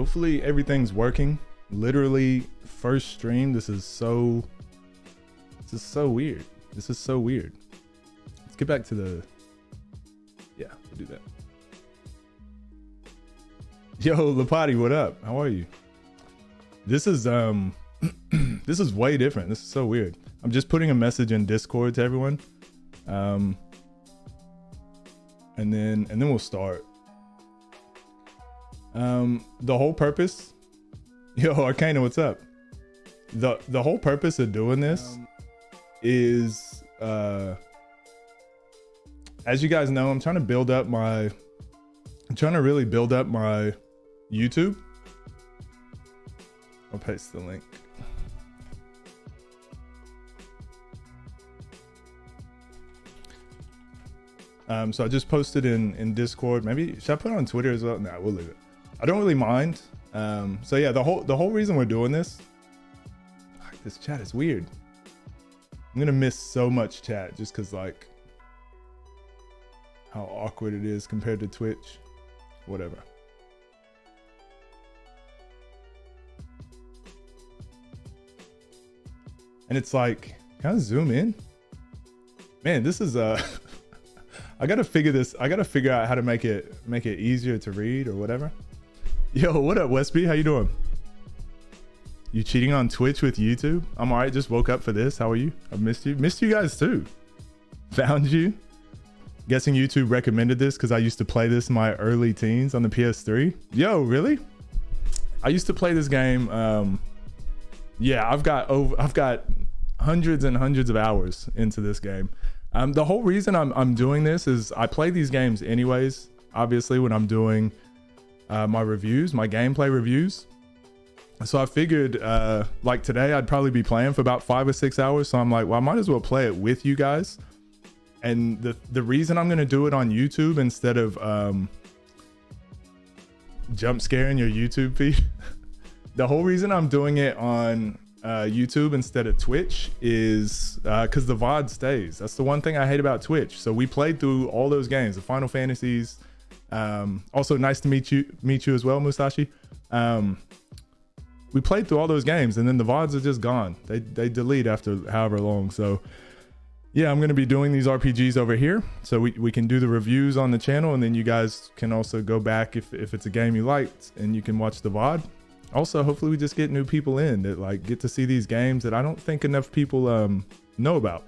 Hopefully everything's working. Literally first stream. This is so weird. This is so weird. Let's get back to the, yeah, we'll do that. Yo, Lapati, what up? How are you? This is this is way different. This is so weird. I'm just putting a message in Discord to everyone. And then we'll start. The whole purpose, yo, Arcana, what's up? The whole purpose of doing this is, as you guys know, I'm trying to really build up my YouTube. I'll paste the link. So I just posted in Discord. Maybe should I put it on Twitter as well? Nah, we'll leave it. I don't really mind. So yeah, the whole reason we're doing this. This chat is weird. I'm gonna miss so much chat just cause like how awkward it is compared to Twitch. Whatever. And it's like, can I zoom in? Man, this is I gotta figure out how to make it easier to read or whatever. Yo, what up, Westby? How you doing? You cheating on Twitch with YouTube? I'm alright, just woke up for this. How are you? I've missed you. Missed you guys too. Found you. Guessing YouTube recommended this because I used to play this in my early teens on the PS3. Yo, really? I used to play this game. Yeah, I've got hundreds and hundreds of hours into this game. The whole reason I'm doing this is I play these games anyways, obviously, when I'm doing my reviews, my gameplay reviews. So I figured like today I'd probably be playing for about 5 or 6 hours. So I'm like, well, I might as well play it with you guys. And the reason I'm going to do it on YouTube instead of jump scaring your YouTube feed, the whole reason I'm doing it on YouTube instead of Twitch is because the VOD stays. That's the one thing I hate about Twitch. So we played through all those games, the Final Fantasies. Also nice to meet you as well, Musashi. We played through all those games and then the VODs are just gone. They delete after however long. So yeah, I'm going to be doing these RPGs over here. So we can do the reviews on the channel and then you guys can also go back if it's a game you liked and you can watch the VOD. Also, hopefully we just get new people in that like get to see these games that I don't think enough people know about.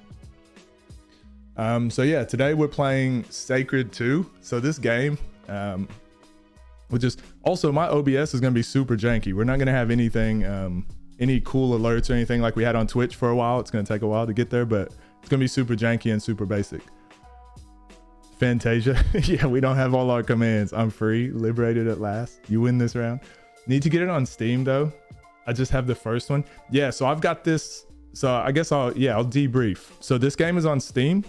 So yeah, today we're playing Sacred 2. So this game, we'll just, also my OBS is going to be super janky. We're not going to have anything, any cool alerts or anything like we had on Twitch for a while. It's going to take a while to get there, but it's going to be super janky and super basic. Fantasia. Yeah, we don't have all our commands. I'm free, liberated at last. You win this round. Need to get it on Steam though. I just have the first one. Yeah, so I've got this. So I guess I'll debrief. So this game is on Steam.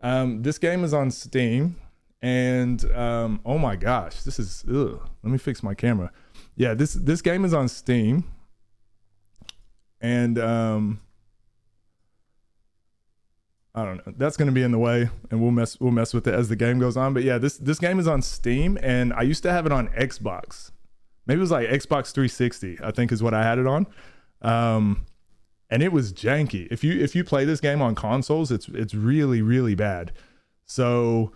This game is on Steam and oh my gosh, this is, ugh. Let me fix my camera. Yeah, this game is on Steam and I don't know, that's going to be in the way and we'll mess with it as the game goes on. But yeah, this game is on Steam and I used to have it on Xbox. Maybe it was like Xbox 360, I think is what I had it on. And it was janky. If you play this game on consoles, it's really, really bad. So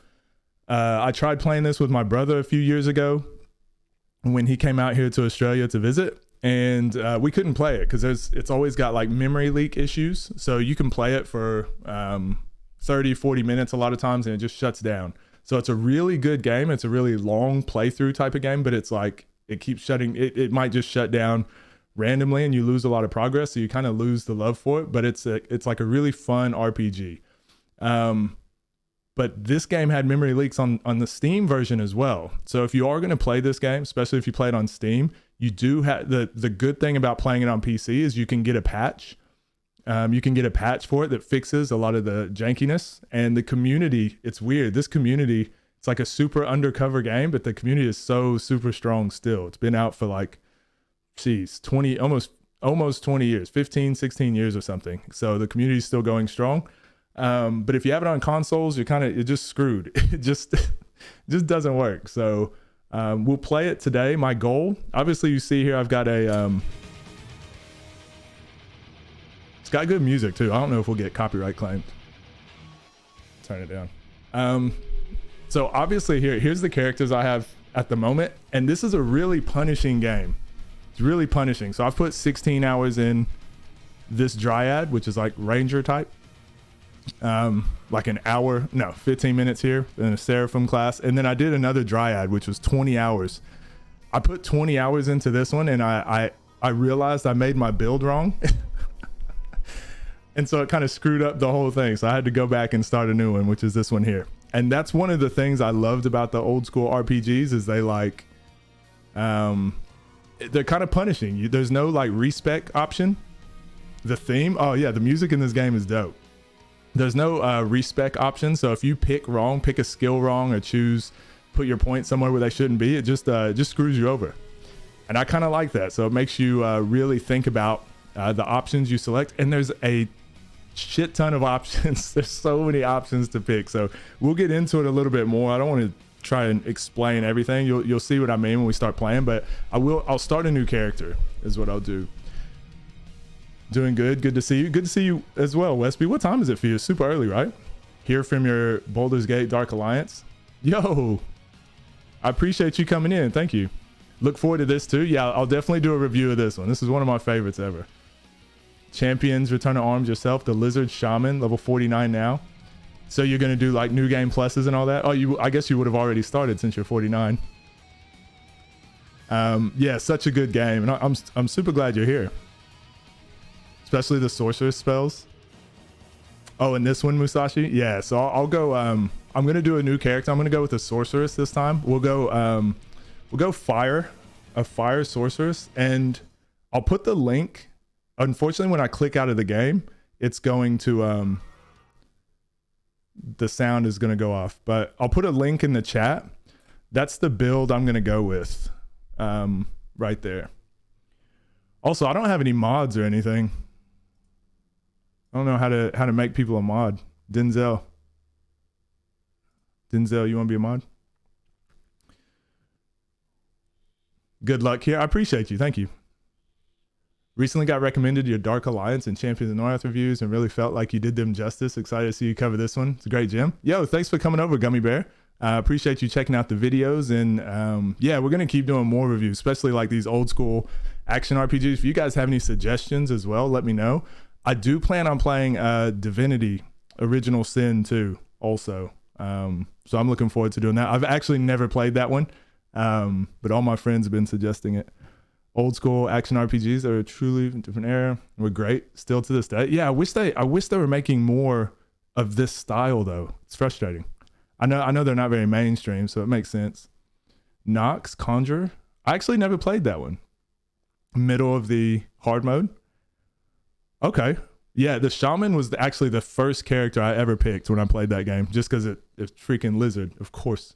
I tried playing this with my brother a few years ago when he came out here to Australia to visit. And we couldn't play it because it's always got like memory leak issues. So you can play it for 30, 40 minutes a lot of times and it just shuts down. So it's a really good game. It's a really long playthrough type of game, but it's like, it keeps shutting, it might just shut down randomly and you lose a lot of progress. So you kind of lose the love for it, but it's like a really fun RPG. But this game had memory leaks on the Steam version as well. So if you are going to play this game, especially if you play it on Steam, you do have the good thing about playing it on PC is you can get a patch. You can get a patch for it that fixes a lot of the jankiness. And the community, it's weird. This community, it's like a super undercover game, but the community is so super strong still. It's been out for like, geez, 20, almost 20 years, 15, 16 years or something. So the community is still going strong. But if you have it on consoles, you're just screwed. It just doesn't work. So We'll play it today. My goal, obviously you see here, I've got a, it's got good music too. I don't know if we'll get copyright claimed. Turn it down. So obviously here's the characters I have at the moment. And this is a really punishing game. It's really punishing. So I've put 16 hours in this Dryad, which is like Ranger type. Like an hour, no, 15 minutes here in a Seraphim class. And then I did another Dryad, which was 20 hours. I put 20 hours into this one and I realized I made my build wrong. And so it kind of screwed up the whole thing. So I had to go back and start a new one, which is this one here. And that's one of the things I loved about the old school RPGs is they like, they're kind of punishing you. There's no like respec option. The theme, oh yeah, the music in this game is dope. There's no respec option. So if you pick wrong, pick a skill wrong or put your point somewhere where they shouldn't be, it just screws you over. And I kind of like that. So it makes you really think about the options you select. And there's a shit ton of options. There's so many options to pick. So we'll get into it a little bit more. I don't want to try and explain everything. You'll see what I mean when we start playing, but I'll start a new character is what I'll do. Doing good. Good to see you. Good to see you as well, Westby. What time is it for you? It's super early, right? Here from your Baldur's Gate Dark Alliance. Yo, I appreciate you coming in. Thank you. Look forward to this too. Yeah, I'll definitely do a review of this one. This is one of my favorites ever. Champions, Return to Arms yourself, the Lizard Shaman, level 49 now. So you're going to do like new game pluses and all that? Oh, I guess you would have already started since you're 49. Yeah, such a good game. And I'm super glad you're here. Especially the sorceress spells. Oh, and this one, Musashi? Yeah, so I'll go, I'm going to do a new character. I'm going to go with a sorceress this time. We'll go fire, a fire sorceress, and I'll put the link. Unfortunately, when I click out of the game, it's going to, the sound is going to go off, but I'll put a link in the chat. That's the build I'm going to go with, right there. Also, I don't have any mods or anything. I don't know how to make people a mod. Denzel, you want to be a mod? Good luck here. I appreciate you. Thank you. Recently got recommended your Dark Alliance and Champions of North reviews and really felt like you did them justice. Excited to see you cover this one. It's a great gem. Yo, thanks for coming over, Gummy Bear. Appreciate you checking out the videos. And yeah, we're going to keep doing more reviews, especially like these old school action RPGs. If you guys have any suggestions as well, let me know. I do plan on playing Divinity Original Sin 2 also. So I'm looking forward to doing that. I've actually never played that one, but all my friends have been suggesting it. Old school action RPGs are truly a different era. We're great still to this day. Yeah, I wish they were making more of this style though. It's frustrating. I know they're not very mainstream, so it makes sense. Nox Conjure. I actually never played that one. Middle of the hard mode. Okay. Yeah, the Shaman was actually the first character I ever picked when I played that game, just because it's freaking Lizard, of course.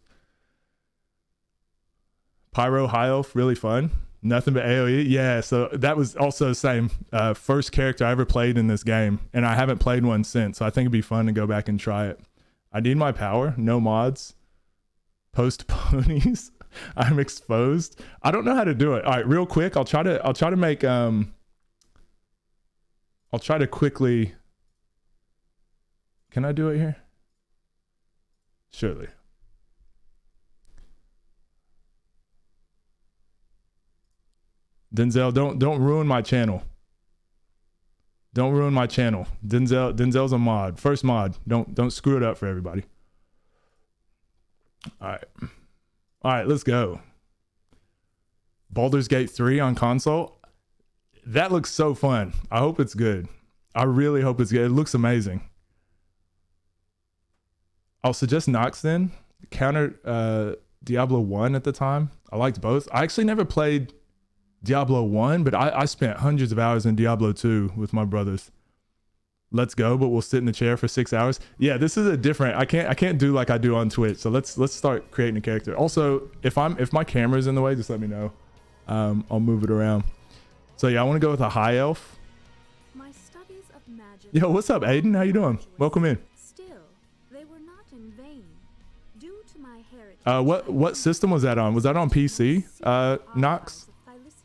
Pyro High Elf, really fun. Nothing but AoE. Yeah, so that was also the same first character I ever played in this game, and I haven't played one since, so I think it'd be fun to go back and try it. I need my power. No mods. Post ponies. I'm exposed. I don't know how to do it. All right, real quick, I'll try to make I'll try to quickly. Can I do it here? Surely. Denzel, don't ruin my channel. Don't ruin my channel. Denzel's a mod. First mod. Don't screw it up for everybody. All right, let's go. Baldur's Gate 3 on console. That looks so fun. I hope it's good. I really hope it's good. It looks amazing. I'll suggest Nox then. Counter Diablo 1 at the time. I liked both. I actually never played Diablo 1, but I spent hundreds of hours in Diablo 2 with my brothers. Let's go, but we'll sit in the chair for 6 hours. Yeah, this is a different. I can't do like I do on Twitch. So let's start creating a character. Also, if my camera's in the way, just let me know. I'll move it around. So yeah, I want to go with a high elf. My studies of magic. Yo, what's up, Aiden? How you doing? Welcome in. Still, they were not in vain. Due to my my heritage. What system was that on? Was that on PC? Nox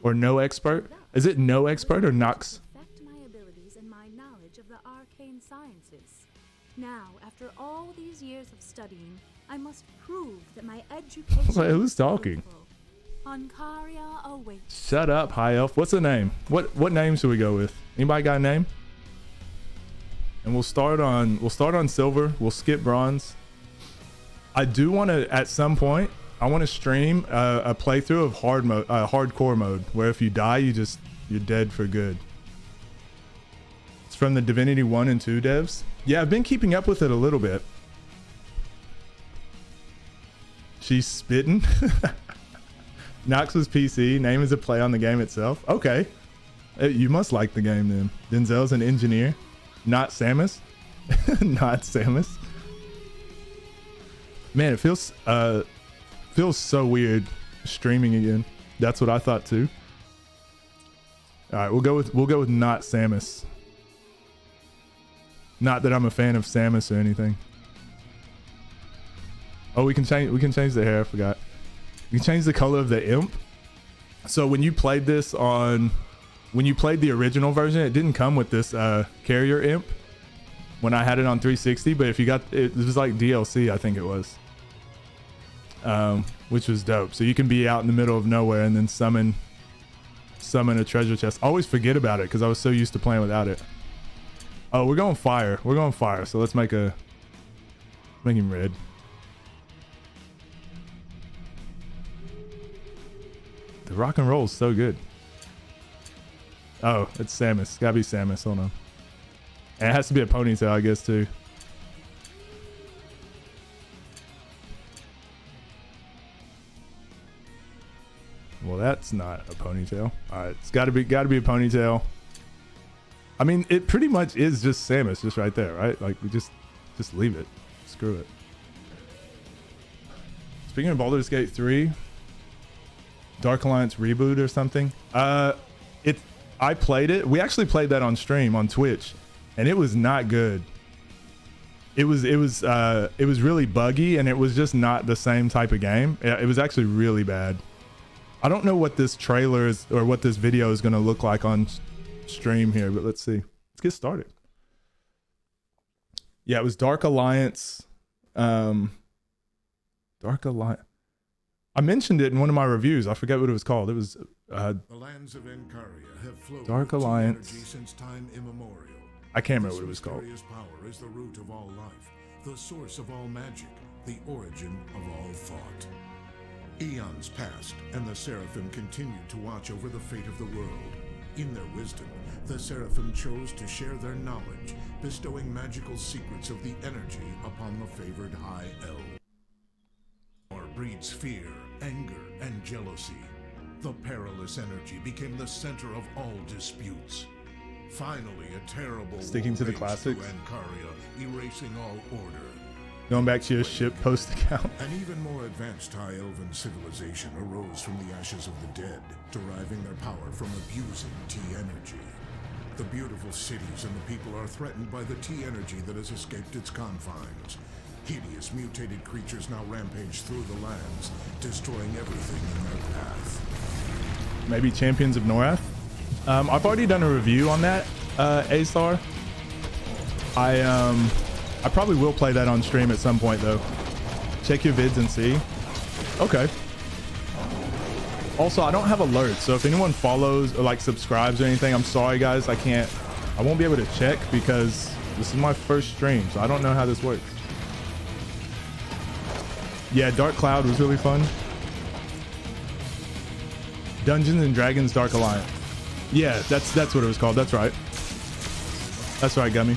or no expert? Is it no expert or Nox? Perfect my abilities and my knowledge of the arcane sciences. Now, after all these years of studying, I must prove that my education. Wait, who's talking? Ancaria awaits. Shut up, high elf. What's the name? What name should we go with? Anybody got a name? And we'll start on silver. We'll skip bronze. I do want to at some point. I want to stream a playthrough of hardcore mode, where if you die, you're dead for good. It's from the Divinity 1 and 2 devs. Yeah, I've been keeping up with it a little bit. She's spitting. Nox's PC name is a play on the game itself. Okay, you must like the game then. Denzel's an engineer, not Samus. Not Samus. Man, it feels so weird streaming again. That's what I thought too. All right, we'll go with not Samus. Not that I'm a fan of Samus or anything. Oh, we can change the hair. I forgot. You can change the color of the imp. So when you played the original version, it didn't come with this carrier imp when I had it on 360, but if you got it was like DLC, I think it was, which was dope. So you can be out in the middle of nowhere and then summon a treasure chest. I always forget about it because I was so used to playing without it. Oh, we're going fire. So let's make him red. The rock and roll is so good. Oh, it's Samus. It's gotta be Samus. Hold on. And it has to be a ponytail, I guess, too. Well, that's not a ponytail. All right, it's gotta be a ponytail. I mean, it pretty much is just Samus, just right there, right? Like we just leave it. Screw it. Speaking of Baldur's Gate 3. Dark Alliance reboot or something. I played it. We actually played that on stream on Twitch, and it was not good. It was really buggy, and it was just not the same type of game. It was actually really bad. I don't know what this trailer is or what this video is going to look like on stream here, but let's see. Let's get started. Yeah, it was Dark Alliance. Dark Alliance. I mentioned it in one of my reviews. I forget what it was called. It was the lands of Ancaria have flowed Dark with Alliance. energy since time immemorial. I can't remember what it was called. This mysterious power is the root of all life, the source of all magic, the origin of all thought. Eons passed, and the Seraphim continued to watch over the fate of the world. In their wisdom, the Seraphim chose to share their knowledge, bestowing magical secrets of the energy upon the favored High Elf. Breeds fear, anger, and jealousy. The perilous energy became the center of all disputes. Finally, a terrible Sticking to the war raged classics. through Ancaria, erasing all order. Going back to your ship post account. An even more advanced High Elven civilization arose from the ashes of the dead, deriving their power from abusing T-energy. The beautiful cities and the people are threatened by the T-energy that has escaped its confines. Hideous mutated creatures now rampage through the lands, destroying everything in their path. Maybe Champions of Norath. I've already done a review on that, Azar. I probably will play that on stream at some point though. Check your vids and see. Okay. Also, I don't have alerts, so if anyone follows or like subscribes or anything, I'm sorry guys, I won't be able to check because this is my first stream, so I don't know how this works. Yeah, Dark Cloud was really fun. Dungeons and Dragons Dark Alliance. Yeah, that's what it was called. That's right. That's right, Gummy.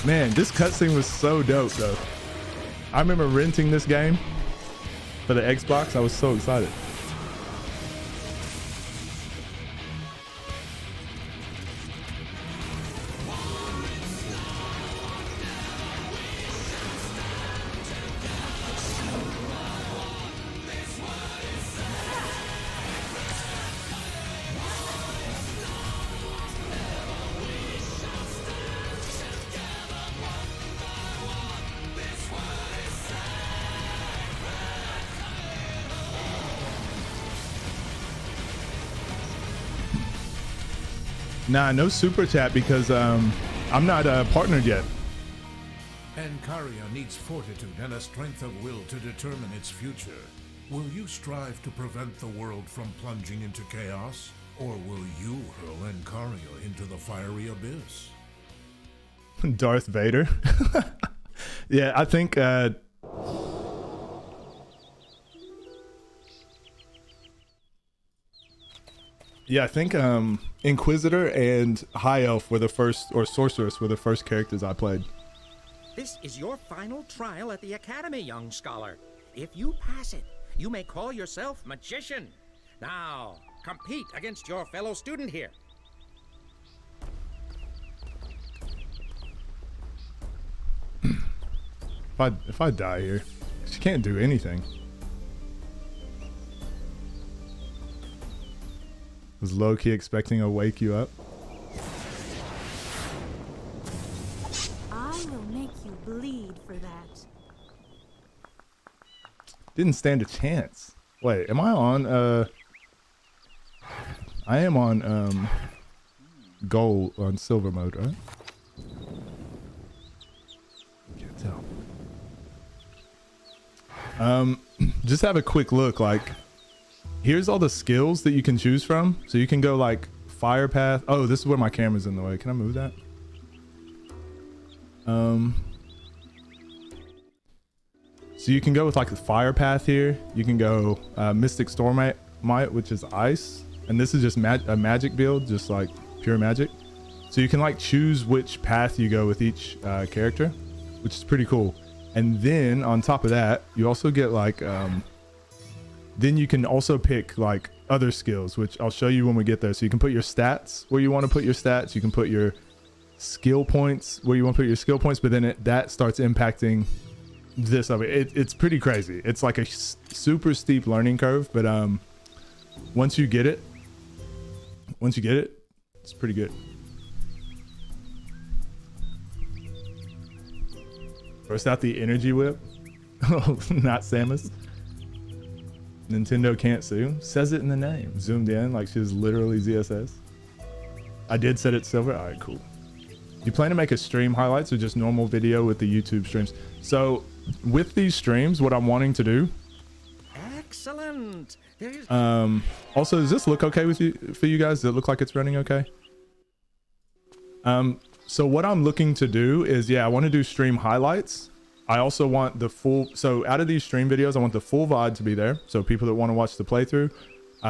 Man, this cutscene was so dope though. I remember renting this game for the Xbox. I was so excited. Nah, no super chat because I'm not partnered yet. Ancaria needs fortitude and a strength of will to determine its future. Will you strive to prevent the world from plunging into chaos? Or will you hurl Ancaria into the fiery abyss? Darth Vader. Yeah, I think yeah, I think Inquisitor and High Elf were the first, or Sorceress were the first characters I played. This is your final trial at the Academy, young scholar. If you pass it, you may call yourself Magician. Now, compete against your fellow student here. If I die here, she can't do anything. Was low-key expecting to wake you up. I will make you bleed for that. Didn't stand a chance. Wait, am I on I am on gold on silver mode, right? Can't tell. Just have a quick look, like here's all the skills that you can choose from. So you can go like fire path. Oh, this is where my camera's in the way. Can I move that? So you can go with like the fire path here. You can go Mystic Stormite, which is ice. And this is just a magic build, just like pure magic. So you can like choose which path you go with each character, which is pretty cool. And then on top of that, you also get like, then you can also pick like other skills, which I'll show you when we get there. So you can put your stats where you want to put your stats. You can put your skill points where you want to put your skill points, but then that starts impacting this of it. It's pretty crazy. It's like a super steep learning curve, but once you get it, it's pretty good. First out the energy whip. Oh, not Samus. Nintendo can't sue. Says it in the name. Zoomed in like she's literally ZSS. I did set it silver. All right, cool. You plan to make a stream highlights or just normal video with the YouTube streams? So with these streams, what I'm wanting to do. Excellent. Also, does this look okay with you, for you guys? Does it look like it's running okay? So what I'm looking to do is, yeah, I want to do stream highlights. I also want the full, so out of these stream videos, I want the full VOD to be there. So people that want to watch the playthrough,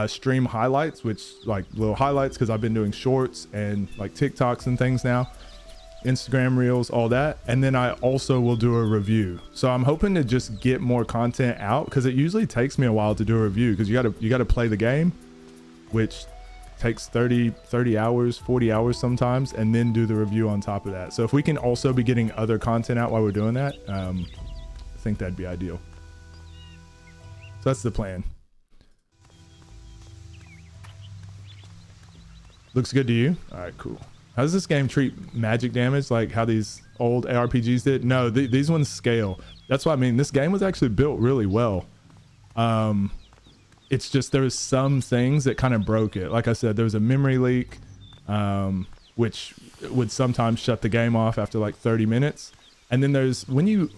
stream highlights, which like little highlights, because I've been doing shorts and like TikToks and things now, Instagram reels, all that. And then I also will do a review. So I'm hoping to just get more content out, because it usually takes me a while to do a review, because you got to play the game, which takes 30 hours, 40 hours sometimes, and then do the review on top of that. So if we can also be getting other content out while we're doing that, I think that'd be ideal. So that's the plan. Looks good to you? All right, cool. How does this game treat magic damage like how these old ARPGs did? No, these ones scale. That's what I mean. This game was actually built really well. It's just there was some things that kind of broke it. Like I said, there was a memory leak, which would sometimes shut the game off after like 30 minutes. And then there's when you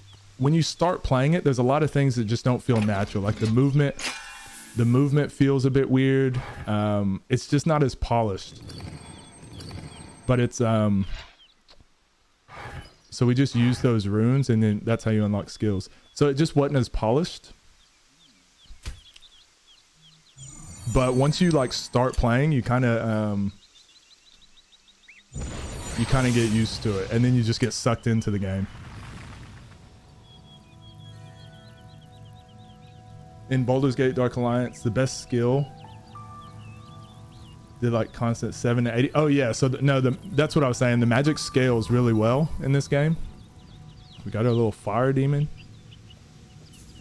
start playing it, there's a lot of things that just don't feel natural. Like the movement feels a bit weird. It's just not as polished. But it's so we just use those runes, and then that's how you unlock skills. So it just wasn't as polished. But once you like start playing, you kind of get used to it, and then you just get sucked into the game. In Baldur's Gate Dark Alliance, the best skill did like constant 7 to 80. Oh yeah, so that's what I was saying. The magic scales really well in this game. We got our little fire demon.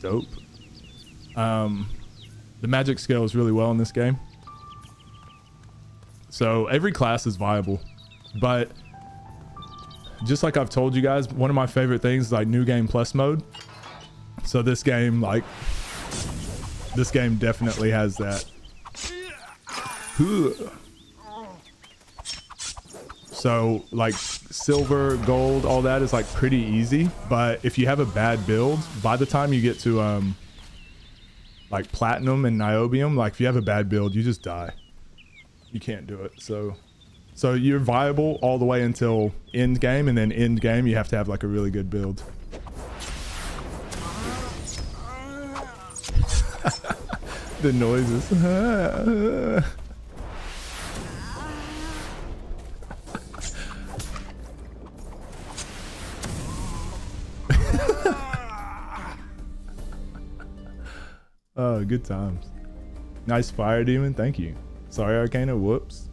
Dope. The magic scales really well in this game. So every class is viable, but just like I've told you guys, one of my favorite things is like new game plus mode. So this game definitely has that. So like silver, gold, all that is like pretty easy. But if you have a bad build, by the time you get to like platinum and niobium, like if you have a bad build, you just die. You can't do it. So you're viable all the way until end game, and then end game you have to have like a really good build. The noises. Oh, good times. Nice fire demon, thank you. Sorry, Arcana, whoops.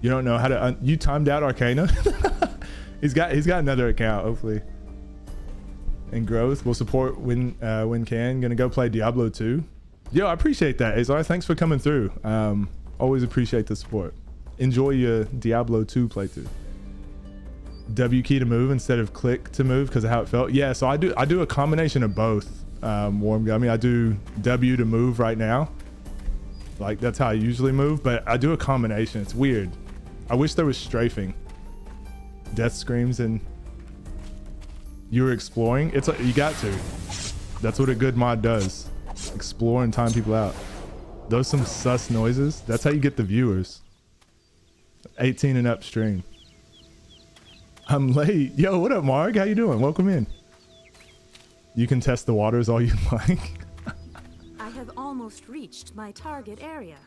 You don't know how to you timed out Arcana? he's got another account, hopefully. And growth will support when can. Gonna go play Diablo 2. Yo, I appreciate that, Azar. Thanks for coming through. Always appreciate the support. Enjoy your Diablo 2 playthrough. W key to move instead of click to move because of how it felt. Yeah, so I do a combination of both. Warm Gummy, I do W to move right now. Like that's how I usually move, but I do a combination. It's weird. I wish there was strafing. Death screams and you were exploring. It's like you got to. That's what a good mod does. Explore and time people out. Those some sus noises. That's how you get the viewers. 18 and up stream. I'm late. Yo, what up, Marg? How you doing? Welcome in. You can test the waters all you like. I have almost reached my target area.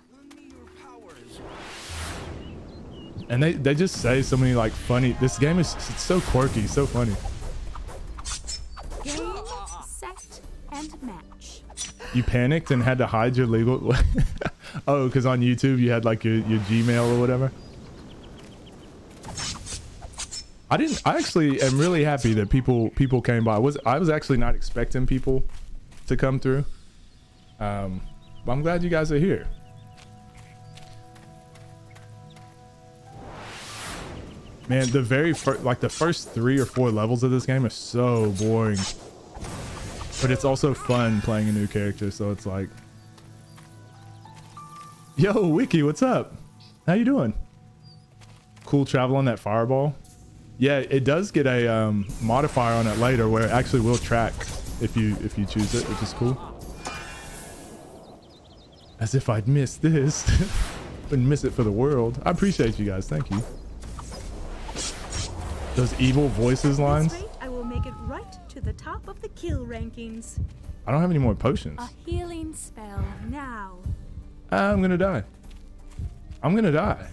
And they just say so many like funny. This game is it's so quirky, so funny. Game, set, and match. You panicked and had to hide your legal. Oh, because on YouTube you had like your Gmail or whatever. I actually am really happy that people came by. I was actually not expecting people to come through. But I'm glad you guys are here. Man, the very first, like the first 3 or 4 levels of this game are so boring. But it's also fun playing a new character, so it's like, yo, Wiki, what's up? How you doing? Cool travel on that fireball. Yeah, it does get a modifier on it later where it actually will track if you choose it, which is cool. As if I'd miss this. Wouldn't miss it for the world. I appreciate you guys. Thank you. Those evil voices lines. At this rate, I will make it right to the top of the kill rankings. I don't have any more potions. A healing spell now. I'm gonna die. I'm gonna die.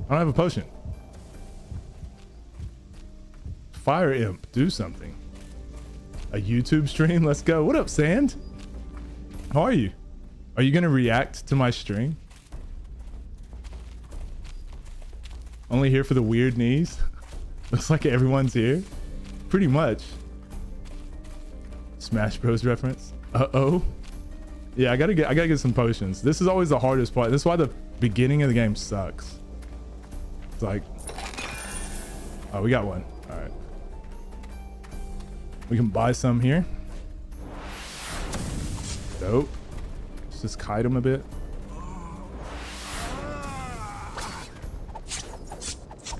I don't have a potion. Fire Imp, do something. A YouTube stream, let's go. What up, Sand? How are you? Are you gonna react to my stream? Only here for the weird knees? Looks like everyone's here. Pretty much. Smash Bros reference. Uh-oh. Yeah, I gotta get some potions. This is always the hardest part. This is why the beginning of the game sucks. It's like, oh, we got one. All right. We can buy some here. Dope. Let's just kite him a bit.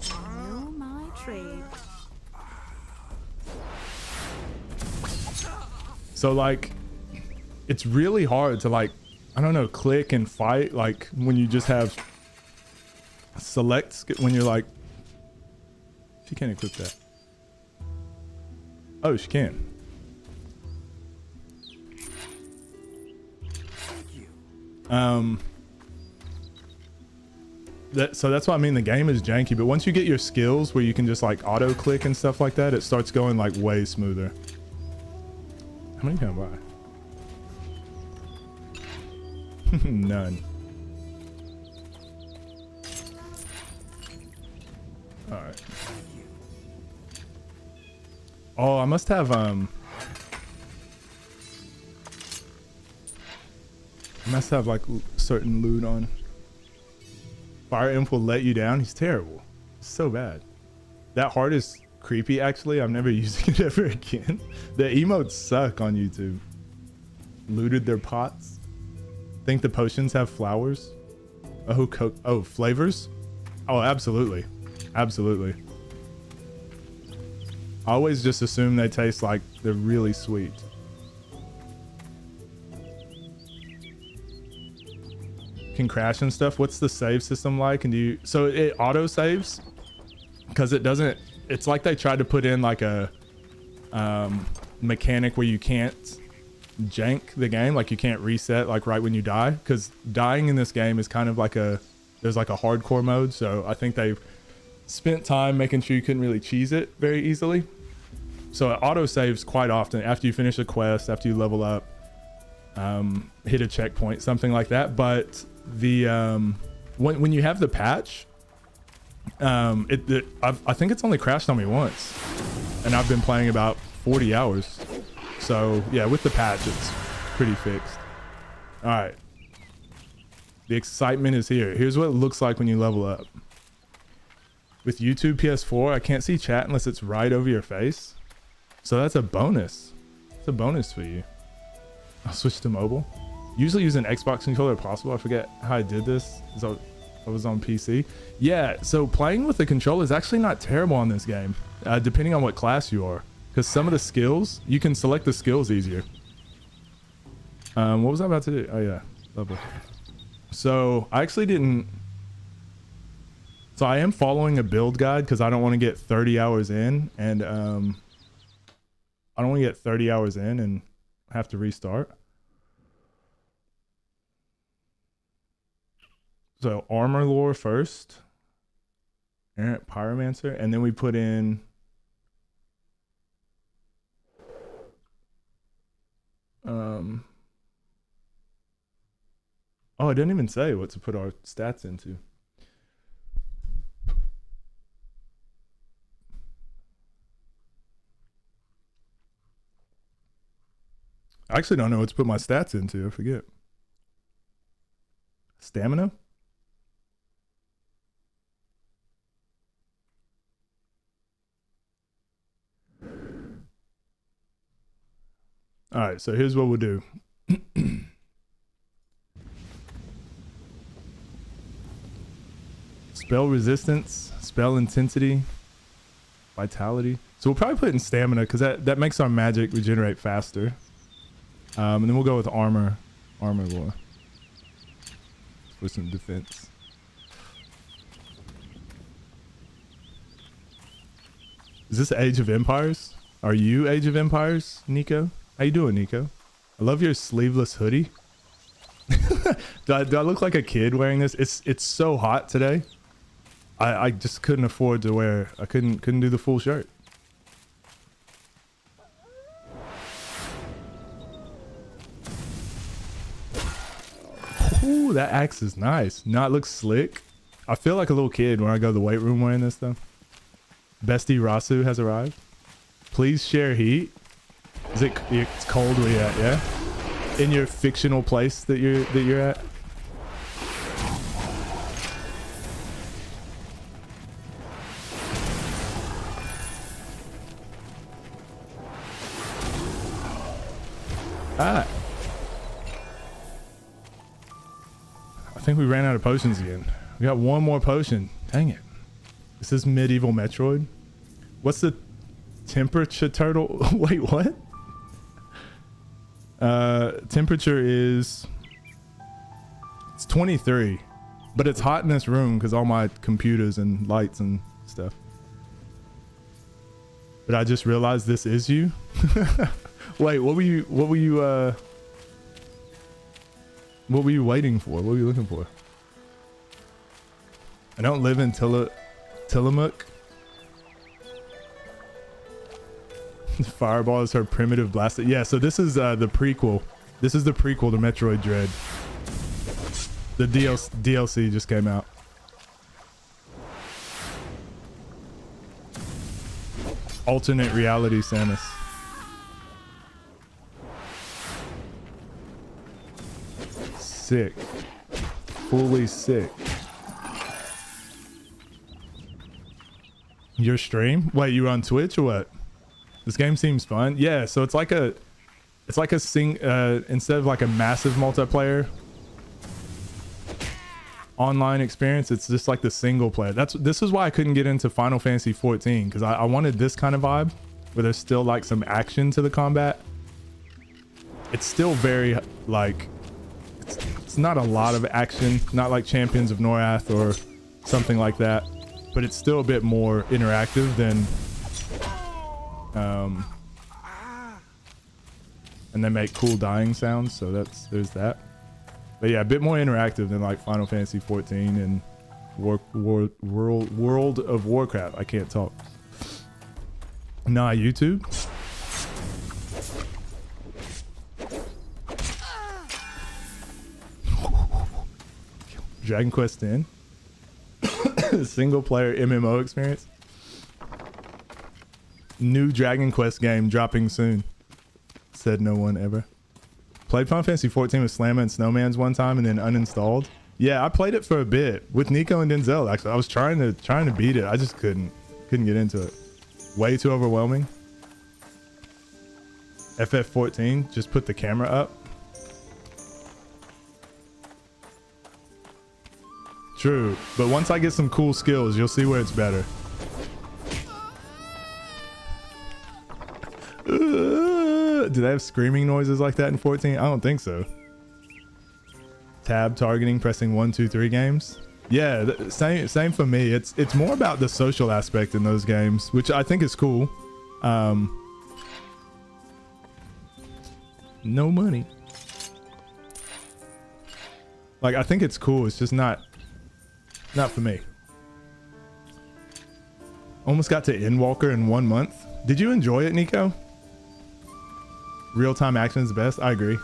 Know my trade. So like, it's really hard to like, I don't know, click and fight like when you just have select when you're like, she can't equip that. Oh, she can. So that's what I mean. The game is janky, but once you get your skills where you can just like auto click and stuff like that, it starts going like way smoother. How many can I buy? None. All right. Oh, I must have like certain loot on. Fire Imp will let you down. He's terrible. It's so bad. That heart is creepy actually. I'm never using it ever again. The emotes suck on YouTube. looted their pots. Think the potions have flowers? Oh, flavors? Oh, absolutely. Absolutely. I always just assume they taste like they're really sweet. Can crash and stuff. What's the save system like? And do you, so it auto saves? Because it doesn't, it's like they tried to put in like a mechanic where you can't jank the game, like you can't reset like right when you die, because dying in this game is kind of like there's like a hardcore mode. So I think they spent time making sure you couldn't really cheese it very easily. So it auto saves quite often after you finish a quest, after you level up, hit a checkpoint, something like that. But the when you have the patch, I think it's only crashed on me once, and I've been playing about 40 hours. So yeah, with the patch, it's pretty fixed. All right, the excitement is here. Here's what it looks like when you level up. With YouTube PS4, I can't see chat unless it's right over your face. So that's a bonus. It's a bonus for you. I'll switch to mobile. Usually use an Xbox controller if possible. I forget how I did this. So I was on PC. Yeah, so playing with the controller is actually not terrible on this game, depending on what class you are. Because some of the skills, you can select the skills easier. What was I about to do? Oh yeah, level. So I actually didn't. So I am following a build guide because I don't want to get 30 hours in, and I don't want to get 30 hours in and have to restart. So armor lore first, errant pyromancer, and then we put in oh, I didn't even say what to put our stats into. I actually don't know what to put my stats into. I forget. Stamina? All right, so here's what we'll do. Spell resistance, spell intensity, vitality. So we'll probably put in stamina because that makes our magic regenerate faster. And then we'll go with armor lore for some defense. Is this Age of Empires? Are you Age of Empires, Nico? How you doing, Nico? I love your sleeveless hoodie. do I look like a kid wearing this? It's so hot today. I just couldn't afford to wear. I couldn't do the full shirt. Ooh, that axe is nice. No, it looks slick. I feel like a little kid when I go to the weight room wearing this stuff. Bestie Rasu has arrived. Please share heat. It's cold where you're at, yeah? In your fictional place that you're at. Ah. I think we ran out of potions again. We got one more potion. Dang it. This is medieval Metroid. What's the temperature turtle? Wait, what? Temperature is, it's 23, but it's hot in this room because all my computers and lights and stuff. But I just realized this is you. Wait, what were you waiting for? What were you looking for? I don't live in Tillamook. Fireball is her primitive blaster. Yeah, so this is the prequel. This is the prequel to Metroid Dread. The DLC just came out. Alternate reality Samus. Sick. Fully sick. Your stream? Wait, you on Twitch or what? This game seems fun. Yeah, so it's like It's like a instead of like a massive multiplayer online experience, it's just like the single player. This is why I couldn't get into Final Fantasy 14, because I wanted this kind of vibe where there's still like some action to the combat. It's still very like it's not a lot of action, not like Champions of Norath or something like that, but it's still a bit more interactive than and they make cool dying sounds, so there's that. But yeah, a bit more interactive than like Final Fantasy 14 and World of Warcraft. I can't talk. Nah, YouTube. Dragon Quest X. Single player MMO experience. New Dragon Quest game dropping soon. Said no one ever. Played Final Fantasy 14 with Slamma and Snowman's one time and then uninstalled. Yeah, I played it for a bit with Nico and Denzel. Actually, I was trying to beat it. I just couldn't get into it. Way too overwhelming. FF14, just put the camera up. True, but once I get some cool skills, you'll see where it's better. Do they have screaming noises like that in 14? I don't think so. Tab targeting, pressing 1, 2, 3 games. Yeah, same for me. It's more about the social aspect in those games, which I think is cool. No money. Like, I think it's cool. It's just not for me. Almost got to Endwalker in 1 month. Did you enjoy it, Nico? Real-time action is the best. I agree.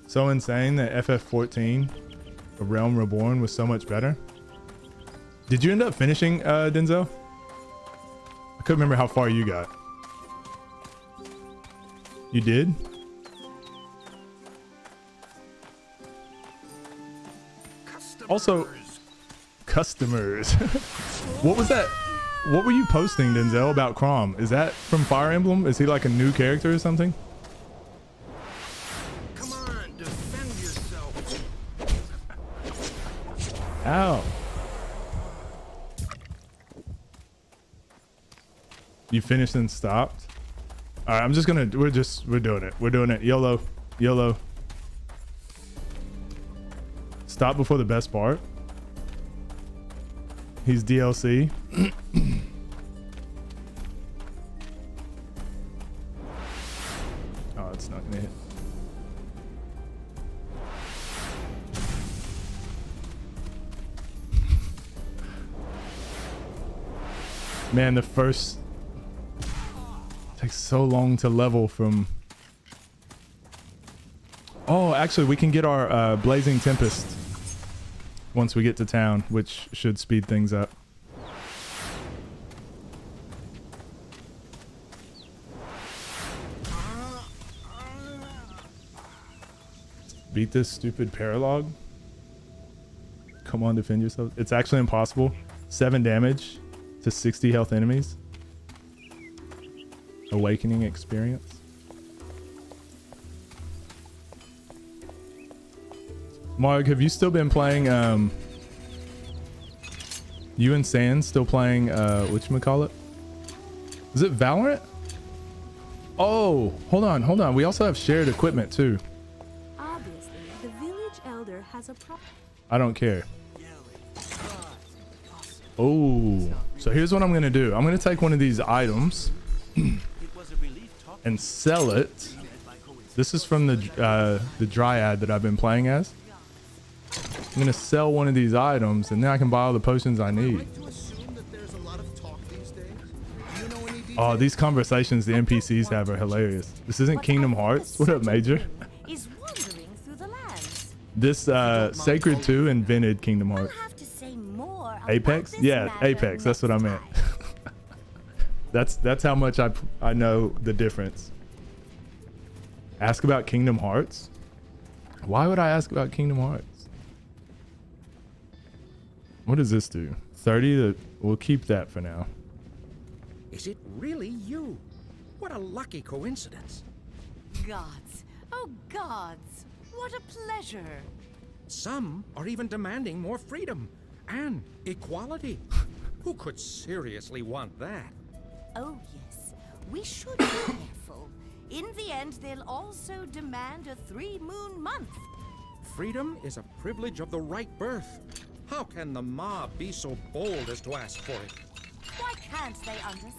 So insane that FF14, A Realm Reborn, was so much better. Did you end up finishing, Denzel? I couldn't remember how far you got. You did? Also, customers. What was that? What were you posting, Denzel, about Crom? Is that from Fire Emblem? Is he like a new character or something? Come on, defend yourself. Ow. You finished and stopped? All right, I'm just gonna, we're doing it. We're doing it. YOLO, YOLO. Stop before the best part. He's DLC. Oh, it's not gonna hit. Man, the first takes so long to level from. Oh, actually, we can get our Blazing Tempest once we get to town, which should speed things up. Beat this stupid paralog. Come on, defend yourself. It's actually impossible. 7 damage to 60 health enemies. Awakening experience. Marg, have you still been playing, you and Sand still playing, whatchamacallit? Is it Valorant? Oh, hold on. We also have shared equipment too. Obviously, the village elder has a problem. I don't care. Oh, so here's what I'm gonna do. I'm gonna take one of these items and sell it. This is from the Dryad that I've been playing as. I'm gonna sell one of these items and then I can buy all the potions I need. Oh, these conversations the NPCs have are hilarious. This isn't Kingdom Hearts. What up, Major? Is wandering through the lands. This Sacred 2 invented Kingdom Hearts. I'll have to say more about Apex? this Yeah, matter Apex. That's what I meant. That's how much I know the difference. Ask about Kingdom Hearts? Why would I ask about Kingdom Hearts? What does this do? 30 to, we'll keep that for now. Is it really you? What a lucky coincidence. Gods, oh gods, what a pleasure. Some are even demanding more freedom and equality. Who could seriously want that? Oh yes, we should be careful. In the end, they'll also demand a 3-moon month. Freedom is a privilege of the right birth. How can the mob be so bold as to ask for it? Why can't they understand?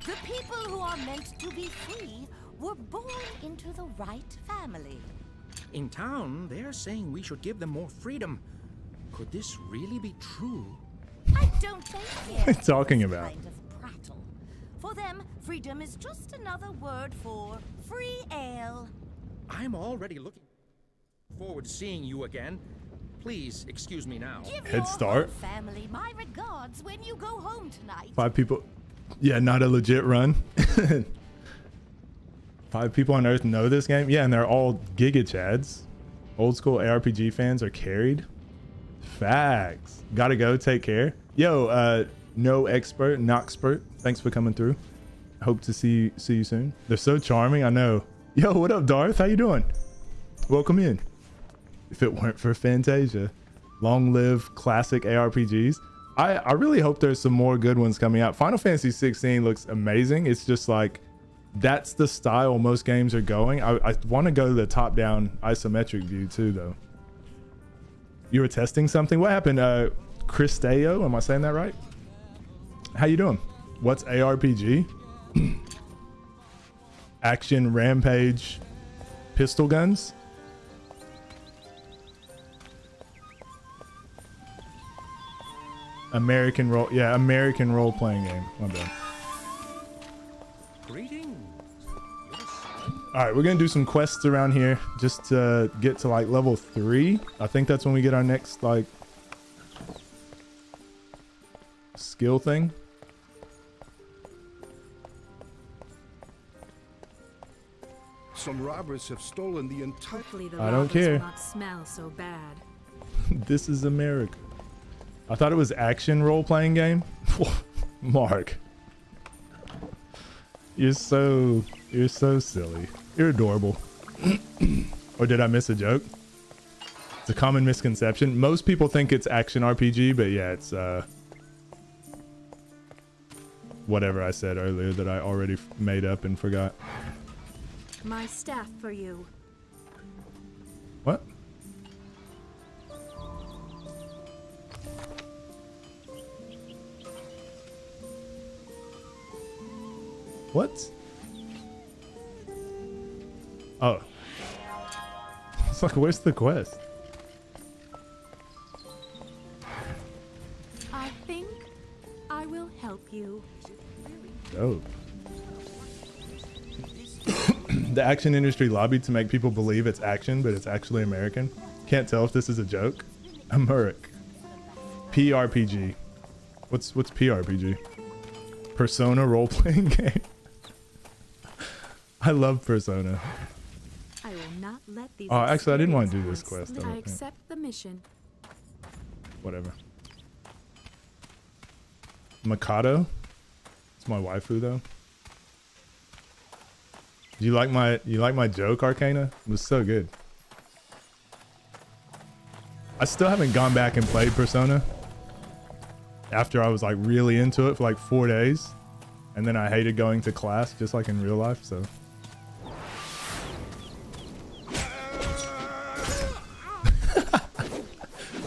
The people who are meant to be free were born into the right family. In town, they're saying we should give them more freedom. Could this really be true? I don't think What are you talking about? kind of prattle. For them, freedom is just another word for free ale. I'm already looking forward to seeing you again. Please excuse me now. Give Head your start. whole family my regards when you go home tonight. 5 people. Yeah, not a legit run. 5 people on Earth know this game. Yeah, and they're all Giga Chads. Old school ARPG fans are carried. Facts. Gotta go. Take care. Yo, no expert, Noxpert. Thanks for coming through. Hope to see you soon. They're so charming. I know. Yo, what up, Darth? How you doing? Welcome in. If it weren't for Fantasia, long live classic ARPGs. I really hope there's some more good ones coming out. Final Fantasy 16 looks amazing. It's just like, that's the style most games are going. I want to go to the top-down isometric view too, though. You were testing something? What happened? Christeo, am I saying that right? How you doing? What's ARPG? Action, rampage, pistol guns? American role-playing game. My bad. Greetings. All right, we're gonna do some quests around here just to get to like level 3. I think that's when we get our next like skill thing. Some robbers have stolen the entire... Hopefully the I don't robbers care. will not smell so bad. This is America. I thought it was action role-playing game. Mark, you're so silly. You're adorable. Or did I miss a joke? It's a common misconception. Most people think it's action RPG, but yeah, it's whatever I said earlier that I already made up and forgot. My staff for you. What? What? Oh. It's like, where's the quest? I think I will help you. Dope. The action industry lobbied to make people believe it's action, but it's actually American. Can't tell if this is a joke. Americ. PRPG. What's PRPG? Persona role-playing game. I love Persona. I will not let these. Oh, actually, I didn't want to do this experiences quest. I I don't think. accept the mission. Whatever. Mikado. It's my waifu though. You like my joke, Arcana? It was so good. I still haven't gone back and played Persona after I was like really into it for like 4 days, and then I hated going to class just like in real life. So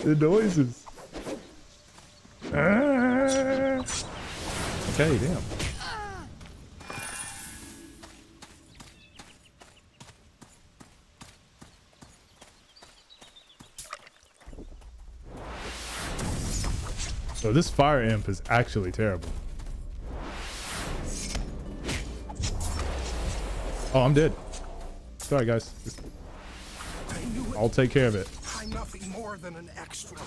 the noises. Okay, damn. So this fire imp is actually terrible. Oh, I'm dead. Sorry, guys. I'll take care of it. I'm nothing more than an extra.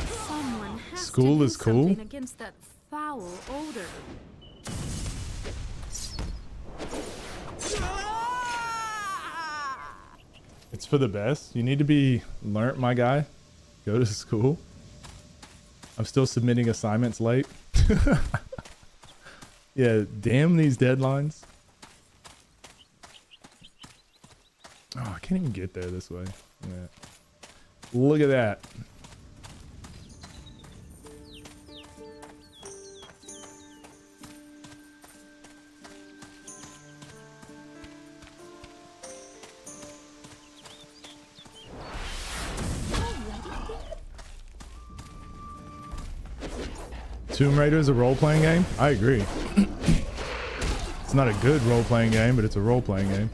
Someone has School to do is cool. something against that foul odor. It's for the best. You need to be learnt, my guy. Go to school. I'm still submitting assignments late. Yeah, damn these deadlines. Oh, I can't even get there this way. Yeah. Look at that. Tomb Raider is a role-playing game? I agree. It's not a good role-playing game, but it's a role-playing game.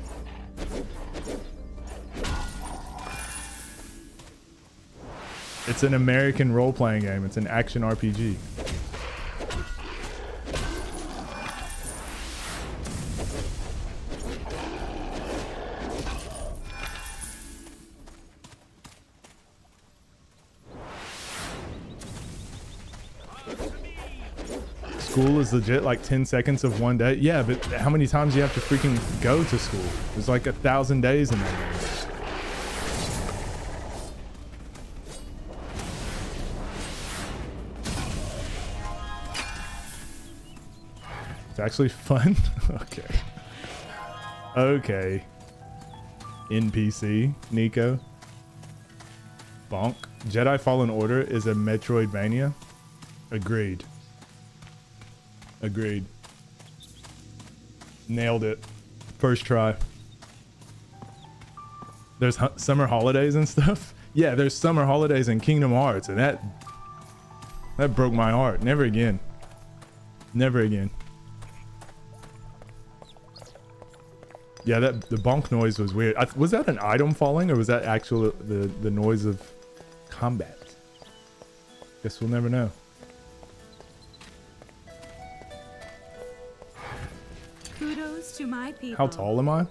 It's an American role-playing game. It's an action RPG. School is legit like 10 seconds of one day. Yeah, but how many times do you have to freaking go to school? There's like 1,000 days in that game. It's actually fun. Okay. Okay. NPC, Nico. Bonk. Jedi Fallen Order is a Metroidvania. Agreed. Agreed. Nailed it. First try. There's summer holidays and stuff. Yeah, there's summer holidays in Kingdom Hearts, and that broke my heart. Never again. Never again. Yeah, the bonk noise was weird. Was that an item falling, or was that actual the noise of combat? Guess we'll never know. Kudos to my people. How tall am I?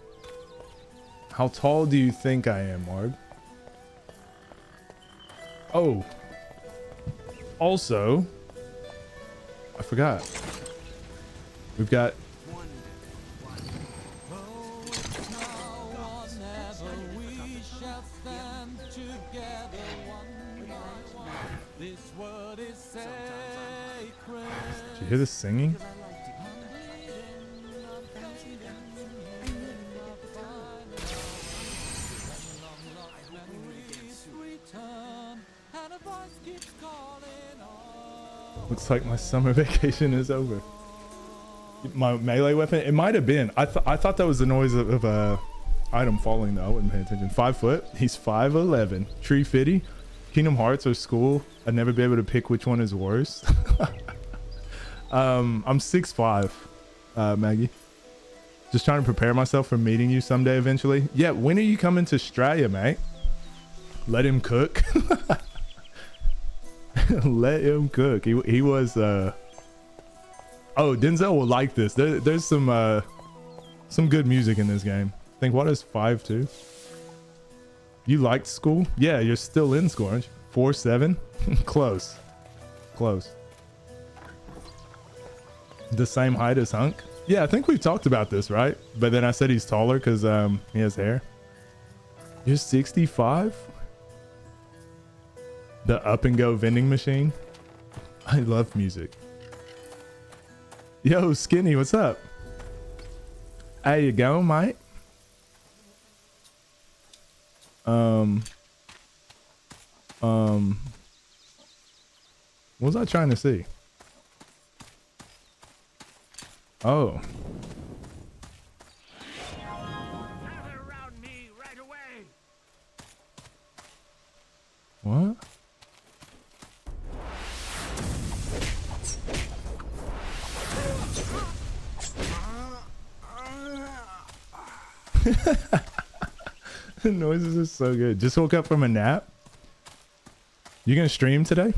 How tall do you think I am, Marg? Oh. Also, I forgot. We've got... Did you hear the singing? Looks like my summer vacation is over. My melee weapon? It might have been. I thought that was the noise of a item falling though. I wouldn't pay attention. 5 foot. He's 5'11". Tree fitty. Kingdom Hearts or school. I'd never be able to pick which one is worse. I'm 6'5", Maggie. Just trying to prepare myself for meeting you someday eventually. Yeah, when are you coming to Australia, mate? Let him cook. Let him cook. He was oh, Denzel will like this. There's some good music in this game. I think what is 5'2"? You liked school? Yeah, you're still in school, aren't you? 4'7"? Close. Close. The same height as Hunk? Yeah, I think we've talked about this, right? But then I said he's taller because he has hair. You're 65? The up and go vending machine. I love music. Yo, Skinny, what's up? How you going, mate? What was I trying to see? Oh. Gather around me right away. What? The noises are so good. Just woke up from a nap. You gonna stream today?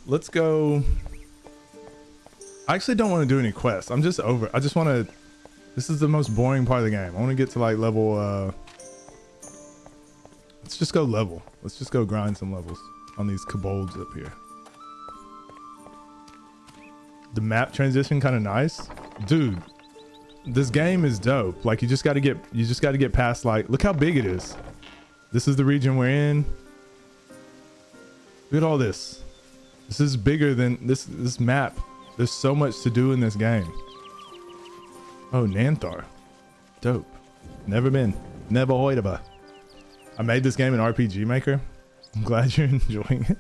Let's go. I actually don't want to do any quests. I'm just over. I just want to. This is the most boring part of the game. I want to get to like level. Let's just go level. Let's just go grind some levels on these kobolds up here. the map transition kind of nice. Dude, this game is dope. Like you just got to get past, like, look how big it is. This is the region we're in. Look at all this. This is bigger than this map. There's so much to do in this game. Oh, Nanthar. Dope. Never been. Never heard of her. I made this game in RPG Maker. I'm glad you're enjoying it.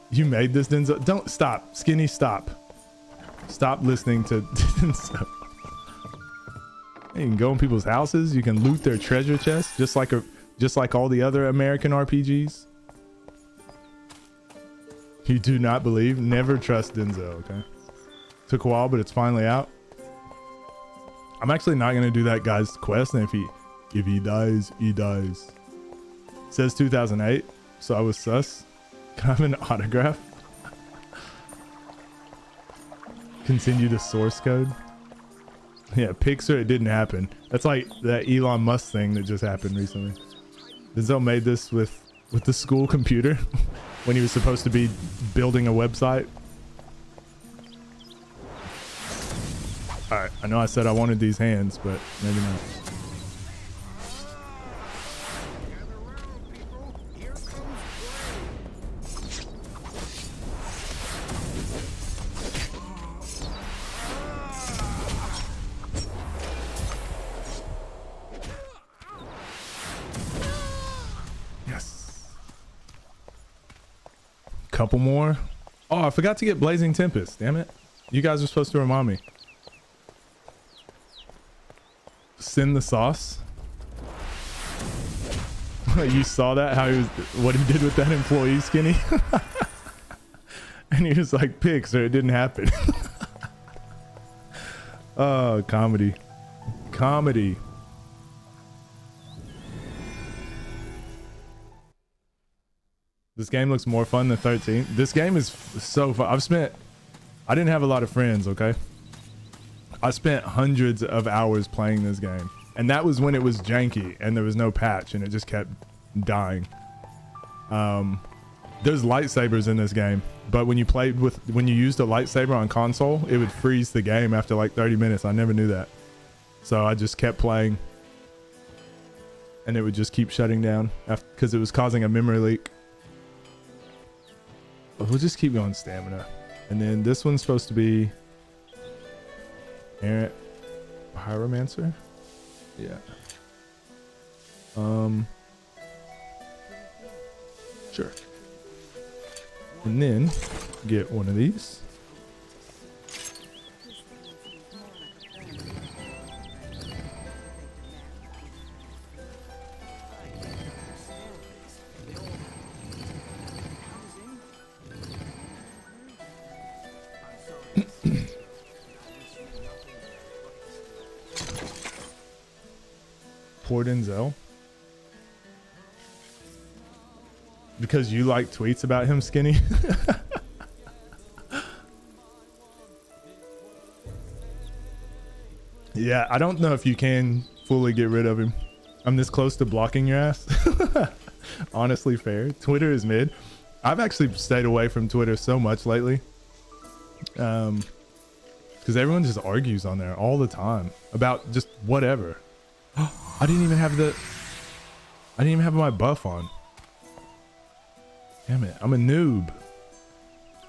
You made this, Denzel? Don't stop. Skinny, stop. Stop listening to Denzel. You can go in people's houses. You can loot their treasure chests, just like all the other American RPGs. You do not believe? Never trust Denzel, okay? Took a while, but it's finally out. I'm actually not gonna do that guy's quest, and if he dies, he dies. It says 2008, so I was sus. Can I have an autograph? Continue the source code. Yeah, Pixar, it didn't happen. That's like that Elon Musk thing that just happened recently. Denzel made this with the school computer when he was supposed to be building a website. All right, I know I said I wanted these hands, but maybe not. Couple more. Oh, I forgot to get Blazing Tempest. Damn it. You guys are supposed to remind me. Send the sauce. You saw that? How he was, what he did with that employee, Skinny? And he was like, "Pix," or it didn't happen. Oh, comedy. Comedy. This game looks more fun than 13. This game is so fun. I didn't have a lot of friends, okay? I spent hundreds of hours playing this game. And that was when it was janky and there was no patch and it just kept dying. There's lightsabers in this game, but when you used a lightsaber on console, it would freeze the game after like 30 minutes. I never knew that. So I just kept playing and it would just keep shutting down because it was causing a memory leak. We'll just keep going stamina. And then this one's supposed to be Pyromancer? Yeah. Sure. And then get one of these. Poor Denzel. Because you like tweets about him, Skinny? Yeah, I don't know if you can fully get rid of him. I'm this close to blocking your ass. Honestly, fair. Twitter is mid. I've actually stayed away from Twitter so much lately. Because everyone just argues on there all the time about just whatever. I didn't even have my buff on. Damn it. I'm a noob.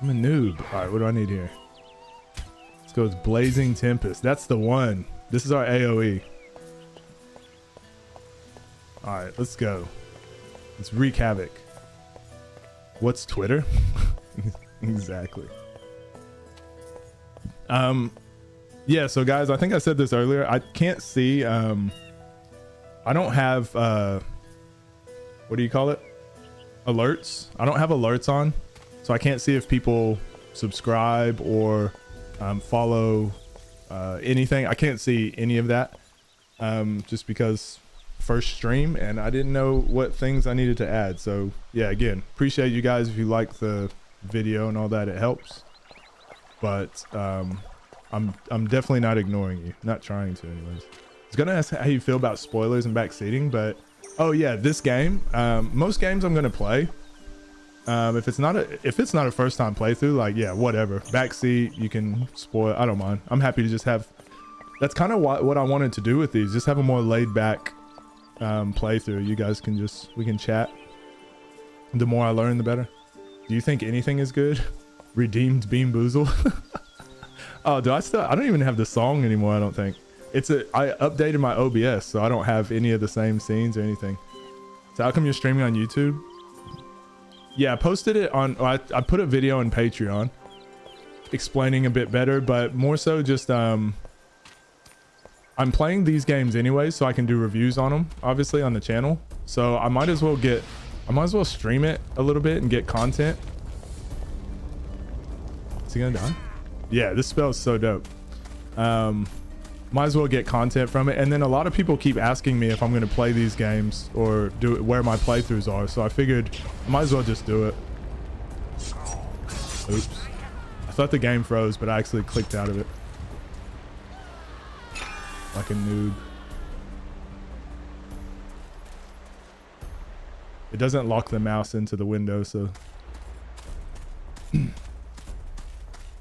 All right, what do I need here? Let's go with Blazing Tempest. That's the one. This is our AoE. All right, let's go. Let's wreak havoc. What's Twitter? Exactly. Yeah, so guys, I think I said this earlier. I can't see, I don't have, what do you call it? Alerts. I don't have alerts on, so I can't see if people subscribe or follow anything. I can't see any of that, just because first stream and I didn't know what things I needed to add. So yeah, again, appreciate you guys if you like the video and all that. It helps, but I'm definitely not ignoring you, not trying to anyways. I was gonna ask how you feel about spoilers and backseating, but oh yeah, this game, most games I'm gonna play, If it's not a first time playthrough, like, yeah, whatever. Backseat, you can spoil. I don't mind. I'm happy to just have. That's kind of what I wanted to do with these. Just have a more laid back playthrough. You guys can we can chat. The more I learn, the better. Do you think anything is good? Redeemed Bean Boozle. Oh, I don't even have the song anymore. I don't think I updated my OBS, so I don't have any of the same scenes or anything. So how come you're streaming on YouTube? Yeah, I posted it on, I put a video on Patreon explaining a bit better, but more so just, I'm playing these games anyway, so I can do reviews on them, obviously, on the channel. So I might as well stream it a little bit and get content. Is he gonna die? Yeah, this spell is so dope. Might as well get content from it. And then a lot of people keep asking me if I'm going to play these games or do it, where my playthroughs are. So I figured I might as well just do it. Oops. I thought the game froze, but I actually clicked out of it. Like a noob. It doesn't lock the mouse into the window, so.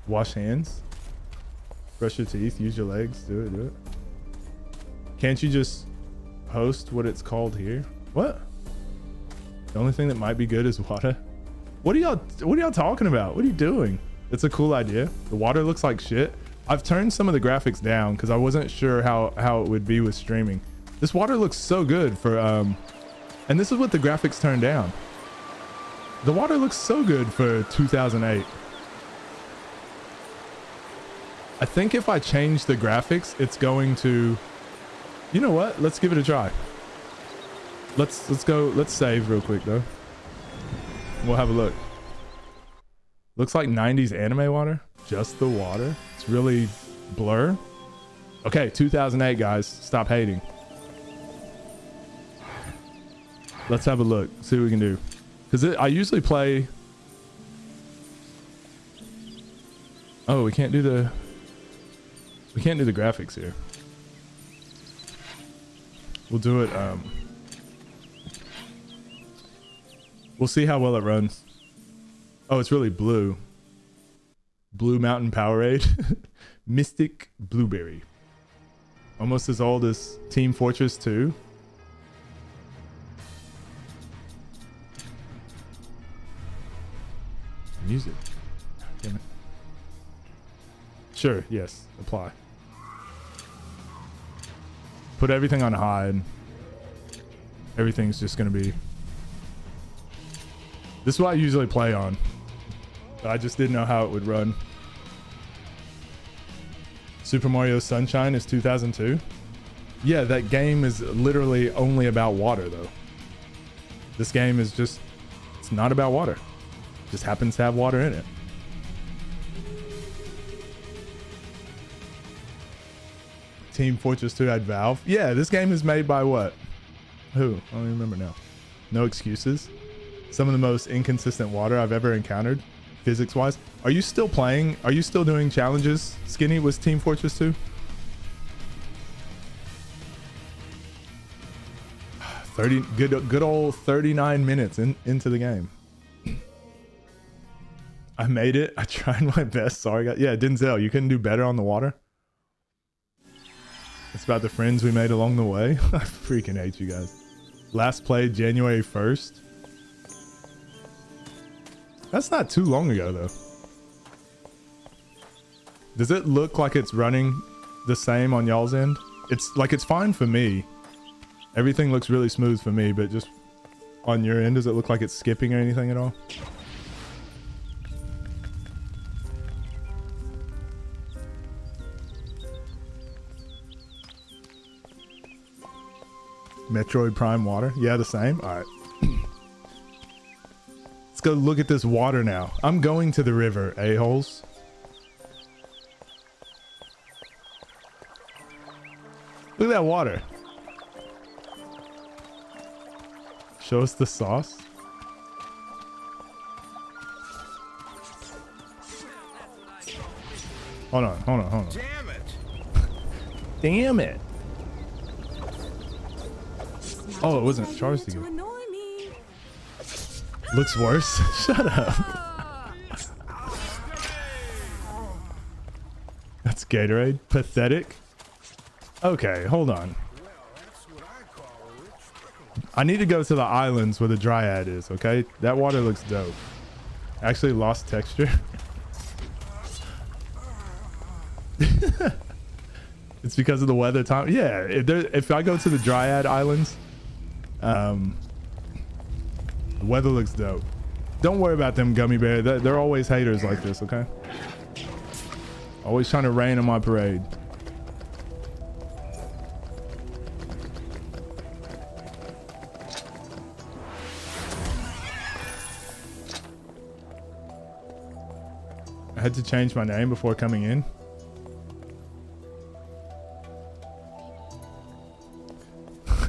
Wash hands. Brush your teeth, use your legs, do it. Can't you just post what it's called here? What? The only thing that might be good is water. What are y'all talking about? What are you doing? It's a cool idea. The water looks like shit. I've turned some of the graphics down because I wasn't sure how it would be with streaming. This water looks so good for and this is what the graphics turned down. The water looks so good for 2008. I think if I change the graphics, it's going to, you know what? Let's give it a try. Let's go. Let's save real quick though. We'll have a look. Looks like 90s anime water. Just the water. It's really blur. Okay, 2008 guys, stop hating. Let's have a look. See what we can do. Because I usually play. Oh, we can't do the graphics here. We'll do it. We'll see how well it runs. Oh, it's really blue. Blue Mountain Powerade. Mystic Blueberry. Almost as old as Team Fortress 2. Music. Damn it. Sure, yes. Apply. Put everything on high and everything's just gonna be. This is what I usually play on. But I just didn't know how it would run. Super Mario Sunshine is 2002. Yeah, that game is literally only about water though. This game is just, it's not about water. It just happens to have water in it. Team Fortress 2 had Valve. Yeah, this game is made by what? Who? I don't even remember now. No excuses. Some of the most inconsistent water I've ever encountered, physics-wise. Are you still playing? Are you still doing challenges? Skinny was Team Fortress 2? 30 good old 39 minutes into the game. I made it. I tried my best. Sorry, guys. Yeah, Denzel, you couldn't do better on the water. It's about the friends we made along the way. I freaking hate you guys. Last played January 1st. That's not too long ago though. Does it look like it's running the same on y'all's end? It's like, it's fine for me. Everything looks really smooth for me, but just on your end, does it look like it's skipping or anything at all? Metroid Prime water? Yeah, the same? All right. Let's go look at this water now. I'm going to the river, a-holes. Look at that water. Show us the sauce. Hold on. Damn it! Damn it. Oh, it wasn't charged to to go. annoy me. Looks worse. Shut up. That's Gatorade. Pathetic. Okay, hold on. I need to go to the islands where the dryad is, okay? That water looks dope. Actually lost texture. It's because of the weather time. Yeah, if I go to the dryad islands, the weather looks dope. Don't worry about them gummy bears. They're always haters like this, okay? Always trying to rain on my parade. I had to change my name before coming in.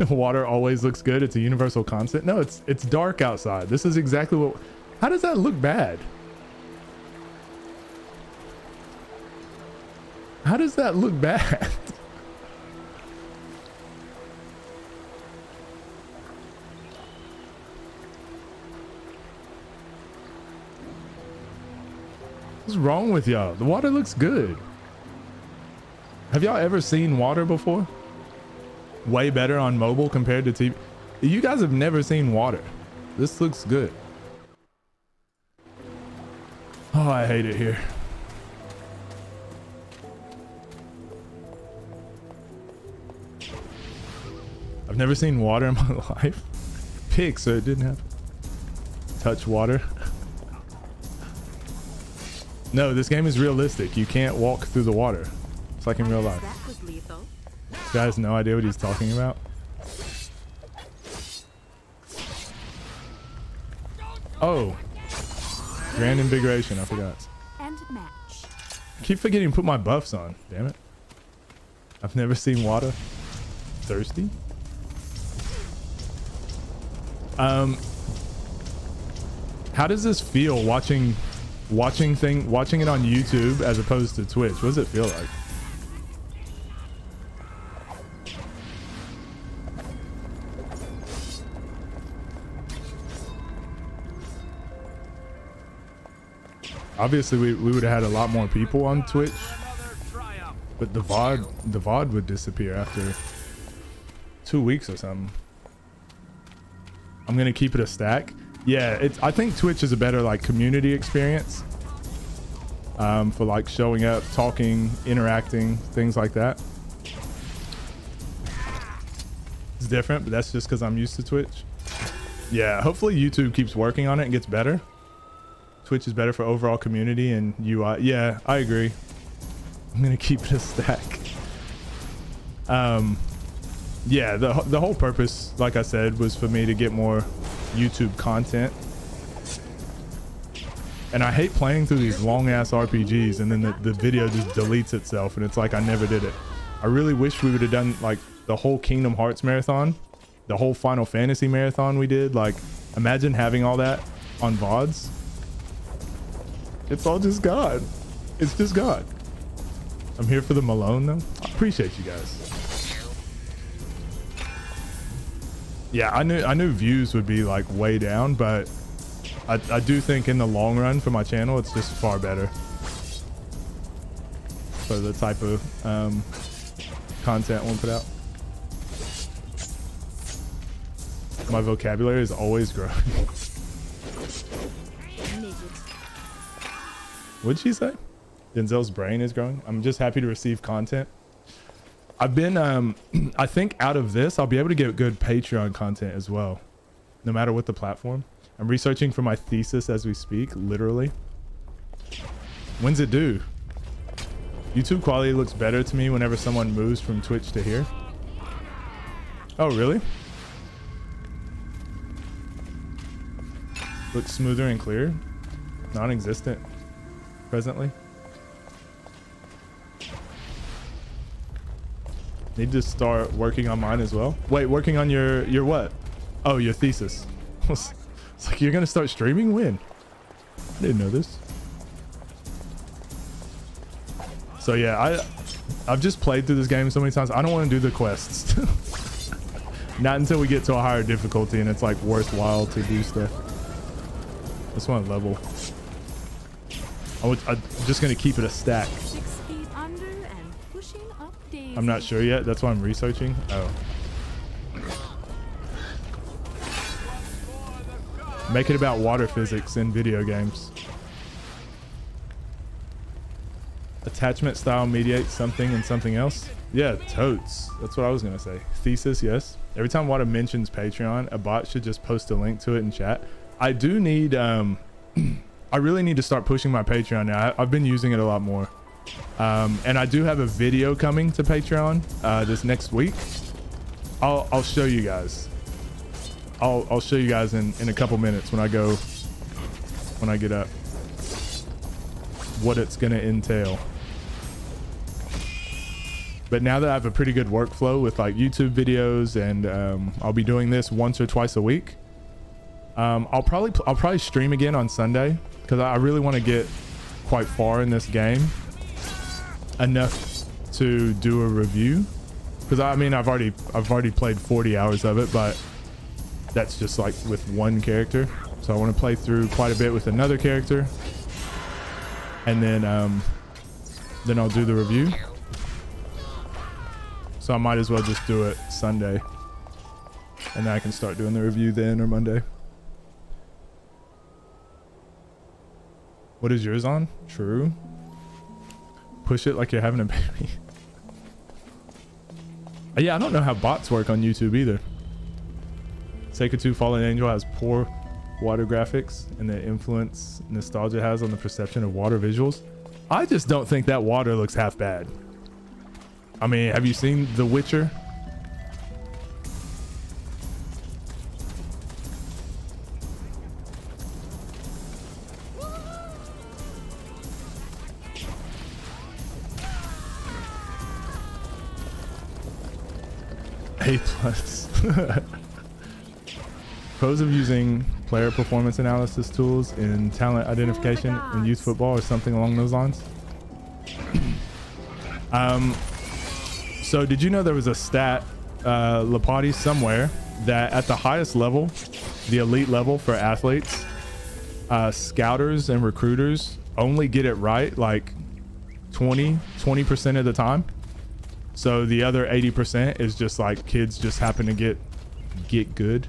Water always looks good. It's a universal concept. No, it's dark outside. This is exactly what. How does that look bad? How does that look bad? What's wrong with y'all? The water looks good. Have y'all ever seen water before? Way better on mobile compared to TV. You guys have never seen water. This looks good. Oh, I hate it here. I've never seen water in my life. Pig, so it didn't have touch water. No, this game is realistic. You can't walk through the water. It's like in real life. That was lethal. This guy has no idea what he's talking about. Oh, grand invigoration. I forgot. And match. I keep forgetting to put my buffs on. Damn it. I've never seen water. Thirsty. How does this feel watching it on YouTube as opposed to Twitch? What does it feel like? Obviously we would have had a lot more people on Twitch, but the VOD would disappear after 2 weeks or something. I'm gonna keep it a stack. Yeah, I think Twitch is a better like community experience for like showing up, talking, interacting, things like that. It's different, but that's just because I'm used to Twitch. Yeah, hopefully YouTube keeps working on it and gets better. Twitch is better for overall community and UI. Yeah, I agree. I'm gonna keep it a stack. Yeah, the whole purpose, like I said, was for me to get more YouTube content. And I hate playing through these long ass RPGs and then the video just deletes itself and it's like I never did it. I really wish we would have done like the whole Kingdom Hearts marathon, the whole Final Fantasy marathon we did. Like, imagine having all that on VODs. It's all just God. It's just God. I'm here for the Malone though. I appreciate you guys. Yeah, I knew views would be like way down, but I do think in the long run for my channel, it's just far better for the type of content we'll put out. My vocabulary is always growing. What'd she say? Denzel's brain is growing. I'm just happy to receive content. I've been, I think out of this, I'll be able to get good Patreon content as well, no matter what the platform. I'm researching for my thesis as we speak, literally. When's it due? YouTube quality looks better to me whenever someone moves from Twitch to here. Oh, really? Looks smoother and clearer? Non-existent presently. Need to start working on mine as well. Wait, working on your what? Oh, your thesis. It's like you're gonna start streaming? When? I didn't know this. So yeah, I've just played through this game so many times. I don't want to do the quests. Not until we get to a higher difficulty and it's like worthwhile to do stuff. Just want to level. I'm just gonna keep it a stack. 6 feet under and pushing up daisies. I'm not sure yet. That's why I'm researching. Oh. Make it about water physics in video games. Attachment style mediates something and something else. Yeah, totes. That's what I was gonna say. Thesis, yes. Every time Wada mentions Patreon, a bot should just post a link to it in chat. I do need, I really need to start pushing my Patreon now. I've been using it a lot more. And I do have a video coming to Patreon this next week. I'll show you guys. I'll show you guys in a couple minutes when I get up what it's gonna entail. But now that I have a pretty good workflow with like YouTube videos and I'll be doing this once or twice a week. I'll probably stream again on Sunday because I really want to get quite far in this game enough to do a review. Because I mean I've already played 40 hours of it, but that's just like with one character. So I want to play through quite a bit with another character, and then I'll do the review. So I might as well just do it Sunday, and then I can start doing the review then, or Monday. What is yours on? True. Push it like you're having a baby. Yeah, I don't know how bots work on YouTube either. Sacred 2 Fallen Angel has poor water graphics and the influence nostalgia has on the perception of water visuals. I just don't think that water looks half bad. I mean, have you seen The Witcher? A+. Pros of using player performance analysis tools in talent identification in youth football or something along those lines. So did you know there was a stat, Lapati somewhere, that at the highest level, the elite level for athletes, scouters and recruiters only get it right like 20% of the time. So the other 80% is just like kids just happen to get good.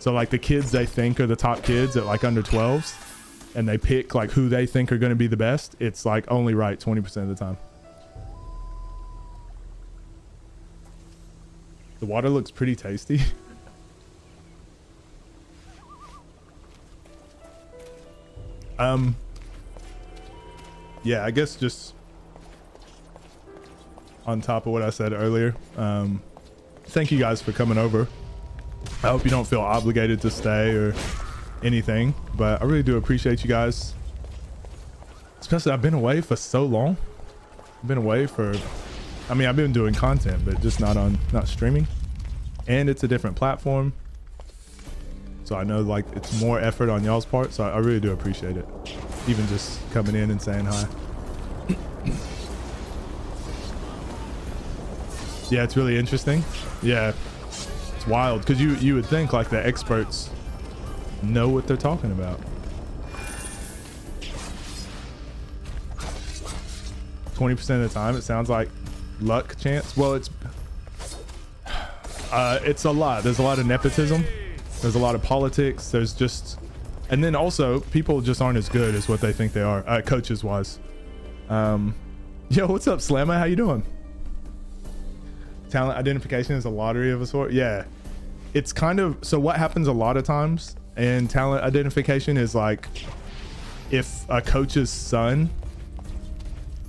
So like the kids they think are the top kids at like under 12s, and they pick like who they think are going to be the best. It's like only right 20% of the time. The water looks pretty tasty. Yeah, I guess just on top of what I said earlier, thank you guys for coming over. I hope you don't feel obligated to stay or anything, but I really do appreciate you guys. Especially I've been away for so long. I've been away for, I mean, I've been doing content, but just not streaming. And it's a different platform. So I know like it's more effort on y'all's part. So I really do appreciate it. Even just coming in and saying hi. Yeah, it's really interesting. Yeah, it's wild because you would think like the experts know what they're talking about. 20% of the time, it sounds like luck chance. Well, it's a lot. There's a lot of nepotism. There's a lot of politics. There's just, and then also people just aren't as good as what they think they are, coaches wise. Yo, what's up, Slamma? How you doing? Talent identification is a lottery of a sort. Yeah, it's kind of, so what happens a lot of times in talent identification is like if a coach's son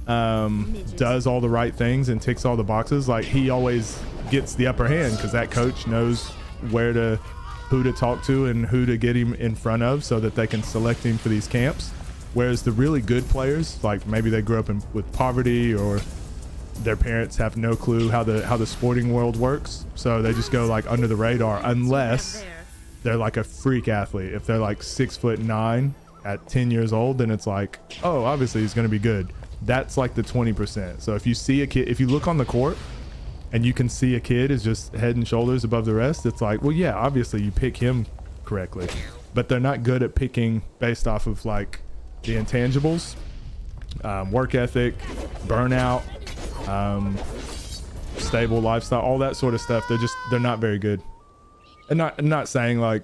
does all the right things and ticks all the boxes, like he always gets the upper hand because that coach knows who to talk to and who to get him in front of so that they can select him for these camps. Whereas the really good players, like maybe they grew up with poverty or their parents have no clue how the sporting world works, so they just go like under the radar unless they're like a freak athlete. If they're like 6'9" at 10 years old, then it's like, oh, obviously he's going to be good. That's like the 20%. So if you see a kid, if you look on the court and you can see a kid is just head and shoulders above the rest, it's like, well, yeah, obviously you pick him correctly. but they're not good at picking based off of like the intangibles, work ethic, burnout, stable lifestyle, all that sort of stuff. They're not very good. And not saying like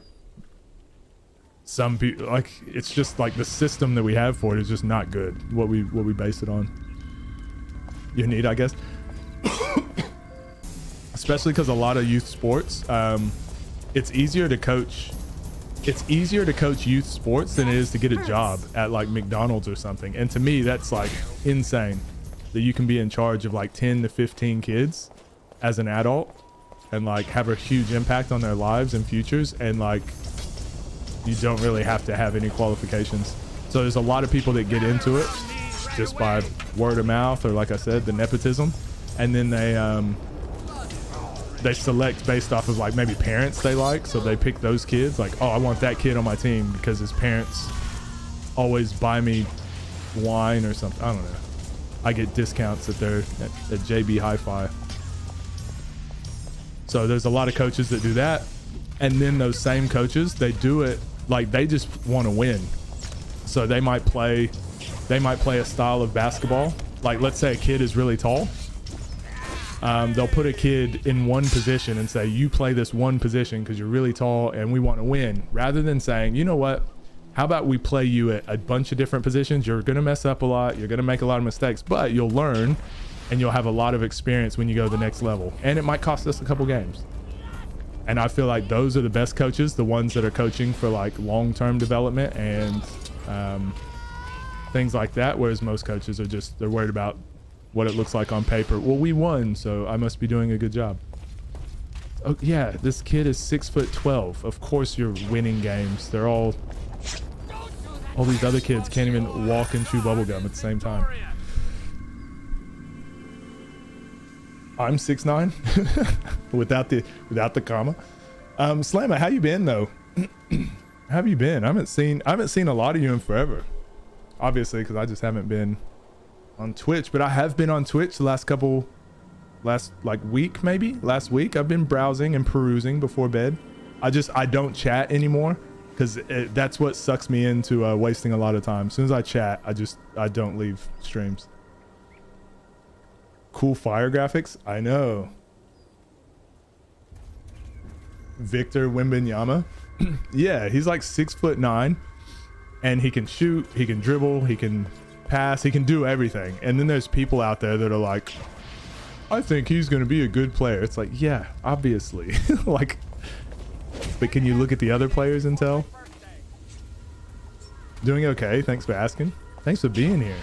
some people, like, it's just like the system that we have for it is just not good. What we base it on. You need, I guess. Especially because a lot of youth sports, it's easier to coach youth sports than it is to get a job at like McDonald's or something. And to me, that's like insane that you can be in charge of like 10 to 15 kids as an adult and like have a huge impact on their lives and futures, and like you don't really have to have any qualifications. So there's a lot of people that get into it just by word of mouth, or like I said, the nepotism, and then they select based off of like maybe parents they like, so they pick those kids, like, oh, I want that kid on my team because his parents always buy me wine or something. I don't know, I get discounts at JB Hi-Fi. So there's a lot of coaches that do that, and then those same coaches, they do it like they just want to win. So they might play a style of basketball, like let's say a kid is really tall. They'll put a kid in one position and say, you play this one position because you're really tall and we want to win, rather than saying, you know what, how about we play you at a bunch of different positions. You're going to mess up a lot, you're going to make a lot of mistakes, but you'll learn and you'll have a lot of experience when you go to the next level, and it might cost us a couple games. And I feel like those are the best coaches, the ones that are coaching for like long-term development and things like that, whereas most coaches are just, they're worried about what it looks like on paper. Well, we won, so I must be doing a good job. Oh yeah, this kid is 6'12". Of course you're winning games. They're all these other kids can't even walk and chew bubblegum at the same time. I'm 6'9", without the comma. Slammer, how you been though? How have you been? I haven't seen a lot of you in forever, obviously, because I just haven't been on Twitch, but I have been on Twitch the last week, maybe last week. I've been browsing and perusing before bed. I don't chat anymore because that's what sucks me into wasting a lot of time. As soon as I chat, I don't leave streams. Cool fire graphics, I know. Victor Wembanyama. Yeah, he's like 6'9", and he can shoot, he can dribble, he can pass, he can do everything. And then there's people out there that are like, I think he's gonna be a good player. It's like, yeah, obviously. Like, but can you look at the other players and tell? Doing okay, thanks for asking. Thanks for being here.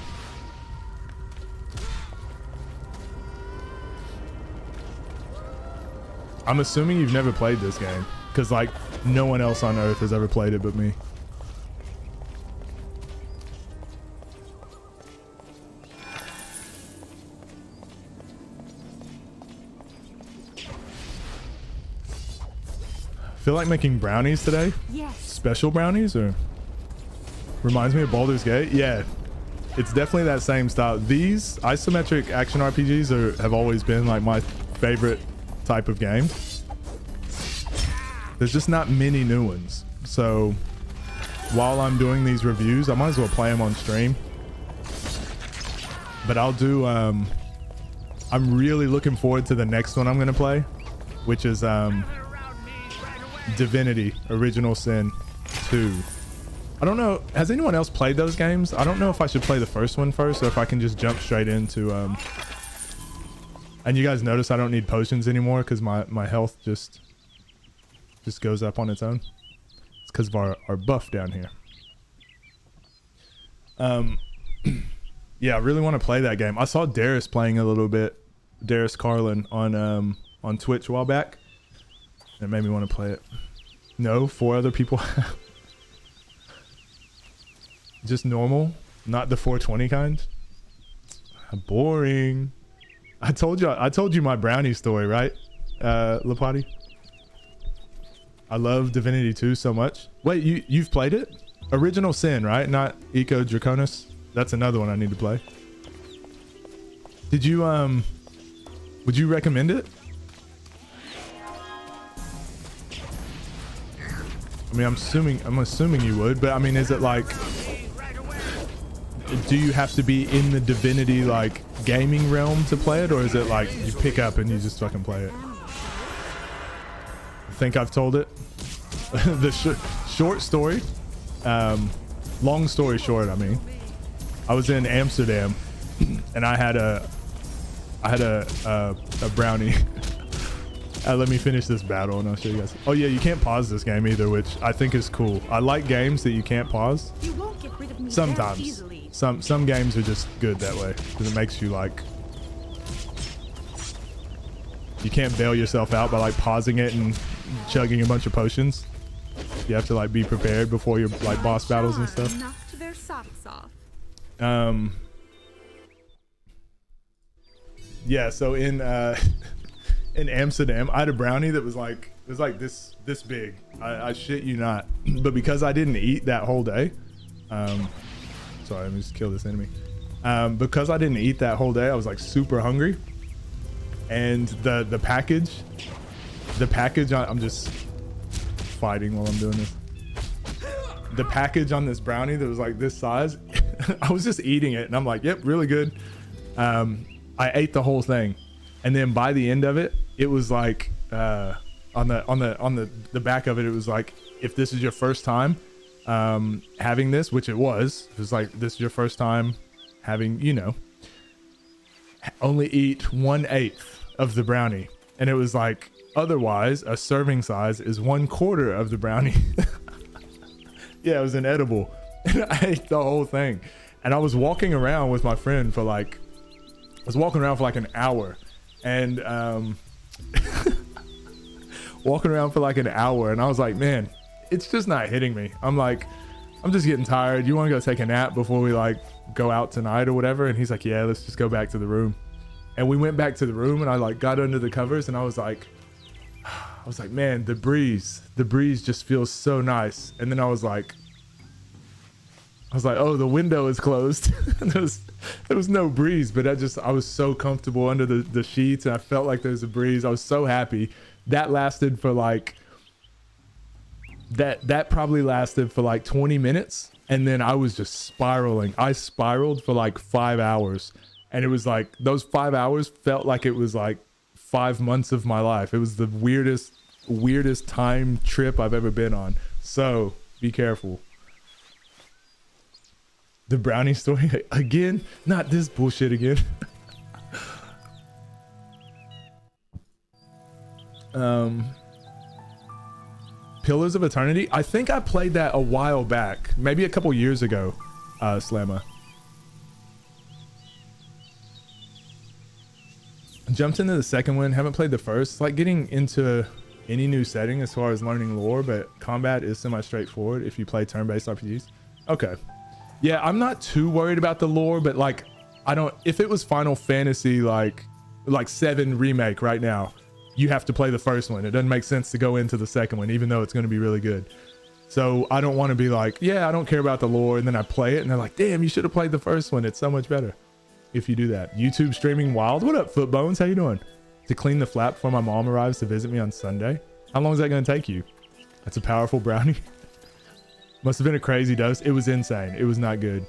I'm assuming you've never played this game, because like no one else on earth has ever played it but me. Feel like making brownies today? Yes. Special brownies, or reminds me of Baldur's Gate? Yeah, it's definitely that same style. These isometric action RPGs have always been like my favorite type of game. There's just not many new ones, so while I'm doing these reviews, I might as well play them on stream. But I'll do I'm really looking forward to the next one I'm gonna play, which is Divinity Original Sin 2. I don't know, has anyone else played those games? I don't know if I should play the first one first or if I can just jump straight into and you guys notice I don't need potions anymore because my health just goes up on its own. It's because of our buff down here. Yeah, I really want to play that game. I saw Darius playing a little bit, Darius Carlin on Twitch a while back. It made me want to play it. No, 4 other people. Just normal, not the 420 kind. Boring. I told you my brownie story, right, Lapati? I love Divinity 2 so much. Wait, you've played it? Original Sin, right? Not Eco Draconis? That's another one I need to play. Did you would you recommend it? I mean, I'm assuming you would, but I mean, is it like, do you have to be in the Divinity like gaming realm to play it, or is it like you pick up and you just fucking play it? I think I've told it. The short story, long story short, I mean, I was in Amsterdam and I had a brownie. Let me finish this battle and I'll show you guys. Oh yeah, you can't pause this game either, which I think is cool. I like games that you can't pause. You won't get rid of me Sometimes. that easily. Some games are just good that way because it makes you like, you can't bail yourself out by like pausing it and chugging a bunch of potions. You have to like be prepared before your like boss battles and stuff. Knocked their socks off. Yeah, so in Amsterdam, I had a brownie that was like, it was like this big. I shit you not. But because I didn't eat that whole day, sorry, let me just kill this enemy. Because I didn't eat that whole day, I was like super hungry. And the package, I'm just fighting while I'm doing this. The package on this brownie that was like this size, I was just eating it and I'm like, yep, really good. I ate the whole thing. And then by the end of it, it was like, on the back of it, it was like, if this is your first time having this, which it was like, this is your first time having, you know, only eat 1/8 of the brownie. And it was like, otherwise a serving size is 1/4 of the brownie. Yeah, it was inedible. And I ate the whole thing. And I was walking around with my friend for like, an hour. And walking around for like an hour, and I was like, man, it's just not hitting me. I'm like, I'm just getting tired. You want to go take a nap before we like go out tonight or whatever? And he's like, yeah, let's just go back to the room. And we went back to the room and I like got under the covers and I was like, man, the breeze just feels so nice. And then I was like, oh, the window is closed. there was no breeze, but I was so comfortable under the sheets and I felt like there was a breeze. I was so happy. That lasted for like, that probably lasted for like 20 minutes. And then I was just spiraling. I spiraled for like 5 hours. And it was like, those 5 hours felt like it was like 5 months of my life. It was the weirdest time trip I've ever been on. So be careful. The brownie story again, not this bullshit again. Pillars of Eternity. I think I played that a while back, maybe a couple years ago. Slamma. Jumped into the second one, haven't played the first. It's like getting into any new setting as far as learning lore, but combat is semi straightforward if you play turn-based RPGs. Okay. Yeah, I'm not too worried about the lore, but like, if it was Final Fantasy like 7 remake right now, you have to play the first one. It doesn't make sense to go into the second one, even though it's going to be really good. So I don't want to be like, yeah, I don't care about the lore. And then I play it and they're like, damn, you should have played the first one. It's so much better if you do that. YouTube streaming wild. What up, Footbones? How you doing? To clean the flap before my mom arrives to visit me on Sunday. How long is that going to take you? That's a powerful brownie. Must have been a crazy dose. It was insane. It was not good.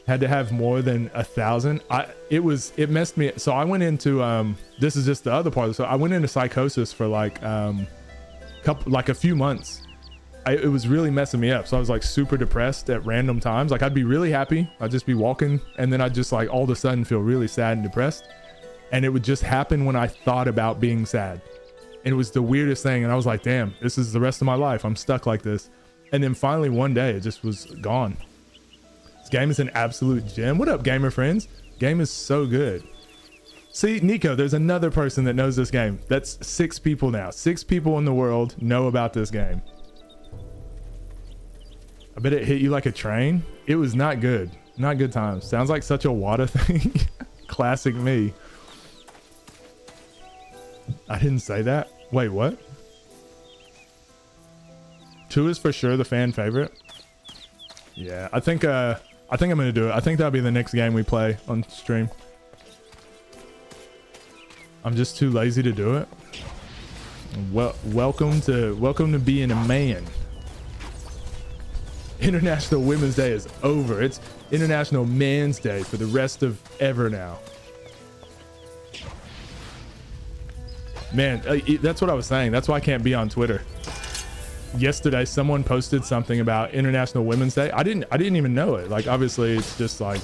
Had to have more than 1,000. It messed me. So I went into, this is just the other part. So I went into psychosis for like, a few months. It was really messing me up. So I was like super depressed at random times. Like I'd be really happy. I'd just be walking and then I'd just like all of a sudden feel really sad and depressed. And it would just happen when I thought about being sad. And it was the weirdest thing. And I was like, damn, this is the rest of my life. I'm stuck like this. And then finally one day it just was gone. This game is an absolute gem. What up, gamer friends? Game is so good. See, Nico, there's another person that knows this game. That's 6 people now. 6 people in the world know about this game. I bet it hit you like a train. It was not good. Not good times. Sounds like such a Wada thing. Classic me. I didn't say that. Wait, what? 2 is for sure the fan favorite. Yeah, I think I'm gonna do it. I think that'll be the next game we play on stream. I'm just too lazy to do it. Welcome to being a man. International Women's Day is over. It's International Man's Day for the rest of ever now. Man, that's what I was saying. That's why I can't be on Twitter. Yesterday, someone posted something about International Women's Day. I didn't even know it. Like, obviously, it's just like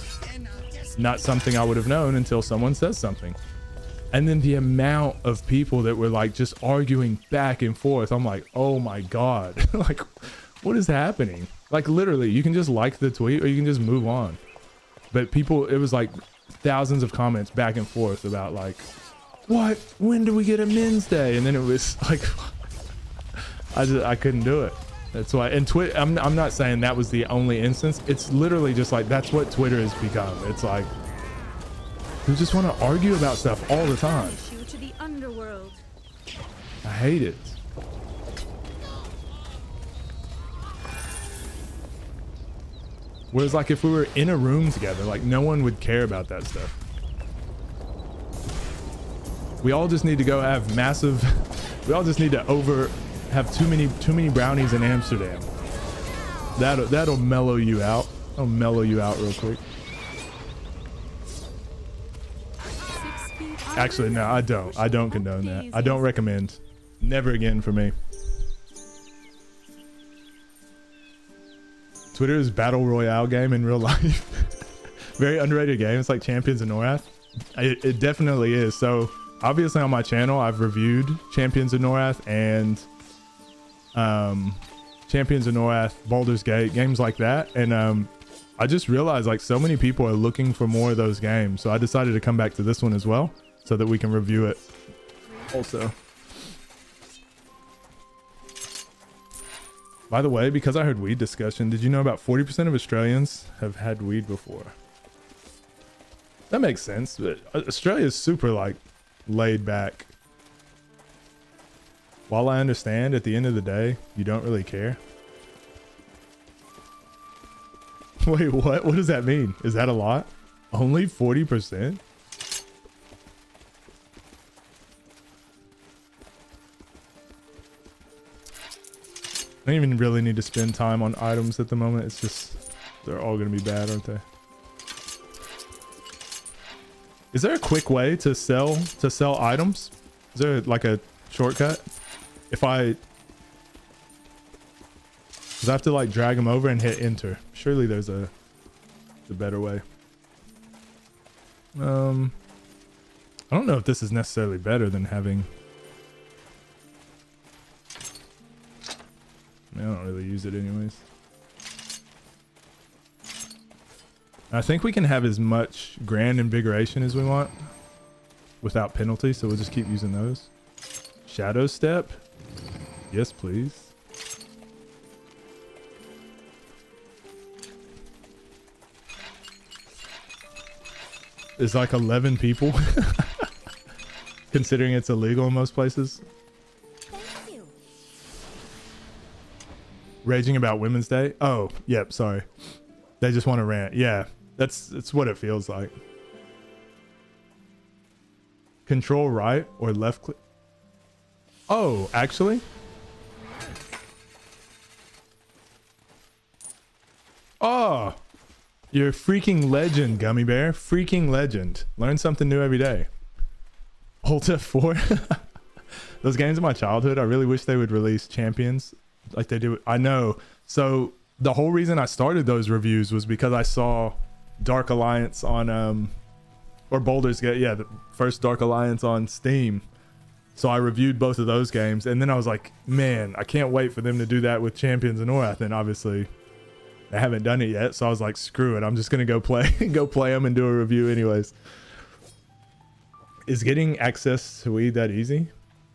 not something I would have known until someone says something. And then the amount of people that were like just arguing back and forth, I'm like, oh my God, like, what is happening? Like, literally, you can just like the tweet or you can just move on. But people, it was like thousands of comments back and forth about like, what? When do we get a Men's Day? And then it was like, I couldn't do it. That's why. And I'm not saying that was the only instance. It's literally just like, that's what Twitter has become. It's like, you just want to argue about stuff all the time. To the underworld. I hate it. Whereas like if we were in a room together, like no one would care about that stuff. We all just need to go have massive, we all just need to have too many brownies in Amsterdam. That'll mellow you out. I'll mellow you out real quick. Actually, no, I don't condone that. I don't recommend. Never again for me. Twitter is battle royale game in real life. Very underrated game. It's like Champions of Norath. It definitely is. So obviously on my channel, I've reviewed Champions of Norath and Champions of Norath, Baldur's Gate, games like that. And I just realized like so many people are looking for more of those games. So I decided to come back to this one as well so that we can review it also. By the way, because I heard weed discussion, did you know about 40% of Australians have had weed before? That makes sense, but Australia is super like laid back. While I understand at the end of the day, you don't really care. Wait, what? What does that mean? Is that a lot? Only 40%? I don't even really need to spend time on items at the moment. It's just, they're all going to be bad, aren't they? Is there a quick way to sell items? Is there like a shortcut? Because I have to like drag them over and hit enter. Surely there's a better way. I don't know if this is necessarily better than having. I don't really use it anyways. I think we can have as much grand invigoration as we want without penalty, so we'll just keep using those. Shadow step. Yes, please. It's like 11 people. Considering it's illegal in most places. Raging about Women's Day. Oh, yep. Sorry. They just want to rant. Yeah, that's what it feels like. Control right or left click. Oh, actually. Oh, you're a freaking legend, Gummy Bear. Freaking legend. Learn something new every day. Alt F4. Those games of my childhood, I really wish they would release Champions like they do. I know. So the whole reason I started those reviews was because I saw Dark Alliance on or Baldur's Gate, yeah, the first Dark Alliance on Steam. So I reviewed both of those games, and then I was like, man, I can't wait for them to do that with Champions of Norath. And obviously they haven't done it yet, so I was like, screw it, I'm just gonna go play them and do a review anyways. Is getting access to weed that easy?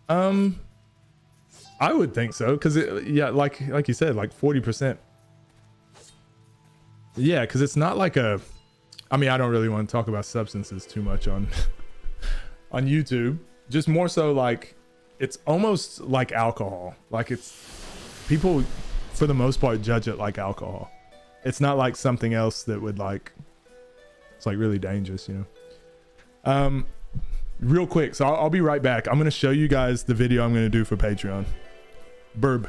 I would think so, because yeah, like you said, like 40%. Yeah, because it's not like a, I mean, I don't really want to talk about substances too much on on YouTube. Just more so like it's almost like alcohol. Like it's, people for the most part judge it like alcohol. It's not like something else that would like, it's like really dangerous, you know. real quick. So I'll be right back. I'm going to show you guys the video I'm going to do for Patreon. Burb.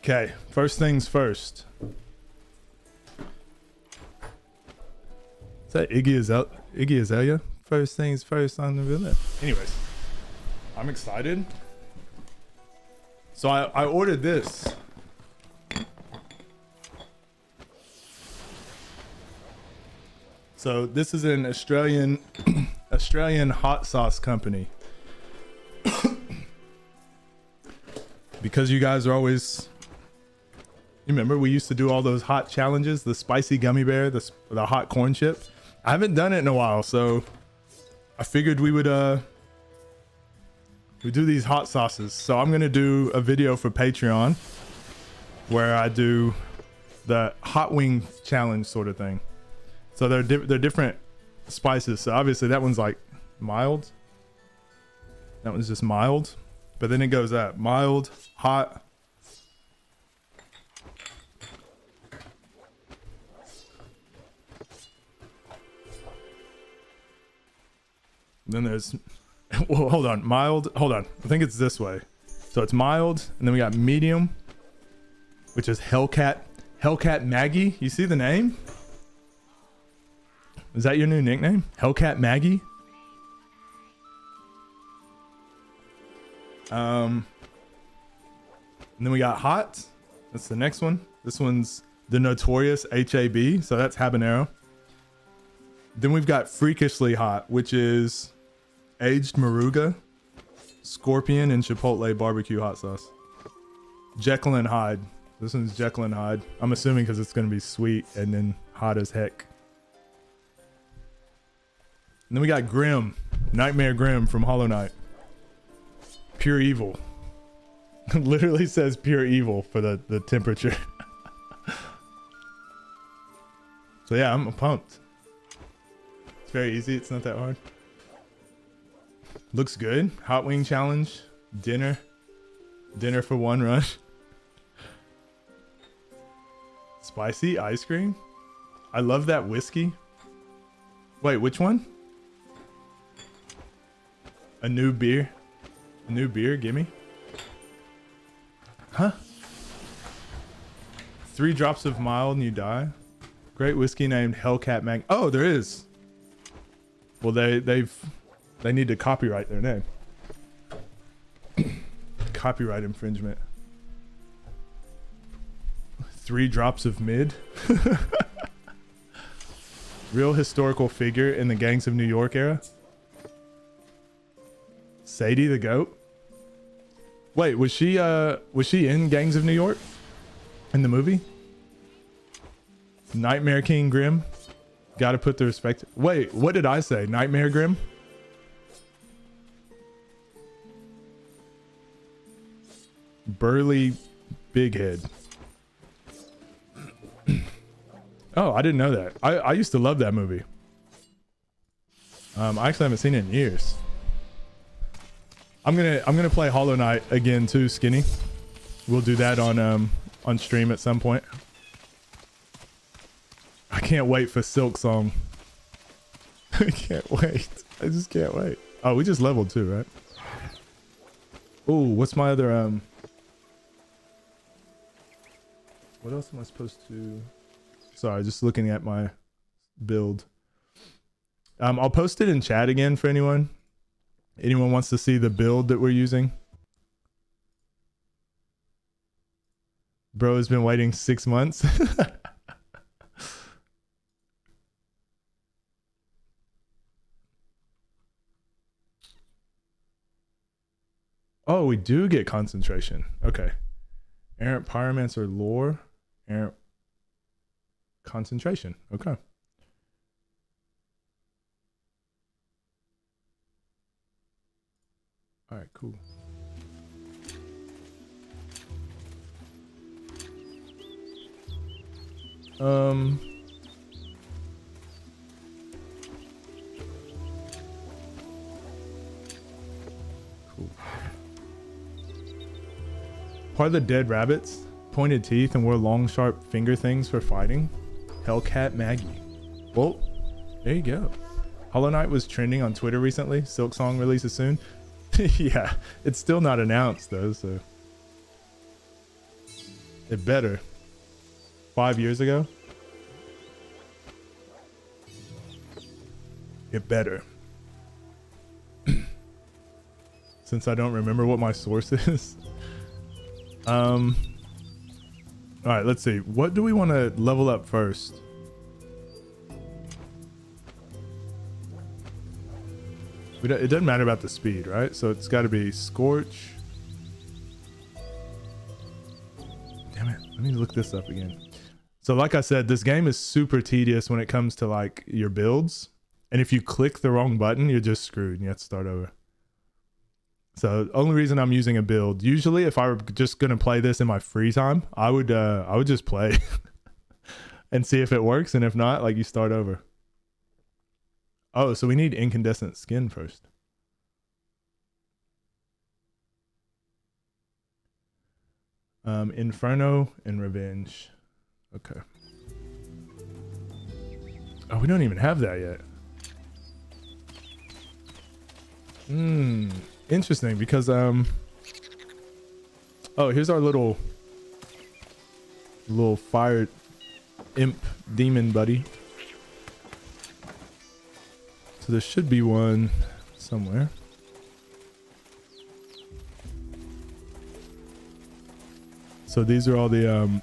Okay, first things first. Is that Iggy Azalea? First things first on the village. Anyways, I'm excited. So I ordered this. So this is an Australian hot sauce company. Because you guys are always, you remember we used to do all those hot challenges, the spicy gummy bear, the hot corn chip. I haven't done it in a while, so I figured we would we do these hot sauces. So I'm gonna do a video for Patreon where I do the hot wing challenge sort of thing. So they're different spices. So obviously that one's like mild. That one's just mild, but then it goes up mild, hot. Then there's, well, hold on, mild, hold on. I think it's this way. So it's mild, and then we got medium, which is Hellcat Maggie. You see the name? Is that your new nickname? Hellcat Maggie? And then we got hot. That's the next one. This one's the notorious HAB. So that's habanero. Then we've got freakishly hot, which is aged Moruga, scorpion, and chipotle barbecue hot sauce. Jekyll and Hyde. This one's Jekyll and Hyde. I'm assuming because it's going to be sweet and then hot as heck. And then we got Grim, Nightmare Grim from Hollow Knight. Pure evil. Literally says pure evil for the temperature. So yeah, I'm pumped. It's very easy. It's not that hard. Looks good. Hot wing challenge. Dinner for one rush. Spicy ice cream. I love that whiskey. Wait, which one? A new beer. A new beer, gimme. Huh? 3 drops of mild and you die. Great whiskey named Hellcat Mag. Oh, there is. Well, they need to copyright their name. Copyright infringement. 3 drops of mid. Real historical figure in the Gangs of New York era. Sadie the goat. Wait, was she in Gangs of New York? In the movie? Nightmare King Grim. Gotta put the respect. Wait, what did I say? Nightmare Grim? Burly Big Head. Oh, I didn't know that. I used to love that movie. I actually haven't seen it in years. I'm gonna play Hollow Knight again too, Skinny. We'll do that on stream at some point. I can't wait for Silk Song. I can't wait. I just can't wait. Oh, we just leveled too, right? Oh, what's my other what else am I supposed to? Sorry, just looking at my build. I'll post it in chat again for anyone. Anyone wants to see the build that we're using? Bro has been waiting 6 months. Oh, we do get concentration. Okay. Errant pyromancer lore. Errant concentration. Okay. All right, cool. Cool. Part of the dead rabbits, pointed teeth, and wore long, sharp finger things for fighting. Hellcat Maggie. Well, there you go. Hollow Knight was trending on Twitter recently. Silk Song releases soon. Yeah, it's still not announced though, so it better. 5 years ago. It better. Since I don't remember what my source is. All right, let's see. What do we want to level up first? It doesn't matter about the speed, right? So it's got to be Scorch. Damn it. Let me look this up again. So like I said, this game is super tedious when it comes to like your builds. And if you click the wrong button, you're just screwed and you have to start over. So the only reason I'm using a build, usually if I were just going to play this in my free time, I would just play and see if it works. And if not, like you start over. Oh, so we need incandescent skin first. Inferno and Revenge. Okay. Oh, we don't even have that yet. Interesting, because oh, here's our little fire imp demon buddy. So there should be one somewhere. So these are all the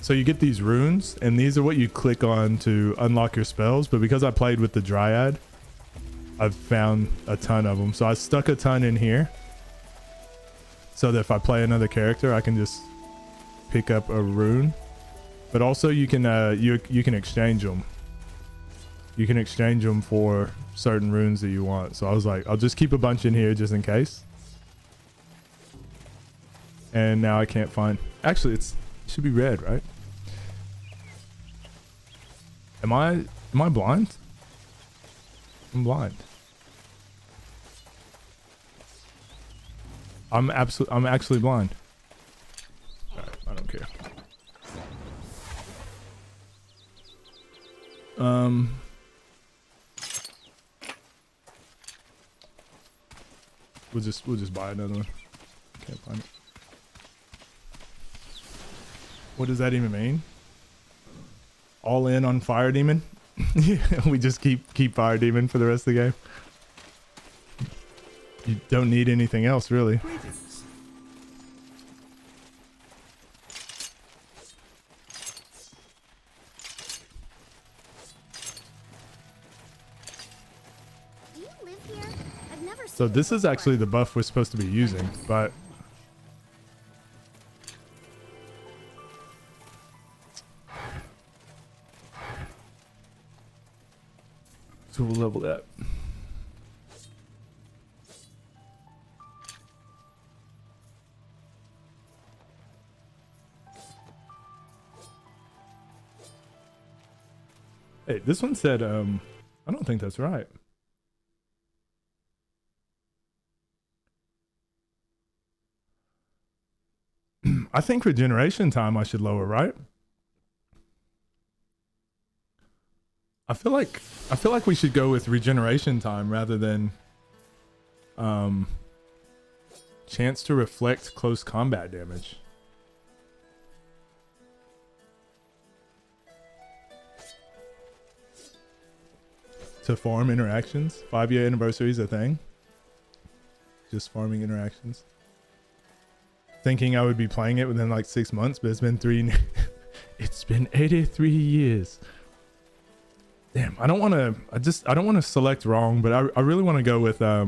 so you get these runes, and these are what you click on to unlock your spells. But because I played with the Dryad, I've found a ton of them. So I stuck a ton in here so that if I play another character, I can just pick up a rune. But also you can you can exchange them. You can exchange them for certain runes that you want. So I was like, I'll just keep a bunch in here just in case. And now I can't find. Actually, it should be red, right? Am I blind? I'm blind. I'm actually blind. All right, I don't care. We'll just buy another one. Can't find it. What does that even mean? All in on Fire Demon? We just keep Fire Demon for the rest of the game. You don't need anything else, really. Do you live here? I've never So seen this it is actually the buff we're supposed to be using, but so we'll level that. Hey, this one said, I don't think that's right. I think regeneration time I should lower, right? I feel like we should go with regeneration time rather than chance to reflect close combat damage. To farm interactions. 5-year anniversary is a thing. Just farming interactions. Thinking I would be playing it within like 6 months, but it's been it's been 83 years. Damn, I don't want to select wrong, but I really want to go with I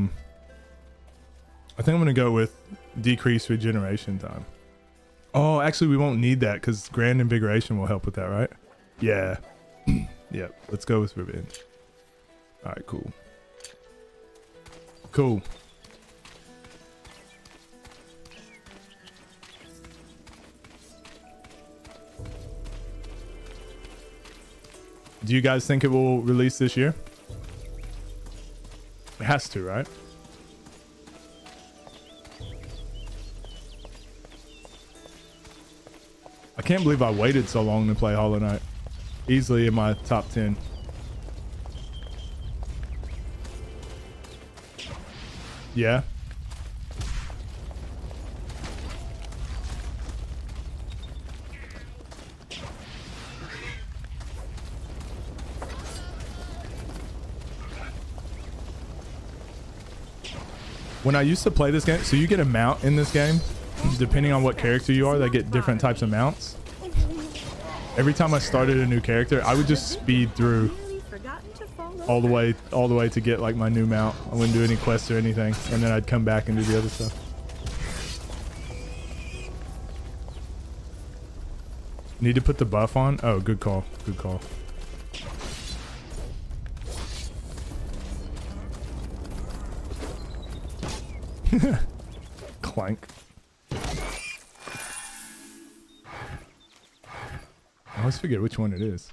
think I'm going to go with decreased regeneration time. Oh, actually, we won't need that because Grand Invigoration will help with that, right? Yeah. Yep. Let's go with Revenge. All right, cool. Cool. Do you guys think it will release this year? It has to, right? I can't believe I waited so long to play Hollow Knight. Easily in my top 10. Yeah. When I used to play this game, so you get a mount in this game. Depending on what character you are, they get different types of mounts. Every time I started a new character, I would just speed through all the way to get like my new mount. I wouldn't do any quests or anything, and then I'd come back and do the other stuff. Need to put the buff on? Oh, good call. Good call. Clank. I always forget which one it is.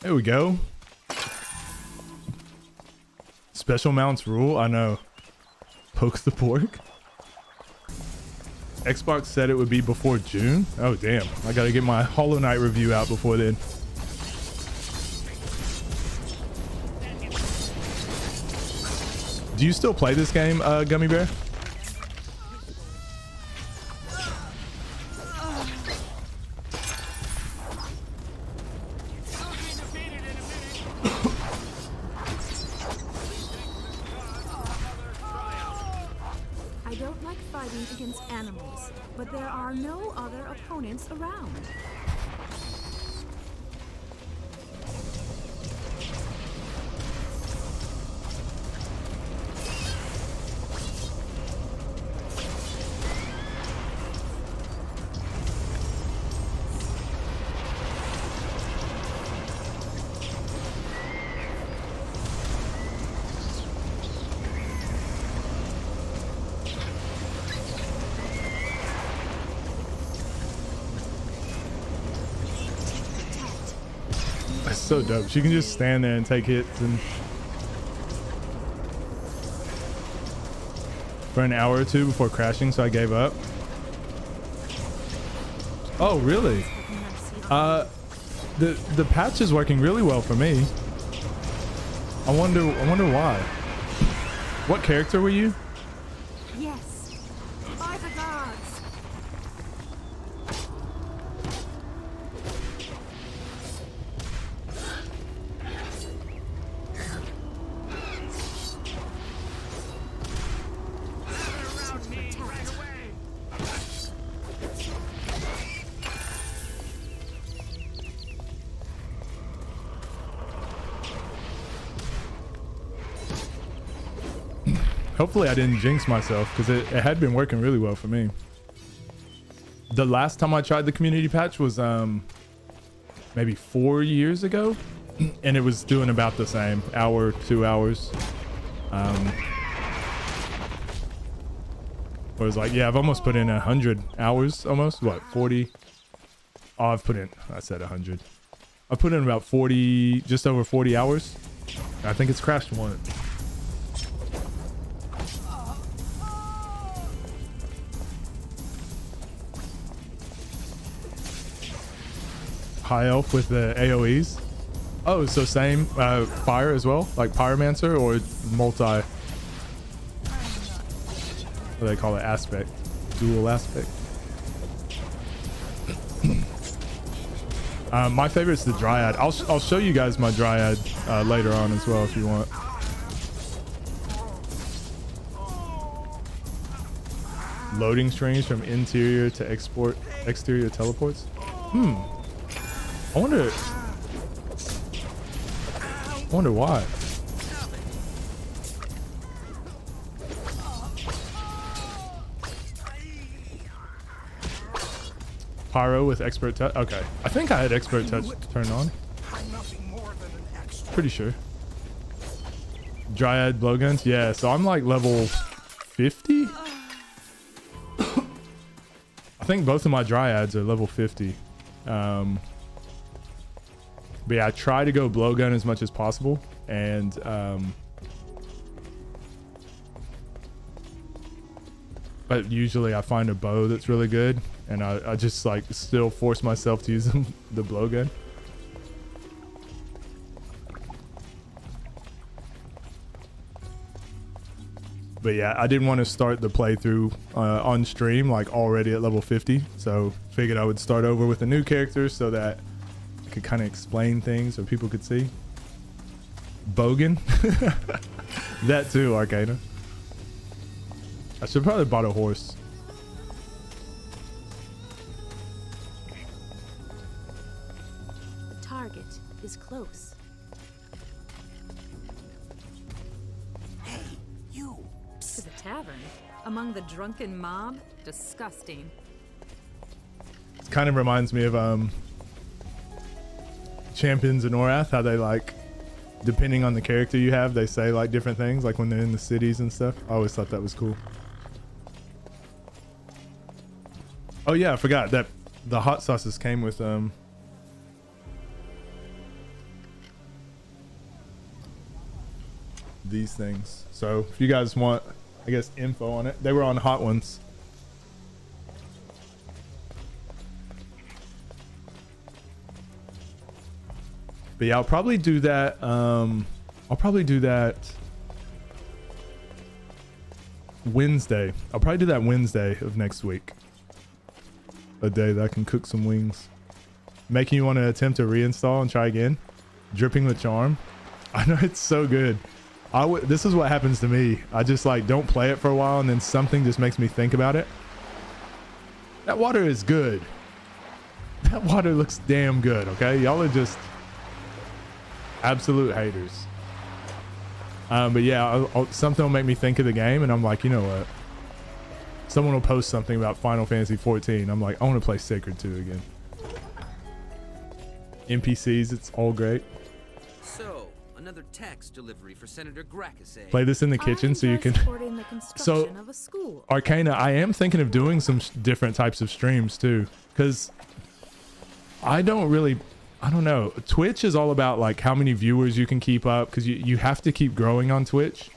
There we go. Special mounts rule? I know. Poke the pork? Xbox said it would be before June? Oh, damn. I gotta get my Hollow Knight review out before then. Do you still play this game, Gummy Bear? I don't like fighting against animals, but there are no other opponents around. So dope. She can just stand there and take hits and for an hour or two before crashing, so I gave up. Oh, really? The patch is working really well for me. I wonder why. What character were you? Yes, by the gods. Hopefully I didn't jinx myself because it had been working really well for me. The last time I tried the community patch was maybe 4 years ago, and it was doing about the same, hour, 2 hours. It was like, yeah, I've almost put in 100 hours almost. What, 40? Oh, I said 100. I've put in about 40, just over 40 hours. I think it's crashed once. High elf with the AoEs. Oh, so same fire as well, like pyromancer, or multi, what do they call it, aspect, dual aspect. My favorite's the dryad. I'll show you guys my dryad later on as well if you want. Loading strings from interior to exterior teleports. I wonder. I wonder why. Pyro with expert touch. Okay, I think I had expert touch turned on. Pretty sure. Dryad blowguns. Yeah, so I'm like level 50. I think both of my dryads are level 50. But yeah, I try to go blowgun as much as possible, and but usually I find a bow that's really good, and I just like still force myself to use the blowgun. But yeah, I didn't want to start the playthrough on stream like already at level 50, so figured I would start over with a new character so that I could kind of explain things so people could see. Bogan. That too, Arcana. I should probably bought a horse. The target is close. Hey, you. To the tavern, among the drunken mob? Disgusting. It kind of reminds me of Champions in Orath, how they like, depending on the character you have, they say like different things, like when they're in the cities and stuff. I always thought that was cool. Oh yeah, I forgot that the hot sauces came with these things. So if you guys want, I guess, info on it, they were on Hot Ones. But yeah, I'll probably do that. Wednesday. I'll probably do that Wednesday of next week. A day that I can cook some wings. Making you want to attempt to reinstall and try again. Dripping with charm. I know, it's so good. This is what happens to me. I just like don't play it for a while, and then something just makes me think about it. That water is good. That water looks damn good. Okay, y'all are just absolute haters. But yeah, something will make me think of the game, and I'm like, you know what? Someone will post something about Final Fantasy 14. I'm like, I want to play Sacred 2 again. NPCs, it's all great. So, another tax delivery for Senator Gracchus, eh? Play this in the kitchen so you can. So, of a school. Arcana, I am thinking of doing some different types of streams too, because I don't know. Twitch is all about like how many viewers you can keep up, because you have to keep growing on Twitch.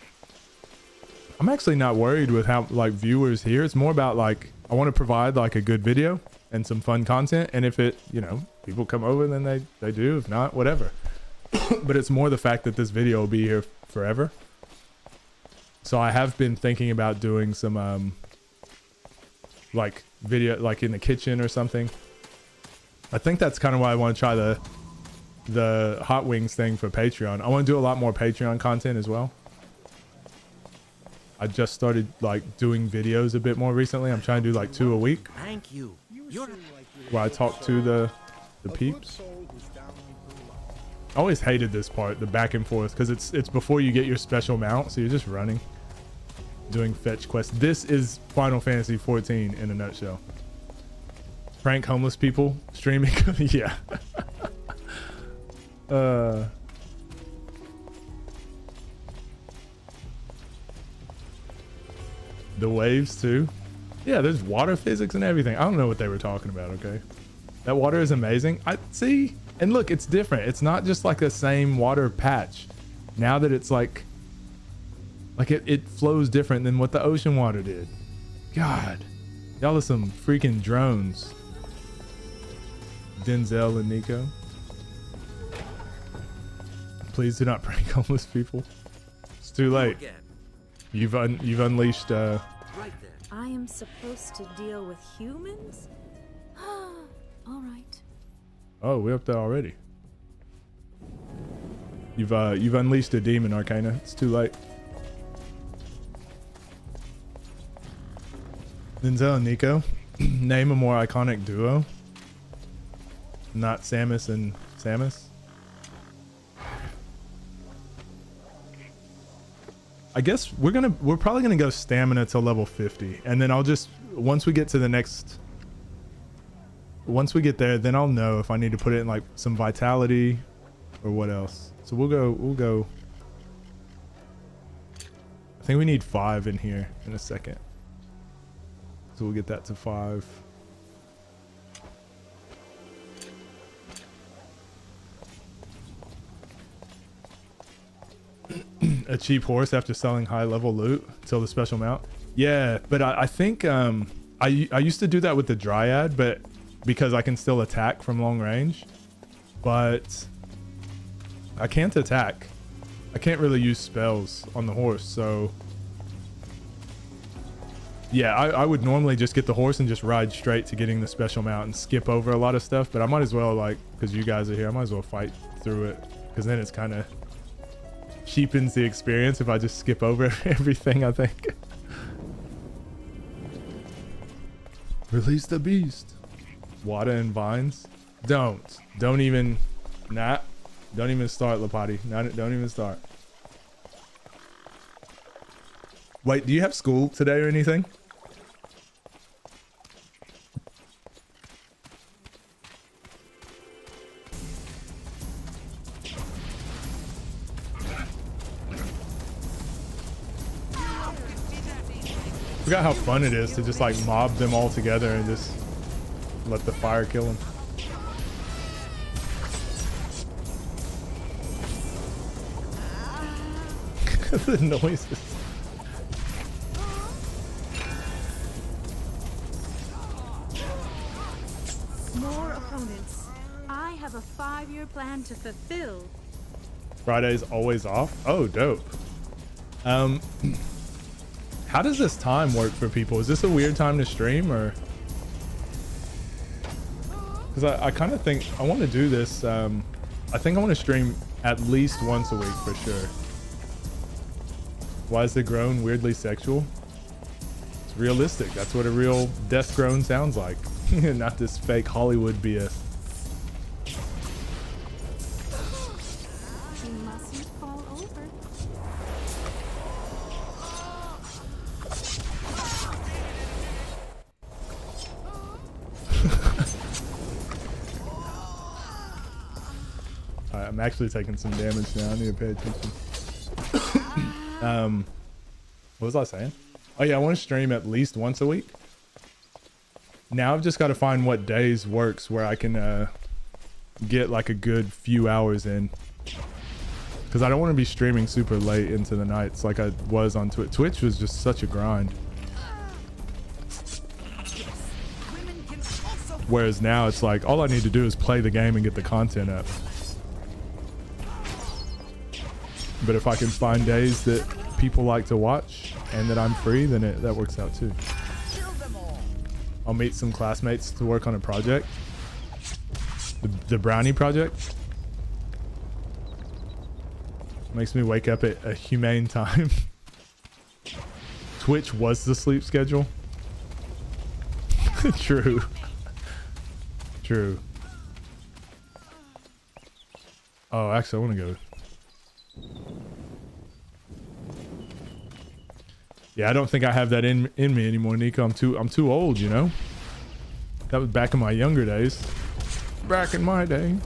I'm actually not worried with how like viewers here. It's more about like I want to provide like a good video and some fun content, and if it, you know, people come over, then they do. If not, whatever. But it's more the fact that this video will be here forever. So I have been thinking about doing some like video like in the kitchen or something. I think that's kind of why I want to try the hot wings thing for Patreon. I want to do a lot more Patreon content as well. I just started like doing videos a bit more recently. I'm trying to do like 2 a week. Thank you. Where I talk to the peeps. I always hated this part, the back and forth, because it's before you get your special mount, so you're just running, doing fetch quests. This is Final Fantasy 14 in a nutshell. Prank homeless people streaming. Yeah. The waves too. Yeah, there's water physics and everything. I don't know what they were talking about. Okay, that water is amazing. I see, and look, it's different. It's not just like the same water patch. Now that it's like it flows different than what the ocean water did. God, y'all are some freaking drones. Denzel and Nico, please do not prank homeless people. It's too late. You've unleashed Right there. I am supposed to deal with humans? All right. Oh, we're up there already. You've unleashed a demon, Arcana. It's too late. Denzel and Nico. Name a more iconic duo. Not Samus and Samus. I guess we're probably gonna go stamina till level 50, and then I'll just once we get there, then I'll know if I need to put it in like some vitality or what else. So we'll go. I think we need 5 in here in a second, so we'll get that to 5. A cheap horse after selling high level loot till the special mount. Yeah, but I think I used to do that with the dryad, but because I can still attack from long range, but I can't attack. I can't really use spells on the horse, so yeah, I would normally just get the horse and just ride straight to getting the special mount and skip over a lot of stuff, but I might as well, like, because you guys are here, I might as well fight through it, because then it's kind of cheapens the experience if I just skip over everything, I think. Release the beast. Water and vines. Don't even start, Lapati. Don't even start. Wait, do you have school today or anything? Forgot how fun it is to just like mob them all together and just let the fire kill them. The noises. More opponents. I have a 5-year plan to fulfill. Friday's always off. Oh, dope. How does this time work for people? Is this a weird time to stream, or? Because I kind of think I want to do this. I think I want to stream at least once a week for sure. Why is the groan weirdly sexual? It's realistic. That's what a real death groan sounds like. Not this fake Hollywood BS. You mustn't fall over. Alright, I'm actually taking some damage now. I need to pay attention. What was I saying? Oh yeah, I want to stream at least once a week. Now I've just got to find what days works where I can get like a good few hours in, because I don't want to be streaming super late into the nights like I was on Twitch. Twitch was just such a grind, whereas now it's like all I need to do is play the game and get the content up. But if I can find days that people like to watch and that I'm free, then that works out too. I'll meet some classmates to work on a project. The brownie project. Makes me wake up at a humane time. Twitch was the sleep schedule. True. True. Oh, actually, I want to go. Yeah, I don't think I have that in me anymore, Nico. I'm too old, you know. That was back in my younger days. Back in my day.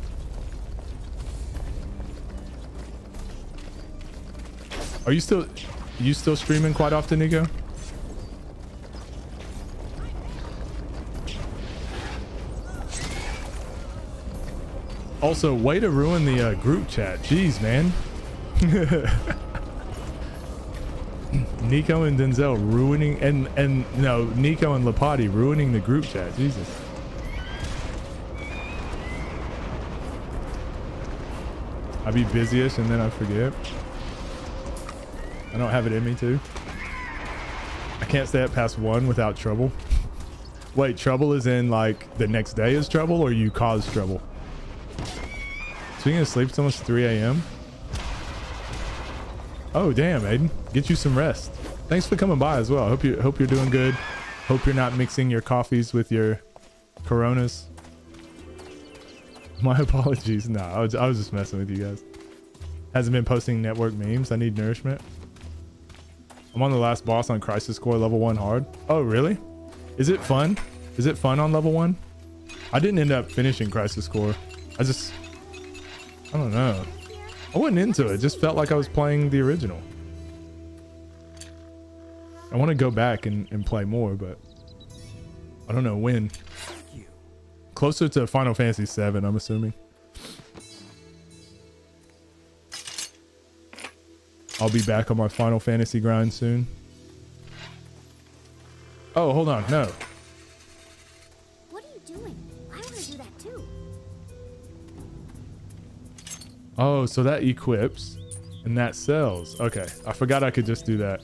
Are you still streaming quite often, Nico? Also, way to ruin the group chat. Jeez, man. Nico and Denzel ruining and no, Nico and Lapati ruining the group chat. Jesus. I be busyish and then I forget. I don't have it in me to. I can't stay up past 1 without trouble. Wait, trouble is in like the next day is trouble, or you cause trouble? Speaking of sleep, it's almost 3 a.m. Oh damn, Aiden, get you some rest. Thanks for coming by as well. Hope you're doing good. Hope you're not mixing your coffees with your Coronas. My apologies. No, I was just messing with you guys. Hasn't been posting network memes. I need nourishment. I'm on the last boss on Crisis Core level 1 hard. Oh, really? Is it fun? Is it fun on level 1? I didn't end up finishing Crisis Core. I don't know. I wasn't into it. It just felt like I was playing the original. I want to go back and play more, but I don't know when. Closer to Final Fantasy 7, I'm assuming. I'll be back on my Final Fantasy grind soon. Oh, hold on. No. What are you doing? I want to do that too. Oh, so that equips and that sells. Okay. I forgot I could just do that.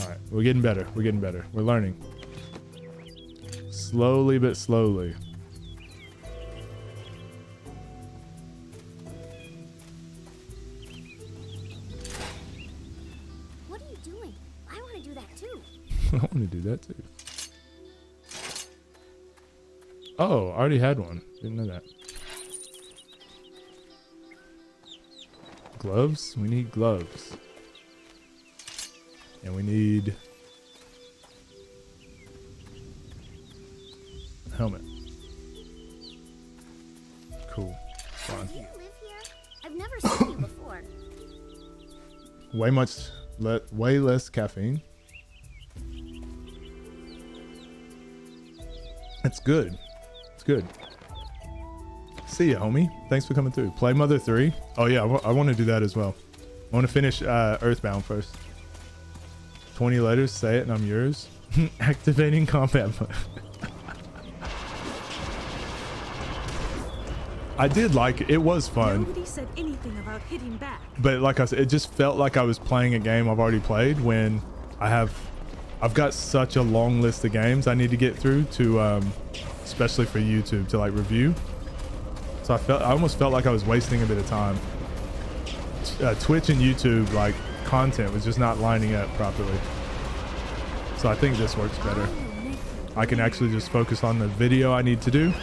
All right. We're getting better. We're getting better. We're learning. Slowly but slowly. What are you doing? I want to do that too. I want to do that too. Oh, I already had one. Didn't know that. Gloves? We need gloves. And we need helmet. Cool. Fine. Do you live here? I've never seen you before. Way less caffeine. It's good. It's good. See ya, homie. Thanks for coming through. Play Mother 3. Oh yeah, I want to do that as well. I want to finish Earthbound first. 20 letters, say it and I'm yours. Activating combat mode. I did like it. It was fun. Nobody said anything about hitting back. But like I said, it just felt like I was playing a game I've already played when I've got such a long list of games I need to get through to especially for YouTube to like review. So I almost felt like I was wasting a bit of time. Twitch and YouTube like content was just not lining up properly. So I think this works better. I can actually just focus on the video I need to do.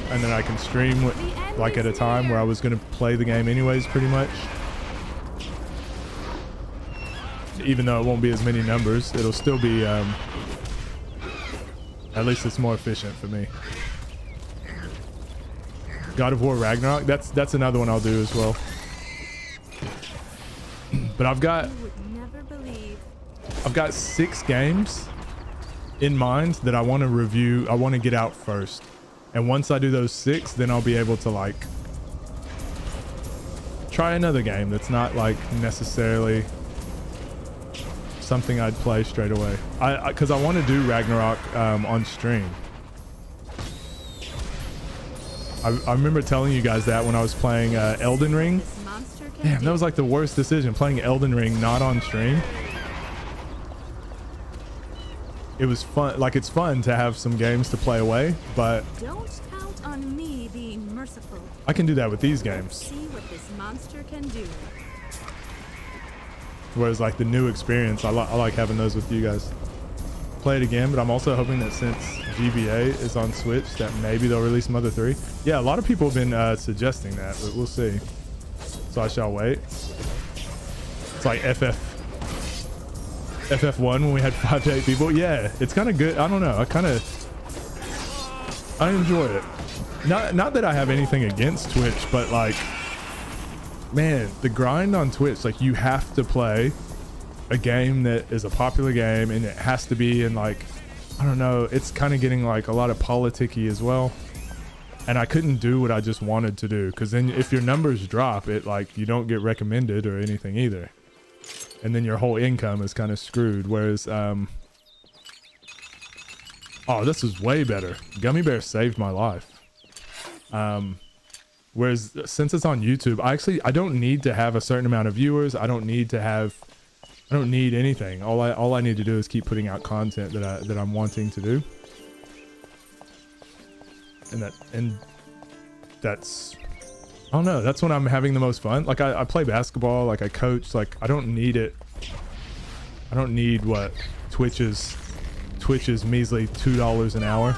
And then I can stream like at a time where I was going to play the game anyways, pretty much. Even though it won't be as many numbers, it'll still be, at least it's more efficient for me. God of War Ragnarok, that's another one I'll do as well. But I've got 6 games in mind that I want to review. I want to get out first. And once I do those 6, then I'll be able to like try another game that's not like necessarily something I'd play straight away. Because I want to do Ragnarok on stream. I remember telling you guys that when I was playing Elden Ring. Damn, that was like the worst decision, playing Elden Ring not on stream. It was fun, like it's fun to have some games to play away, but don't count on me being merciful. I can do that with these games. See what this monster can do. Whereas like the new experience, I like having those with you guys. Play it again, but I'm also hoping that since GBA is on Switch, that maybe they'll release Mother 3. Yeah, a lot of people have been suggesting that, but we'll see. So I shall wait. It's like FF1 when we had 5 to 8 people. Yeah, it's kind of good. I don't know. I enjoy it. Not that I have anything against Twitch, but like, man, the grind on Twitch, like you have to play a game that is a popular game and it has to be in like, I don't know, it's kind of getting like a lot of politicky as well. And I couldn't do what I just wanted to do, because then if your numbers drop, it like you don't get recommended or anything either. And then your whole income is kind of screwed. Whereas, oh, this is way better. Gummy Bear saved my life. Whereas since it's on YouTube, I don't need to have a certain amount of viewers. I don't need anything. All I need to do is keep putting out content that I'm wanting to do. And that's, I don't know, that's when I'm having the most fun. Like I play basketball, like I coach, like I don't need it. I don't need what Twitch's measly $2 an hour.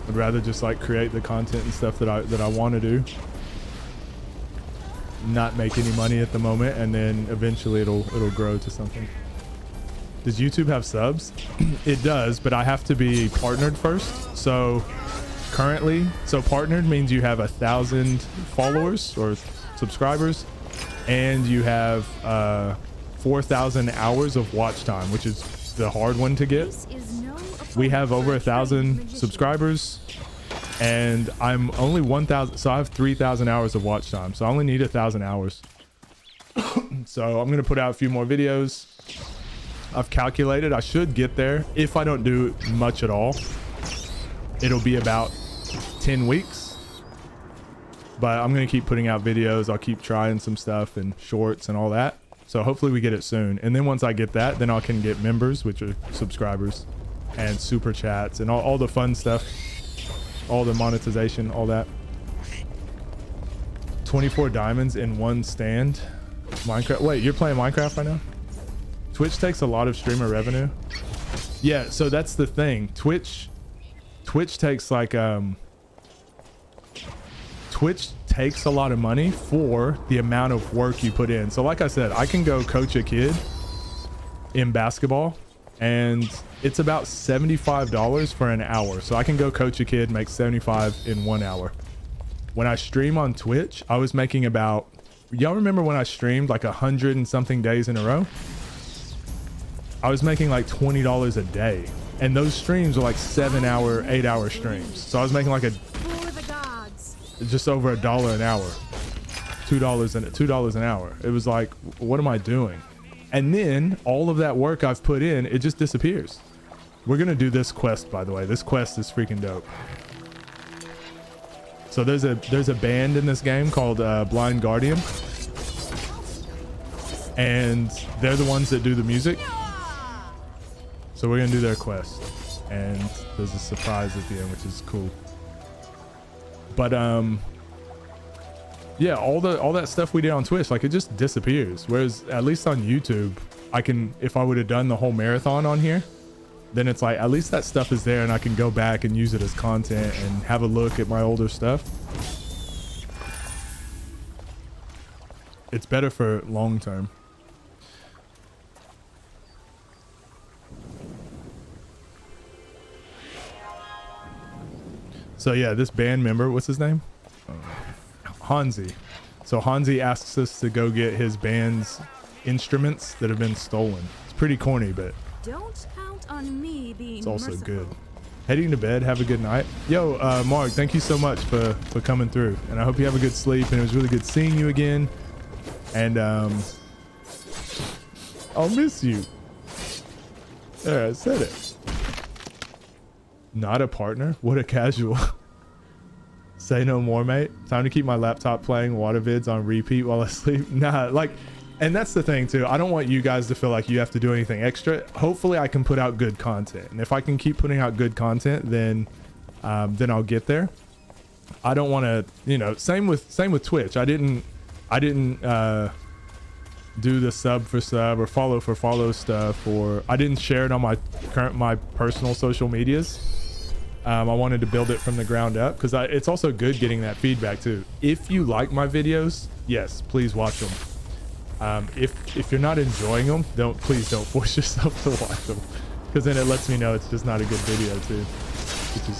I'd rather just like create the content and stuff that I want to do. not make any money at the moment, and then eventually it'll grow to something. Does YouTube have subs? It does, but I have to be partnered first. So currently, partnered means you have 1,000 followers or subscribers, and you have 4,000 hours of watch time, which is the hard one to get. We have over 1,000 subscribers, and I'm only 1,000, so I have 3,000 hours of watch time, so I only need 1,000 hours. So I'm gonna put out a few more videos. I've calculated I should get there. If I don't do much at all, it'll be about 10 weeks, but I'm gonna keep putting out videos. I'll keep trying some stuff and shorts and all that, so hopefully we get it soon. And then once I get that, then I can get members, which are subscribers, and super chats and all the fun stuff, all the monetization, all that. 24 diamonds in one stand. Minecraft. Wait, you're playing Minecraft right now? Twitch takes a lot of streamer revenue. Yeah, so that's the thing. Twitch takes like Twitch takes a lot of money for the amount of work you put in. So like I said, I can go coach a kid in basketball, and it's about $75 for an hour. So I can go coach a kid, make 75 in 1 hour. When I stream on Twitch, I was making about, y'all remember when I streamed like 100 and something days in a row? I was making like $20 a day, and those streams were like 7-hour, 8-hour streams. So I was making like just over $1 an hour, $2 an hour. It was like, what am I doing? And then all of that work I've put in, it just disappears. We're gonna do this quest, by the way. This quest is freaking dope. So there's a band in this game called Blind Guardian, and they're the ones that do the music. So we're gonna do their quest, and there's a surprise at the end, which is cool. But yeah, all that stuff we did on Twitch, like, it just disappears. Whereas at least on YouTube, I can, if I would have done the whole marathon on here, then it's like at least that stuff is there, and I can go back and use it as content and have a look at my older stuff. It's better for long term. So yeah, this band member, what's his name? Hansi. So Hansi asks us to go get his band's instruments that have been stolen. It's pretty corny, but don't count on me being it's also merciful. good. Heading to bed. Have a good night. Yo, Mark, thank you so much for coming through, and I hope you have a good sleep. And it was really good seeing you again. And I'll miss you. There, I said it. Not a partner? What a casual. Say no more, mate. Time to keep my laptop playing water vids on repeat while I sleep. Nah, like, and that's the thing too. I don't want you guys to feel like you have to do anything extra. Hopefully I can put out good content. And if I can keep putting out good content, then I'll get there. I don't want to, you know, same with Twitch. I didn't do the sub for sub or follow for follow stuff, or I didn't share it on my personal social medias. I wanted to build it from the ground up, because it's also good getting that feedback too. If you like my videos, yes, please watch them. If you're not enjoying them, please don't force yourself to watch them, because then it lets me know it's just not a good video too, which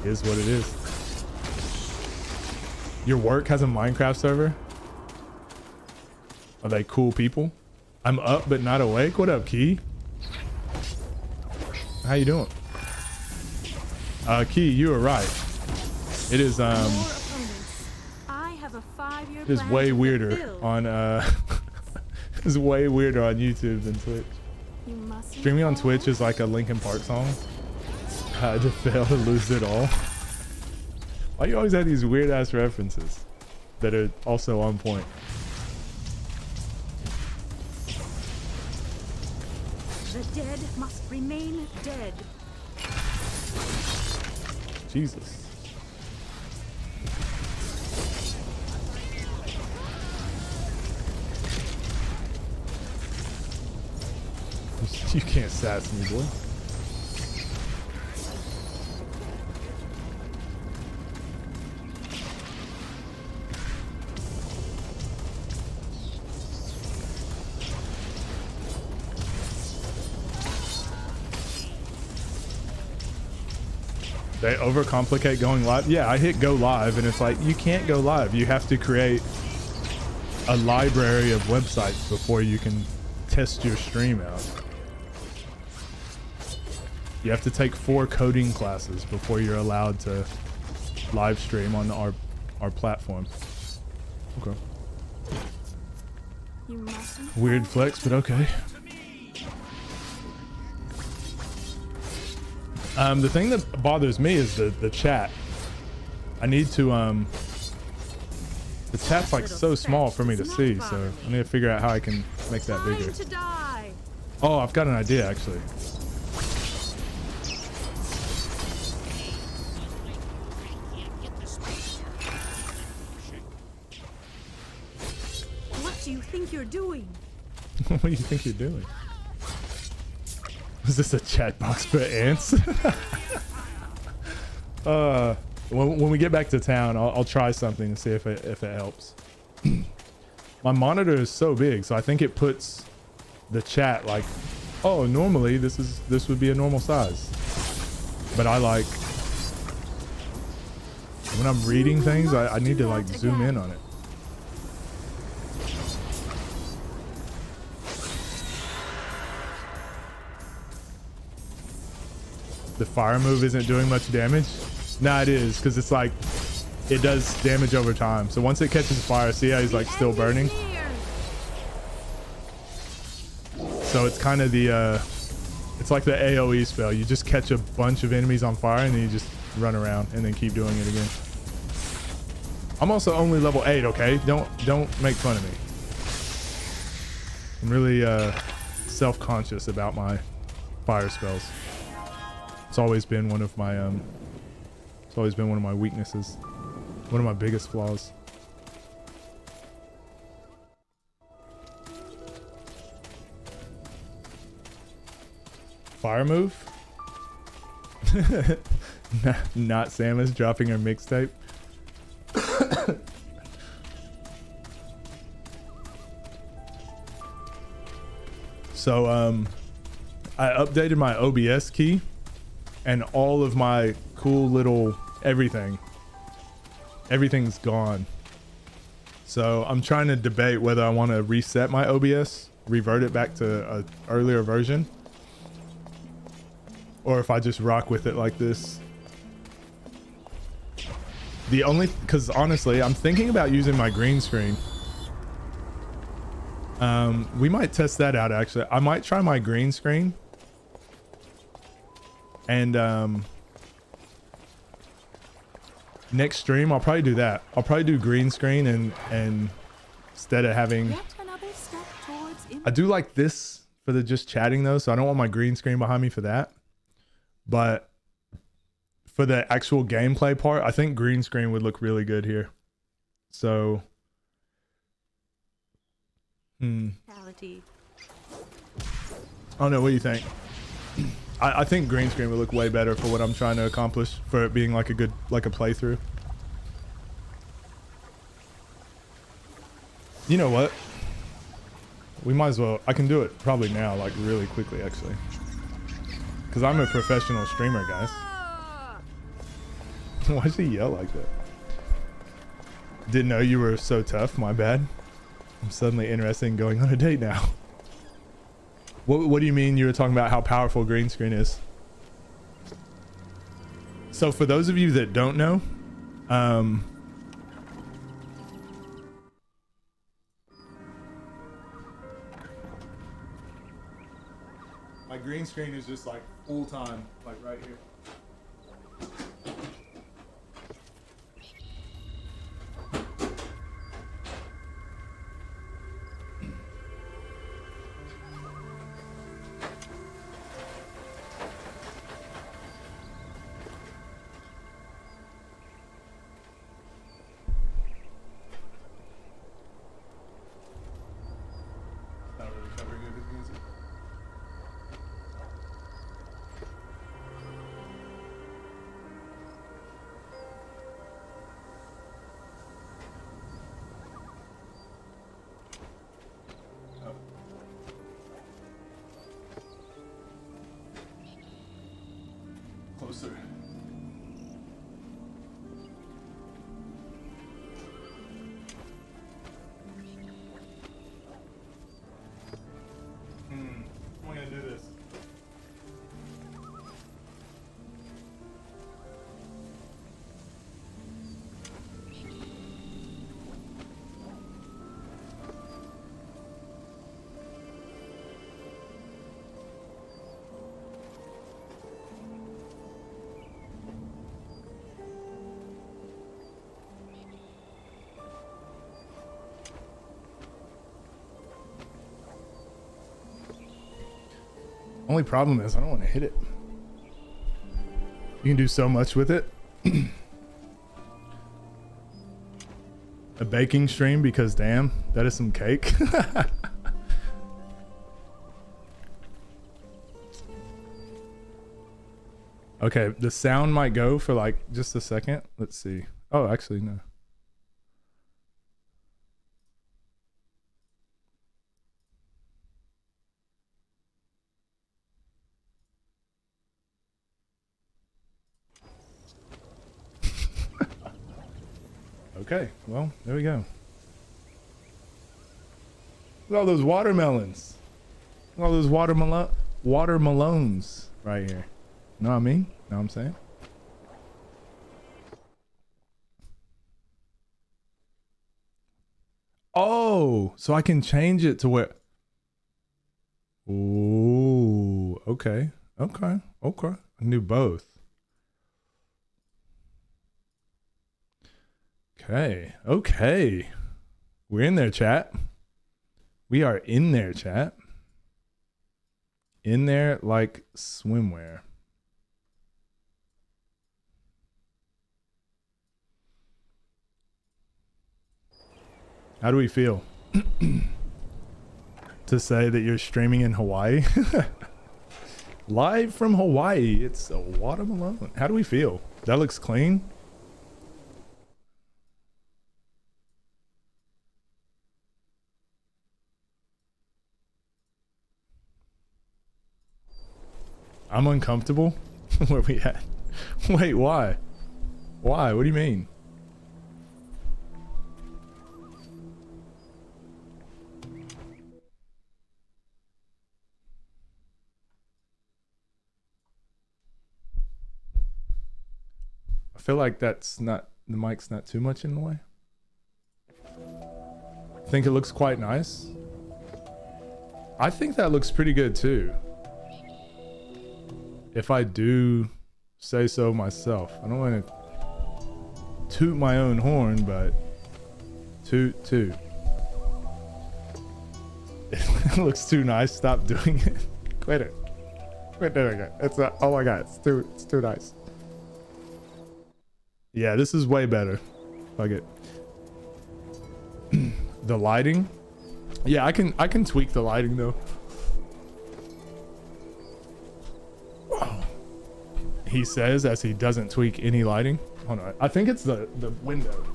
is what it is. Your work has a Minecraft server? Are they cool people? I'm up but not awake. What up, Key? How you doing? Key, you were right. It is I have a 5-year it is plan way to weirder fulfill. on it's way weirder on YouTube than Twitch. You mustn't Streaming on fall. Twitch is like a Linkin Park song. Had to fail to lose it all. Why you always have these weird ass references that are also on point? The dead must remain dead. Jesus. You can't sass me, boy. They overcomplicate going live. Yeah, I hit go live and it's like, you can't go live. You have to create a library of websites before you can test your stream out. You have to take 4 coding classes before you're allowed to live stream on our platform. Okay. Weird flex, but okay. The thing that bothers me is the chat. I need to the chat's like so small for me to see, so I need to figure out how I can make that bigger. Oh, I've got an idea actually. What do you think you're doing? What do you think you're doing? Is this a chat box for ants? When we get back to town, I'll try something and see if it helps. My monitor is so big, so I think it puts the chat like, oh, normally this would be a normal size. But I like when I'm reading things, I need to like zoom in on it. The fire move isn't doing much damage. Nah, it is, because it's like it does damage over time. So once it catches fire, see how he's like still burning? So it's kind of the it's like the AoE spell. You just catch a bunch of enemies on fire and then you just run around and then keep doing it again. I'm also only level 8, okay? Don't make fun of me. I'm really self-conscious about my fire spells. It's always been one of my weaknesses. One of my biggest flaws. Fire move? Not Samus dropping her mixtape. So I updated my OBS key and all of my cool little everything's gone. So I'm trying to debate whether I want to reset my OBS, revert it back to an earlier version, or if I just rock with it like this. Because honestly, I'm thinking about using my green screen. We might test that out actually. I might try my green screen. And next stream, I'll probably do that. I'll probably do green screen and instead of having... I do like this for the just chatting though, so I don't want my green screen behind me for that. But for the actual gameplay part, I think green screen would look really good here. So... I don't know, what do you think? I think green screen would look way better for what I'm trying to accomplish, for it being like a good, like a playthrough. You know what? We might as well, I can do it probably now, like really quickly actually. Because I'm a professional streamer, guys. Why'd she yell like that? Didn't know you were so tough, my bad. I'm suddenly interested in going on a date now. What do you mean you were talking about how powerful green screen is? So for those of you that don't know, my green screen is just like full time, like right here. Only problem is I don't want to hit it. You can do so much with it. A baking stream, because damn, that is some cake. Okay, the sound might go for like just a second. Let's see. Oh, actually, no. Okay, well, there we go. Look at all those watermelons. Look at all those watermelons right here. Know what I mean? Know what I'm saying? Oh, so I can change it to where... Ooh, okay. Okay, okay. I can do both. Okay, okay. We're in there, chat. We are in there, chat. In there like swimwear. How do we feel? To say that you're streaming in Hawaii? Live from Hawaii, it's a watermelon. How do we feel? That looks clean. I'm uncomfortable? Where we at? Wait, why? Why? What do you mean? I feel like that's not, the mic's not too much in the way. I think it looks quite nice. I think that looks pretty good too. If I do say so myself. I don't want to toot my own horn, but toot toot. It looks too nice. Stop doing it. Quit it. Quit doing it. It's not, oh my god, it's too nice. Yeah, this is way better. Fuck it. The lighting. Yeah, I can tweak the lighting though. He says as he doesn't tweak any lighting. Hold on. I think it's the window.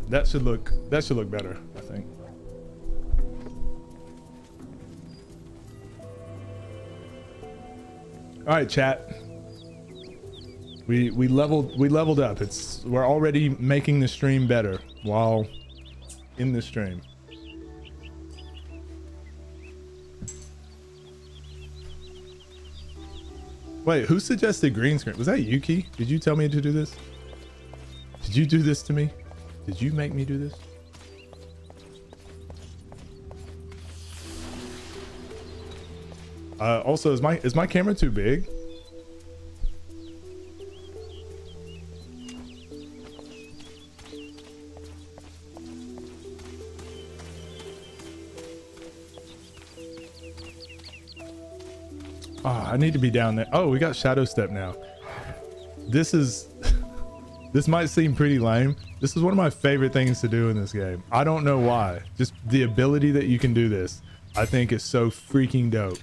That should look better, I think. All right, chat. We leveled up. We're already making the stream better while in the stream. Wait, who suggested green screen? Was that Yuki? Did you tell me to do this? Did you do this to me? Did you make me do this? Also, is my camera too big? Oh, I need to be down there. Oh, we got shadow step now. This might seem pretty lame. This is one of my favorite things to do in this game. I don't know why. Just the ability that you can do this, I think is so freaking dope.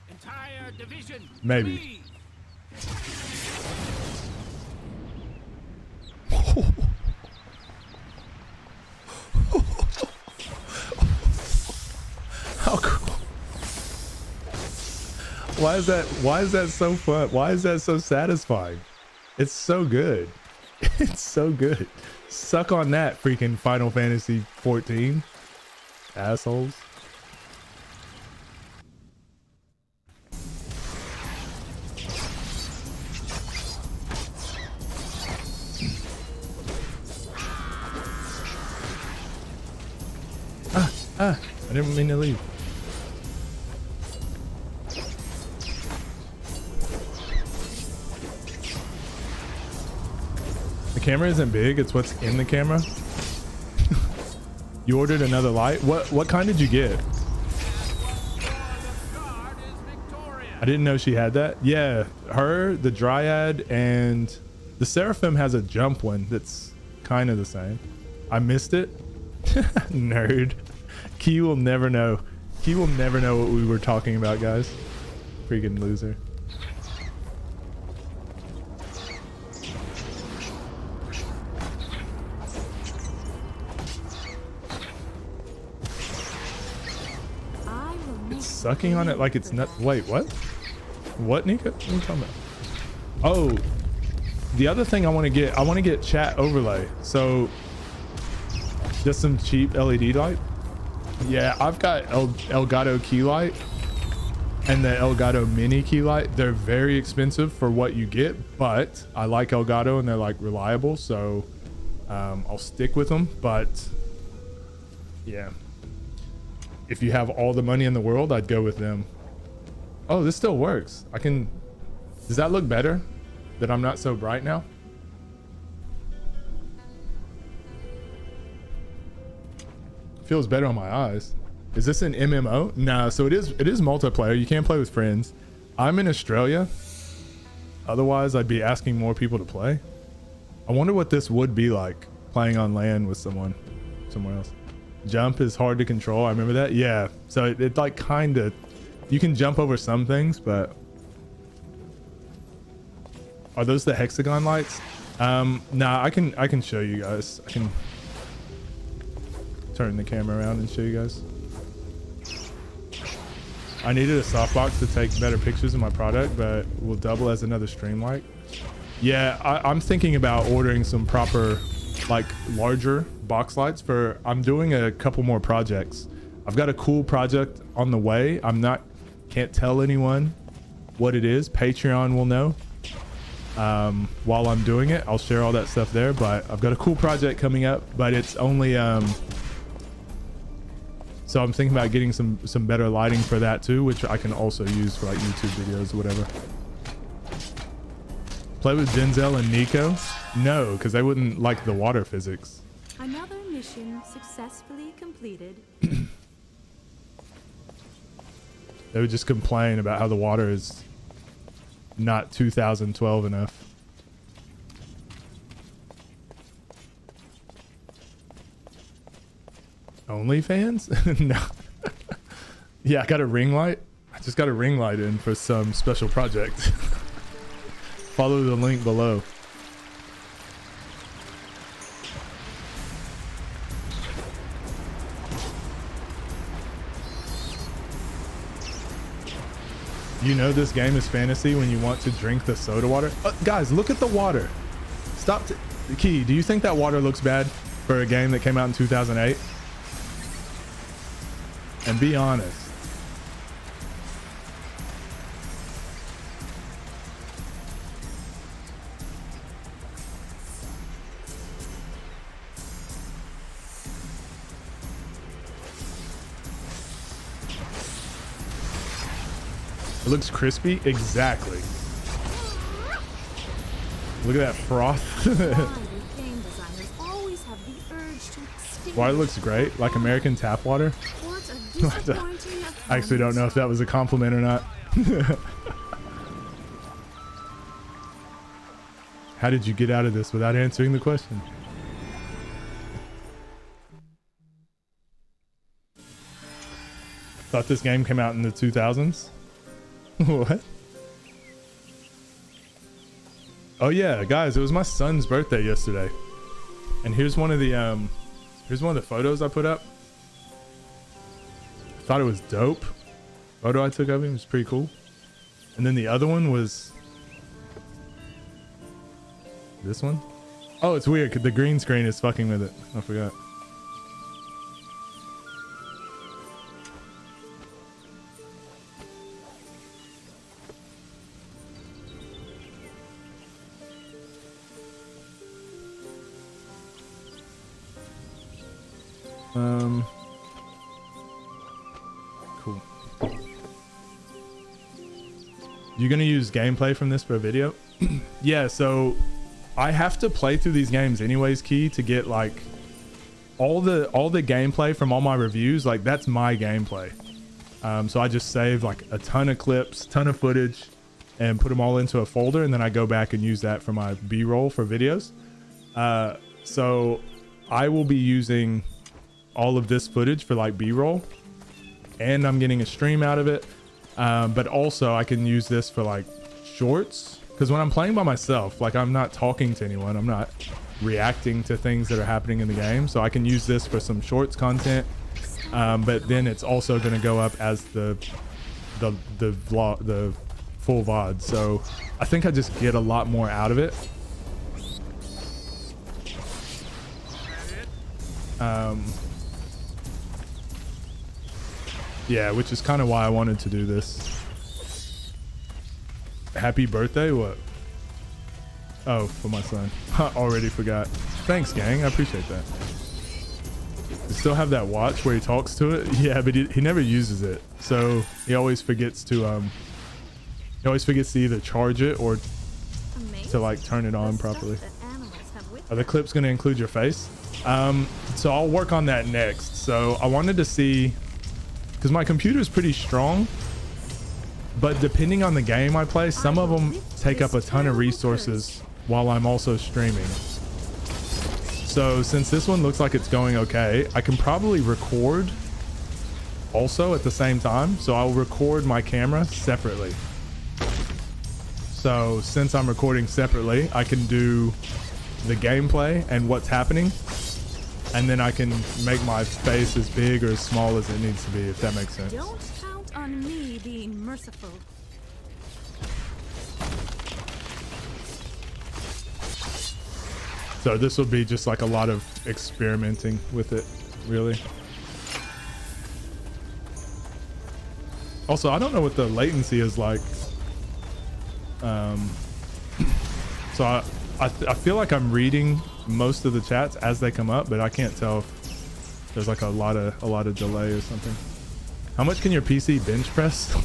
Entire division. Maybe. Leave. How cool. Why is that so fun? Why is that so satisfying? It's so good. It's so good. Suck on that, freaking Final Fantasy 14. Assholes. Ah, I didn't mean to leave. The camera isn't big, it's what's in the camera. You ordered another light? What kind did you get? I didn't know she had that. Yeah, her, the Dryad, and the Seraphim has a jump one that's kind of the same. I missed it. Nerd. Key will never know. Key will never know what we were talking about, guys. Freaking loser. It's sucking on it like it's not. Wait, what? What, Nika? What are you talking about? Oh, the other thing I want to get chat overlay. So just some cheap LED light. Yeah, I've got Elgato key light and the Elgato mini key light. They're very expensive for what you get, but I like Elgato and they're like reliable, so I'll stick with them. But yeah, if you have all the money in the world, I'd go with them. Oh, this still works. I can. Does that look better that I'm not so bright now? Feels better on my eyes. Is this an MMO? Nah, so it is multiplayer. You can play with friends. I'm in Australia. Otherwise, I'd be asking more people to play. I wonder what this would be like playing on land with someone somewhere else. Jump is hard to control. I remember that. Yeah. So it like kind of, you can jump over some things, but are those the hexagon lights? Nah, I can show you guys. I can turn the camera around and show you guys. I needed a softbox to take better pictures of my product, but will double as another stream light. Yeah, I'm thinking about ordering some proper, like larger box lights for, I'm doing a couple more projects. I've got a cool project on the way. Can't tell anyone what it is. Patreon will know. While I'm doing it, I'll share all that stuff there, but I've got a cool project coming up, but it's only, so I'm thinking about getting some better lighting for that too, which I can also use for like YouTube videos or whatever. Play with Denzel and Nico? No, because they wouldn't like the water physics. Another mission successfully completed. They would just complain about how the water is not 2012 enough. OnlyFans? No. Yeah, I got a ring light. I just got a ring light in for some special project. Follow the link below. You know this game is fantasy when you want to drink the soda water. Guys, look at the water. Stop. Key, do you think that water looks bad for a game that came out in 2008? And be honest. It looks crispy. Exactly. Look at that froth. Water looks great, like American tap water. I actually don't know if that was a compliment or not. How did you get out of this without answering the question? Thought this game came out in the 2000s? What? Oh yeah, guys, it was my son's birthday yesterday. And here's one of the photos I put up. I thought it was dope. Photo I took of him was pretty cool. And then the other one was this one. Oh, it's weird because the green screen is fucking with it. I forgot. cool. You're gonna use gameplay from this for a video? Yeah, so I have to play through these games anyways, Key, to get like all the gameplay from all my reviews. Like that's my gameplay. So I just save like a ton of clips, ton of footage, and put them all into a folder, and then I go back and use that for my B-roll for videos. So I will be using all of this footage for like B-roll, and I'm getting a stream out of it. But also I can use this for like shorts, because when I'm playing by myself, like I'm not talking to anyone, I'm not reacting to things that are happening in the game, so I can use this for some shorts content. But then it's also going to go up as the vlog, the full VOD. So I think I just get a lot more out of it. Yeah, which is kind of why I wanted to do this. Happy birthday? What? Oh, for my son. I already forgot. Thanks, gang. I appreciate that. You still have that watch where he talks to it? Yeah, but he never uses it. So he always forgets to either charge it or to like turn it on properly. Are the clips going to include your face? So I'll work on that next. So I wanted to see, because my computer is pretty strong, but depending on the game I play, some of them take up a ton of resources while I'm also streaming. So since this one looks like it's going okay, I can probably record also at the same time. So I'll record my camera separately. So since I'm recording separately, I can do the gameplay and what's happening, and then I can make my face as big or as small as it needs to be, if that makes sense. Don't count on me being merciful. So this will be just like a lot of experimenting with it, really. Also, I don't know what the latency is like. So I feel like I'm reading most of the chats as they come up, but I can't tell if there's like a lot of delay or something. How much can your PC bench press?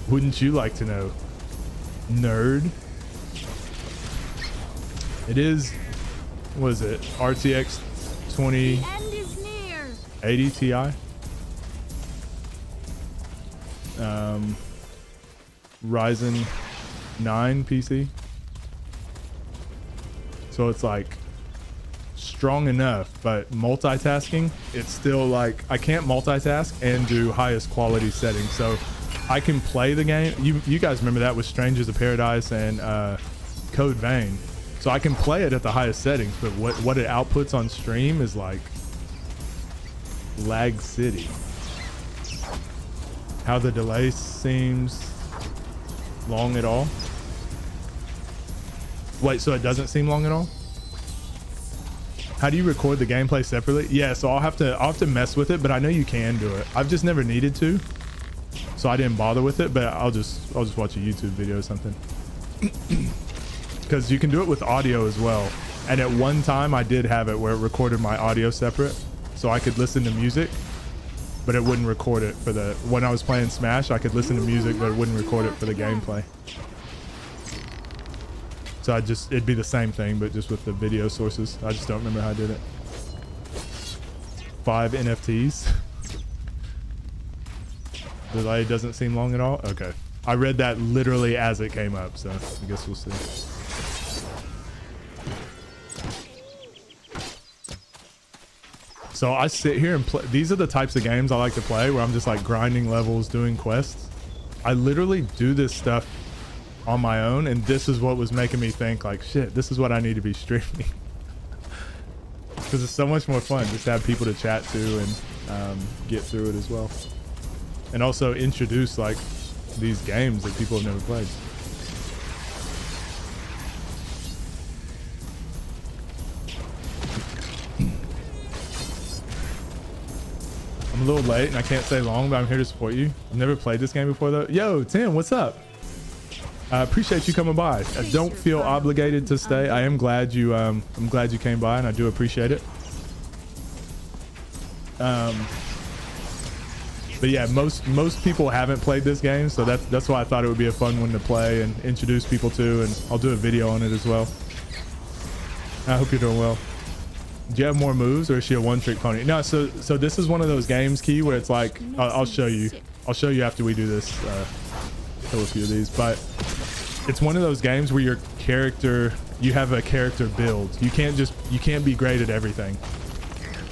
Wouldn't you like to know, nerd? It is, what is it? RTX 2080 Ti. Ryzen 9 PC. So it's like strong enough, but multitasking, it's still like I can't multitask and do highest quality settings. So I can play the game. You guys remember that with Strangers of Paradise and Code Vein. So I can play it at the highest settings, but what it outputs on stream is like lag city. How the delay seems long at all. Wait, so it doesn't seem long at all? How do you record the gameplay separately? Yeah, so I'll have to mess with it, but I know you can do it. I've just never needed to, so I didn't bother with it. But I'll just watch a YouTube video or something. Because you can do it with audio as well. And at one time I did have it where it recorded my audio separate, so I could listen to music, but it wouldn't record it for the, when I was playing Smash, I could listen to music, but it wouldn't record it for the gameplay. So it'd be the same thing, but just with the video sources. I just don't remember how I did it. 5 NFTs. Delay doesn't seem long at all. Okay. I read that literally as it came up, so I guess we'll see. So I sit here and play. These are the types of games I like to play where I'm just like grinding levels, doing quests. I literally do this stuff on my own, and this is what was making me think like, shit, this is what I need to be streaming. Because it's so much more fun just to have people to chat to and get through it as well, and also introduce like these games that people have never played. I'm a little late and I can't stay long, but I'm here to support you. I've never played this game before though. Yo, Tim, what's up? I appreciate you coming by. I don't feel obligated to stay. I am glad you I'm glad you came by, and I do appreciate it. But yeah, most people haven't played this game, so that's why I thought it would be a fun one to play and introduce people to, and I'll do a video on it as well. I hope you're doing well. Do you have more moves, or is she a one-trick pony? No, so this is one of those games, Key, where it's like, I'll show you. I'll show you after we do this. Kill a few of these, but it's one of those games where your character, you have a character build. You can't be great at everything.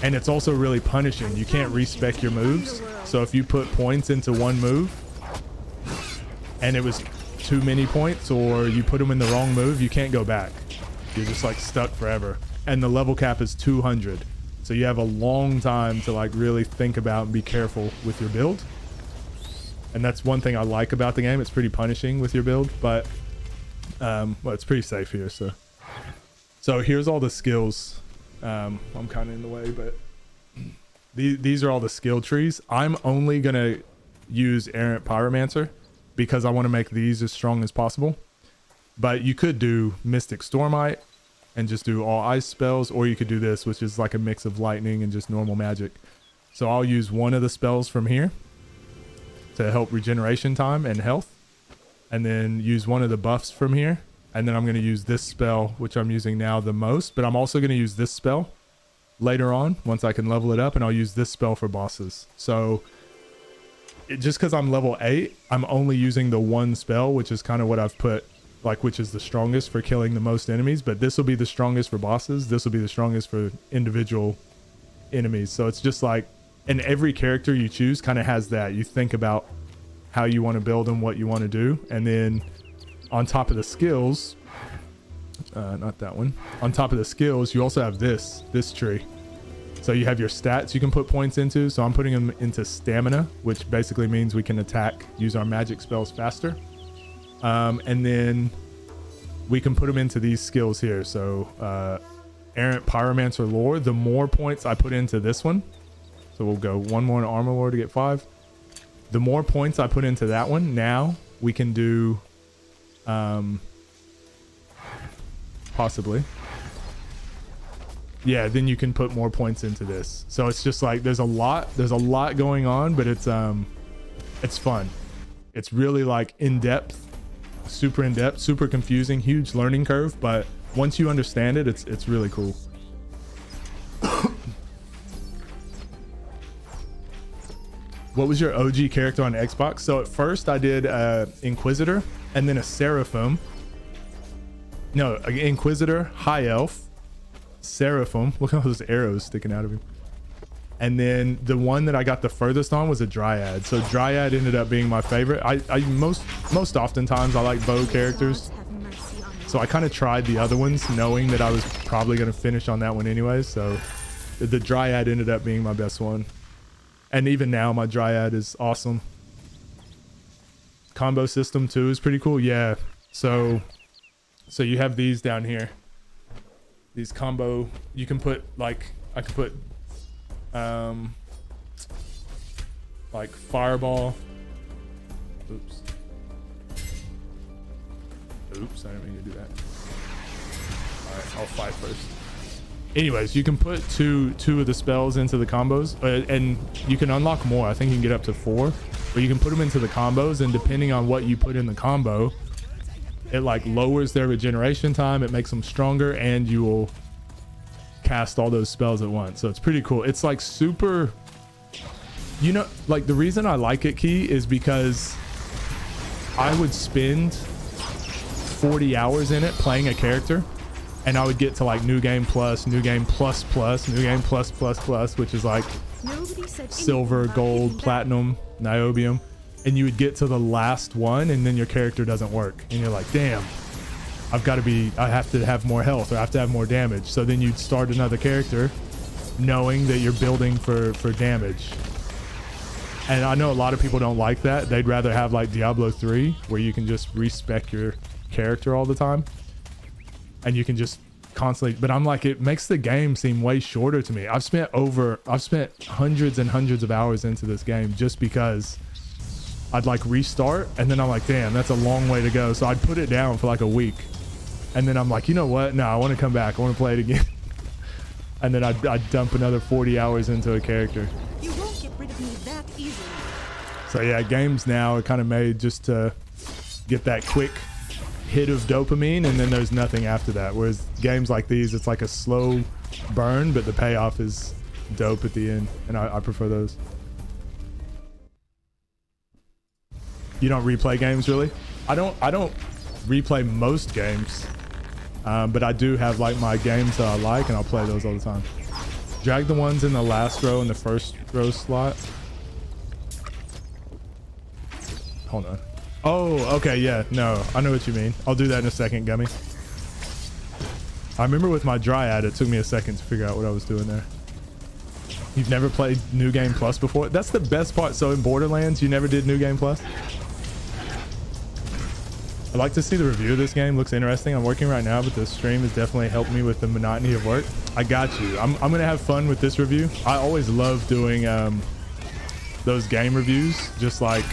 And it's also really punishing. You can't respec your moves. So if you put points into one move and it was too many points, or you put them in the wrong move, you can't go back. You're just like stuck forever. And the level cap is 200. So you have a long time to like really think about and be careful with your build. And that's one thing I like about the game. It's pretty punishing with your build, but well, it's pretty safe here. So here's all the skills. I'm kind of in the way, but these are all the skill trees. I'm only gonna use Errant Pyromancer because I want to make these as strong as possible. But you could do Mystic Stormite and just do all ice spells, or you could do this, which is like a mix of lightning and just normal magic. So I'll use one of the spells from here to help regeneration time and health, and then use one of the buffs from here, and then I'm going to use this spell, which I'm using now the most, but I'm also going to use this spell later on once I can level it up, and I'll use this spell for bosses. So just because I'm level 8, I'm only using the one spell, which is kind of what I've put, like, which is the strongest for killing the most enemies, but this will be the strongest for bosses. This will be the strongest for individual enemies. So it's just like, and every character you choose kind of has that. You think about how you want to build and what you want to do, and then on top of the skills, not that one, on top of the skills, you also have this tree. So you have your stats you can put points into. So I'm putting them into stamina, which basically means we can attack, use our magic spells faster. And then we can put them into these skills here. So Errant Pyromancer Lore, the more points I put into this one, so we'll go one more in Armor Lore to get 5. The more points I put into that one, now we can do possibly, yeah, then you can put more points into this. So it's just like there's a lot going on, but it's fun. It's really like in-depth, super in-depth, super confusing, huge learning curve, but once you understand it, it's really cool. What was your OG character on Xbox? So at first I did Inquisitor, and then a Seraphim. No, Inquisitor, High Elf, Seraphim. Look at all those arrows sticking out of him. And then the one that I got the furthest on was a Dryad. So Dryad ended up being my favorite. I most oftentimes I like bow characters. So I kind of tried the other ones knowing that I was probably going to finish on that one anyway. So the Dryad ended up being my best one. And even now my Dryad is awesome. Combo system too is pretty cool. Yeah. So you have these down here. These combo, you can put like, I could put like fireball. Oops, I didn't mean to do that. All right, I'll fight first. Anyways, you can put two of the spells into the combos, and you can unlock more. I think you can get up to 4, but you can put them into the combos, and depending on what you put in the combo, it like lowers their regeneration time, it makes them stronger, and you will cast all those spells at once. So it's pretty cool. It's like super, you know, like the reason I like it, Key, is because I would spend 40 hours in it playing a character, and I would get to like new game plus, new game plus plus, new game plus plus plus, which is like silver, gold, platinum, niobium, and you would get to the last one, and then your character doesn't work, and you're like, damn, I have to have more health, or I have to have more damage. So then you'd start another character knowing that you're building for damage. And I know a lot of people don't like that. They'd rather have like Diablo 3, where you can just respec your character all the time and you can just constantly, but I'm like, it makes the game seem way shorter to me. I've spent hundreds and hundreds of hours into this game just because I'd like restart, and then I'm like, damn, that's a long way to go. So I'd put it down for like a week, and then I'm like, you know what? No, I want to come back. I want to play it again. And then I'd dump another 40 hours into a character. You won't get rid of me that easily. So yeah, games now are kind of made just to get that quick hit of dopamine, and then there's nothing after that. Whereas games like these, it's like a slow burn, but the payoff is dope at the end, and I prefer those. You don't replay games, really? I don't replay most games, but I do have like my games that I like, and I'll play those all the time. Drag the ones in the last row and the first row slot. Hold on. Oh, okay, yeah, no, I know what you mean. I'll do that in a second, Gummy. I remember with my Dryad, it took me a second to figure out what I was doing there. You've never played New Game Plus before? That's the best part. So in Borderlands, you never did New Game Plus? I'd like to see the review of this game. Looks interesting. I'm working right now, but the stream has definitely helped me with the monotony of work. I got you. I'm gonna have fun with this review. I always love doing those game reviews, just like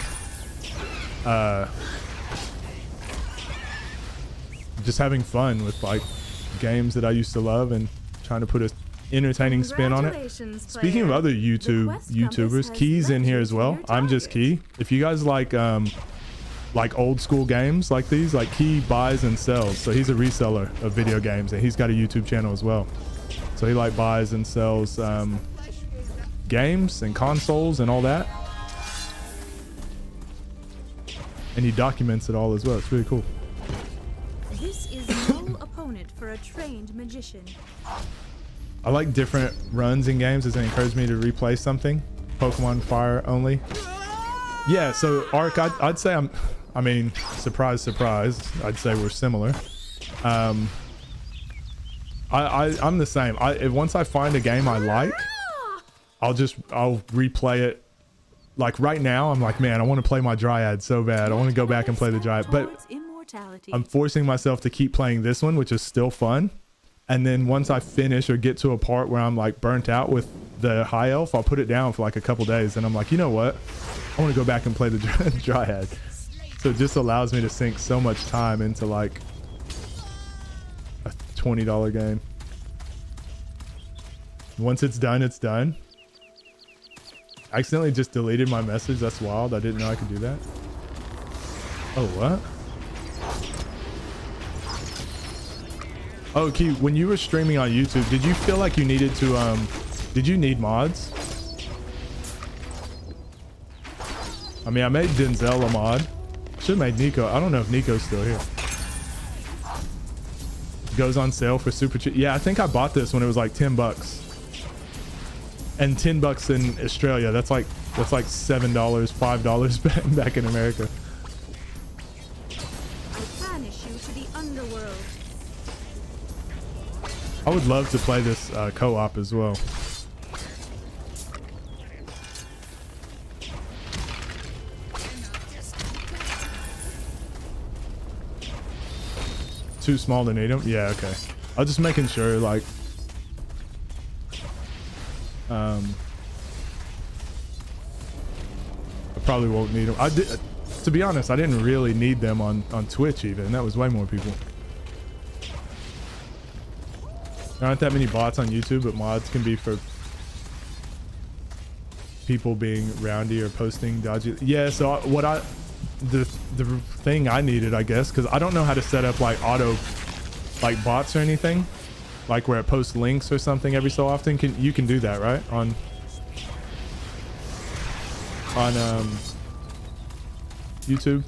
just having fun with like games that I used to love and trying to put a entertaining spin on it. Speaking of other YouTubers, Key's in here as well. I'm just Key. If you guys like old school games like these, like Key buys and sells. So he's a reseller of video games, and he's got a YouTube channel as well. So he like buys and sells games and consoles and all that. And he documents it all as well. It's really cool. This is no opponent for a trained magician. I like different runs in games as it encouraged me to replay something. Pokemon Fire only. Yeah, so Ark, I'd say I mean, surprise, surprise, I'd say we're similar. I'm the same. Once I find a game I like, I'll replay it. Like right now, I'm like, man, I want to play my Dryad so bad. I want to go back and play the Dryad, but I'm forcing myself to keep playing this one, which is still fun. And then once I finish or get to a part where I'm like burnt out with the High Elf, I'll put it down for like a couple days, and I'm like, you know what? I want to go back and play the Dryad. So it just allows me to sink so much time into like a $20 game. Once it's done, it's done. I accidentally just deleted my message. That's wild. I didn't know I could do that. Oh, what? Oh, Key, when you were streaming on YouTube, did you feel like you needed to, did you need mods? I mean, I made Denzel a mod. Should have made Nico. I don't know if Nico's still here. Goes on sale for super cheap. Yeah, I think I bought this when it was like 10 bucks. And 10 bucks in Australia, that's like $7, $5 back in America. I banish you to the underworld. I would love to play this co-op as well. Too small to need them? Yeah, okay. I was just making sure, like, I probably won't need them. I did, to be honest, I didn't really need them on Twitch even. That was way more people. There aren't that many bots on YouTube, but mods can be for people being roundy or posting dodgy. Yeah, so the thing I needed, I guess, because I don't know how to set up like auto like bots or anything, like where it posts links or something every so often. You can do that, right? On YouTube.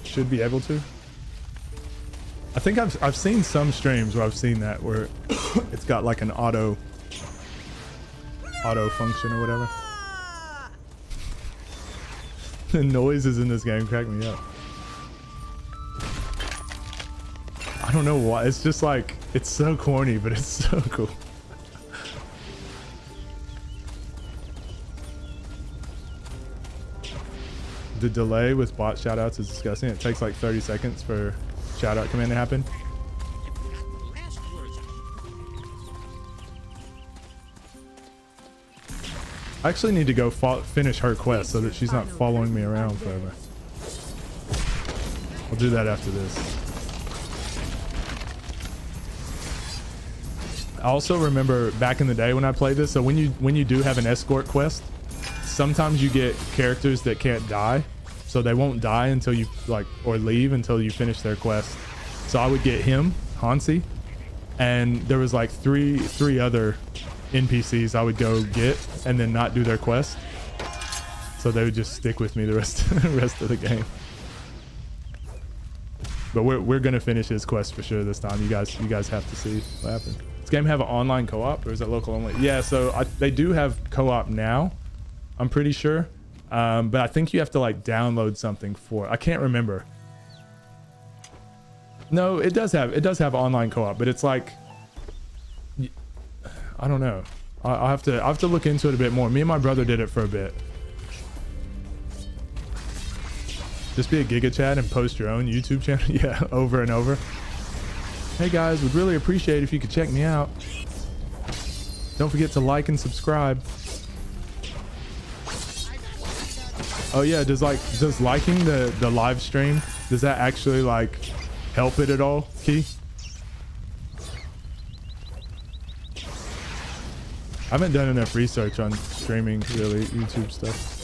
Should be able to. I think I've seen some streams where I've seen that where it's got like an auto function or whatever. The noises in this game crack me up. I don't know why. It's just like, it's so corny, but it's so cool. The delay with bot shoutouts is disgusting. It takes like 30 seconds for shoutout command to happen. I actually need to go finish her quest so that she's not following me around forever. I'll do that after this. I also remember back in the day when I played this, so when you do have an escort quest, sometimes you get characters that can't die, so they won't die until you like, or leave until you finish their quest. So I would get him, Hansi, and there was like three other NPCs I would go get and then not do their quest, so they would just stick with me the rest of the game. But we're gonna finish his quest for sure this time. You guys have to see what happened. Does this game have an online co-op or is it local only? Yeah, so they do have co-op now, I'm pretty sure, but I think you have to like download something for it. I can't remember. No, it does have online co-op, but it's like, I don't know. I'll have to look into it a bit more. Me and my brother did it for a bit. Just be a Giga Chat and post your own YouTube channel. Yeah, over and over. Hey guys, would really appreciate if you could check me out. Don't forget to like and subscribe. Oh yeah, does liking the live stream, does that actually like help it at all, Key? I haven't done enough research on streaming, really, YouTube stuff.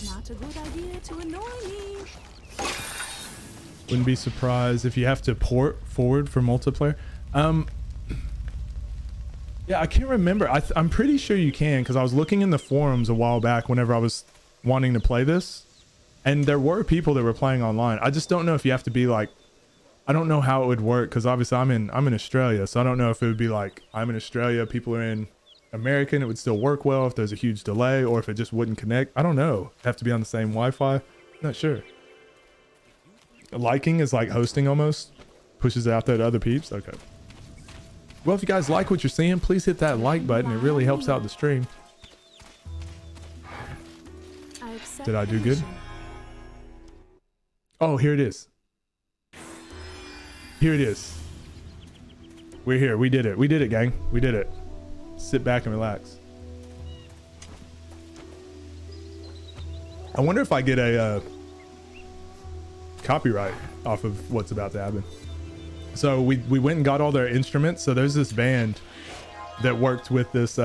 Not a good idea to annoy me. Wouldn't be surprised if you have to port forward for multiplayer. Yeah, I can't remember. I'm pretty sure you can, because I was looking in the forums a while back whenever I was wanting to play this, and there were people that were playing online. I just don't know if you have to be like, I don't know how it would work, because obviously I'm in Australia, so I don't know if it would be like I'm in Australia, people are in America, and it would still work well if there's a huge delay, or if it just wouldn't connect. I don't know. Have to be on the same Wi-Fi. Not sure. Liking is like hosting almost. Pushes it out there to other peeps. Okay. Well, if you guys like what you're seeing, please hit that like button. It really helps out the stream. Did I do good? Oh, here it is. Here it is. We're here. We did it. We did it, gang. We did it. Sit back and relax. I wonder if I get a copyright off of what's about to happen. So we went and got all their instruments. So there's this band that worked with this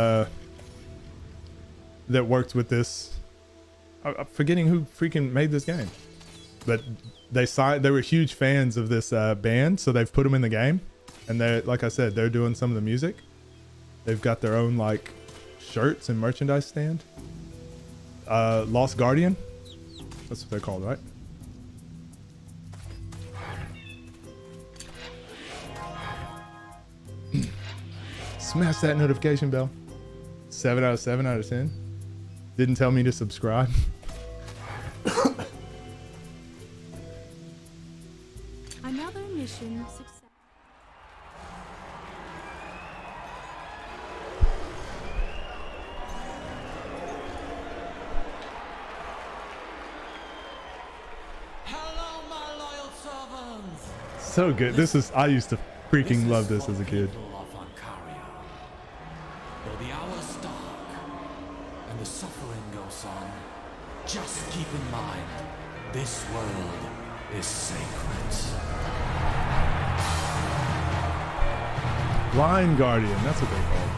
I'm forgetting who freaking made this game, but they were huge fans of this band, so they've put them in the game, and they're, like I said, they're doing some of the music. They've got their own like shirts and merchandise stand. Lost Guardian, that's what they're called, right? Smash that notification bell. 7 out of 7 out of 10. Didn't tell me to subscribe. Another mission success. Hello, my loyal servants. So good. I used to freaking love this as a kid. Though the hour's dark and the suffering goes on, just keep in mind, this world is sacred. Line Guardian, that's what they call it.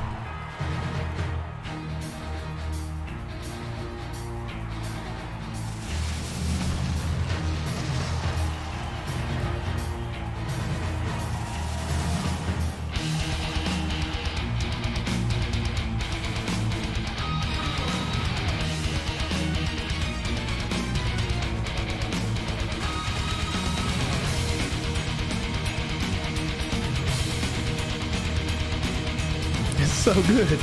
So good.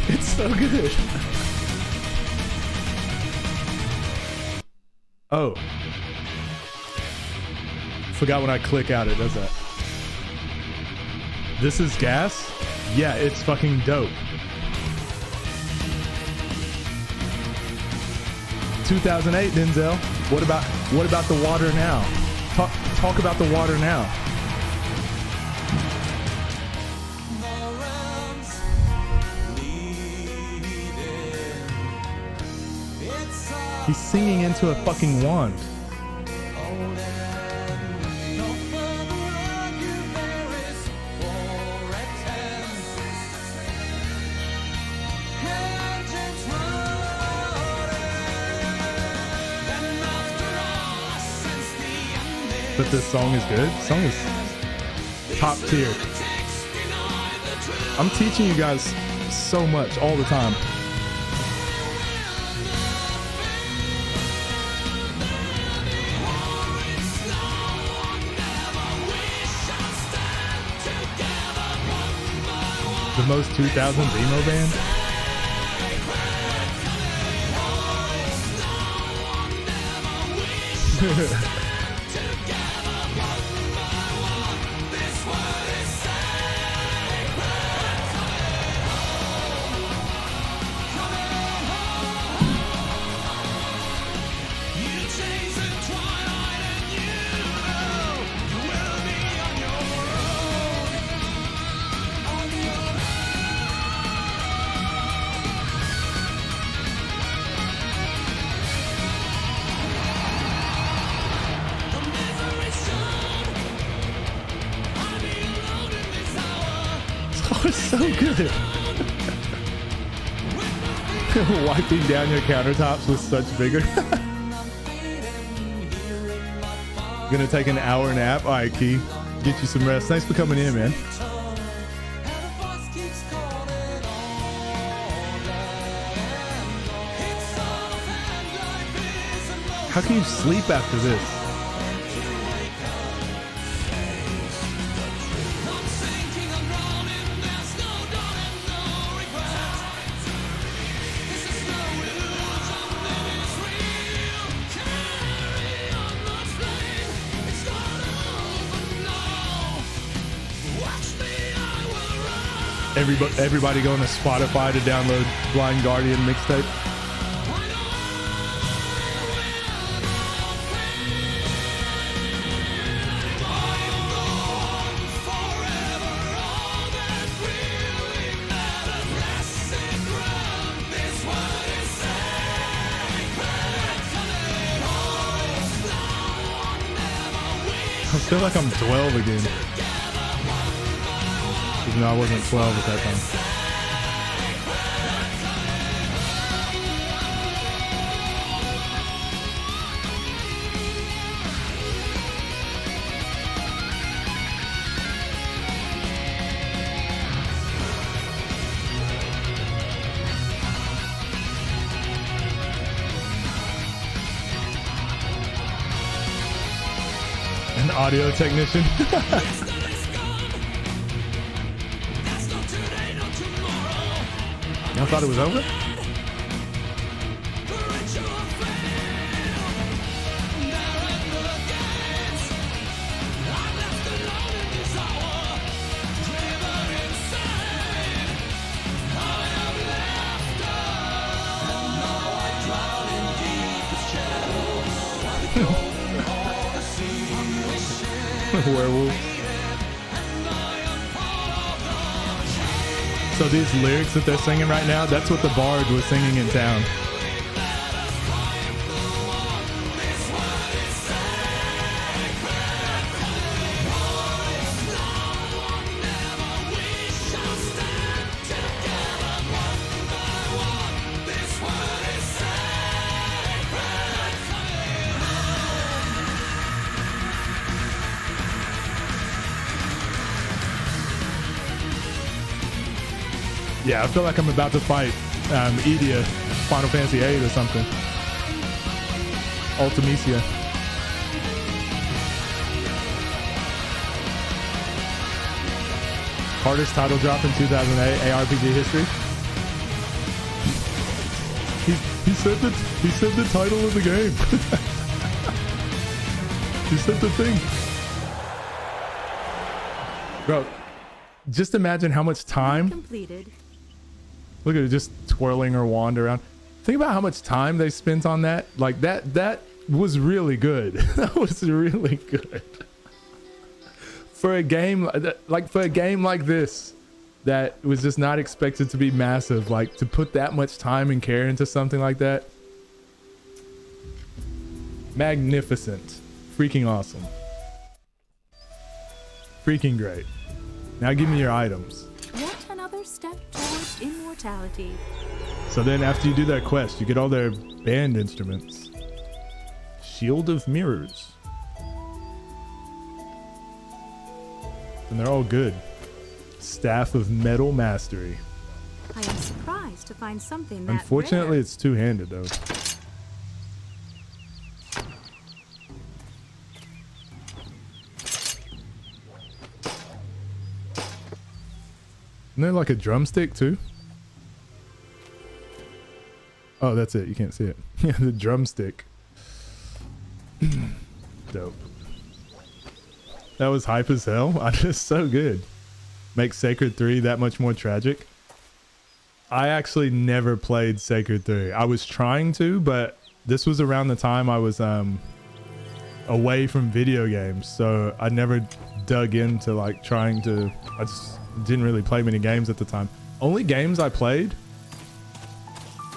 It's so good. Oh. Forgot when I click out it does that. This is gas? Yeah, it's fucking dope. 2008, Denzel. What about the water now? Talk about the water now. He's singing into a fucking wand. But this song is good. This song is top tier. I'm teaching you guys so much all the time. The most 2000s emo band. So good. Wiping down your countertops with such vigor. Gonna take an hour nap. All right, Key, get you some rest. Thanks for coming in, man. How can you sleep after this? Everybody going to Spotify to download Blind Guardian mixtape. I feel like I'm 12 again. Even though I wasn't 12 at that time. An audio technician. Y'all thought it was over? Werewolf. So these lyrics that they're singing right now, that's what the bard was singing in town. Yeah, I feel like I'm about to fight Edia, Final Fantasy VIII or something. Ultimisia. Hardest title drop in 2008 ARPG history. He said the title of the game. He said the thing. Bro, just imagine how much time. Completed. Look at it, just twirling her wand around. Think about how much time they spent on that. Like that was really good. That was really good. For a game like this, that was just not expected to be massive. Like to put that much time and care into something like that. Magnificent. Freaking awesome. Freaking great. Now give me your items. Yet another step towards immortality. So then after you do that quest, you get all their band instruments. Shield of Mirrors. And they're all good. Staff of Metal Mastery. I am surprised to find something that Unfortunately, rare. it's two-handed though. Isn't there like a drumstick too? Oh, that's it. You can't see it. Yeah, the drumstick. Dope. That was hype as hell. I just so good. Makes Sacred 3 that much more tragic. I actually never played Sacred 3. I was trying to, but this was around the time I was away from video games, so I never dug into like trying to. I just didn't really play many games at the time. Only games I played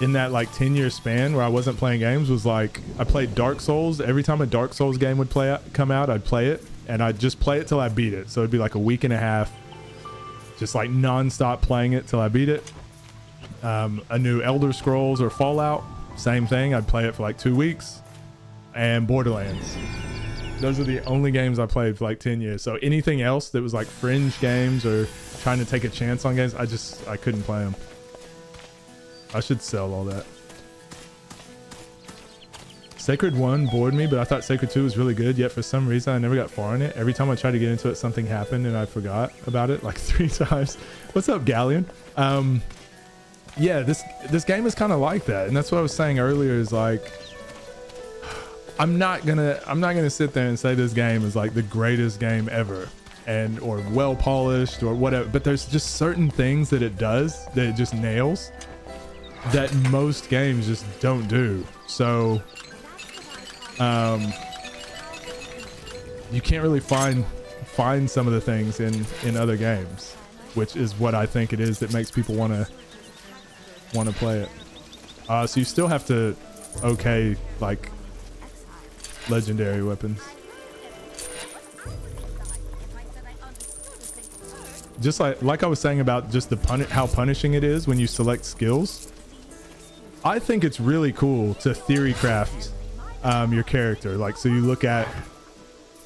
in that like 10-year span where I wasn't playing games was like I played Dark Souls. Every time a Dark Souls game would come out, I'd play it, and I'd just play it till I beat it. So it'd be like a week and a half, just like non-stop playing it till I beat it. A new Elder Scrolls or Fallout, same thing. I'd play it for like 2 weeks. And Borderlands. Those are the only games I played for like 10 years. So anything else that was like fringe games or trying to take a chance on games, I couldn't play them. I should sell all that. Sacred 1 bored me, but I thought Sacred 2 was really good, yet for some reason I never got far in it. Every time I tried to get into it, something happened and I forgot about it like 3 times. What's up, Galleon? Yeah, this game is kind of like that, and that's what I was saying earlier is like I'm not gonna sit there and say this game is like the greatest game ever and or well polished or whatever, but there's just certain things that it does that it just nails that most games just don't do. So you can't really find some of the things in other games, which is what I think it is that makes people want to play it. So you still have to like legendary weapons. Just like I was saying about just how punishing it is when you select skills. I think it's really cool to theory craft your character. Like, so you look at,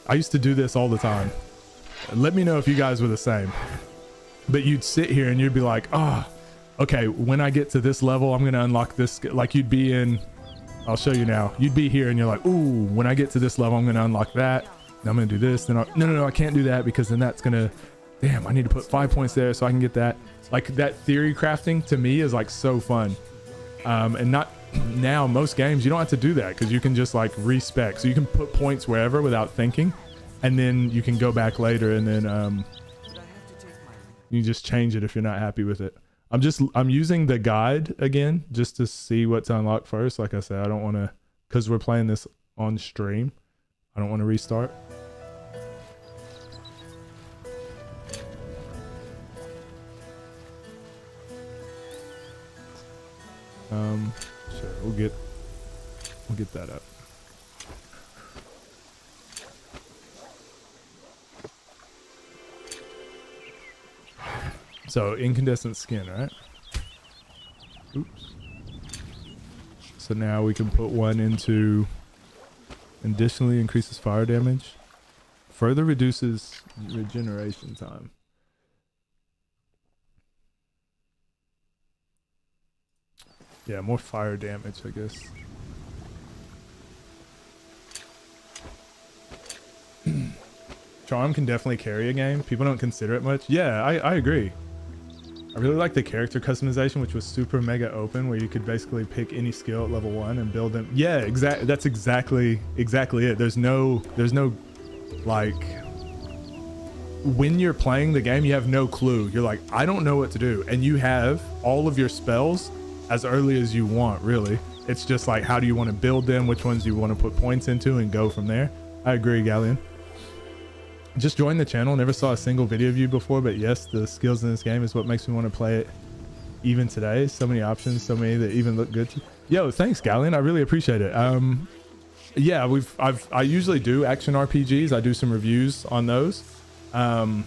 I used to do this all the time. Let me know if you guys were the same. But you'd sit here and you'd be like, okay, when I get to this level, I'm going to unlock this. Like you'd be in, I'll show you now. You'd be here and you're like, ooh, when I get to this level, I'm going to unlock that. And I'm going to do this. Then no, I can't do that because then that's going to, damn, I need to put 5 points there so I can get that. Like that theory crafting to me is like so fun. And not now, most games, you don't have to do that because you can just like respec. So you can put points wherever without thinking. And then you can go back later and then you just change it if you're not happy with it. I'm using the guide again just to see what's unlocked first. Like I said, I don't want to, because we're playing this on stream, I don't want to restart. Sure, we'll get that up. So incandescent skin, right? Oops. So now we can put one into additionally increases fire damage, further reduces regeneration time. Yeah, more fire damage, I guess. Charm can definitely carry a game. People don't consider it much. Yeah, I agree. I really like the character customization, which was super mega open, where you could basically pick any skill at level 1 and build them. Yeah, exactly. That's exactly it. There's no like, when you're playing the game, you have no clue. You're like, I don't know what to do, and you have all of your spells as early as you want, really. It's just like, how do you want to build them, which ones you want to put points into, and go from there. I agree, Galleon. Just joined the channel, never saw a single video of you before, but yes, the skills in this game is what makes me want to play it even today. So many options, so many that even look good to you. Yo, thanks, Galleon. I really appreciate it. Yeah, I usually do action RPGs. I do some reviews on those. And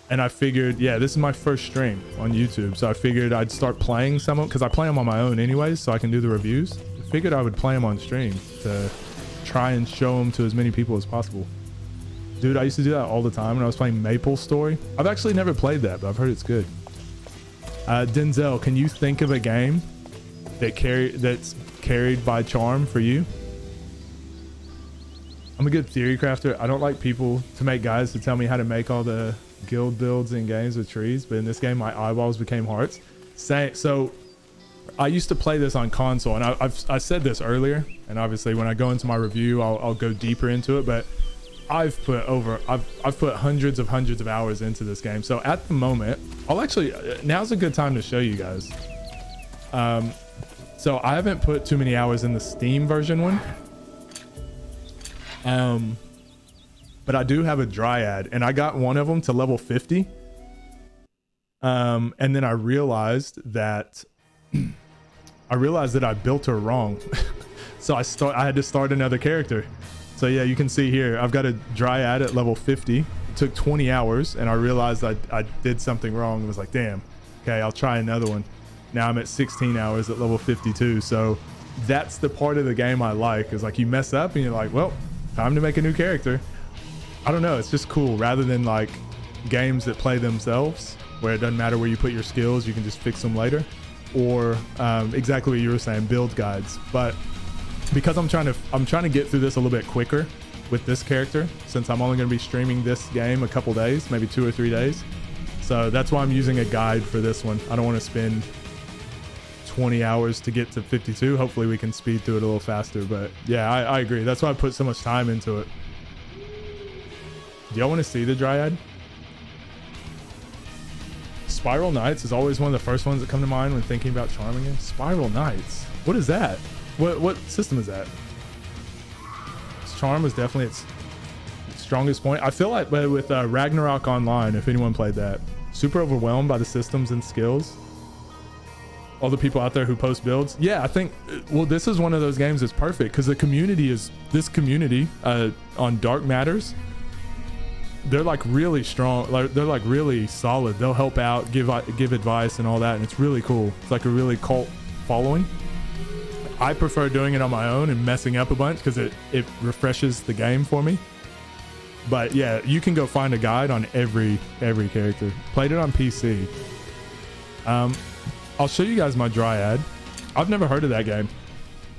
I figured, yeah, this is my first stream on YouTube, so I figured I'd start playing some of them, because I play them on my own anyways, so I can do the reviews. I figured I would play them on stream to try and show them to as many people as possible. Dude, I used to do that all the time when I was playing Maple Story. I've actually never played that, but I've heard it's good. Denzel, can you think of a game that's carried by charm for you? I'm a good theory crafter. I don't like people to make guides to tell me how to make all the guild builds in games with trees, but in this game my eyeballs became hearts. So I used to play this on console, and I said this earlier, and obviously when I go into my review I'll go deeper into it, but I've put hundreds of hours into this game. So at the moment, now's a good time to show you guys. So I haven't put too many hours in the Steam version one, but I do have a dryad, and I got one of them to level 50. And then I realized that I built her wrong. So I had to start another character. So yeah, you can see here, I've got a dryad at level 50. It took 20 hours, and I realized I did something wrong. It was like, damn, okay, I'll try another one. Now I'm at 16 hours at level 52. So that's the part of the game I like, is like you mess up and you're like, well, time to make a new character. I don't know, it's just cool, rather than like games that play themselves where it doesn't matter where you put your skills, you can just fix them later, or exactly what you were saying, build guides. But because I'm trying to get through this a little bit quicker with this character, since I'm only going to be streaming this game a couple days, maybe 2 or 3 days, so that's why I'm using a guide for this one. I don't want to spend 20 hours to get to 52. Hopefully we can speed through it a little faster, but yeah, I agree. That's why I put so much time into it. Do y'all want to see the dryad? Spiral Knights is always one of the first ones that come to mind when thinking about charming it. Spiral Knights, what is that? What system is that? Its charm is definitely its strongest point. I feel like with Ragnarok Online, if anyone played that, super overwhelmed by the systems and skills. All the people out there who post builds. Yeah, I think, well, this is one of those games that's perfect, because this community on Dark Matters, they're like really strong, they're like really solid. They'll help out, give advice and all that, and it's really cool. It's like a really cult following. I prefer doing it on my own and messing up a bunch, because it refreshes the game for me. But yeah, you can go find a guide on every character. Played it on PC. I'll show you guys my dryad. I've never heard of that game,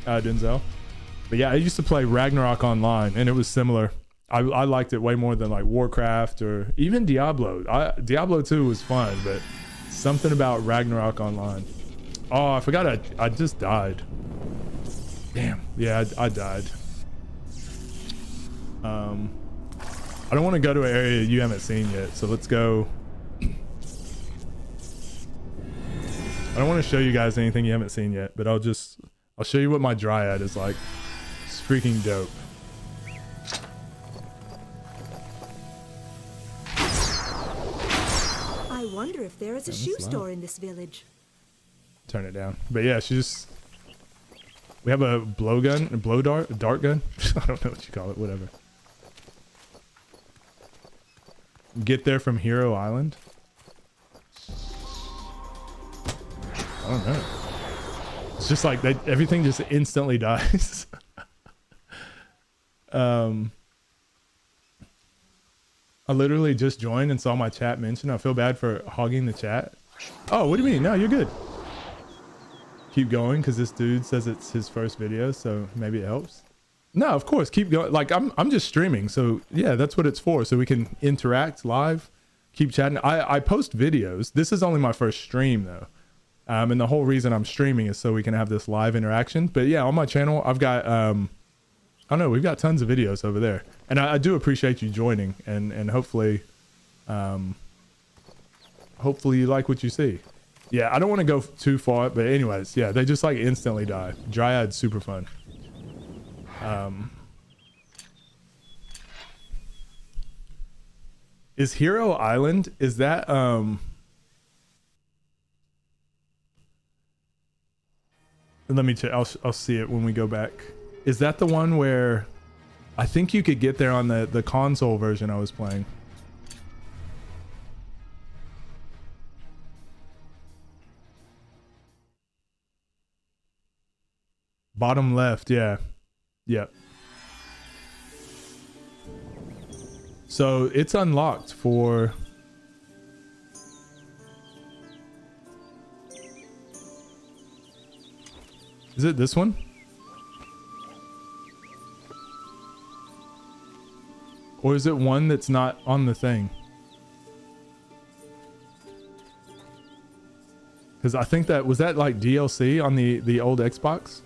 Denzel. But yeah, I used to play Ragnarok Online, and it was similar. I liked it way more than like Warcraft or even Diablo. Diablo 2 was fun, but something about Ragnarok Online. Oh, I forgot I just died. Damn. Yeah, I died. I don't want to go to an area you haven't seen yet, so let's go. I don't want to show you guys anything you haven't seen yet, but I'll show you what my dryad is like. It's freaking dope. I wonder if there is a shoe store in this village. Turn it down. But yeah, we have a blow gun, a dart gun. I don't know what you call it, whatever. Get there from Hero Island. I don't know. It's just like everything just instantly dies. I literally just joined and saw my chat mentioned. I feel bad for hogging the chat. Oh, what do you mean? No, you're good. Keep going, because this dude says it's his first video, so maybe it helps. No, of course, keep going. Like I'm just streaming, so yeah, that's what it's for. So we can interact live, keep chatting. I post videos. This is only my first stream though. And the whole reason I'm streaming is so we can have this live interaction. But yeah, on my channel, I've got, I don't know, we've got tons of videos over there. And I do appreciate you joining, and hopefully, hopefully you like what you see. Yeah, I don't want to go too far, but anyways, yeah, they just like instantly die. Dryad's super fun. Is Hero Island, is that let me check. I'll see it when we go back. Is that the one where I think you could get there on the console version I was playing? Bottom left, yeah. Yep. So it's unlocked for... Is it this one? Or is it one that's not on the thing? Because I think that... Was that like DLC on the old Xbox?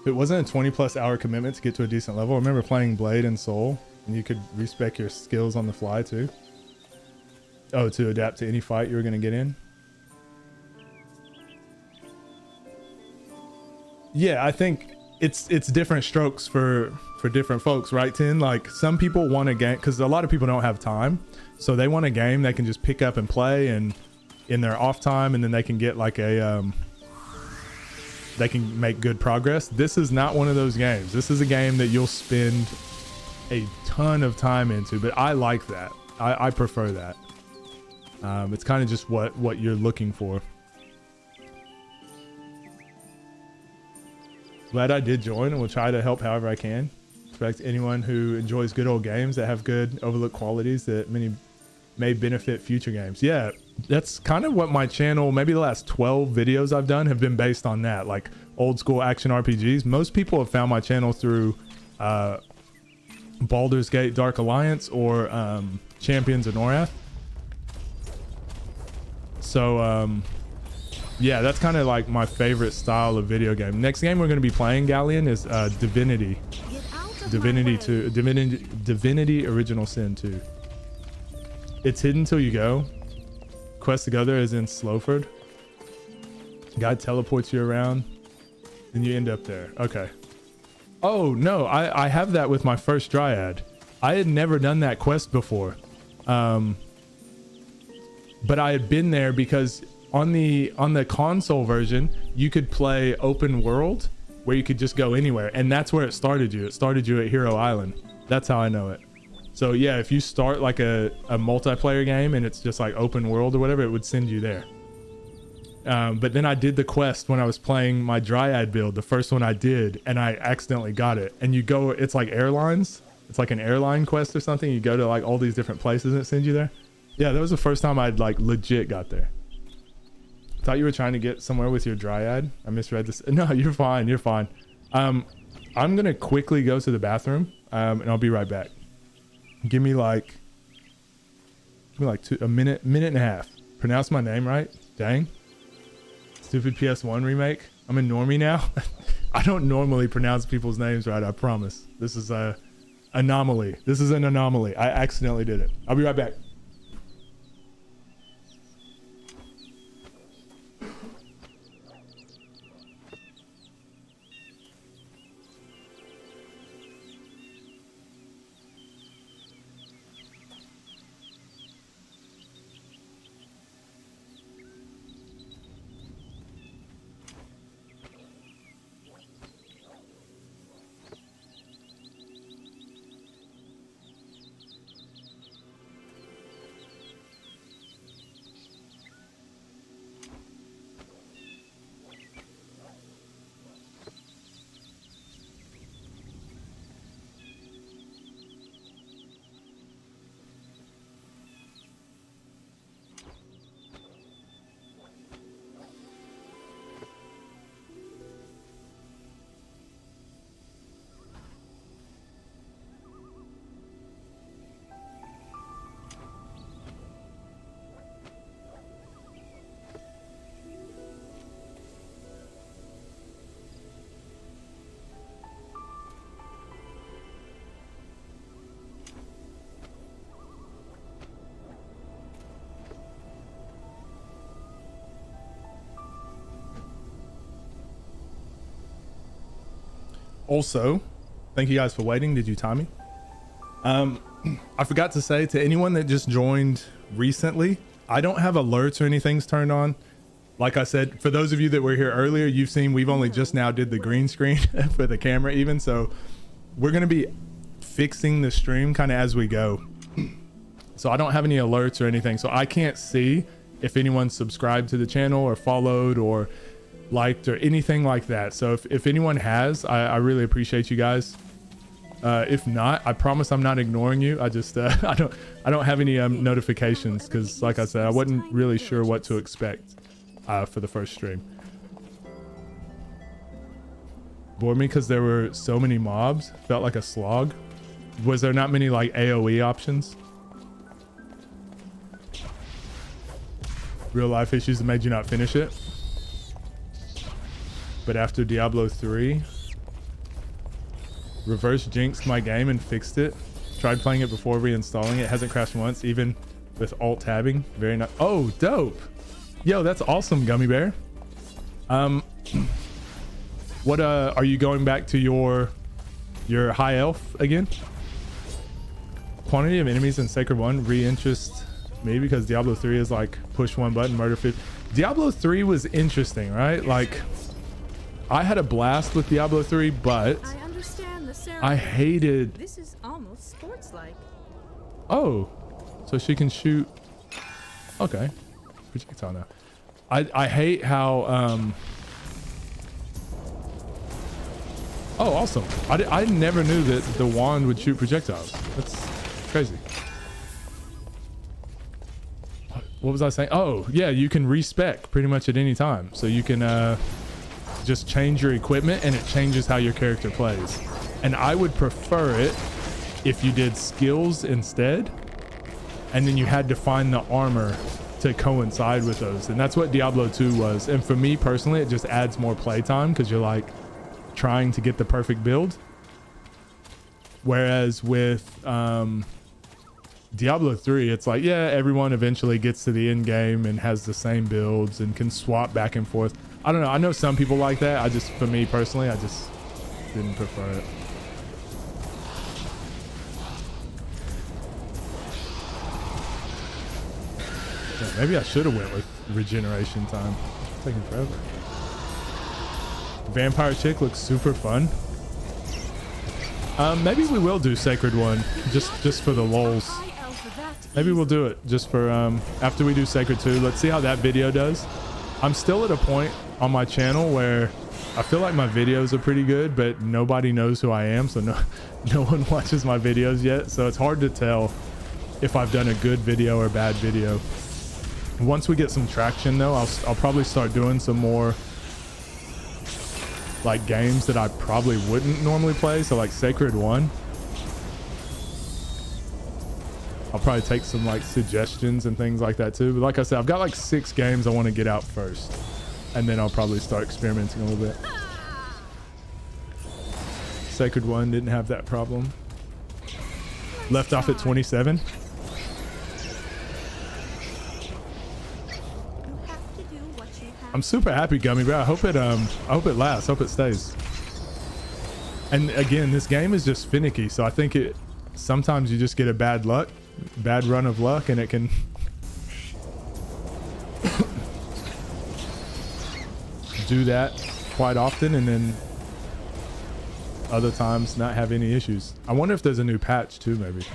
It wasn't a 20+ hour commitment to get to a decent level. I remember playing Blade and Soul, and you could respec your skills on the fly too. Oh, to adapt to any fight you were going to get in. Yeah, I think it's different strokes for different folks, right, Tin? Like some people want a game, because a lot of people don't have time, so they want a game they can just pick up and play, and in their off time, and then they can get like a they can make good progress. This is not one of those games. This is a game that you'll spend a ton of time into, but I like that. I prefer that. It's kind of just what you're looking for. Glad I did join, and will try to help however I can. Respect anyone who enjoys good old games that have good overlooked qualities that may benefit future games. Yeah, that's kind of what my channel, maybe the last 12 videos I've done have been based on that, like old school action RPGs. Most people have found my channel through Baldur's Gate Dark Alliance or Champions of Norath. So yeah, that's kind of like my favorite style of video game. Next game we're going to be playing, Galleon, is Divinity. Divinity Original Sin 2. It's hidden till you go. Quest to go there is in Slowford. Guy teleports you around, and you end up there. Okay. Oh no, I have that with my first Dryad. I had never done that quest before, but I had been there because on the console version you could play open world where you could just go anywhere, and that's where it started you. It started you at Hero Island. That's how I know it. So yeah, if you start like a multiplayer game and it's just like open world or whatever, it would send you there. But then I did the quest when I was playing my Dryad build, the first one I did, and I accidentally got it. And you go, it's like airlines. It's like an airline quest or something. You go to like all these different places and it sends you there. Yeah, that was the first time I'd like legit got there. Thought you were trying to get somewhere with your Dryad. I misread this. No, you're fine. You're fine. I'm gonna quickly go to the bathroom, and I'll be right back. Give me like a minute and a half. Pronounce my name right. Dang. Stupid PS1 remake. I'm a normie now. I don't normally pronounce people's names right, I promise. This is a anomaly. This is an anomaly. I accidentally did it. I'll be right back. Also, thank you guys for waiting. Did you time me? I forgot to say to anyone that just joined recently, I don't have alerts or anything turned on. Like I said, for those of you that were here earlier, you've seen we've only just now did the green screen for the camera even. So we're going to be fixing the stream kind of as we go. So I don't have any alerts or anything. So I can't see if anyone subscribed to the channel or followed or liked or anything like that. So if anyone has, I really appreciate you guys. If not, I promise I'm not ignoring you. I just I don't have any notifications because, like I said, I wasn't really sure what to expect for the first stream. Bored me because there were so many mobs. Felt like a slog. Was there not many like AoE options? Real life issues that made you not finish it. But after Diablo 3, reverse jinxed my game and fixed it. Tried playing it before reinstalling it. Hasn't crashed once, even with alt tabbing. Very nice. Oh, dope. Yo, that's awesome, Gummy Bear. What are you going back to your high elf again? Quantity of enemies in Sacred 1 re-interest me because Diablo 3 is like push one button, murder 50. Diablo 3 was interesting, right? Like I had a blast with Diablo 3, but I understand the ceremony. I hated. This is almost sports-like. Oh, so she can shoot. Okay, projectile now. I hate how. Oh, awesome! I never knew that the wand would shoot projectiles. That's crazy. What was I saying? Oh, yeah, you can respec pretty much at any time, so you can just change your equipment and it changes how your character plays. And I would prefer it if you did skills instead, and then you had to find the armor to coincide with those. And that's what Diablo 2 was. And for me personally, it just adds more playtime because you're like trying to get the perfect build. Whereas with Diablo 3, it's like, yeah, everyone eventually gets to the end game and has the same builds and can swap back and forth. I don't know. I know some people like that. For me personally, I just didn't prefer it. Yeah, maybe I should have went with regeneration time. It's taking forever. Vampire chick looks super fun. Maybe we will do Sacred 1 just for the lulz. Maybe we'll do it just for after we do Sacred 2. Let's see how that video does. I'm still at a point on my channel where I feel like my videos are pretty good, but nobody knows who I am, so no one watches my videos yet. So it's hard to tell if I've done a good video or bad video. Once we get some traction though, I'll probably start doing some more like games that I probably wouldn't normally play. So like Sacred 1. I'll probably take some like suggestions and things like that too. But like I said, I've got like 6 games I want to get out first. And then I'll probably start experimenting a little bit. Sacred 1 didn't have that problem. Left off at 27. I'm super happy, Gummy Bear. I hope it lasts. Hope it stays. And again, this game is just finicky, so I think sometimes you just get a bad run of luck, and it can do that quite often, and then other times not have any issues. I wonder if there's a new patch too, maybe.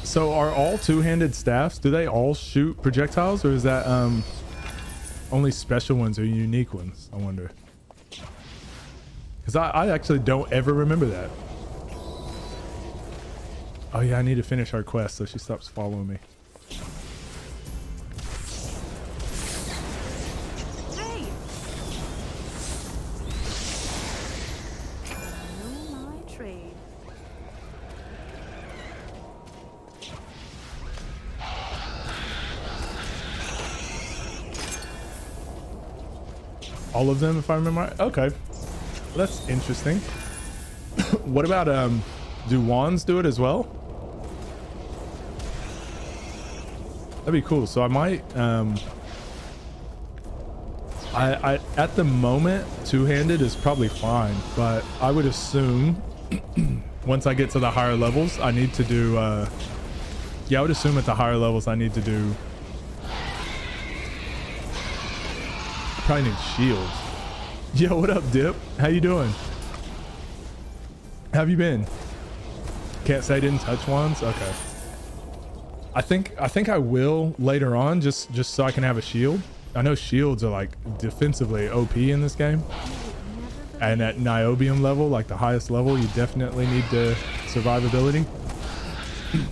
So are all two-handed staffs, do they all shoot projectiles, or is that only special ones or unique ones? I wonder, because I actually don't ever remember that. Oh yeah, I need to finish our quest so she stops following me. Hey! Know my trade. all of them, if I remember right. Okay, that's interesting. What about do wands do it as well? That'd be cool. So I might I at the moment two-handed is probably fine, but I would assume once I get to the higher levels I need to do yeah, I would assume at the higher levels I need to do, I probably need shields. Yo, what up, Dip? How you doing? How have you been? Can't say I didn't touch wands. Okay. I think I will later on, just so I can have a shield. I know shields are like defensively OP in this game, and at niobium level, like the highest level, you definitely need the survivability. An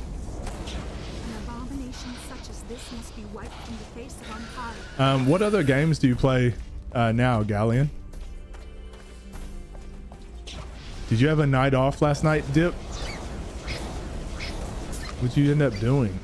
abomination such as this must be wiped from the face of Empire. What other games do you play now, Galleon? Did you have a night off last night, Dip? What'd you end up doing?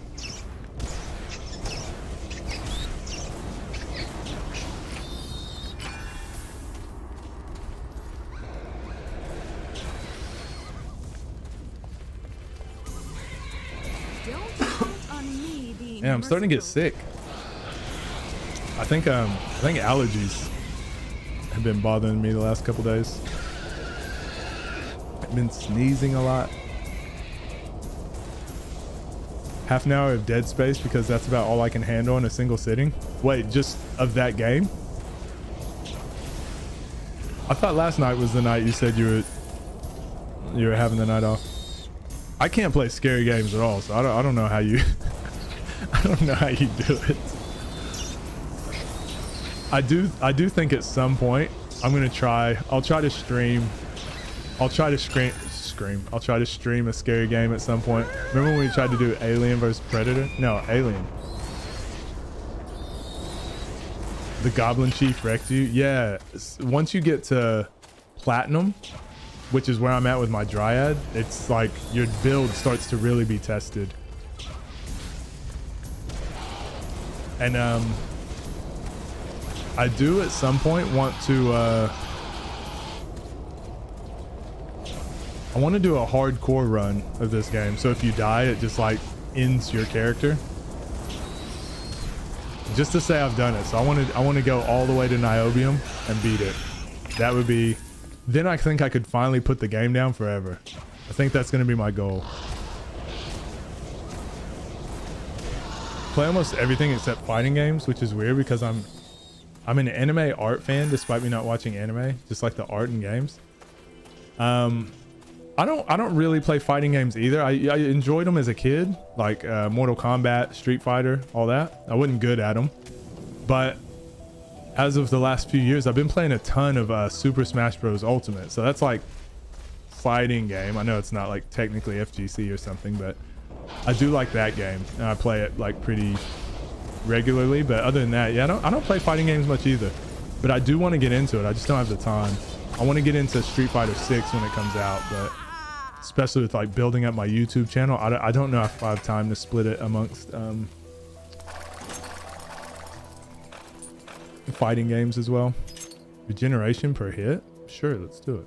Yeah, I'm starting to get sick. I think allergies have been bothering me the last couple days. I've been sneezing a lot. Half an hour of Dead Space because that's about all I can handle in a single sitting. Wait, just of that game? I thought last night was the night you said you were having the night off. I can't play scary games at all, so I don't know how you I don't know how you do it. I do think at some point I'm gonna try. I'll try to stream a scary game at some point. Remember when we tried to do Alien versus Predator? No, Alien. The Goblin Chief wrecked you. Yeah, once you get to Platinum, which is where I'm at with my Dryad, it's like your build starts to really be tested. And I do at some point want to I want to do a hardcore run of this game, so if you die it just like ends your character, just to say I've done it. So I want to go all the way to niobium and beat it. That would be, then I think I could finally put the game down forever. I think that's going to be my goal. Play almost everything except fighting games, which is weird because I'm an anime art fan despite me not watching anime, just like the art in games. I don't really play fighting games either. I enjoyed them as a kid, like Mortal Kombat, Street Fighter, all that. I wasn't good at them, but as of the last few years I've been playing a ton of Super Smash Bros. Ultimate, so that's like fighting game. I know it's not like technically FGC or something, but I do like that game and I play it like pretty regularly. But other than that, yeah, I don't play fighting games much either, but I do want to get into it. I just don't have the time. I want to get into Street Fighter 6 when it comes out, but especially with like building up my YouTube channel, I don't know if I have time to split it amongst fighting games as well. Regeneration per hit? Sure, let's do it.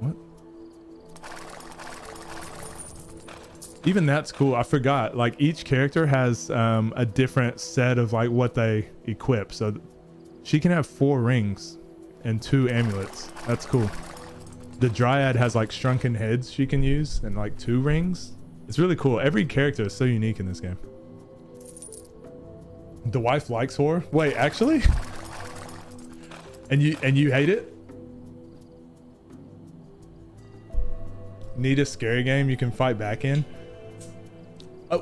What? Even that's cool. I forgot, like each character has a different set of like what they equip. So she can have 4 rings and 2 amulets. That's cool. The Dryad has like shrunken heads she can use and like 2 rings. It's really cool. Every character is so unique in this game. The wife likes horror. Wait, actually? And you hate it? Need a scary game you can fight back in?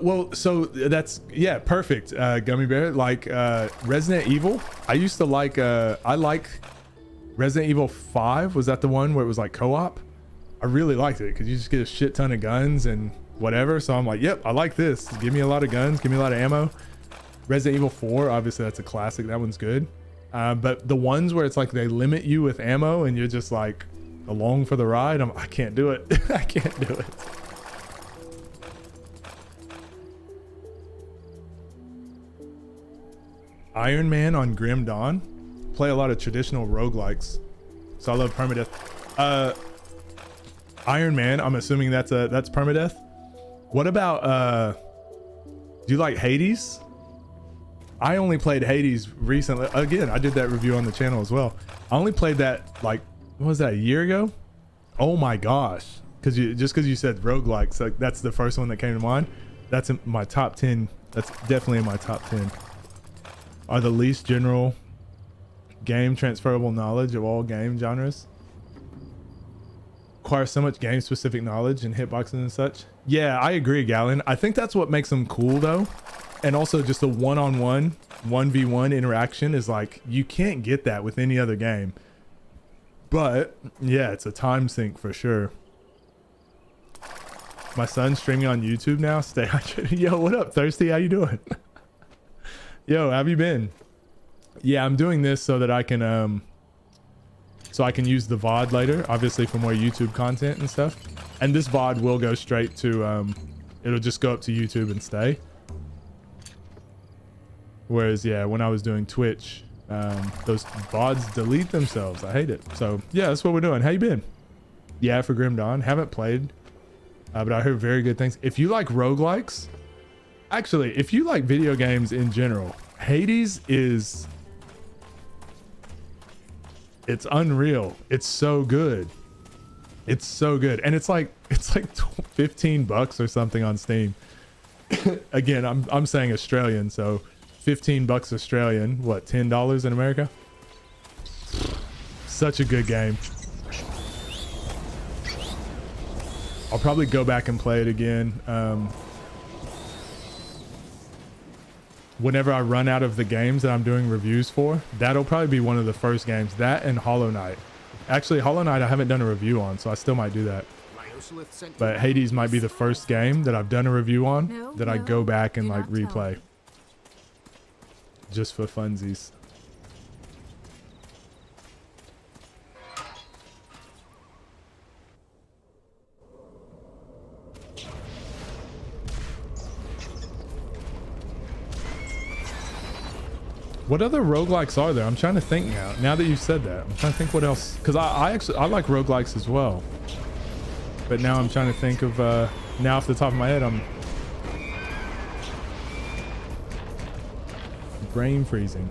Well, so that's, yeah, perfect. Gummy Bear, like Resident Evil. I used to like, I like Resident Evil 5. Was that the one where it was like co-op? I really liked it because you just get a shit ton of guns and whatever. So I'm like, yep, I like this. Give me a lot of guns, give me a lot of ammo. Resident Evil 4, obviously that's a classic. That one's good. But the ones where it's like they limit you with ammo and you're just like along for the ride, I can't do it. I can't do it. Iron Man on Grim Dawn. Play a lot of traditional roguelikes. So I love permadeath. Iron Man, I'm assuming that's permadeath. What about do you like Hades? I only played Hades recently. Again, I did that review on the channel as well. I only played that like, what was that, a year ago? Oh my gosh. Because you said roguelikes, like that's the first one that came to mind. That's in my top 10. That's definitely in my top 10. Are the least general game transferable knowledge of all game genres. Requires so much game specific knowledge and hitboxing and such. Yeah, I agree, Gallon. I think that's what makes them cool though. And also just a one-on-one 1v1 interaction is like, you can't get that with any other game. But yeah, it's a time sink for sure. My son's streaming on YouTube now. Stay hydrated. Yo, what up, Thirsty? How you doing? Yo, how have you been? Yeah, I'm doing this so that I can use the VOD later, obviously for more YouTube content and stuff. And this VOD will go straight to it'll just go up to YouTube and stay. Whereas yeah, when I was doing Twitch, those VODs delete themselves. I hate it. So yeah, that's what we're doing. How you been? Yeah, for Grim Dawn. Haven't played, but I heard very good things. If you like roguelikes, actually, if you like video games in general, Hades is, it's unreal. It's so good. It's so good. And it's like 15 bucks or something on Steam. Again, I'm saying Australian, so 15 bucks Australian, what, $10 in America? Such a good game. I'll probably go back and play it again. Whenever I run out of the games that I'm doing reviews for, that'll probably be one of the first games. That and Hollow Knight. Actually, Hollow Knight I haven't done a review on, so I still might do that. But Hades might be the first game that I've done a review on that I go back and like replay. Just for funsies. What other roguelikes are there? I'm trying to think now that you said that. I'm trying to think what else, because I like roguelikes as well. But now I'm trying to think of now off the top of my head, I'm brain freezing.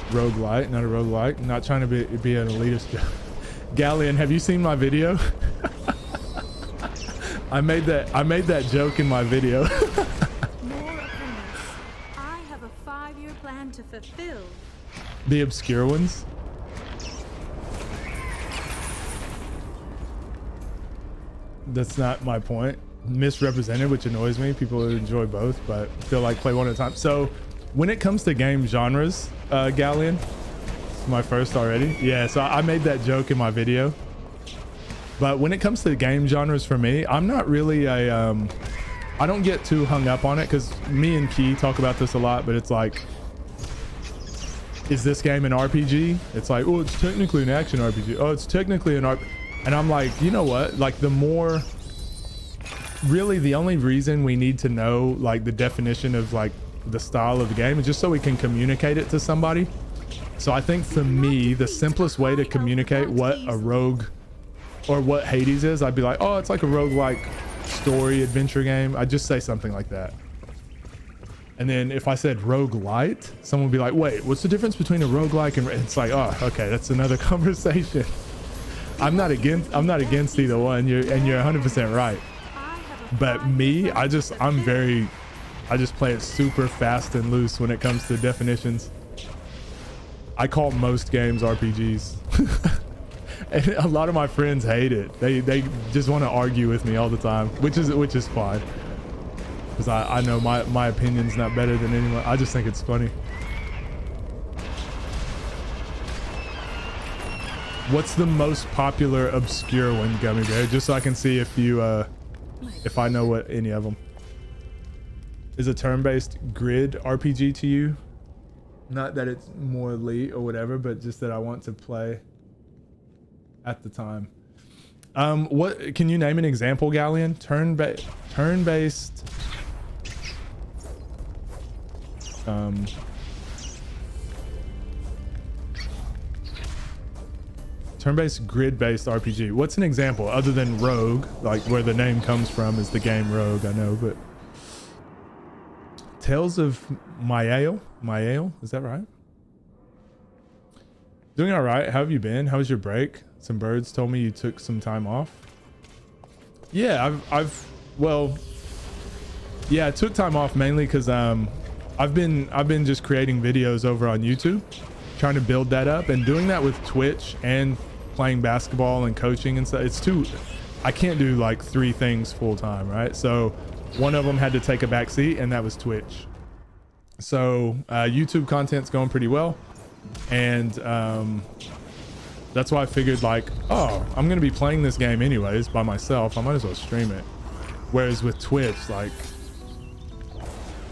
Roguelite, not a roguelike. Not trying to be an elitist. Galleon, have you seen my video? I made that joke in my video. More appendix. I have a 5-year plan to fulfill. The obscure ones. That's not my point. Misrepresented, which annoys me. People enjoy both, but feel like play one at a time. So when it comes to game genres, Galleon, my first already. Yeah, so I made that joke in my video. But when it comes to game genres for me, I'm not really a, I don't get too hung up on it, because me and Key talk about this a lot, but it's like, is this game an RPG? It's like, oh, it's technically an action RPG. Oh, it's technically an RPG. And I'm like, you know what? Like really the only reason we need to know like the definition of like the style of the game is just so we can communicate it to somebody. So I think for me, the simplest way to communicate what a rogue or what Hades is, I'd be like, oh, it's like a roguelike story adventure game. I'd just say something like that. And then if I said roguelite, someone would be like, wait, what's the difference between a roguelike and it's like, oh, okay, that's another conversation. I'm not against either one. You're 100% right. But me, I just play it super fast and loose when it comes to definitions. I call most games RPGs. And a lot of my friends hate it. They just want to argue with me all the time, which is fine. Because I know my opinion's not better than anyone. I just think it's funny. What's the most popular obscure one, Gummy Bear? Just so I can see if you if I know what any of them. Is a turn-based grid RPG to you? Not that it's more elite or whatever, but just that I want to play at the time. What can you name an example, Galleon? Turn-based. Turn-based, grid-based RPG. What's an example other than Rogue? Like where the name comes from is the game Rogue, I know, but Tales of Mael, is that right? Doing all right. How have you been? How was your break? Some birds told me you took some time off. Yeah, well, yeah, I took time off mainly because I've been just creating videos over on YouTube, trying to build that up, and doing that with Twitch and playing basketball and coaching and stuff. I can't do like 3 things full time, right? So one of them had to take a back seat, and that was Twitch. So YouTube content's going pretty well, and that's why I figured like, oh, I'm gonna be playing this game anyways by myself, I might as well stream it. Whereas with Twitch, like,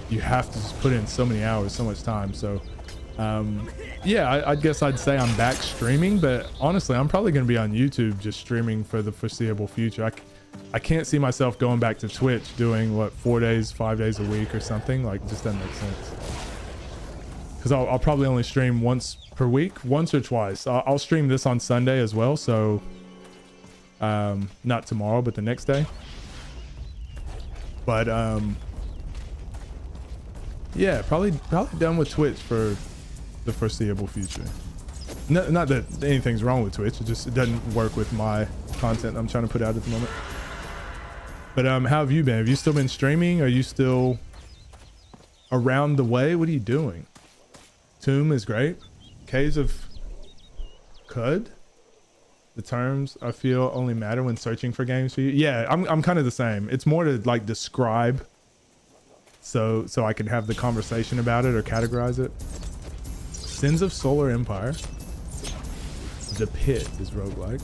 you have to just put in so many hours, so much time. So yeah, I guess I'd say I'm back streaming, but honestly, I'm probably going to be on YouTube just streaming for the foreseeable future. I can't see myself going back to Twitch doing what, 4 days, 5 days a week or something. Like, it just doesn't make sense. Because I'll probably only stream once per week, once or twice. I'll stream this on Sunday as well. So not tomorrow, but the next day. But yeah, probably done with Twitch for the foreseeable future. No, not that anything's wrong with Twitch, it doesn't work with my content I'm trying to put out at the moment. But how have you been? Have you still been streaming? Are you still around the way? What are you doing? Tomb is great. Caves of Cud, the terms I feel only matter when searching for games for you. Yeah, I'm kind of the same. It's more to like describe so I can have the conversation about it or categorize it. Sins of Solar Empire. The Pit is roguelike.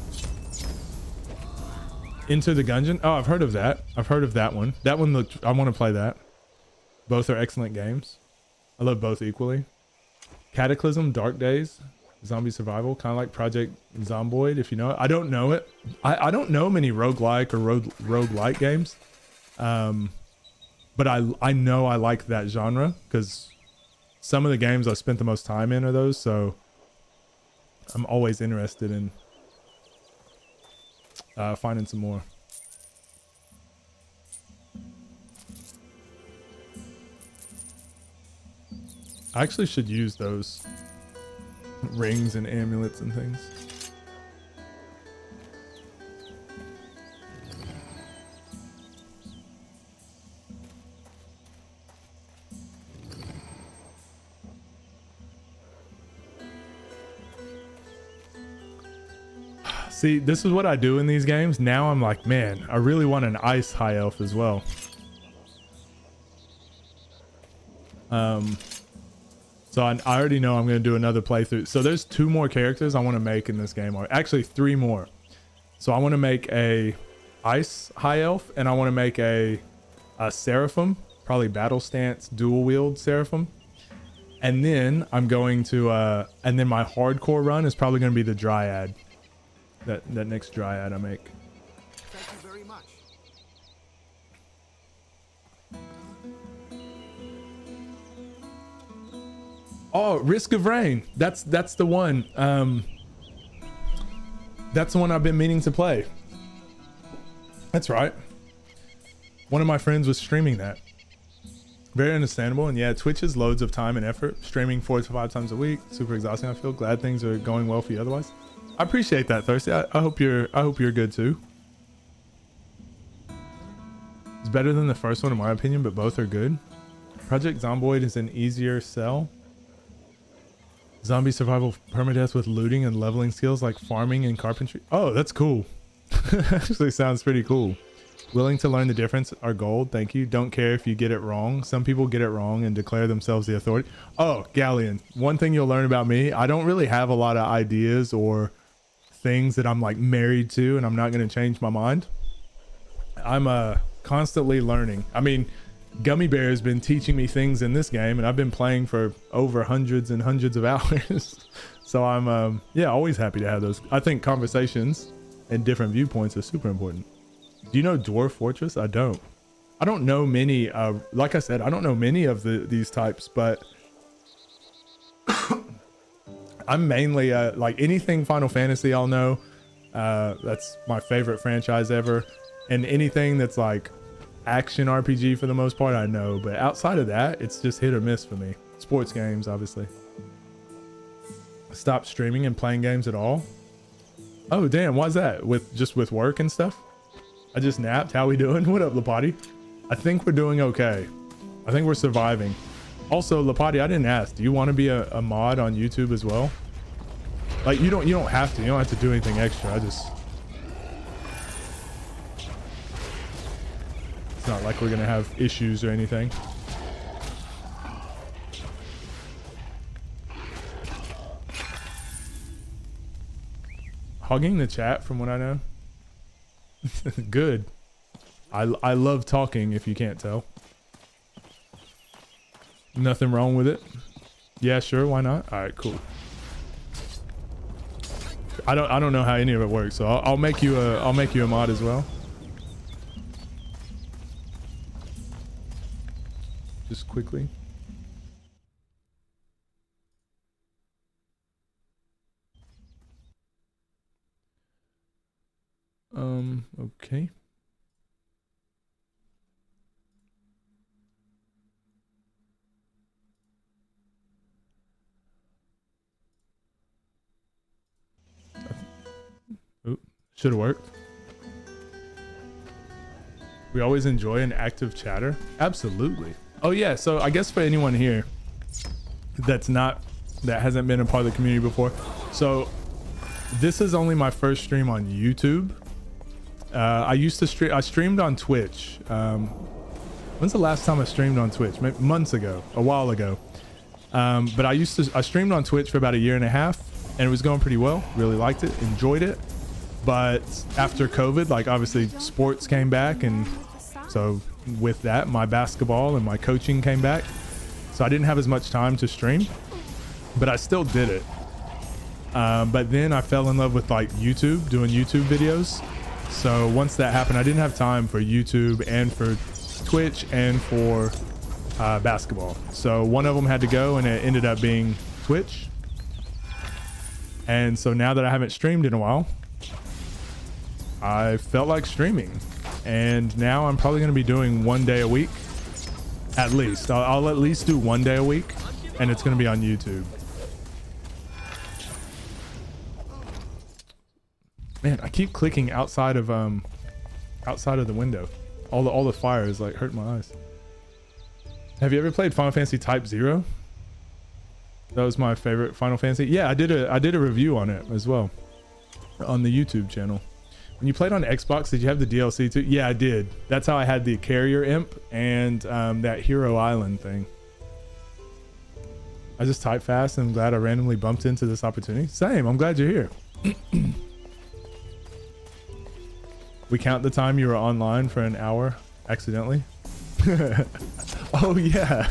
Enter the Gungeon. Oh, I've heard of that. I've heard of that one. That one looked, I want to play that. Both are excellent games. I love both equally. Cataclysm, Dark Days, Zombie Survival, kind of like Project Zomboid, if you know it. I don't know it. I don't know many roguelike or roguelike games. But I know I like that genre because some of the games I spent the most time in are those, so I'm always interested in finding some more. I actually should use those rings and amulets and things. See, this is what I do in these games. Now I'm like, man, I really want an ice high elf as well. So I already know I'm going to do another playthrough. So there's 2 more characters I want to make in this game, or actually 3 more. So I want to make a ice high elf, and I want to make a seraphim, probably battle stance dual wield seraphim. And then I'm going to and then my hardcore run is probably going to be the dryad. That next dryad I make. Thank you very much. Oh, Risk of Rain. That's the one. That's the one I've been meaning to play. That's right. One of my friends was streaming that. Very understandable. And yeah, Twitch is loads of time and effort. Streaming 4 to 5 times a week. Super exhausting, I feel. Glad things are going well for you otherwise. I appreciate that, Thirsty. I hope you're good too. It's better than the first one in my opinion, but both are good. Project Zomboid is an easier sell. Zombie survival permadeath with looting and leveling skills like farming and carpentry. Oh, that's cool. Actually sounds pretty cool. Willing to learn the difference are gold. Thank you. Don't care if you get it wrong. Some people get it wrong and declare themselves the authority. Oh, Galleon. One thing you'll learn about me, I don't really have a lot of ideas or things that I'm like married to, and I'm not going to change my mind. I'm constantly learning. I mean, Gummy Bear has been teaching me things in this game, and I've been playing for over hundreds and hundreds of hours. So I'm yeah, always happy to have those. I think conversations and different viewpoints are super important. Do you know Dwarf Fortress? I don't know many like I said, I don't know many of these types, but I'm mainly like anything Final Fantasy I'll know. That's my favorite franchise ever. And anything that's like action RPG for the most part, I know. But outside of that, it's just hit or miss for me. Sports games, obviously. Stop streaming and playing games at all. Oh, damn. Why's that? With work and stuff? I just napped. How we doing? What up, Lapati? I think we're doing okay. I think we're surviving. Also, Lapati, I didn't ask. Do you want to be a mod on YouTube as well? Like, you don't have to. You don't have to do anything extra. It's not like we're gonna have issues or anything. Hogging the chat, from what I know. Good. I love talking, if you can't tell. Nothing wrong with it. Yeah, sure, why not? All right, cool. I don't know how any of it works, so I'll make you a mod as well. Just quickly. Okay. Should have worked. We always enjoy an active chatter. Absolutely. Oh yeah, so I guess for anyone here that hasn't been a part of the community before, so this is only my first stream on YouTube. I streamed on Twitch. When's the last time I streamed on Twitch? Maybe months ago, a while ago. But I streamed on Twitch for about 1.5 years, and it was going pretty well. Really liked it, enjoyed it. But after COVID, like obviously sports came back, and so with that, my basketball and my coaching came back. So I didn't have as much time to stream, but I still did it. But then I fell in love with like YouTube, doing YouTube videos. So once that happened, I didn't have time for YouTube and for Twitch and for basketball. So one of them had to go, and it ended up being Twitch. And so now that I haven't streamed in a while, I felt like streaming, and now I'm probably going to be doing 1 day a week at least. I'll at least do 1 day a week, and it's going to be on YouTube. Man, I keep clicking outside of the window. All the fire is like hurting my eyes. Have you ever played Final Fantasy Type 0? That was my favorite Final Fantasy. Yeah, I did a review on it as well on the YouTube channel. When you played on Xbox, did you have the DLC too? Yeah, I did. That's how I had the carrier imp and that Hero Island thing. I just type fast, and I'm glad I randomly bumped into this opportunity. Same, I'm glad you're here. We count the time you were online for an hour accidentally. Oh yeah,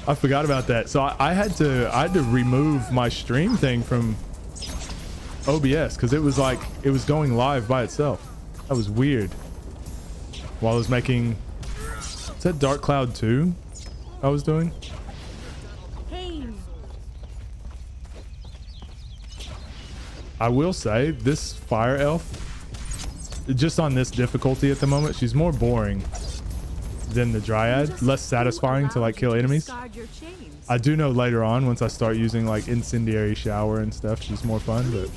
I forgot about that. So I had to remove my stream thing from OBS because it was going live by itself. That was weird. While I was making, is that Dark Cloud 2 I was doing? I will say this Fire Elf, just on this difficulty at the moment, she's more boring than the Dryad, less satisfying to like kill enemies. I do know later on, once I start using like Incendiary Shower and stuff, she's more fun, but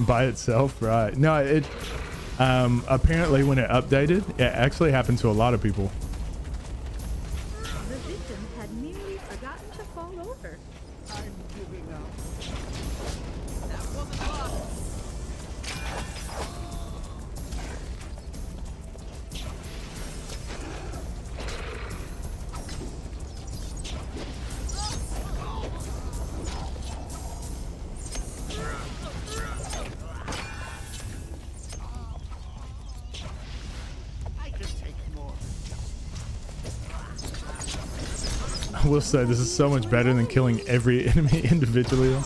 by itself, right? No, it apparently when it updated, it actually happened to a lot of people. The victim had nearly forgotten to fall over. I'm giving up. That wasn't fun. I will say this is so much better than killing every enemy individually though.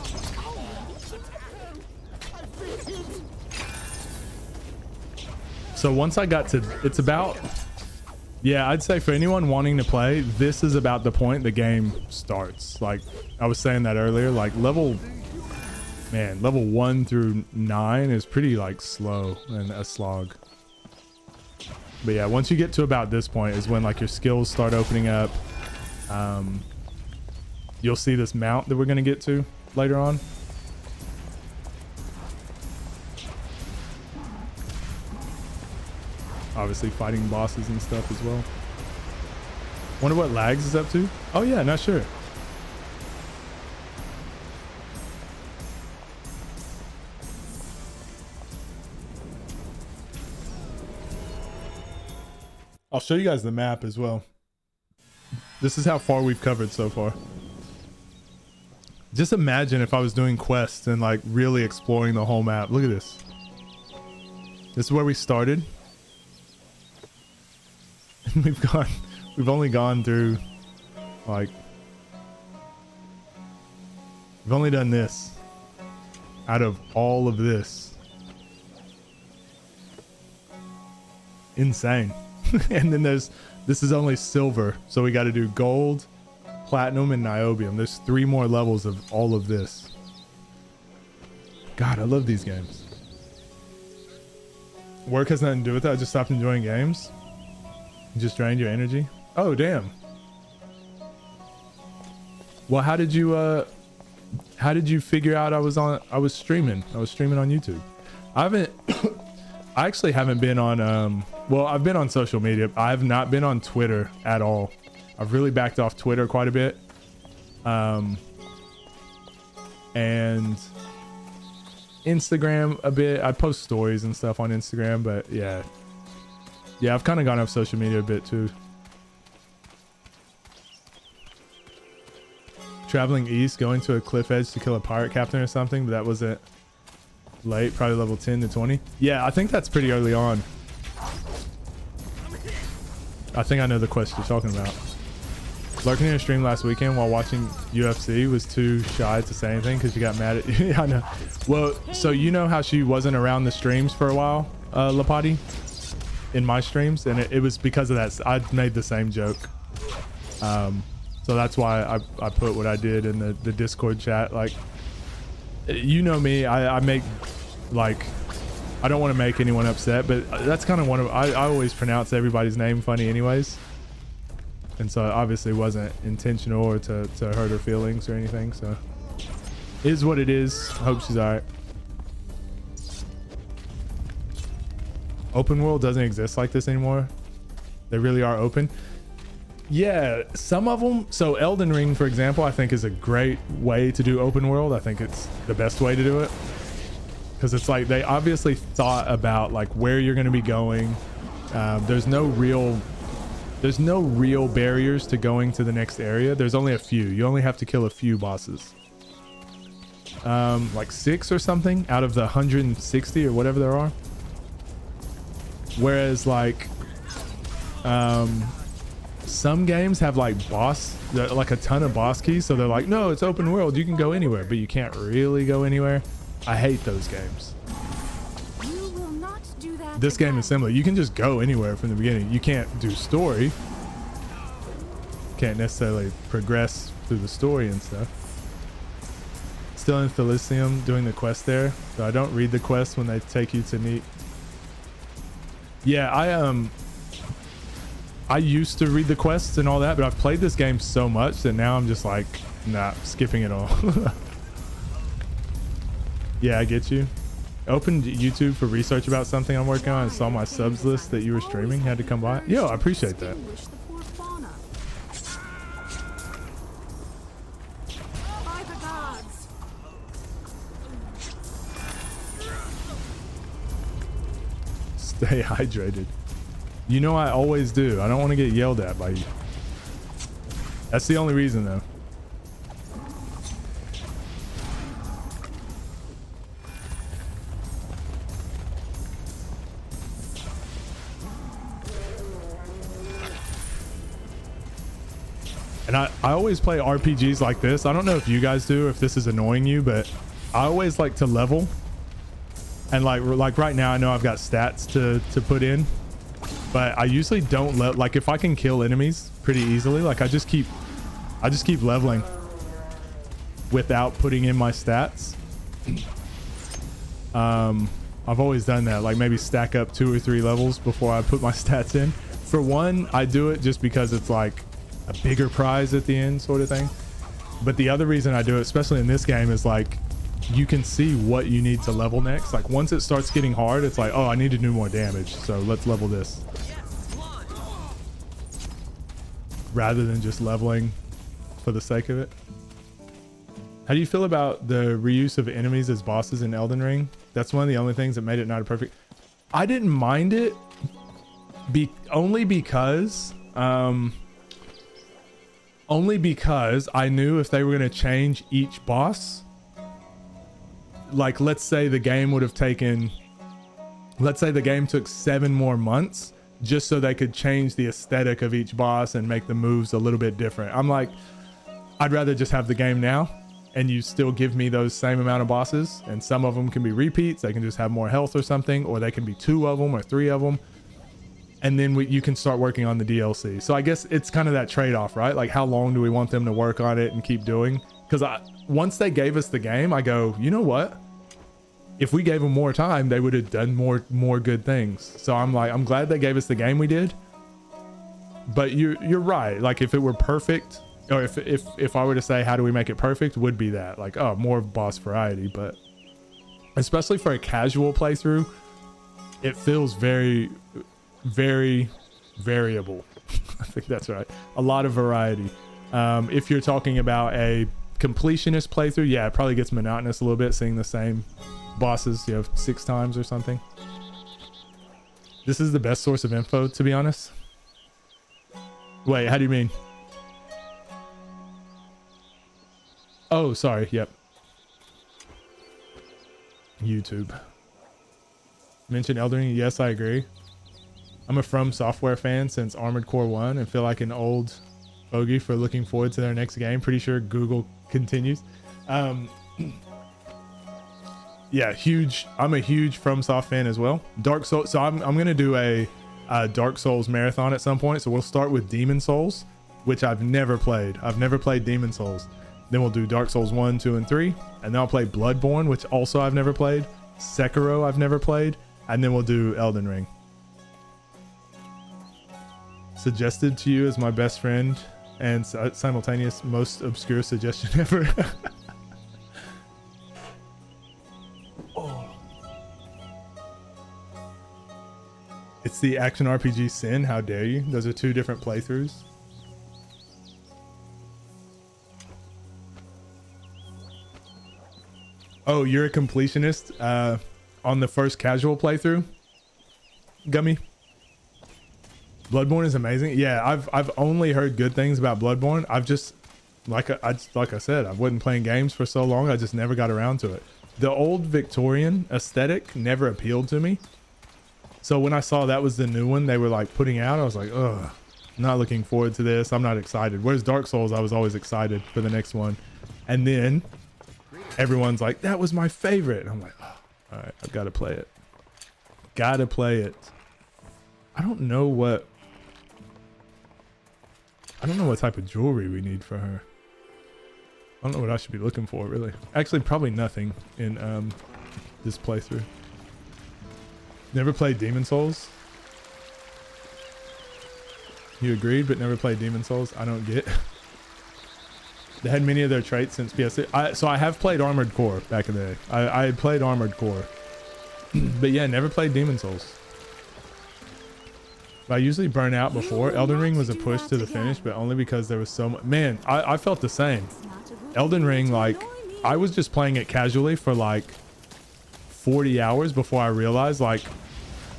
So once I got to, it's about Yeah, I'd say for anyone wanting to play, this is about the point the game starts. Like I was saying that earlier, like level 1 through 9 is pretty like slow and a slog. But yeah, once you get to about this point is when like your skills start opening up. You'll see this mount that we're going to get to later on. Obviously fighting bosses and stuff as well. Wonder what Lags is up to. Oh yeah, not sure. I'll show you guys the map as well. This is how far we've covered so far. Just imagine if I was doing quests and like really exploring the whole map. Look at this. This is where we started. We've only gone through like, we've only done this out of all of this. Insane. And then this is only silver. So we got to do gold, platinum, and niobium. There's 3 more levels of all of this. God, I love these games. Work has nothing to do with it. I just stopped enjoying games. You just drained your energy. Oh, damn. Well, how did you figure out I was streaming? I was streaming on YouTube. I actually haven't been on, well, I've been on social media. I have not been on Twitter at all. I've really backed off Twitter quite a bit. And Instagram a bit. I post stories and stuff on Instagram, but yeah. Yeah, I've kind of gone off social media a bit too. Traveling east, going to a cliff edge to kill a pirate captain or something, but that wasn't late, probably level 10 to 20. Yeah, I think that's pretty early on. I think I know the quest you're talking about. Lurking in your stream last weekend while watching UFC, was too shy to say anything because you got mad at you. Yeah, I know. Well, so you know how she wasn't around the streams for a while, Lapati? In my streams, and it was because of that. I made the same joke, so that's why I put what I did in the Discord chat. Like, you know me, I make, like, I don't want to make anyone upset, but that's kind of one of, I always pronounce everybody's name funny anyways, and so it obviously wasn't intentional or to hurt her feelings or anything. So it is what it is. I hope she's all right. Open world doesn't exist like this anymore. They really are open. Yeah, some of them. So Elden Ring, for example, I think is a great way to do open world. I think it's the best way to do it because it's like they obviously thought about like where you're going to be going. There's no real barriers to going to the next area. There's only a few. You only have to kill a few bosses. Like 6 or something out of the 160 or whatever there are. Whereas like some games have like like a ton of boss keys, so they're like, no, it's open world, you can go anywhere, but you can't really go anywhere. I hate those games. You will not do that. This game is similar. You can just go anywhere from the beginning. You can't do story. Can't necessarily progress through the story and stuff. Still in Thelysium doing the quest there, so I don't read the quest when they take you to meet. Yeah, I used to read the quests and all that, but I've played this game so much that now I'm just like, nah, skipping it all. Yeah, I get you. Opened YouTube for research about something I'm working on and saw my subs list that you were streaming. Had to come by. Yo, I appreciate that. Stay hydrated. You know I always do. I don't want to get yelled at by you. That's the only reason though. And I always play RPGs like this. I don't know if you guys do, if this is annoying you, but I always like to level. And like right now, I know I've got stats to put in. but I usually don't like if I can kill enemies pretty easily, like I just keep leveling without putting in my stats. I've always done that, like maybe stack up 2 or 3 levels before I put my stats in. For one, I do it just because it's like a bigger prize at the end sort of thing. But the other reason I do it, especially in this game, is like you can see what you need to level next. Like once it starts getting hard, it's like, oh, I need to do more damage, so let's level this. Rather than just leveling for the sake of it. How do you feel about the reuse of enemies as bosses in Elden Ring? That's one of the only things that made it not a perfect. I didn't mind it only because I knew if they were going to change each boss, like let's say the game took 7 more months just so they could change the aesthetic of each boss and make the moves a little bit different. I'm like, I'd rather just have the game now and you still give me those same amount of bosses, and some of them can be repeats. They can just have more health or something, or they can be 2 of them or 3 of them. And then you can start working on the DLC. So I guess it's kind of that trade-off, right? Like how long do we want them to work on it and keep doing? Because once they gave us the game, I go, you know what? If we gave them more time, they would have done more good things. So I'm like, I'm glad they gave us the game we did. But you're right. Like if it were perfect, or if I were to say how do we make it perfect, would be that, like, oh, more boss variety. But especially for a casual playthrough, it feels very variable. I think that's right. A lot of variety. If you're talking about a completionist playthrough, yeah, it probably gets monotonous a little bit seeing the same bosses 6 times or something. This is the best source of info, to be honest. Wait, how do you mean? Oh, sorry. Yep. YouTube. Mention Elden Ring. Yes, I agree. I'm a From Software fan since Armored Core 1 and feel like an old bogey for looking forward to their next game. Pretty sure Google continues. Yeah, huge. I'm a huge FromSoft fan as well. Dark Souls. So I'm going to do a Dark Souls marathon at some point. So we'll start with Demon Souls, which I've never played. I've never played Demon Souls. Then we'll do Dark Souls 1, 2, and 3. And then I'll play Bloodborne, which also I've never played. Sekiro I've never played. And then we'll do Elden Ring. Suggested to you as my best friend and simultaneous most obscure suggestion ever. Oh. It's the action RPG Sin. How dare you? Those are 2 different playthroughs. Oh, you're a completionist on the first casual playthrough? Gummy? Bloodborne is amazing. Yeah, I've only heard good things about Bloodborne. I've just like I said, I wasn't playing games for so long. I just never got around to it. The old Victorian aesthetic never appealed to me. So when I saw that was the new one they were like putting out, I was like, ugh, not looking forward to this. I'm not excited. Whereas Dark Souls, I was always excited for the next one. And then everyone's like, that was my favorite. And I'm like, oh, all right, I've got to play it. Gotta play it. I don't know what type of jewelry we need for her. I don't know what I should be looking for, really. Actually, probably nothing in this playthrough. Never played Demon Souls? You agreed, but never played Demon Souls? I don't get. They had many of their traits since PS3. So I have played Armored Core back in the day. I had played Armored Core. But yeah, never played Demon Souls. I usually burn out before. Elden Ring was a push to the finish, but only because there was so much. Man, I felt the same. Elden Ring, like, I was just playing it casually for like 40 hours before I realized, like,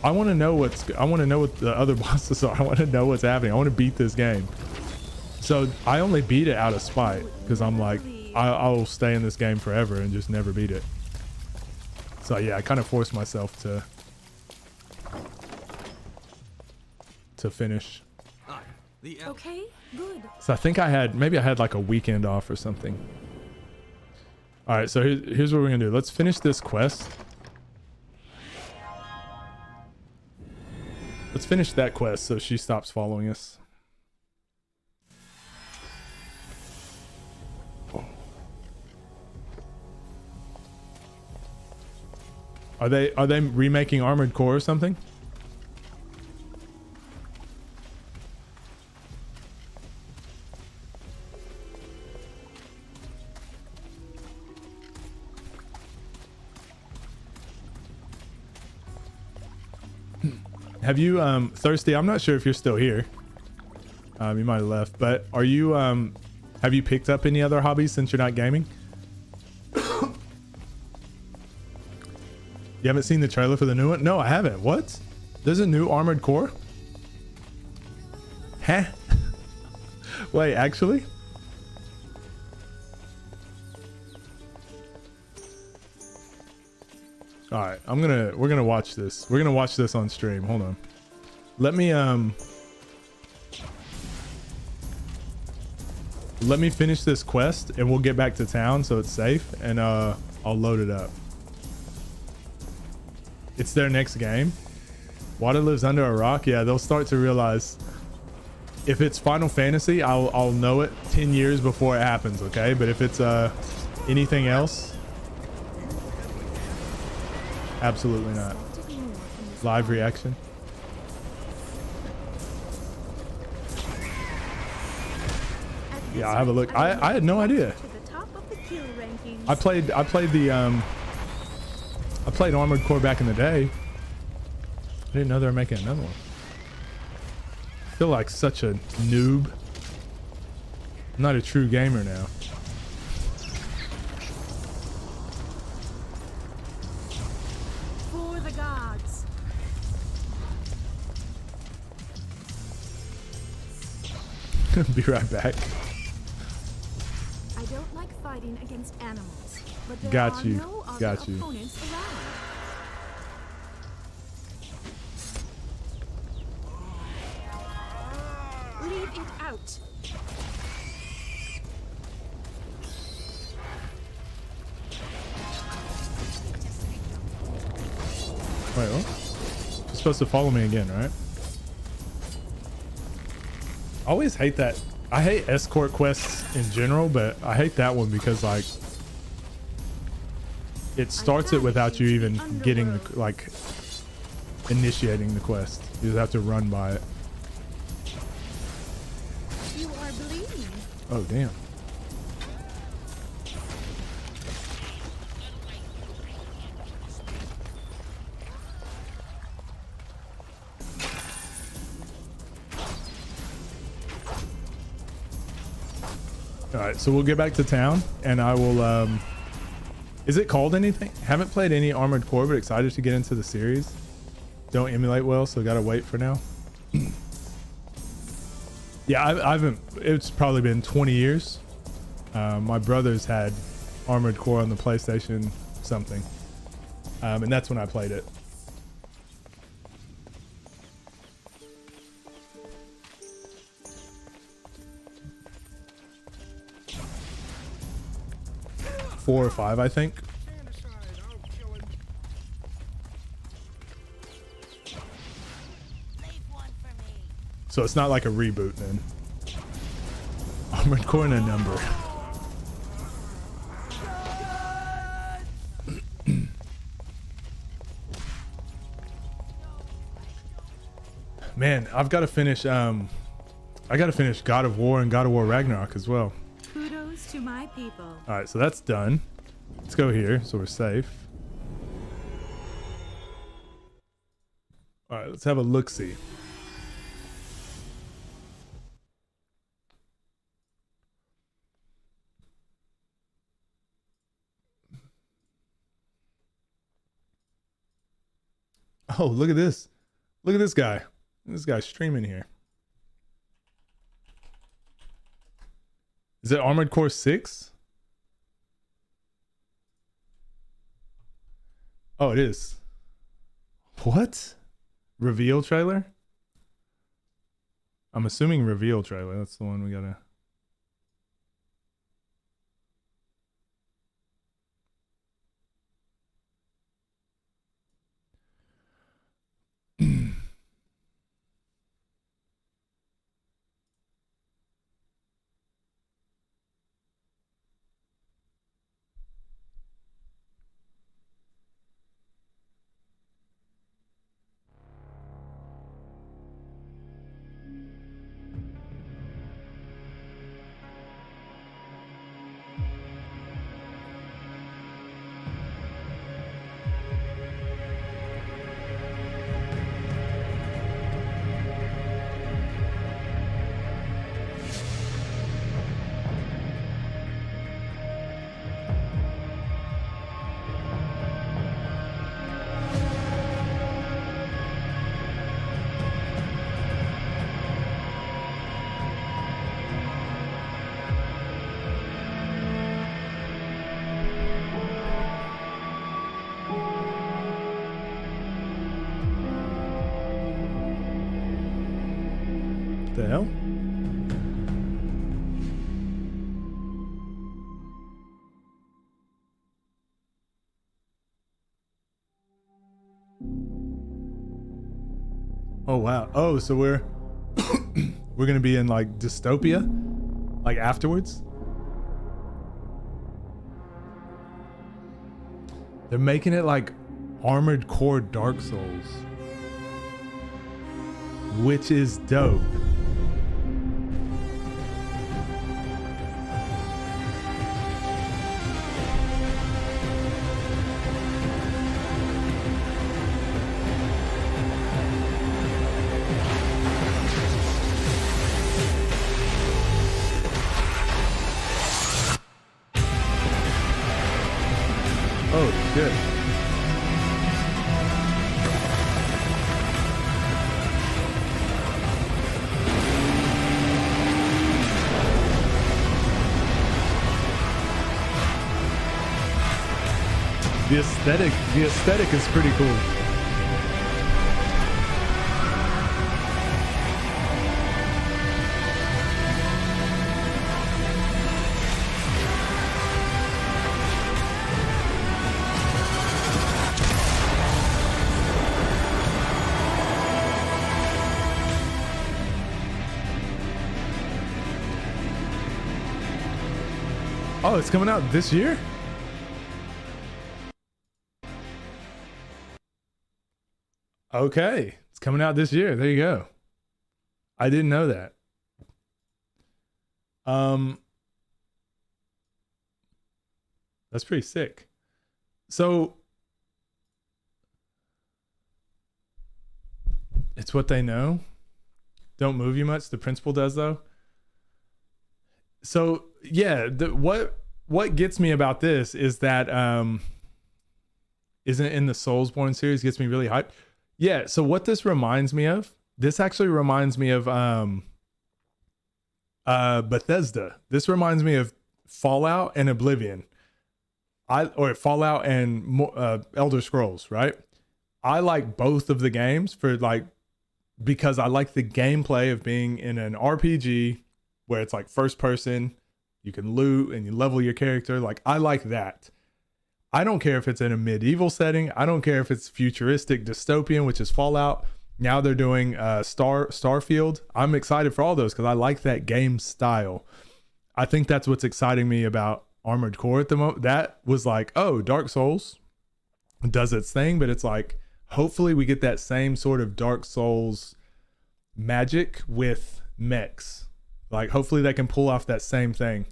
I want to know what the other bosses are. I want to know what's happening. I want to beat this game. So I only beat it out of spite because I'm like, I'll stay in this game forever and just never beat it. So yeah, I kind of forced myself to finish. Okay, good. So I think maybe I had like a weekend off or something. All right, so here's what we're gonna do. Let's finish this quest. Let's finish that quest so she stops following us. Are they remaking Armored Core or something? Have you Thirsty, I'm not sure if you're still here. You might have left, but are you have you picked up any other hobbies since you're not gaming? You haven't seen the trailer for the new one? No, I haven't. What? There's a new Armored Core? Huh? Wait, actually? All right, we're gonna watch this. We're gonna watch this on stream. Hold on. Let me finish this quest and we'll get back to town so it's safe, and I'll load it up. It's their next game. Water lives under a rock. Yeah, they'll start to realize if it's Final Fantasy, I'll know it 10 years before it happens, okay? But if it's anything else, absolutely not. Live reaction. Yeah, I have a look. I had no idea. I played Armored Core back in the day. I didn't know they were making another one. I feel like such a noob. I'm not a true gamer now. For the gods. Be right back. I don't like fighting against animals, but there Got are you. no other Got you. opponents around. Leave it out. Wait, what? You're supposed to follow me again, right? I always hate that. I hate escort quests in general, but I hate that one because like it starts it without you even getting the, like initiating the quest. You just have to run by it. You are bleeding. Oh damn. All right, so we'll get back to town and I will is it called anything? Haven't played any Armored Core, but excited to get into the series. Don't emulate well, so gotta wait for now. Yeah, I haven't. It's probably been 20 years. My brothers had Armored Core on the PlayStation something, and that's when I played it. Four or five, I think. So it's not like a reboot then. Armored Core and a number. Man, I've got to finish I got to finish God of War and God of War Ragnarok as well. Kudos to my people. All right, so that's done. Let's go here so we're safe. All right, let's have a look-see. Oh, look at this. Look at this guy. This guy's streaming here. Is it Armored Core 6? Oh, it is. What? Reveal trailer? I'm assuming reveal trailer. That's the one we gotta... The hell? Oh wow. Oh, so we're we're gonna be in like dystopia, like afterwards. They're making it like Armored Core Dark Souls, which is dope. Oh shit. The aesthetic is pretty cool. Oh, it's coming out this year? Okay, it's coming out this year. There you go. I didn't know that. That's pretty sick. So it's what they know. Don't move you much. The principal does though. So yeah, what gets me about this is that isn't in the Soulsborne series gets me really hyped. Yeah, so what this reminds me of, this actually reminds me of Bethesda. This reminds me of Fallout and Oblivion. Or Fallout and Elder Scrolls, right? I like both of the games because I like the gameplay of being in an RPG where it's like first person, you can loot and you level your character. Like I like that. I don't care if it's in a medieval setting. I don't care if it's futuristic dystopian, which is Fallout. Now they're doing Starfield. I'm excited for all those because I like that game style. I think that's what's exciting me about Armored Core at the moment. That was like, oh, Dark Souls does its thing, but it's like, hopefully we get that same sort of Dark Souls magic with mechs. Like hopefully they can pull off that same thing.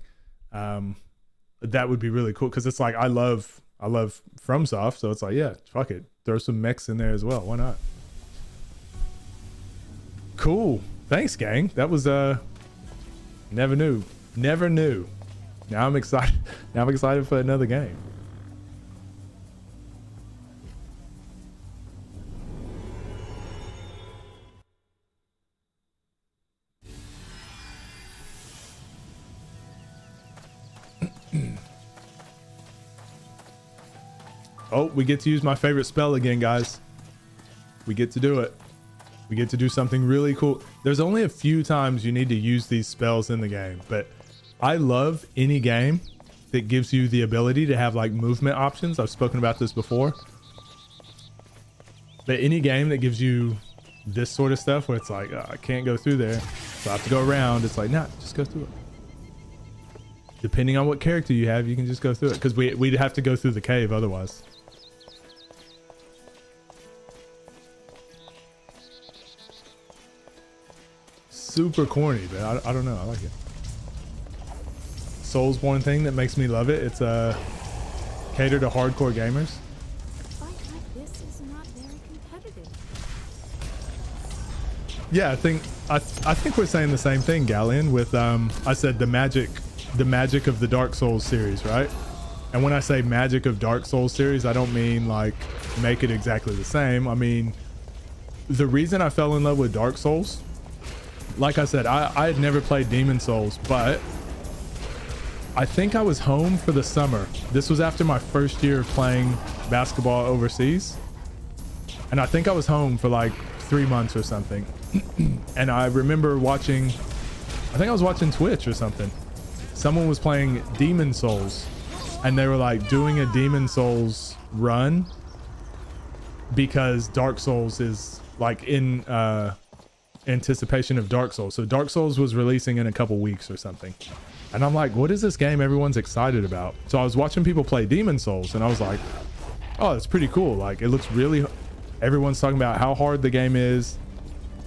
That would be really cool because it's like I love FromSoft, so it's like, yeah, fuck it, throw some mechs in there as well. Why not? Cool. Thanks, gang. That was never knew. Now I'm excited. Now I'm excited for another game. Oh, we get to use my favorite spell again, guys. We get to do it. We get to do something really cool. There's only a few times you need to use these spells in the game, but I love any game that gives you the ability to have like movement options. I've spoken about this before. But any game that gives you this sort of stuff where it's like, oh, I can't go through there, so I have to go around. It's like, nah, just go through it. Depending on what character you have, you can just go through it because we'd have to go through the cave otherwise. Super corny, but I don't know. I like it. Soulsborne thing that makes me love it. It's cater to hardcore gamers. A fight like this is not very competitive. Yeah, I think we're saying the same thing, Galleon. With I said the magic of the Dark Souls series, right? And when I say magic of Dark Souls series, I don't mean like make it exactly the same. I mean the reason I fell in love with Dark Souls, like I said, I had never played Demon Souls, but I think I was home for the summer. This was after my first year of playing basketball overseas. And I think I was home for like 3 months or something. And I remember watching, I think I was watching Twitch or something. Someone was playing Demon Souls and they were like doing a Demon Souls run because Dark Souls is like in anticipation of Dark Souls. So Dark Souls was releasing in a couple weeks or something. And I'm like, what is this game everyone's excited about? So I was watching people play Demon Souls and I was like, oh, it's pretty cool. Like it looks really, everyone's talking about how hard the game is.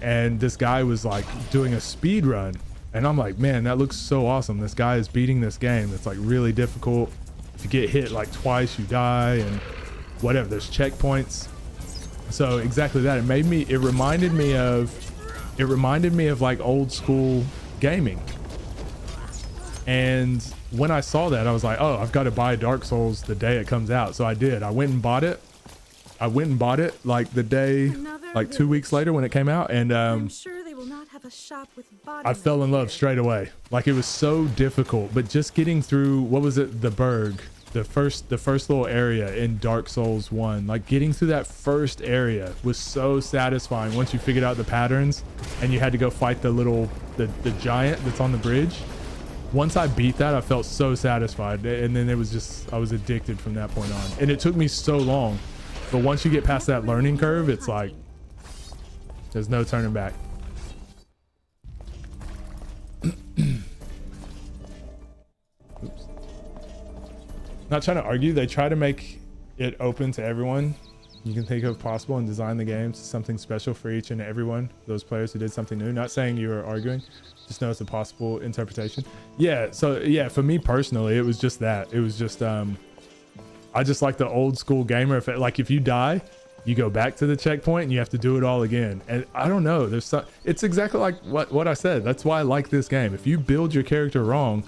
And this guy was like doing a speed run. And I'm like, man, that looks so awesome. This guy is beating this game. It's like really difficult. If you get hit like twice, you die and whatever. There's checkpoints. So exactly that. It reminded me of like old school gaming. And when I saw that, I was like, oh, I've got to buy Dark Souls the day it comes out. So I did. I went and bought it like the day, like 2 weeks later when it came out. And I'm sure they will not have a shop with body I fell in love straight away. Like it was so difficult, but just getting through, what was it? The Berg, the first little area in Dark Souls 1, like getting through that first area was so satisfying once you figured out the patterns and you had to go fight the giant that's on the bridge. Once I beat that, I felt so satisfied. And then it was just, I was addicted from that point on. And it took me so long. But once you get past that learning curve, it's like, there's no turning back. Oops. Not trying to argue. They try to make it open to everyone you can think of possible and design the games something special for each and everyone, those players who did something new. Not saying you were arguing, just know it's a possible interpretation. Yeah, so yeah, for me personally, it was just that. It was just, I just like the old school gamer. If you die, you go back to the checkpoint and you have to do it all again. And I don't know, it's exactly like what I said. That's why I like this game. If you build your character wrong,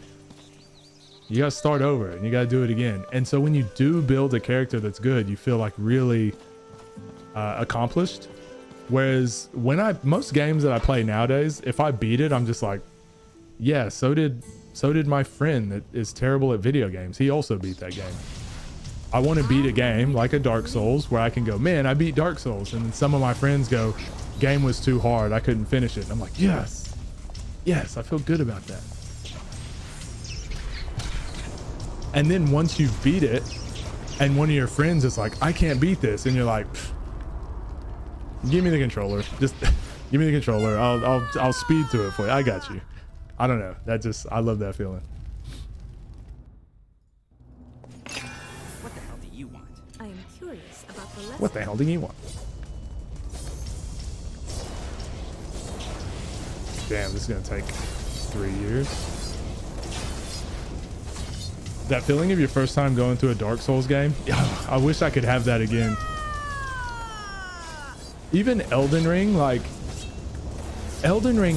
you gotta start over and you gotta do it again. And so when you do build a character that's good, you feel like really accomplished. Whereas most games that I play nowadays, if I beat it, I'm just like, yeah, so did my friend that is terrible at video games. He also beat that game. I want to beat a game like a Dark Souls where I can go, man, I beat Dark Souls. And then some of my friends go, game was too hard, I couldn't finish it. And I'm like, yes, I feel good about that. And then once you beat it and one of your friends is like, I can't beat this. And you're like, give me the controller. Just give me the controller. I'll speed through it for you. I got you. I don't know. I love that feeling. What the hell do you want? I am curious about the lesson. What the hell do you want? Damn, this is gonna take 3 years. That feeling of your first time going through a Dark Souls game, I wish I could have that again. Even Elden Ring,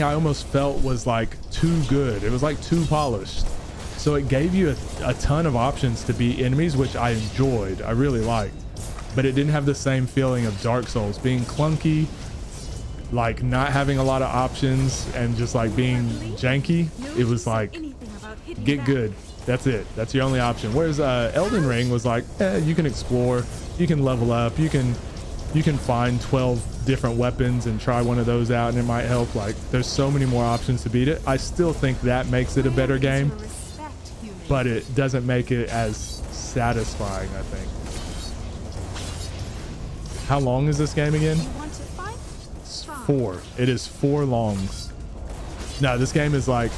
I almost felt was like too good. It was like too polished. So it gave you a ton of options to beat enemies, which I enjoyed. I really liked. But it didn't have the same feeling of Dark Souls being clunky, like not having a lot of options and just like being janky. It was like, get good. That's it. That's your only option. Whereas Elden Ring was like, you can explore, you can level up, you can find 12 different weapons and try one of those out and it might help. Like there's so many more options to beat it. I still think that makes it a better game, but it doesn't make it as satisfying, I think. How long is this game again? It's 4. It is 4 longs. No, this game is like,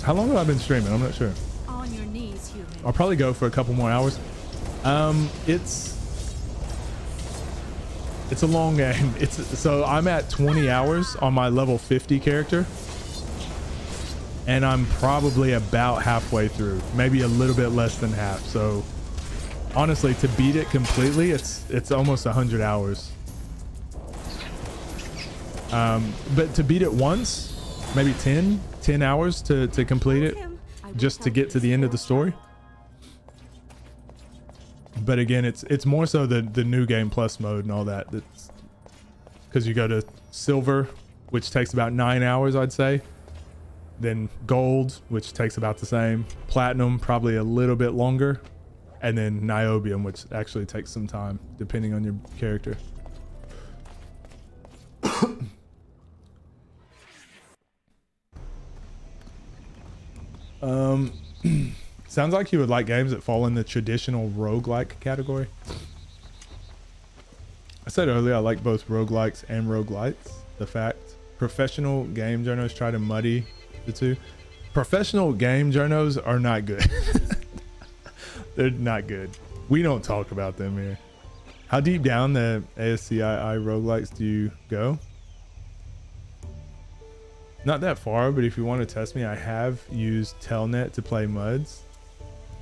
how long have I been streaming? I'm not sure. On your knees, human. I'll probably go for a couple more hours. It's a long game. So I'm at 20 hours on my level 50 character. And I'm probably about halfway through, maybe a little bit less than half. So honestly, to beat it completely, it's almost 100 hours. But to beat it once, maybe 10 hours to complete it, just to get to the end of the story. But again, it's more so the new game plus mode and all that. That's because you go to silver, which takes about 9 hours, I'd say. Then gold, which takes about the same. Platinum, probably a little bit longer. And then niobium, which actually takes some time, depending on your character. Sounds like you would like games that fall in the traditional roguelike category. I said earlier I like both roguelikes and roguelites. The fact professional game journos try to muddy the two. Professional game journos are not good. They're not good. We don't talk about them here. How deep down the ASCII roguelikes do you go? Not that far, but if you want to test me, I have used Telnet to play MUDs.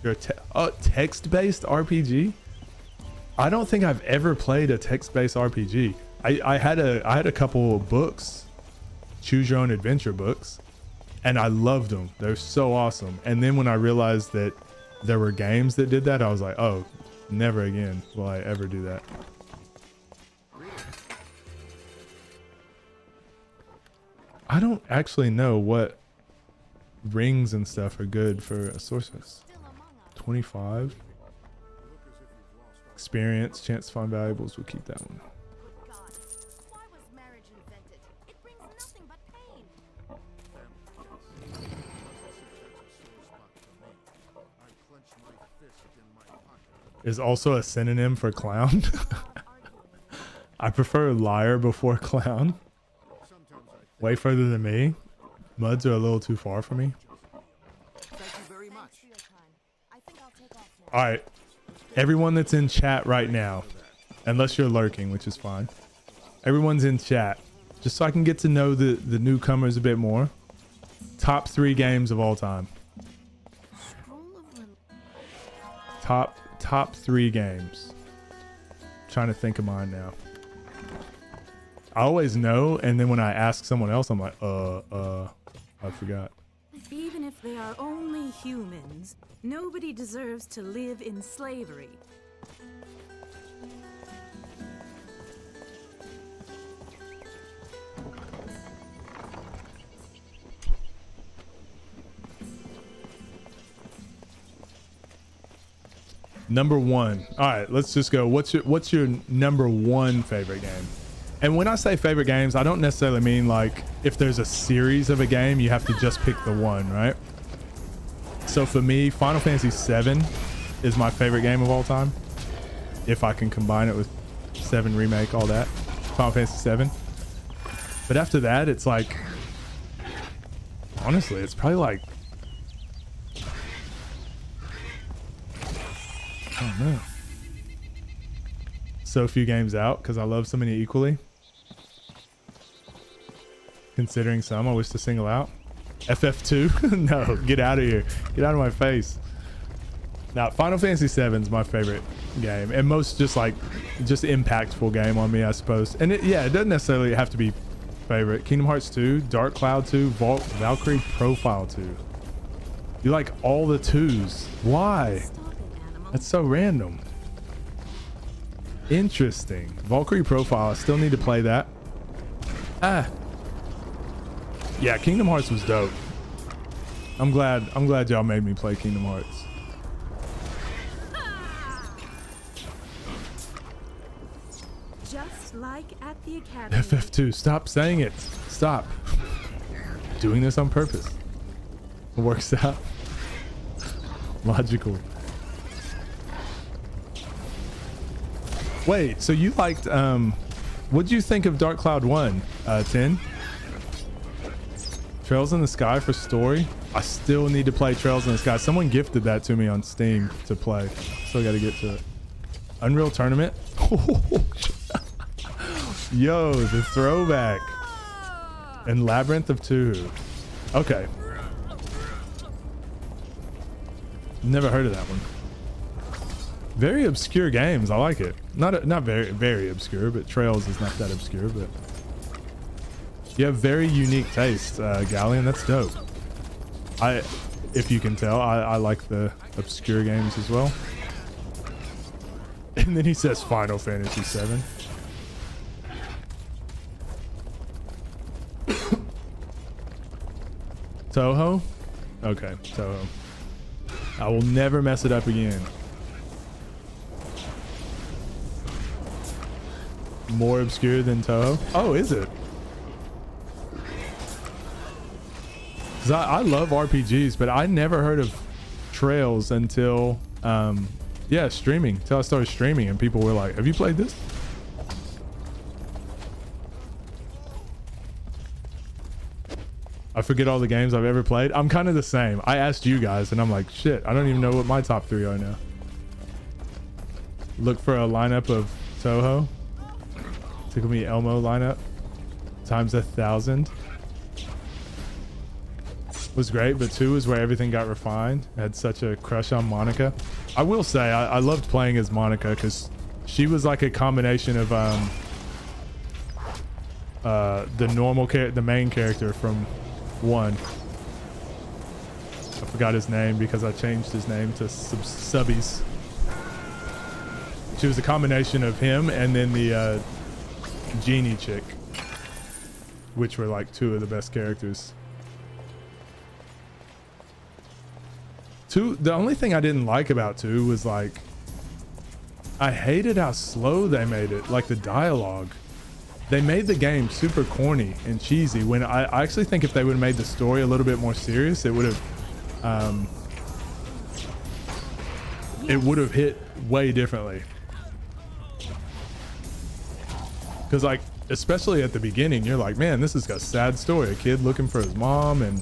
You're a text-based RPG? I don't think I've ever played a text-based RPG. I had a couple of books, choose your own adventure books, and I loved them. They're so awesome. And then when I realized that there were games that did that, I was like, oh, never again will I ever do that. I don't actually know what rings and stuff are good for a sorceress. 25 experience, chance to find valuables. We'll keep that one. Why was marriage invented? It brings nothing but pain. Is also a synonym for clown. I prefer liar before clown. Way further than me. Muds are a little too far for me. Thank you very much. All right, everyone that's in chat right now, unless you're lurking, which is fine. Everyone's in chat, just so I can get to know the newcomers a bit more. Top 3 games of all time. Top 3 games. Trying to think of mine now. I always know, and then when I ask someone else, I'm like, I forgot. Even if they are only humans, nobody deserves to live in slavery. Number 1. All right, let's just go. What's your number 1 favorite game? And when I say favorite games, I don't necessarily mean like if there's a series of a game, you have to just pick the one, right? So for me, Final Fantasy VII is my favorite game of all time. If I can combine it with 7 Remake, all that. Final Fantasy VII. But after that, it's like, honestly, it's probably like, I don't know. So few games out because I love so many equally. Considering some I wish to single out. FF2? No, get out of here. Get out of my face. Now, Final Fantasy VII is my favorite game. And most just impactful game on me, I suppose. And it doesn't necessarily have to be favorite. Kingdom Hearts 2, Dark Cloud 2, Valkyrie Profile 2. You like all the 2s. Why? That's so random. Interesting. Valkyrie Profile, I still need to play that. Yeah, Kingdom Hearts was dope. I'm glad y'all made me play Kingdom Hearts. Just like at the academy. FF2, stop saying it. Stop. Doing this on purpose. It works out. Logical. Wait, so you liked what'd you think of Dark Cloud 1, 10? Trails in the Sky for story? I still need to play Trails in the Sky. Someone gifted that to me on Steam to play. Still got to get to it. Unreal Tournament? Yo, the throwback. And Labyrinth of Tuhu. Okay. Never heard of that one. Very obscure games. I like it. Not very obscure, but Trails is not that obscure, but you have very unique taste, Galleon. That's dope. If you can tell, I like the obscure games as well. And then he says Final Fantasy VII. Toho? Okay, Toho. I will never mess it up again. More obscure than Toho? Oh, is it? Because I love RPGs, but I never heard of Trails until, yeah, streaming. Until I started streaming and people were like, have you played this? I forget all the games I've ever played. I'm kind of the same. I asked you guys and I'm like, shit, I don't even know what my top 3 are now. Look for a lineup of Toho. Tickle Me Elmo lineup times 1,000. Was great, but 2 is where everything got refined. I had such a crush on Monica. I will say I loved playing as Monica because she was like a combination of the normal the main character from 1. I forgot his name because I changed his name to Subbies. She was a combination of him and then the genie chick, which were like 2 of the best characters. 2, the only thing I didn't like about 2 was like, I hated how slow they made it, like the dialogue. They made the game super corny and cheesy when I actually think if they would have made the story a little bit more serious, it would have hit way differently. Because like, especially at the beginning, you're like, man, this is a sad story. A kid looking for his mom,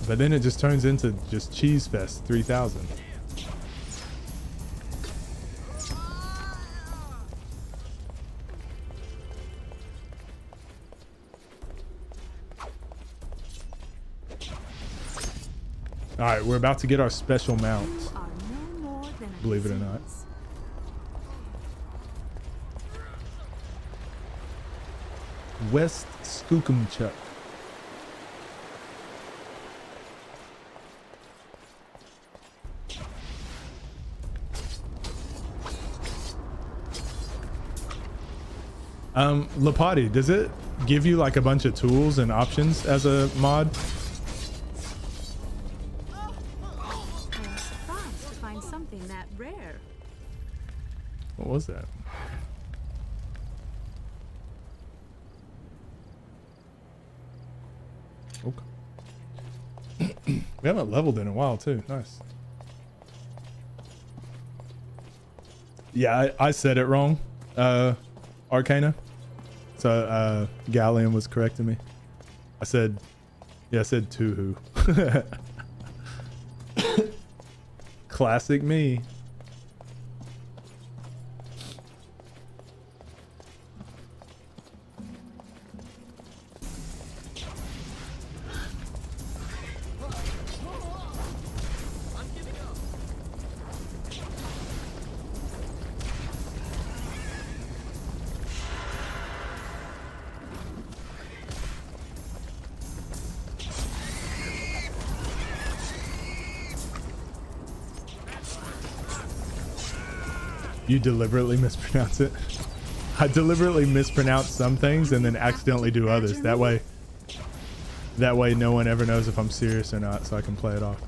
but then it just turns into just Cheese Fest 3000. All right, we're about to get our special mount. Believe it or not. West Skookumchuck. Lapati, does it give you like a bunch of tools and options as a mod? I'm surprised to find something that rare. What was that? Okay. We haven't leveled in a while too. Nice. Yeah, I said it wrong. Arcana. So Gallium was correcting me. I said Tuhu. Classic me. You deliberately mispronounce it. I deliberately mispronounce some things and then accidentally do others. That way no one ever knows if I'm serious or not, so I can play it off.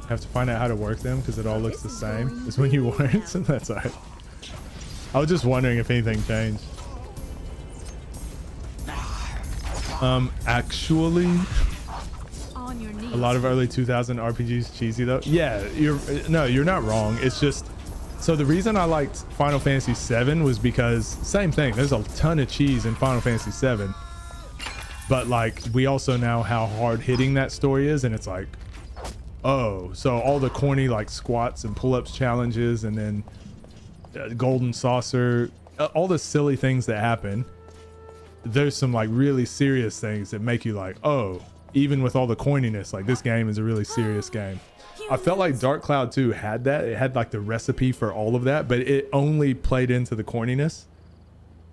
I have to find out how to work them because it all looks the same as when you weren't. So that's alright. I was just wondering if anything changed. Actually, a lot of early 2000 RPGs cheesy though. Yeah, you're not wrong. It's just, so the reason I liked Final Fantasy VII was because same thing. There's a ton of cheese in Final Fantasy VII, but like we also know how hard hitting that story is, and it's like, oh, so all the corny like squats and pull-ups challenges, and then golden saucer, all the silly things that happen. There's some like really serious things that make you like, oh, even with all the corniness, like this game is a really serious game. I felt like Dark Cloud 2 had that. It had like the recipe for all of that, but it only played into the corniness,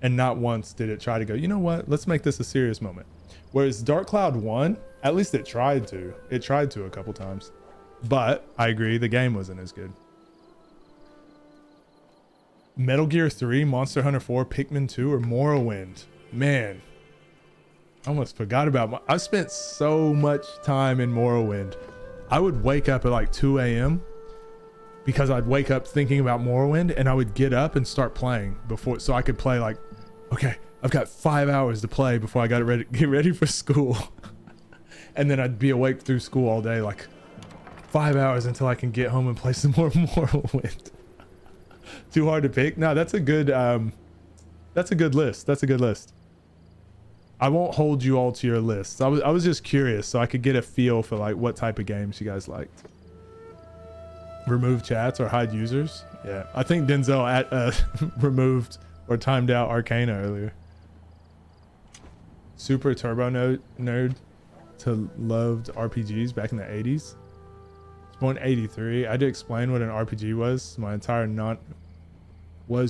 and not once did it try to go, you know what, let's make this a serious moment. Whereas Dark Cloud 1, at least it tried to a couple times, but I agree, the game wasn't as good. Metal Gear 3, Monster Hunter 4, Pikmin 2, or Morrowind. Man, I almost forgot about I spent so much time in Morrowind. I would wake up at like 2 a.m. because I'd wake up thinking about Morrowind, and I would get up and start playing before, so I could play like, okay, I've got 5 hours to play before I got to get ready for school. And then I'd be awake through school all day, like 5 hours until I can get home and play some more Morrowind. Too hard to pick? No, that's a good list. That's a good list. I won't hold you all to your lists. I was just curious so I could get a feel for like what type of games you guys liked. Remove chats or hide users? Yeah, I think Denzel removed or timed out Arcana earlier. Super turbo nerd to loved RPGs back in the 80s. Born 83. I had to explain what an RPG was.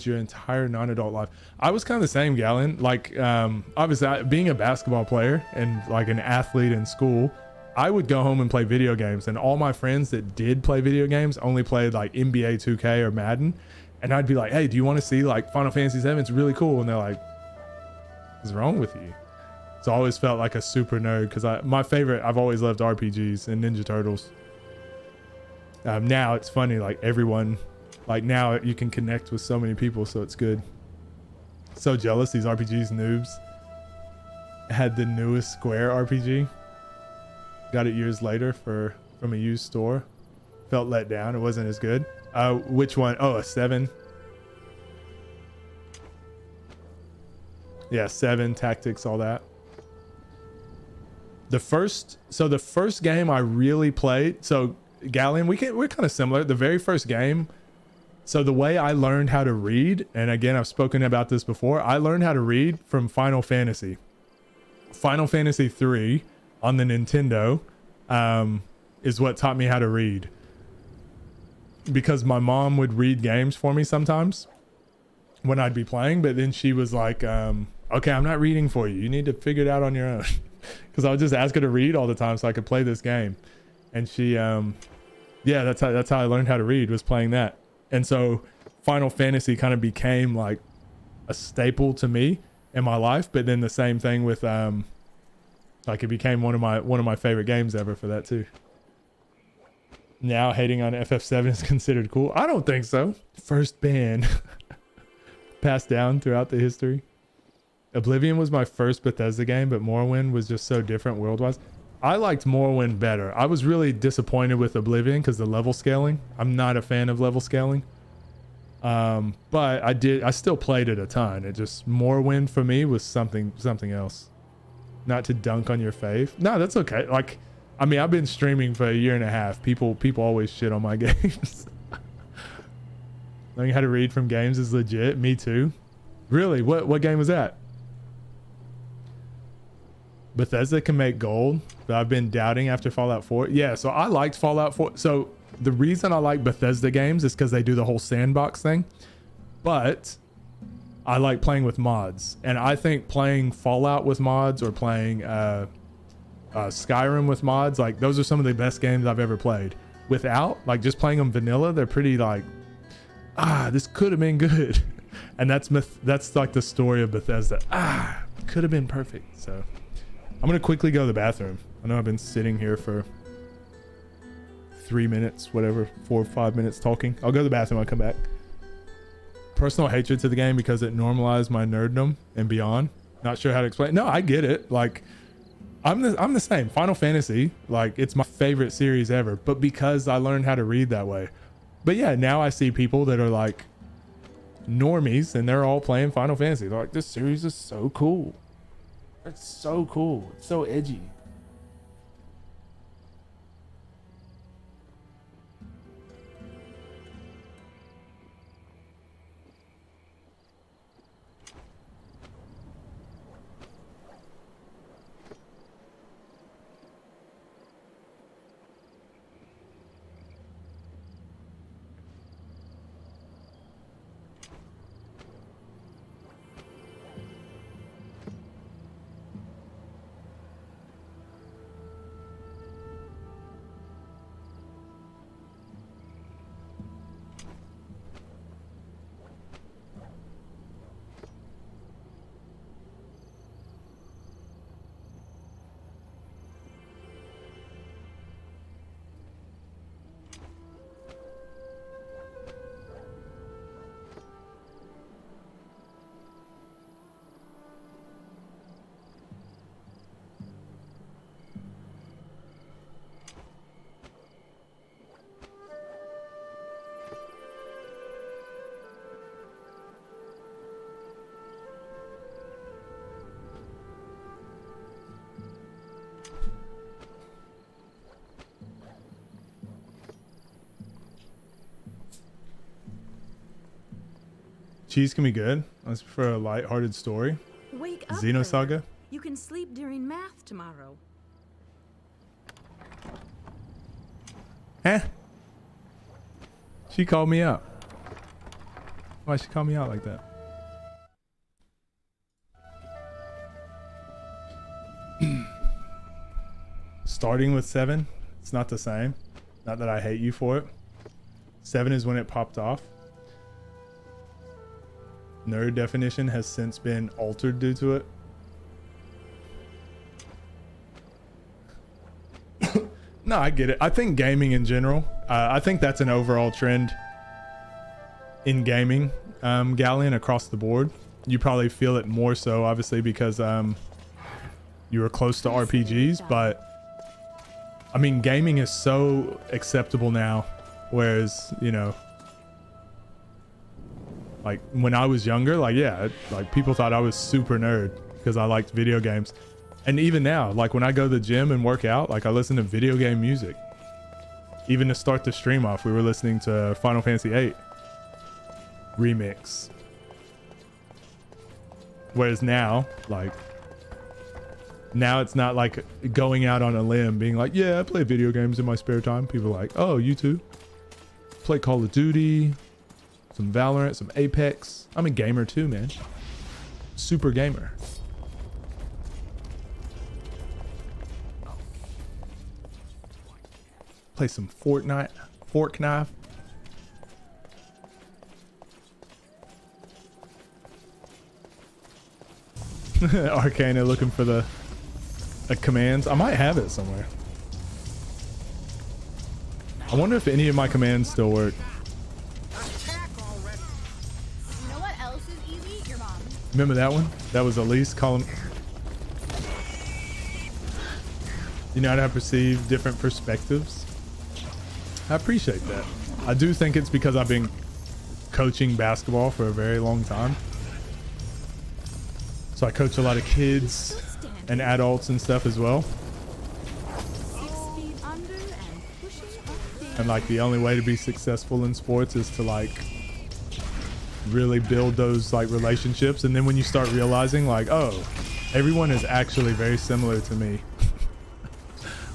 Your entire non-adult life. I was kind of the same, Gallon. Like, obviously, being a basketball player and like an athlete in school, I would go home and play video games. And all my friends that did play video games only played like NBA 2K or Madden. And I'd be like, hey, do you want to see like Final Fantasy 7? It's really cool. And they're like, what's wrong with you? So I always felt like a super nerd because I've always loved RPGs and Ninja Turtles. Now it's funny, like everyone, like now you can connect with so many people, so it's good. So jealous these RPGs noobs had the newest Square RPG. Got it years later from a used store. Felt let down. It wasn't as good. Which one? Oh, a 7. Yeah, 7 tactics, all that. The first game I really played. So Galleon, we're kind of similar. The very first game. So the way I learned how to read, and again, I've spoken about this before. I learned how to read from Final Fantasy. Final Fantasy 3 on the Nintendo is what taught me how to read. Because my mom would read games for me sometimes when I'd be playing, but then she was like, okay, I'm not reading for you. You need to figure it out on your own. Because I would just ask her to read all the time so I could play this game. And she, yeah, that's how I learned how to read, was playing that. And so Final Fantasy kind of became like a staple to me in my life. But then the same thing with, like it became one of my favorite games ever for that too. Now hating on FF7 is considered cool. I don't think so. First ban passed down throughout the history. Oblivion was my first Bethesda game, but Morrowind was just so different world-wise. I liked Morrowind better. I was really disappointed with Oblivion because the level scaling. I'm not a fan of level scaling. But I still played it a ton. It just, Morrowind for me was something else. Not to dunk on your faith. No, that's okay. Like, I mean, I've been streaming for a year and a half. People always shit on my games. Learning how to read from games is legit. Me too. Really? What game was that? Bethesda can make gold, but I've been doubting after Fallout 4. Yeah, so I liked Fallout 4. So the reason I like Bethesda games is because they do the whole sandbox thing. But I like playing with mods. And I think playing Fallout with mods or playing Skyrim with mods, like those are some of the best games I've ever played. Without, like just playing them vanilla, they're pretty like, this could have been good. And that's like the story of Bethesda. Could have been perfect. So I'm going to quickly go to the bathroom. I know I've been sitting here for 3 minutes, whatever, 4 or 5 minutes talking. I'll go to the bathroom. I'll come back. Personal hatred to the game because it normalized my nerddom and beyond. Not sure how to explain. No, I get it. Like, I'm the same. Final Fantasy, like, it's my favorite series ever, but because I learned how to read that way. But yeah, now I see people that are like normies and they're all playing Final Fantasy. They're like, this series is so cool. It's so cool. It's so edgy. RPGs can be good. I just prefer a light-hearted story. Wake up. Xenosaga. Herder. You can sleep during math tomorrow. Huh? She called me out. Why'd she call me out like that? Starting with 7, it's not the same. Not that I hate you for it. 7 is when it popped off. Nerd definition has since been altered due to it. No, I get it. I think gaming in general, I think that's an overall trend in gaming, Galleon, across the board. You probably feel it more so, obviously, because you were close to RPGs, but I mean, gaming is so acceptable now, whereas, you know, like when I was younger, like, yeah, like people thought I was super nerd because I liked video games. And even now, like when I go to the gym and work out, like I listen to video game music. Even to start the stream off, we were listening to Final Fantasy VIII remix. Whereas now, like, now it's not like going out on a limb being like, yeah, I play video games in my spare time. People are like, oh, you too? Play Call of Duty, some Valorant, some Apex. I'm a gamer too, man. Super gamer. Play some Fortnite, Fork Knife. Arcana looking for the commands. I might have it somewhere. I wonder if any of my commands still work. You know what else is easy? Your mom. Remember that one? That was Elise calling. You know how to perceive different perspectives? I appreciate that. I do think it's because I've been coaching basketball for a very long time. So I coach a lot of kids and adults and stuff as well. 6 feet under and pushing up. And like the only way to be successful in sports is to like really build those like relationships. And then when you start realizing like, oh, everyone is actually very similar to me.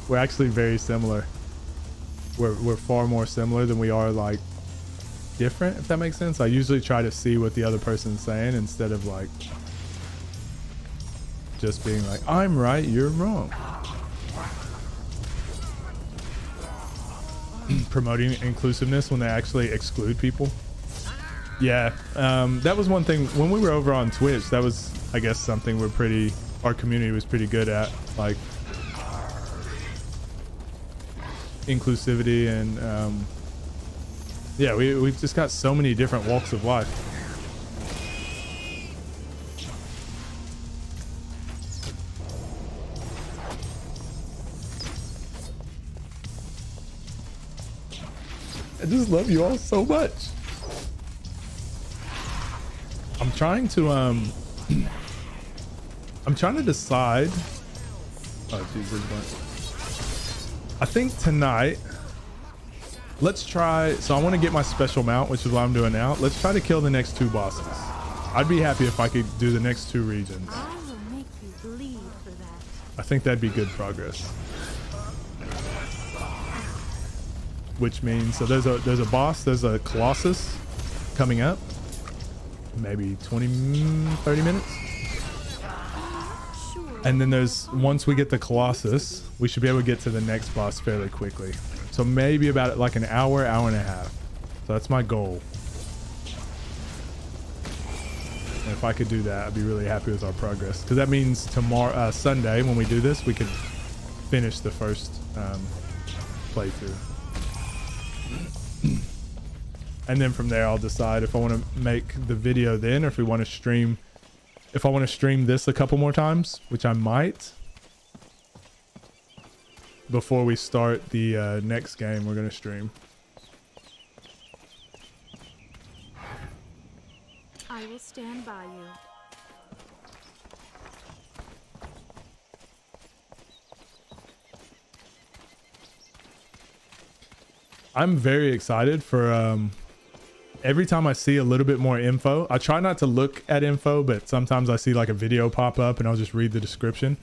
We're actually very similar. We're far more similar than we are like different, if that makes sense. I usually try to see what the other person's saying instead of like just being like, I'm right, you're wrong. Promoting inclusiveness when they actually exclude people. Yeah, that was one thing when we were over on Twitch. That was, I guess, something our community was pretty good at, like inclusivity. And yeah, we've just got so many different walks of life. I just love you all so much. I'm trying to decide. Oh Jesus. I think tonight, let's try. So I want to get my special mount, which is what I'm doing now. Let's try to kill the next 2 bosses. I'd be happy if I could do the next 2 regions. I will make you bleed for that. I think that'd be good progress. Which means, so there's a boss, there's a Colossus coming up. Maybe 20, 30 minutes. And then once we get the Colossus, we should be able to get to the next boss fairly quickly. So maybe about like an hour, hour and a half. So that's my goal. And if I could do that, I'd be really happy with our progress. Because that means tomorrow, Sunday, when we do this, we could finish the first playthrough. And then from there, I'll decide if I want to make the video then, or if we want to stream. If I want to stream this a couple more times, which I might, before we start the next game we're going to stream. I will stand by you. I'm very excited for every time I see a little bit more info, I try not to look at info, but sometimes I see like a video pop up and I'll just read the description.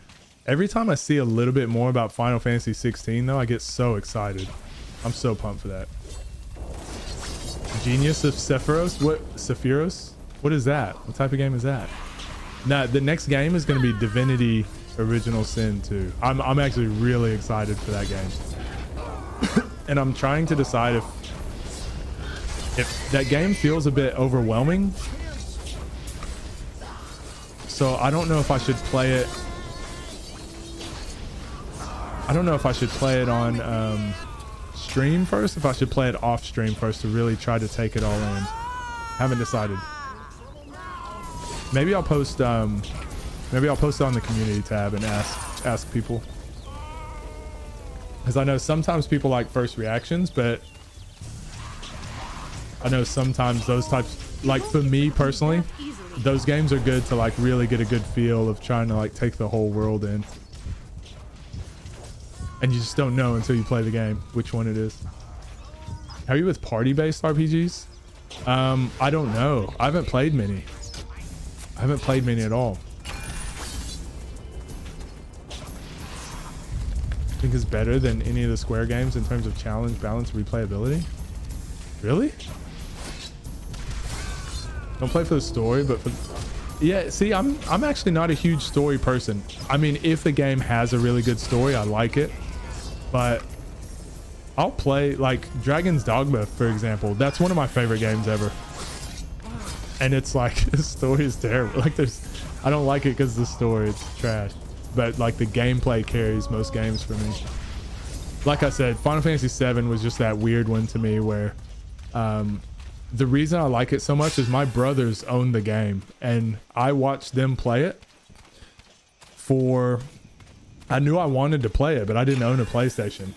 Every time I see a little bit more about Final Fantasy 16 though, I get so excited. I'm so pumped for that. Genius of Sephiros? Sephiros? What is that? What type of game is that? Nah, the next game is going to be Divinity Original Sin 2. I'm actually really excited for that game. And I'm trying to decide if that game feels a bit overwhelming. So I don't know if I should play it. I don't know if I should play it on stream first, if I should play it off stream first to really try to take it all in. Haven't decided. Maybe I'll post it on the community tab and ask people. Because I know sometimes people like first reactions, but I know sometimes those types, like for me personally, those games are good to like really get a good feel of trying to like take the whole world in. And you just don't know until you play the game which one it is. How are you with party-based RPGs? I don't know. I haven't played many. I haven't played many at all. I think it's better than any of the Square games in terms of challenge, balance, replayability. Really? Don't play for the story, but for... Yeah, see, I'm actually not a huge story person. I mean, if the game has a really good story, I like it. But I'll play, like, Dragon's Dogma, for example. That's one of my favorite games ever. And it's like, the story is terrible. Like, I don't like it because the story is trash. But, like, the gameplay carries most games for me. Like I said, Final Fantasy VII was just that weird one to me where... the reason I like it so much is my brothers own the game. And I watched them play it for... I knew I wanted to play it, but I didn't own a PlayStation.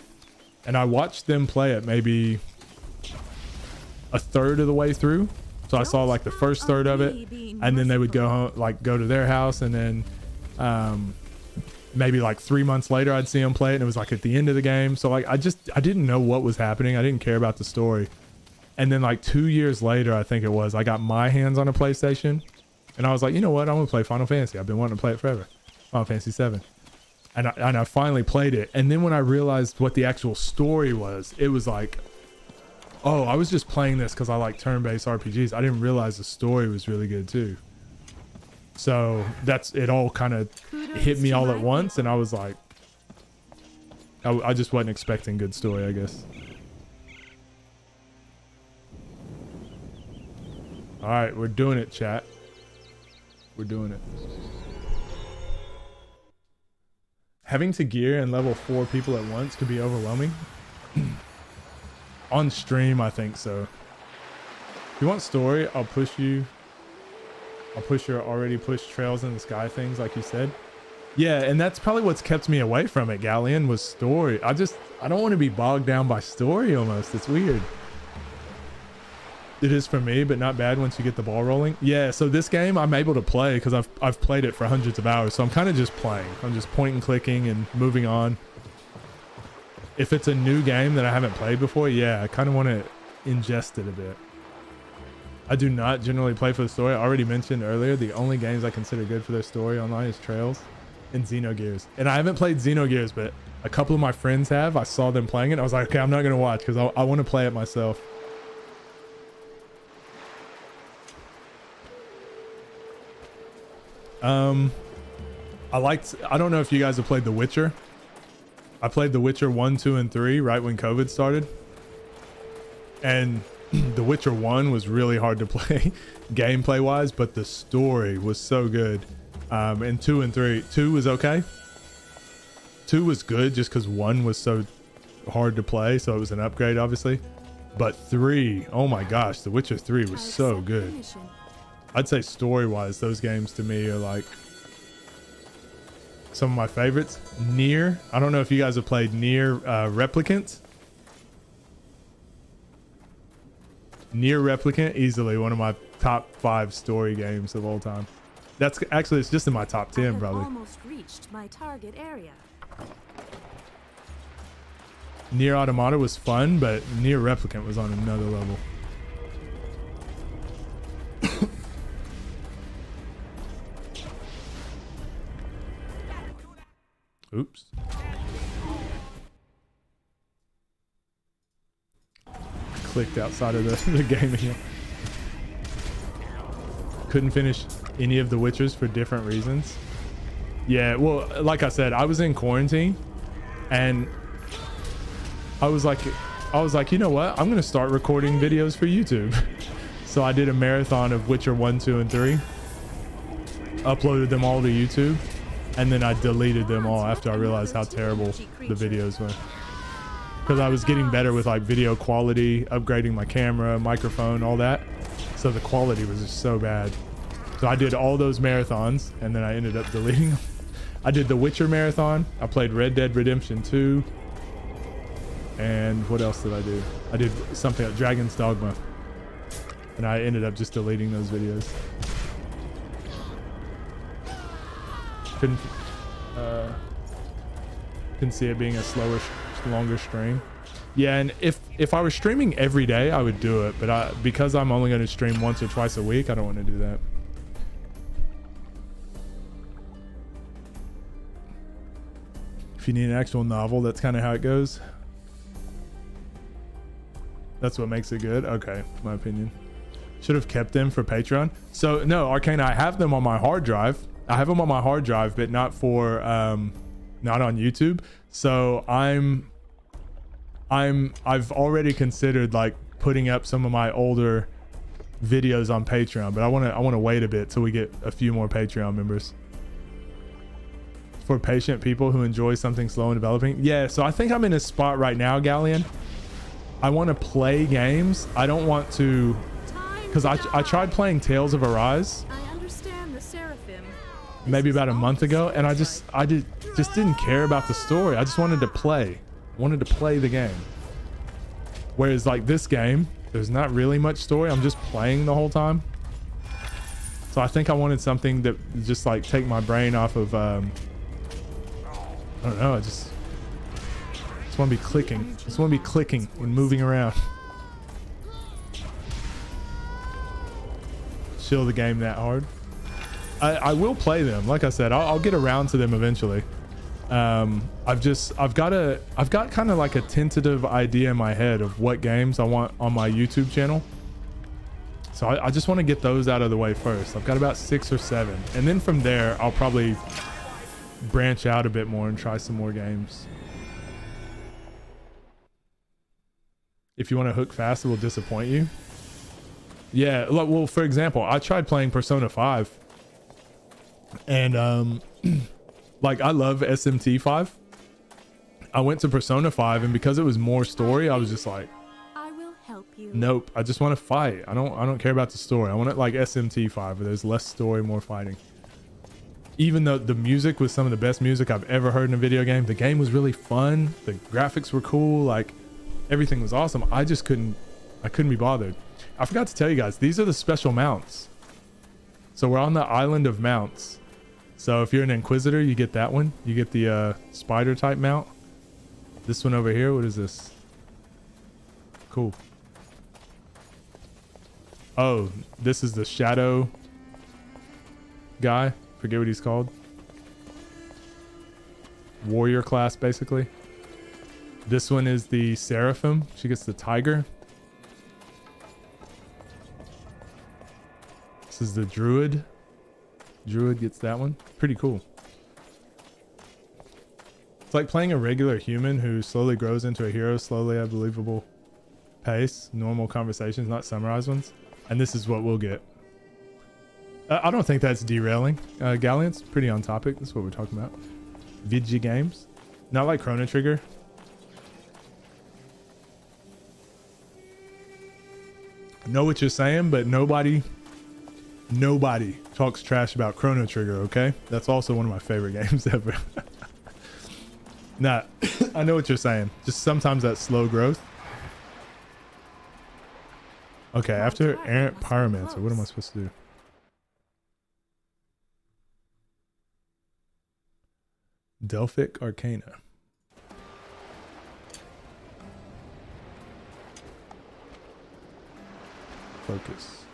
And I watched them play it maybe a third of the way through. So I saw like the first third of it, and then they would go home, like go to their house, and then maybe like 3 months later I'd see them play it, and it was like at the end of the game. So like I didn't know what was happening. I didn't care about the story. And then like 2 years later, I think it was, I got my hands on a PlayStation, and I was like, you know what? I want to play Final Fantasy. I've been wanting to play it forever. Final Fantasy VII. And I finally played it. And then when I realized what the actual story was, it was like, oh, I was just playing this because I like turn-based RPGs. I didn't realize the story was really good too. So it all kind of hit me all at once. And I was like, I just wasn't expecting good story, I guess. All right, we're doing it, chat. We're doing it. Having to gear and level 4 people at once could be overwhelming. On stream, I think so. If you want story, I'll push you. I'll push your already pushed Trails in the Sky things like you said. Yeah, and that's probably what's kept me away from it, Galleon, was story. I don't want to be bogged down by story almost. It's weird. It is for me, but not bad once you get the ball rolling. Yeah, so this game I'm able to play because I've played it for hundreds of hours. So I'm kind of just playing. I'm just point and clicking and moving on. If it's a new game that I haven't played before, yeah, I kind of want to ingest it a bit. I do not generally play for the story. I already mentioned earlier, the only games I consider good for their story online is Trails and Xenogears. And I haven't played Xenogears, but a couple of my friends have. I saw them playing it. I was like, okay, I'm not going to watch because I want to play it myself. I don't know if you guys have played The Witcher. I played The Witcher 1, 2, and 3 right when COVID started. And The Witcher 1 was really hard to play gameplay wise, but the story was so good. And 2 and 3, 2 was okay. 2 was good just because 1 was so hard to play, so it was an upgrade obviously. But 3, oh my gosh, The Witcher 3 was so good. I'd say story-wise, those games to me are like some of my favorites. Nier, I don't know if you guys have played Nier Replicant. Nier Replicant, easily one of my top 5 story games of all time. That's actually, it's just in my top 10 probably. Almost reached my target area. Nier Automata was fun, but Nier Replicant was on another level. Oops. Clicked outside of the game again. Couldn't finish any of the Witchers for different reasons. Yeah, well, like I said, I was in quarantine and I was like, you know what? I'm gonna start recording videos for YouTube. So I did a marathon of Witcher 1, 2, and 3. Uploaded them all to YouTube, and then I deleted them all after I realized how terrible the videos were. Because I was getting better with like video quality, upgrading my camera, microphone, all that. So the quality was just so bad. So I did all those marathons, and then I ended up deleting them. I did the Witcher marathon. I played Red Dead Redemption 2. And what else did I do? I did something like Dragon's Dogma. And I ended up just deleting those videos. Couldn't see it being a longer stream. Yeah, and if I was streaming every day, I would do it. But because I'm only going to stream once or twice a week, I don't want to do that. If you need an actual novel, that's kind of how it goes. That's what makes it good. Okay, my opinion. Should have kept them for Patreon. So no, Arcane, I have them on my hard drive. I have them on my hard drive, but not for not on YouTube. So I've already considered like putting up some of my older videos on Patreon, but I want to wait a bit till we get a few more Patreon members. For patient people who enjoy something slow and developing. Yeah, so I think I'm in a spot right now, Galleon. I want to play games. I don't want to, because I tried playing Tales of Arise. I understand the Seraphim. Maybe about a month ago, and I just didn't care about the story. I just wanted to play. I wanted to play the game. Whereas like this game, there's not really much story. I'm just playing the whole time. So I think I wanted something that just like take my brain off of I don't know, I just want to be clicking. Just want to be clicking and moving around. Chill the game that hard. I will play them. Like I said, I'll get around to them eventually. I've got kind of like a tentative idea in my head of what games I want on my YouTube channel. So I just want to get those out of the way first. I've got about 6 or 7. And then from there, I'll probably branch out a bit more and try some more games. If you want to hook fast, it will disappoint you. Yeah, well, for example, I tried playing Persona 5. And like I love SMT 5. I went to Persona 5, and because it was more story, I was just like, I will help you. Nope, I just want to fight. I don't care about the story. I want it like SMT 5 where there's less story, more fighting. Even though the music was some of the best music I've ever heard in a video game, the game was really fun, the graphics were cool, like everything was awesome. I couldn't be bothered. I forgot to tell you guys, these are the special mounts. So we're on the island of mounts. So if you're an Inquisitor, you get that one. You get the spider type mount. This one over here, what is this? Cool. Oh, this is the shadow guy. Forget what he's called. Warrior class, basically. This one is the Seraphim. She gets the tiger. This is the druid. Druid gets that one. Pretty cool. It's like playing a regular human who slowly grows into a hero slowly at a believable pace. Normal conversations, not summarized ones. And this is what we'll get. I don't think that's derailing. Galleon's pretty on topic. That's what we're talking about. Vidya games. Not like Chrono Trigger. I know what you're saying, but nobody talks trash about Chrono Trigger, okay? That's also one of my favorite games ever. Nah, I know what you're saying. Just sometimes that slow growth. Okay, after Errant Pyromancer, what am I supposed to do? Delphic Arcana. Focus.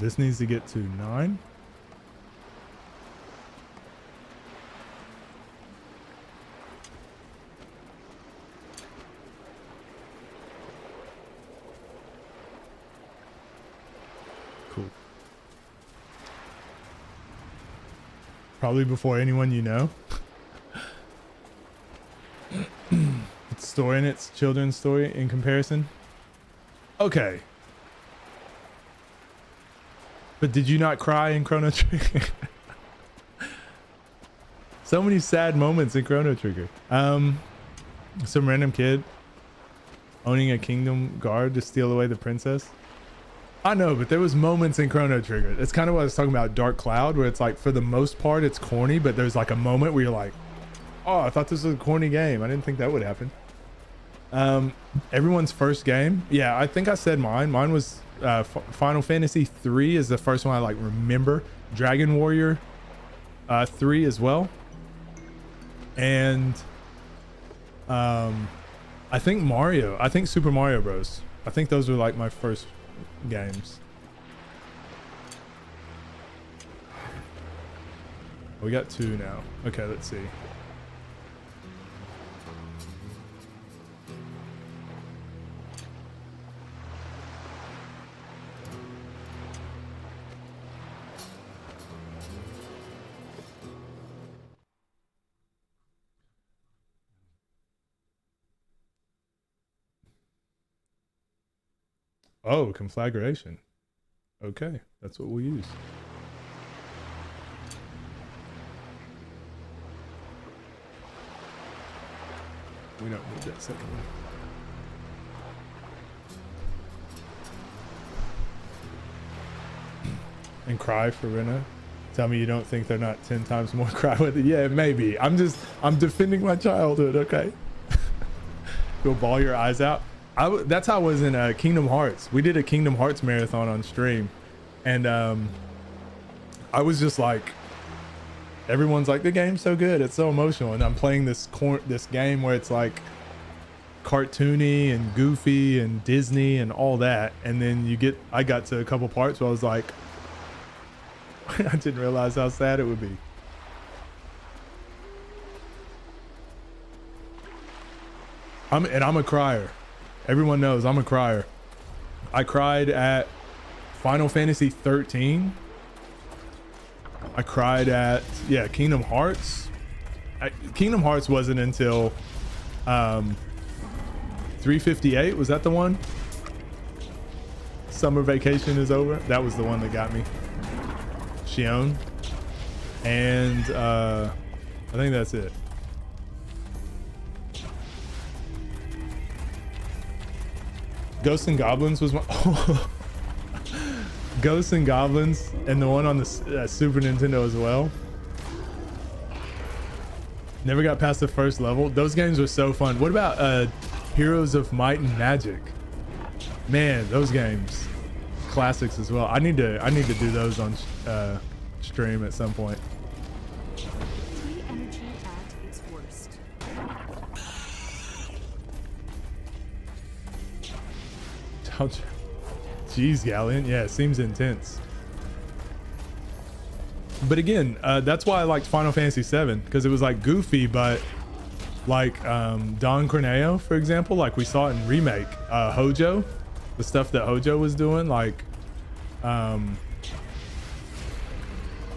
this needs to get to 9. Cool. Probably before anyone you know. Its story and its children's story in comparison. Okay. But did you not cry in Chrono Trigger? So many sad moments in Chrono Trigger. Some random kid owning a kingdom guard to steal away the princess. I know, but there was moments in Chrono Trigger. It's kind of what I was talking about Dark Cloud, where it's like, for the most part, it's corny, but there's like a moment where you're like, oh, I thought this was a corny game. I didn't think that would happen. Everyone's first game. Yeah, I think I said mine. Mine was Final Fantasy 3 is the first one I like remember. Dragon Warrior 3 as well. And I think Mario. I think Super Mario Bros. I think those were like my first games. We got 2 now. Okay, let's see. Oh, conflagration. Okay, that's what we'll use. We don't need that second one. And cry for Rena. Tell me you don't think they're not 10 times more cry with it. Yeah, maybe. I'm defending my childhood, okay? You'll bawl your eyes out. That's how I was in Kingdom Hearts. We did a Kingdom Hearts marathon on stream, and I was just like, everyone's like, the game's so good, it's so emotional, and I'm playing this game where it's like cartoony and goofy and Disney and all that, and then I got to a couple parts where I was like, I didn't realize how sad it would be. I'm a crier. Everyone knows I'm a crier. I cried at Final Fantasy 13. I cried at, yeah, Kingdom Hearts. Kingdom Hearts wasn't until 358. Was that the one? Summer Vacation is Over. That was the one that got me. Shion. And I think that's it. Ghosts and Goblins was my Ghosts and Goblins, and the one on the Super Nintendo as well. Never got past the first level. Those games were so fun. What about Heroes of Might and Magic? Man, those games, classics as well. I need to do those on stream at some point. Energy at its worst. Jeez, Galleon. Yeah, it seems intense. But again, that's why I liked Final Fantasy 7, because it was like goofy, but like Don Corneo, for example, like we saw it in Remake. Hojo, the stuff that Hojo was doing, like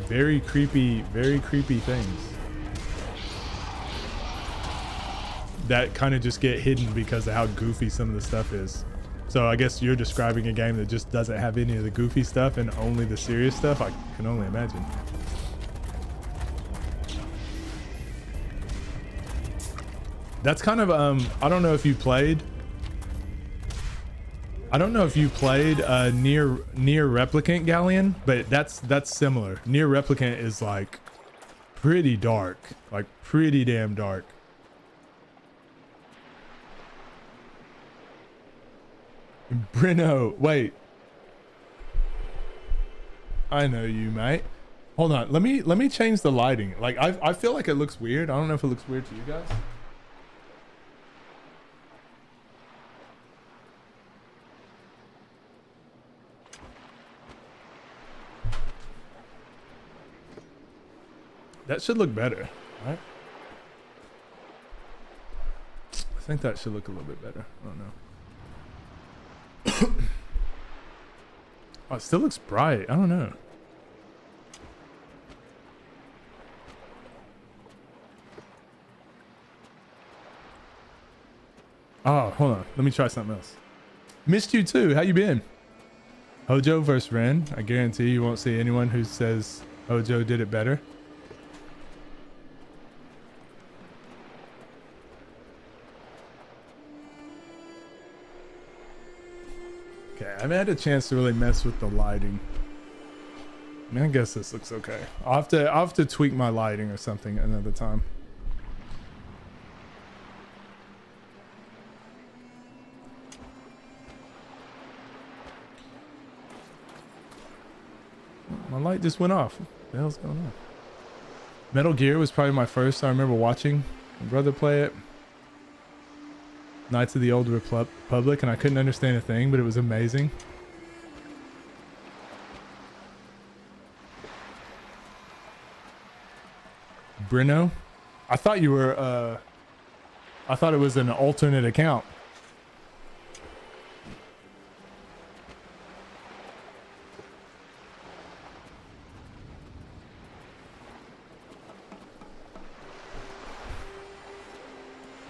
very creepy things that kind of just get hidden because of how goofy some of the stuff is. So I guess you're describing a game that just doesn't have any of the goofy stuff and only the serious stuff. I can only imagine. That's kind of I don't know if you played Near Replicant, Galleon, but that's similar. Near Replicant is like pretty dark, like pretty damn dark. Brino, wait. I know you, mate. Hold on. Let me change the lighting. Like I feel like it looks weird. I don't know if it looks weird to you guys. That should look better, right? I think that should look a little bit better. I don't know. Oh, it still looks bright. I don't know. Oh, hold on. Let me try something else. Missed you too. How you been? Hojo versus Ren. I guarantee you won't see anyone who says Hojo did it better. Okay, I haven't had a chance to really mess with the lighting. I mean, I guess this looks okay. I'll have to tweak my lighting or something another time. My light just went off. What the hell's going on? Metal Gear was probably my first. I remember watching my brother play it. Knights of the Old Republic, and I couldn't understand a thing, but it was amazing. Brino? I thought you were, I thought it was an alternate account.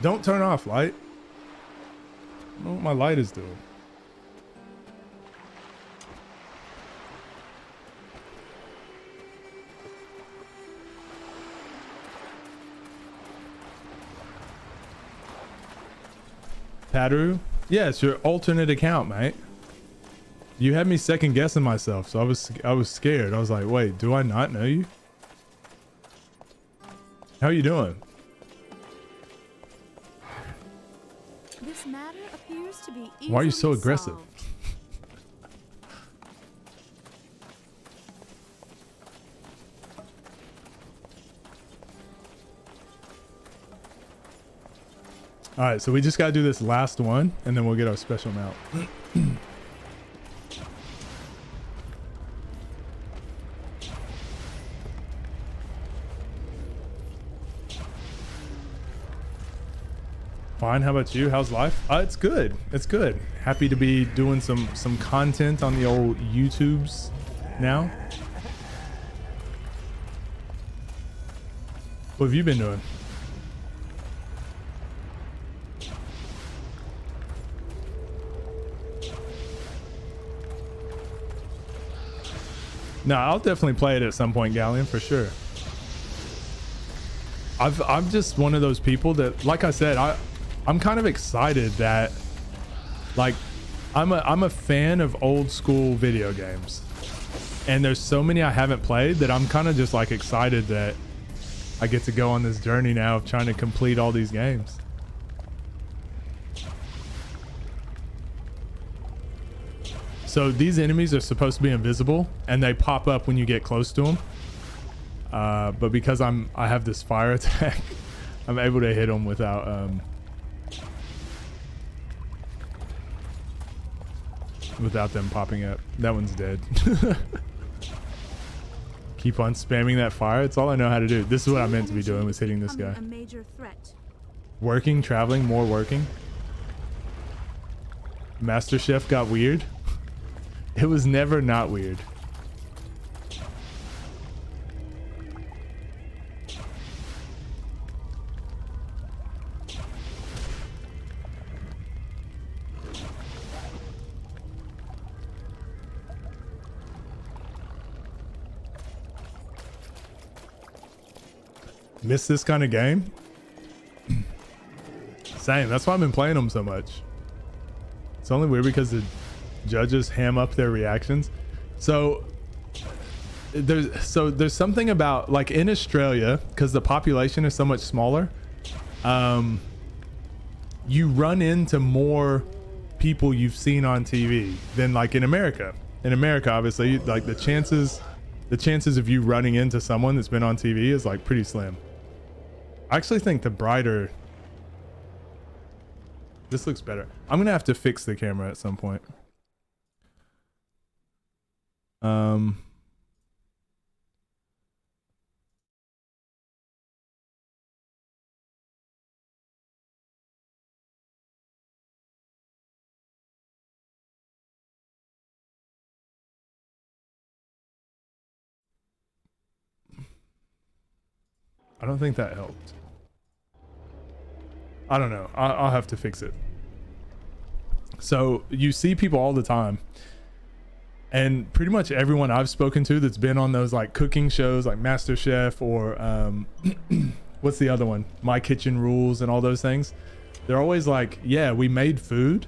Don't turn off light. I don't know what my light is doing. Padaru? Yeah, it's your alternate account, mate. You had me second guessing myself, so I was scared. I was like, wait, do I not know you? How you doing? This matter appears to be Why are you so aggressive? All right, so we just got to do this last one, and then we'll get our special mount. Fine. How about you? How's life? It's good. It's good. Happy to be doing some content on the old YouTubes now. What have you been doing? No, I'll definitely play it at some point, Galleon, for sure. I'm just one of those people that, like I said, I'm kind of excited that, like, I'm a fan of old school video games, and there's so many I haven't played that I'm kind of just like excited that I get to go on this journey now of trying to complete all these games. So these enemies are supposed to be invisible, and they pop up when you get close to them. But because I have this fire attack, I'm able to hit them without without them popping up. That one's dead. Keep on spamming that fire. It's all I know how to do. This is what I meant to be doing, was hitting this guy. A major threat. Working, traveling, more working. Master Chef got weird. It was never not weird. Miss this kind of game? Same. That's why I've been playing them so much. It's only weird because the judges ham up their reactions. So there's something about, like, in Australia, because the population is so much smaller, you run into more people you've seen on TV than like in America. In America, obviously, like the chances of you running into someone that's been on TV is like pretty slim. I actually think the brighter, this looks better. I'm gonna have to fix the camera at some point. I don't think that helped. I don't know. I'll have to fix it. So you see people all the time, and pretty much everyone I've spoken to that's been on those like cooking shows like MasterChef or what's the other one? My Kitchen Rules and all those things. They're always like, yeah, we made food,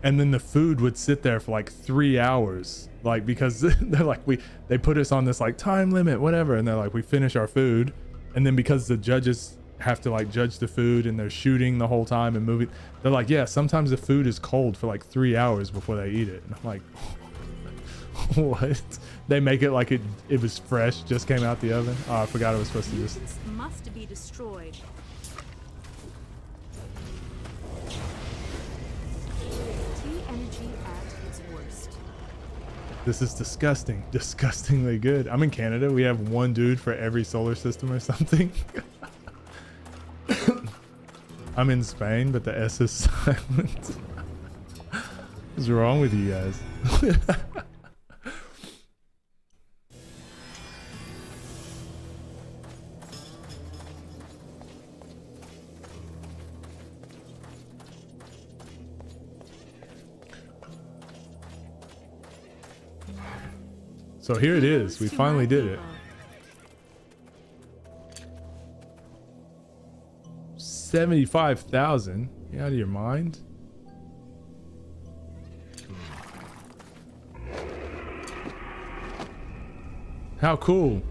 and then the food would sit there for like 3 hours, like because they're like they put us on this like time limit, whatever, and they're like we finish our food, and then because the judges have to like judge the food and they're shooting the whole time and moving, they're like, yeah, sometimes the food is cold for like 3 hours before they eat it. And I'm like, what? They make it like it was fresh, just came out the oven. Oh, I forgot I was supposed to just must be destroyed. T energy at its worst. This is disgusting, disgustingly good. I'm in Canada. We have one dude for every solar system or something. I'm in Spain, but the S is silent. What's wrong with you guys? So here it is. We finally did it. 75,000. You out of your mind? How cool.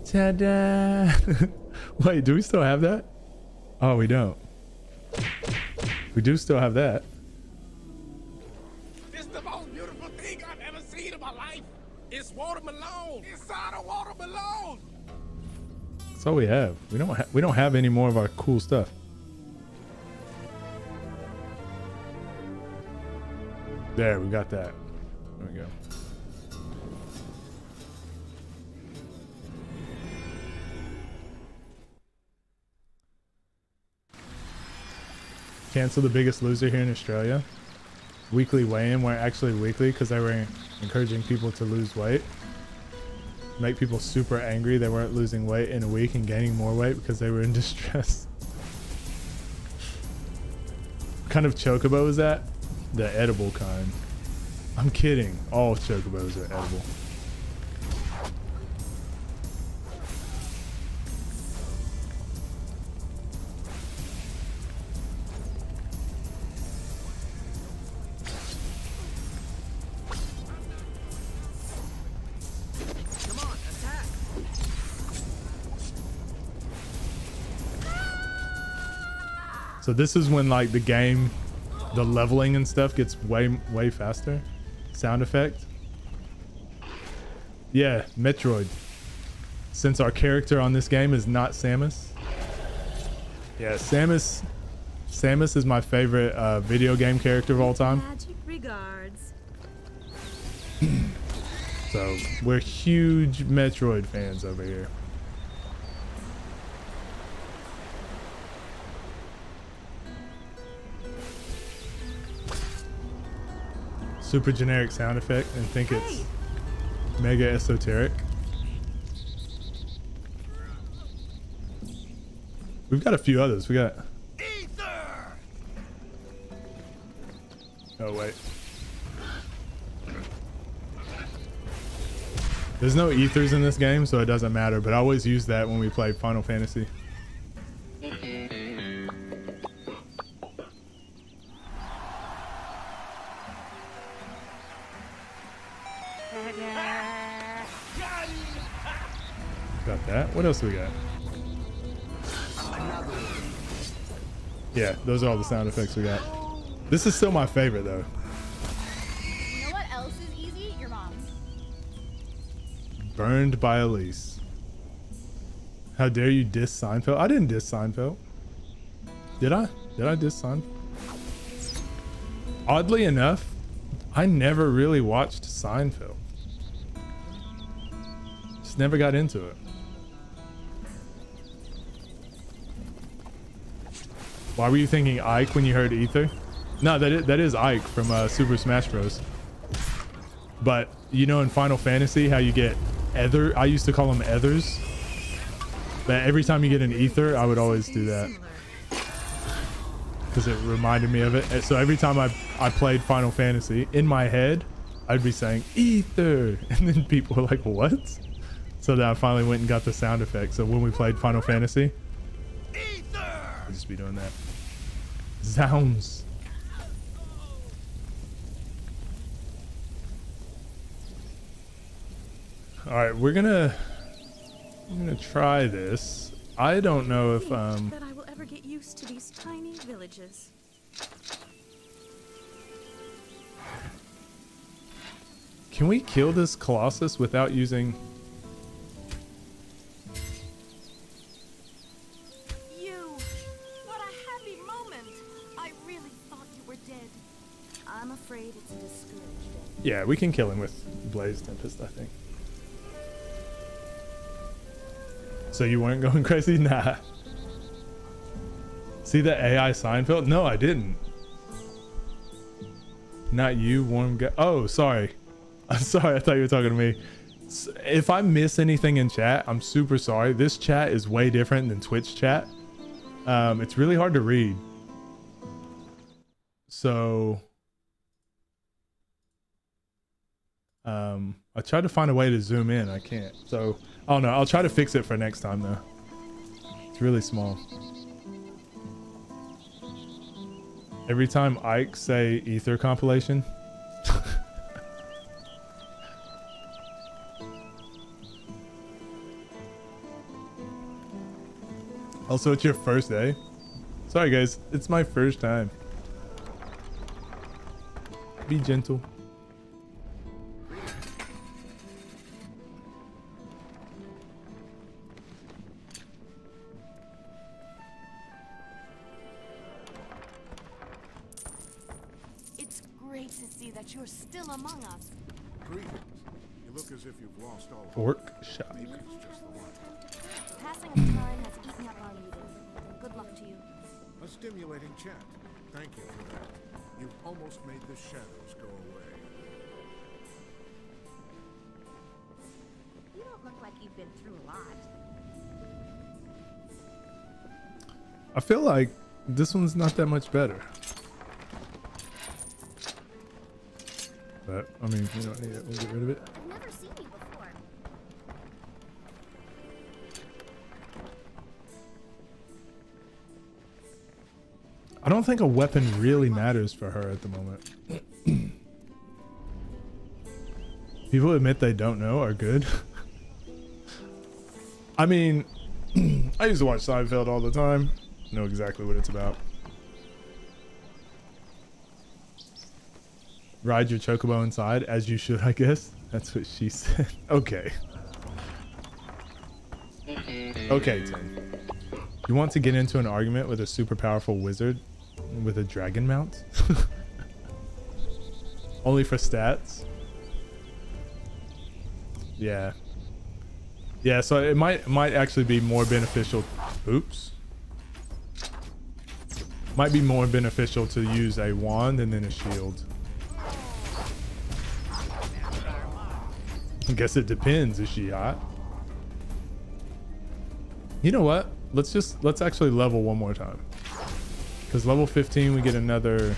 Ta-da! Wait, do we still have that? Oh, we don't. We do still have that. It's the most beautiful thing I've ever seen in my life. It's watermelon. Inside a watermelon. That's all we have. We don't have any more of our cool stuff. There, we got that. There we go. Cancel the Biggest Loser here in Australia. Weekly weigh-in, weren't actually weekly because they were encouraging people to lose weight. Make people super angry they weren't losing weight in a week and gaining more weight because they were in distress. What kind of chocobo is that? The edible kind. I'm kidding. All chocobos are edible. So this is when like the game, the leveling and stuff gets way faster. Sound effect. Yeah, Metroid. Since our character on this game is not Samus. Yeah, Samus is my favorite video game character of all time. Magic regards. So we're huge Metroid fans over here. Super generic sound effect and think it's mega esoteric. We've got a few others. We got Ether. Oh wait. There's no ethers in this game, so it doesn't matter, but I always use that when we play Final Fantasy. Got that. What else do we got? Yeah, those are all the sound effects we got. This is still my favorite though. You know what else is easy? Your mom's. Burned by Elise. How dare you diss Seinfeld? I didn't diss Seinfeld. Did I? Did I diss Seinfeld? Oddly enough, I never really watched Seinfeld. Just never got into it. Why were you thinking Ike when you heard Ether? No, that is Ike from Super Smash Bros. But you know in Final Fantasy how you get ether. I used to call them ethers. But every time you get an ether, I would always do that. Because it reminded me of it. And so every time I played Final Fantasy, in my head, I'd be saying, ether. And then people were like, what? So then I finally went and got the sound effect. So when we played Final Fantasy, I'd just be doing that. Sounds. All right, I'm gonna try this. I don't know if that I will ever get used to these tiny villages. Can we kill this Colossus without using? You! What a happy moment! I really thought you were dead. I'm afraid it's a discouraged end. Yeah, we can kill him with Blaze Tempest, I think. So you weren't going crazy? Nah. See the AI Seinfeld? No, I didn't. Not you, warm guy. Oh, sorry. I'm sorry. I thought you were talking to me. If I miss anything in chat, I'm super sorry. This chat is way different than Twitch chat. It's really hard to read. So, I tried to find a way to zoom in. I can't. So, oh no, I'll try to fix it for next time though. It's really small. Every time Ike say ether compilation. Also, it's your first day. Sorry guys, it's my first time. Be gentle. It's great to see that you're still among us. Greetings. You look as if you've lost all hope. Workshop. Maybe it's just the one. Passing of time has eaten up our leaders. Good luck to you. A stimulating chat. Thank you for that. You've almost made the shadows go away. You don't look like you've been through a lot. I feel like this one's not that much better. But, I mean, we don't need it. We'll get rid of it. I've never seen you before. I don't think a weapon really matters for her at the moment. People admit they don't know are good. I mean, I used to watch Seinfeld all the time. Know exactly what it's about. Ride your chocobo inside, as you should, I guess. That's what she said. Okay. Okay, Tim. You want to get into an argument with a super powerful wizard with a dragon mount? Only for stats? Yeah. Yeah, so it might actually be more beneficial. Oops. Might be more beneficial to use a wand and then a shield. I guess it depends. Is she hot? You know what? Let's actually level one more time. Because level 15 we get another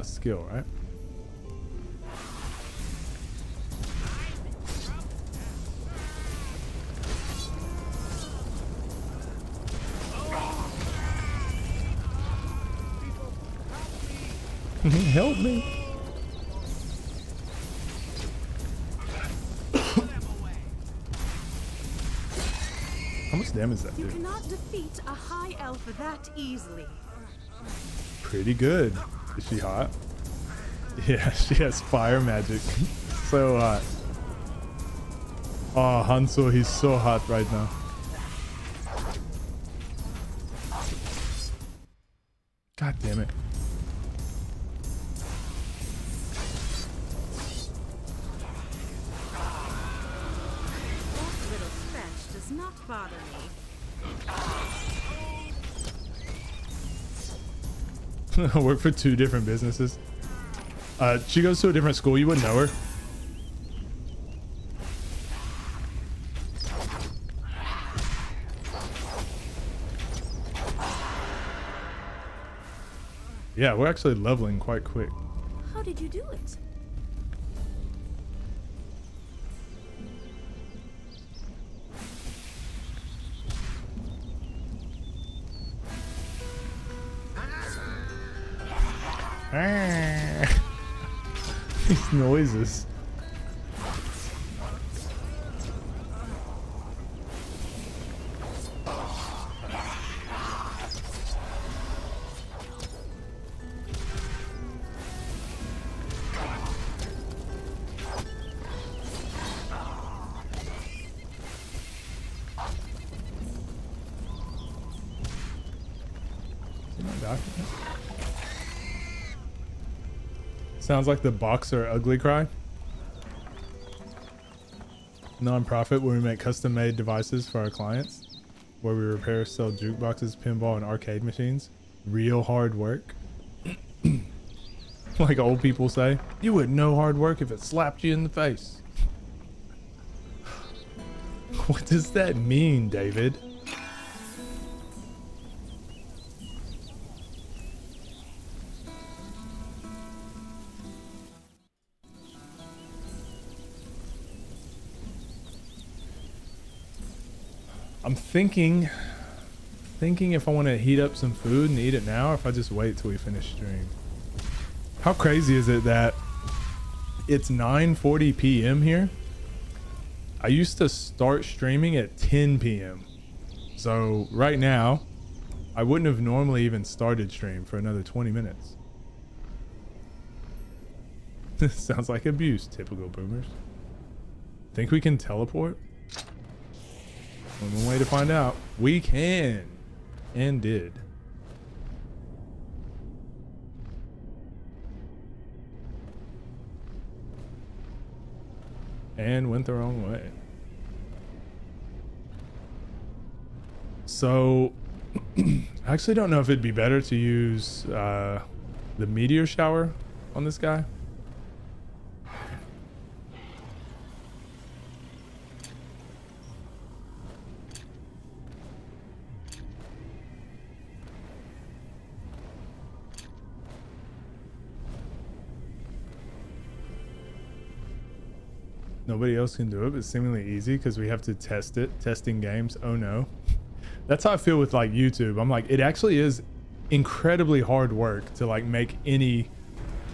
skill, right? Help me. How much damage does that do? You cannot defeat a high elf that easily. Pretty good. Is she hot? Yeah, she has fire magic. So hot. Oh, Hanzo, he's so hot right now. God damn it. That little scratch does not bother me. Work for two different businesses. She goes to a different school. You wouldn't know her. Yeah, we're actually leveling quite quick. How did you do it? These noises. Sounds like the Boxer Ugly Cry. Non-profit where we make custom-made devices for our clients, where we repair, sell jukeboxes, pinball, and arcade machines. Real hard work. Like old people say, you wouldn't know hard work if it slapped you in the face. What does that mean, David? I'm thinking if I want to heat up some food and eat it now, or if I just wait till we finish stream. How crazy is it that it's 9:40 p.m. here? I used to start streaming at 10 p.m. So right now, I wouldn't have normally even started stream for another 20 minutes. This sounds like abuse, typical boomers. Think we can teleport? One way to find out. We can. And did. And went the wrong way. So, I actually don't know if it'd be better to use the meteor shower on this guy. Nobody else can do it, but seemingly easy because we have to test it. Testing games. Oh no. That's how I feel with like YouTube. I'm like, it actually is incredibly hard work to like make any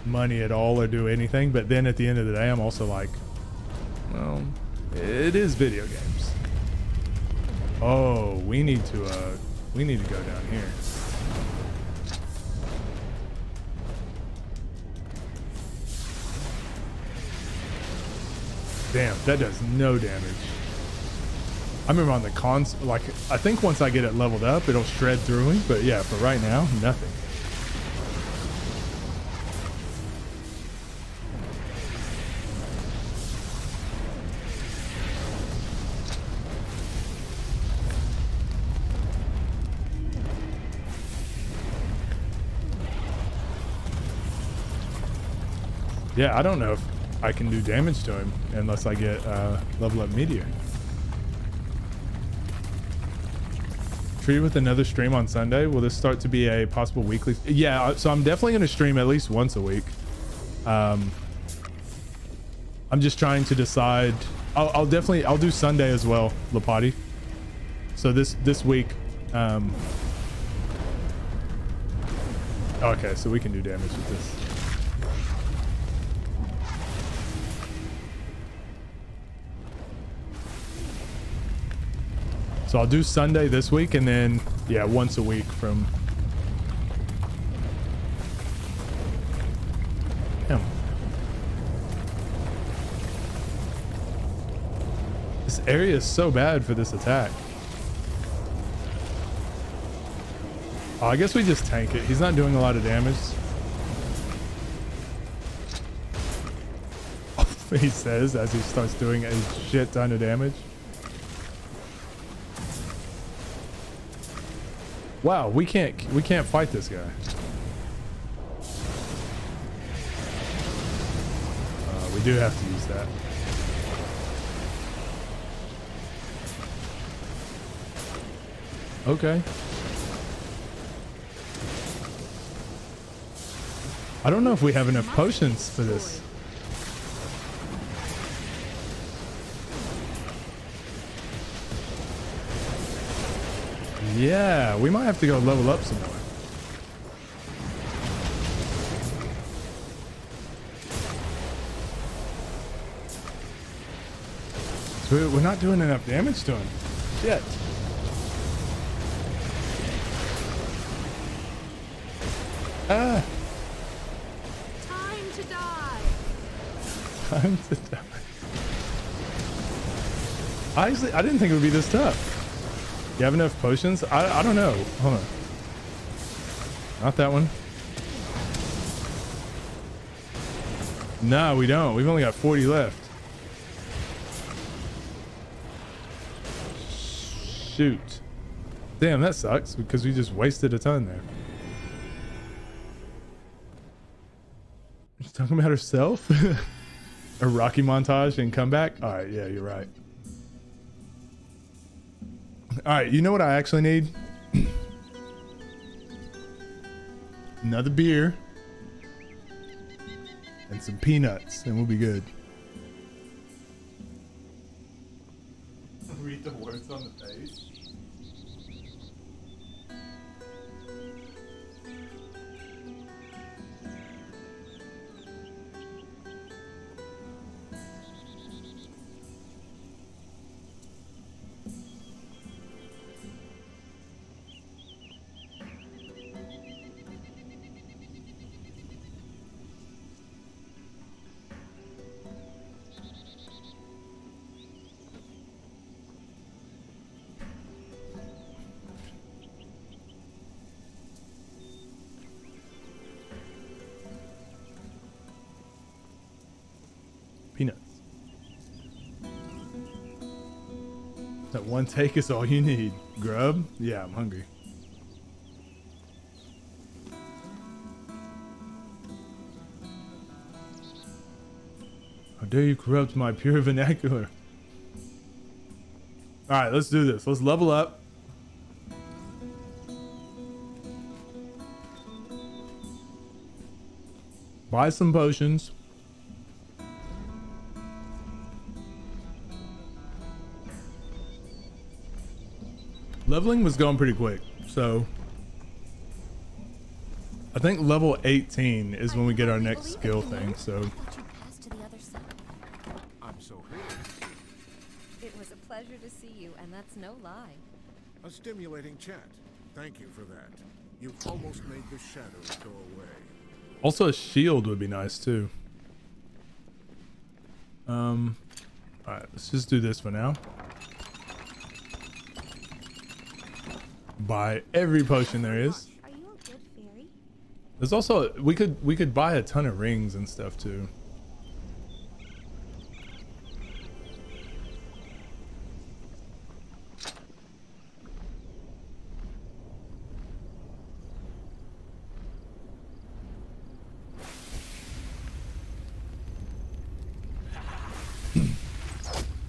money at all or do anything. But then at the end of the day, I'm also like, well, it is video games. Oh, we need to go down here. Damn, that does no damage. I remember on the cons, like, I think once I get it leveled up, it'll shred through me. But yeah, for right now, nothing. Yeah, I don't know if I can do damage to him unless I get level up meteor. Treated with another stream on Sunday. Will this start to be a possible weekly? Yeah, so I'm definitely going to stream at least once a week. I'm just trying to decide. I'll do Sunday as well, Lapati. So this week. Okay, so we can do damage with this. So I'll do Sunday this week, and then, yeah, once a week from... Damn. This area is so bad for this attack. Oh, I guess we just tank it. He's not doing a lot of damage. He says as he starts doing a shit ton of damage. Wow, we can't fight this guy. We do have to use that. Okay. I don't know if we have enough potions for this. Yeah, we might have to go level up some more. So we're not doing enough damage to him. Shit. Ah. Time to die. Time to die. Honestly, I didn't think it would be this tough. You have enough potions? I don't know. Hold on. Not that one. No, we don't. We've only got 40 left. Shoot. Damn, that sucks because we just wasted a ton there. She's talking about herself? A Rocky montage and comeback? All right, yeah, you're right. All right, you know what I actually need? Another beer and some peanuts, and we'll be good. Read the words on the page. Peanuts. That one take is all you need. Grub? Yeah, I'm hungry. How dare you corrupt my pure vernacular? All right, let's do this. Let's level up. Buy some potions. Leveling was going pretty quick, so I think level 18 is when we get our next skill thing, so. I'm so happy. It was a pleasure to see you, and that's no lie. A stimulating chat. Thank you for that. You've almost made the shadows go away. Also a shield would be nice too. All right, let's just do this for now. Buy every potion there is. Are you a good fairy? There's also we could buy a ton of rings and stuff too.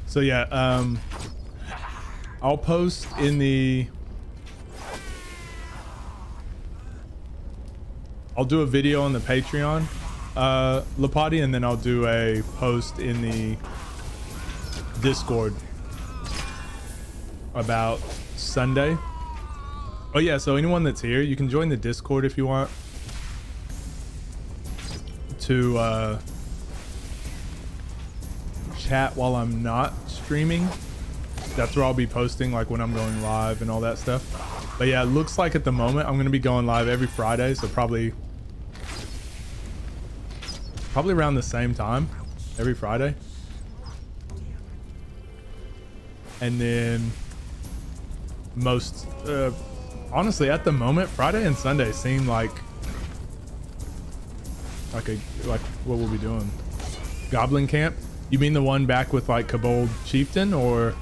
So yeah, I'll post in the I'll do a video on the Patreon, Lapati, and then I'll do a post in the Discord about Sunday. Oh yeah, so anyone that's here, you can join the Discord if you want to chat while I'm not streaming. That's where I'll be posting, like when I'm going live and all that stuff. But yeah, it looks like at the moment I'm gonna be going live every Friday, so probably around the same time every Friday. And then most honestly at the moment Friday and Sunday seem like what we'll be doing. Goblin camp? You mean the one back with like Kobold Chieftain, or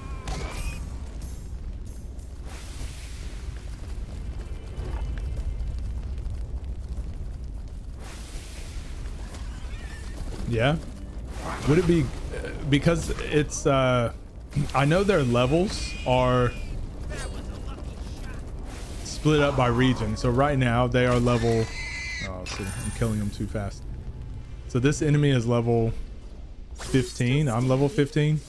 yeah? Would it be because it's I know their levels are split up by region, so right now they are level Oh, see, I'm killing him too fast. So this enemy is level 15. I'm level 15.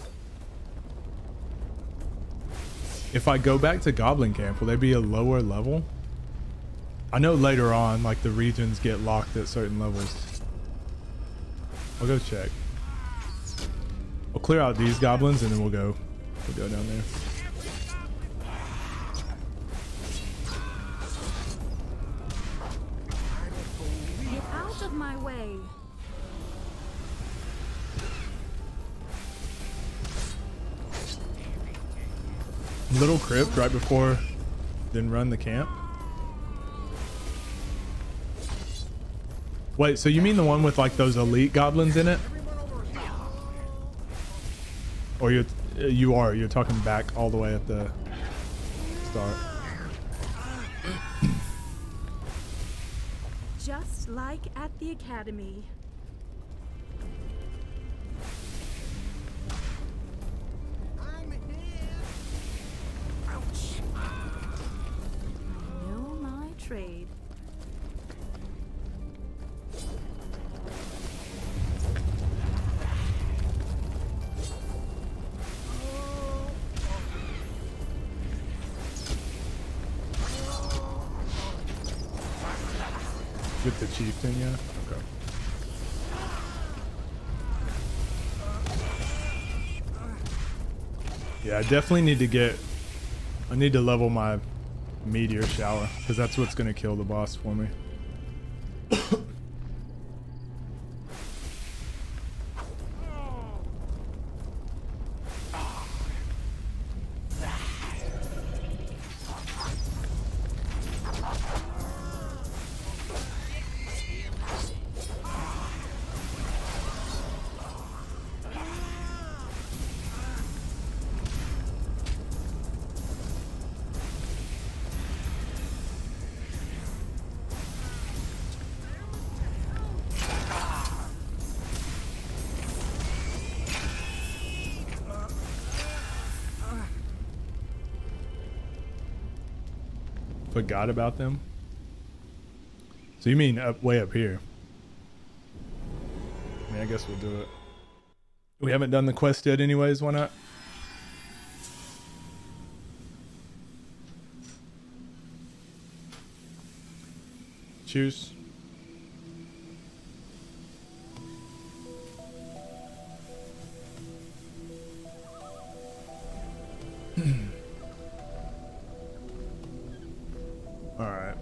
If I go back to Goblin Camp, will they be a lower level? I know later on, like the regions get locked at certain levels. I'll go check. I'll clear out these goblins and then we'll go down there. Get out of my way. Little crypt right before, then run the camp. Wait, so you mean the one with like those elite goblins in it? Or you're talking back all the way at the start. Just like at the academy. I'm here. Ouch. I know my trade. With the chieftain, yeah? Okay. Yeah, I definitely need to I need to level my meteor shower because that's what's going to kill the boss for me. Forgot about them. So you mean way up here? I mean, I guess we'll do it. We haven't done the quest yet anyways, why not? Choose. Alright.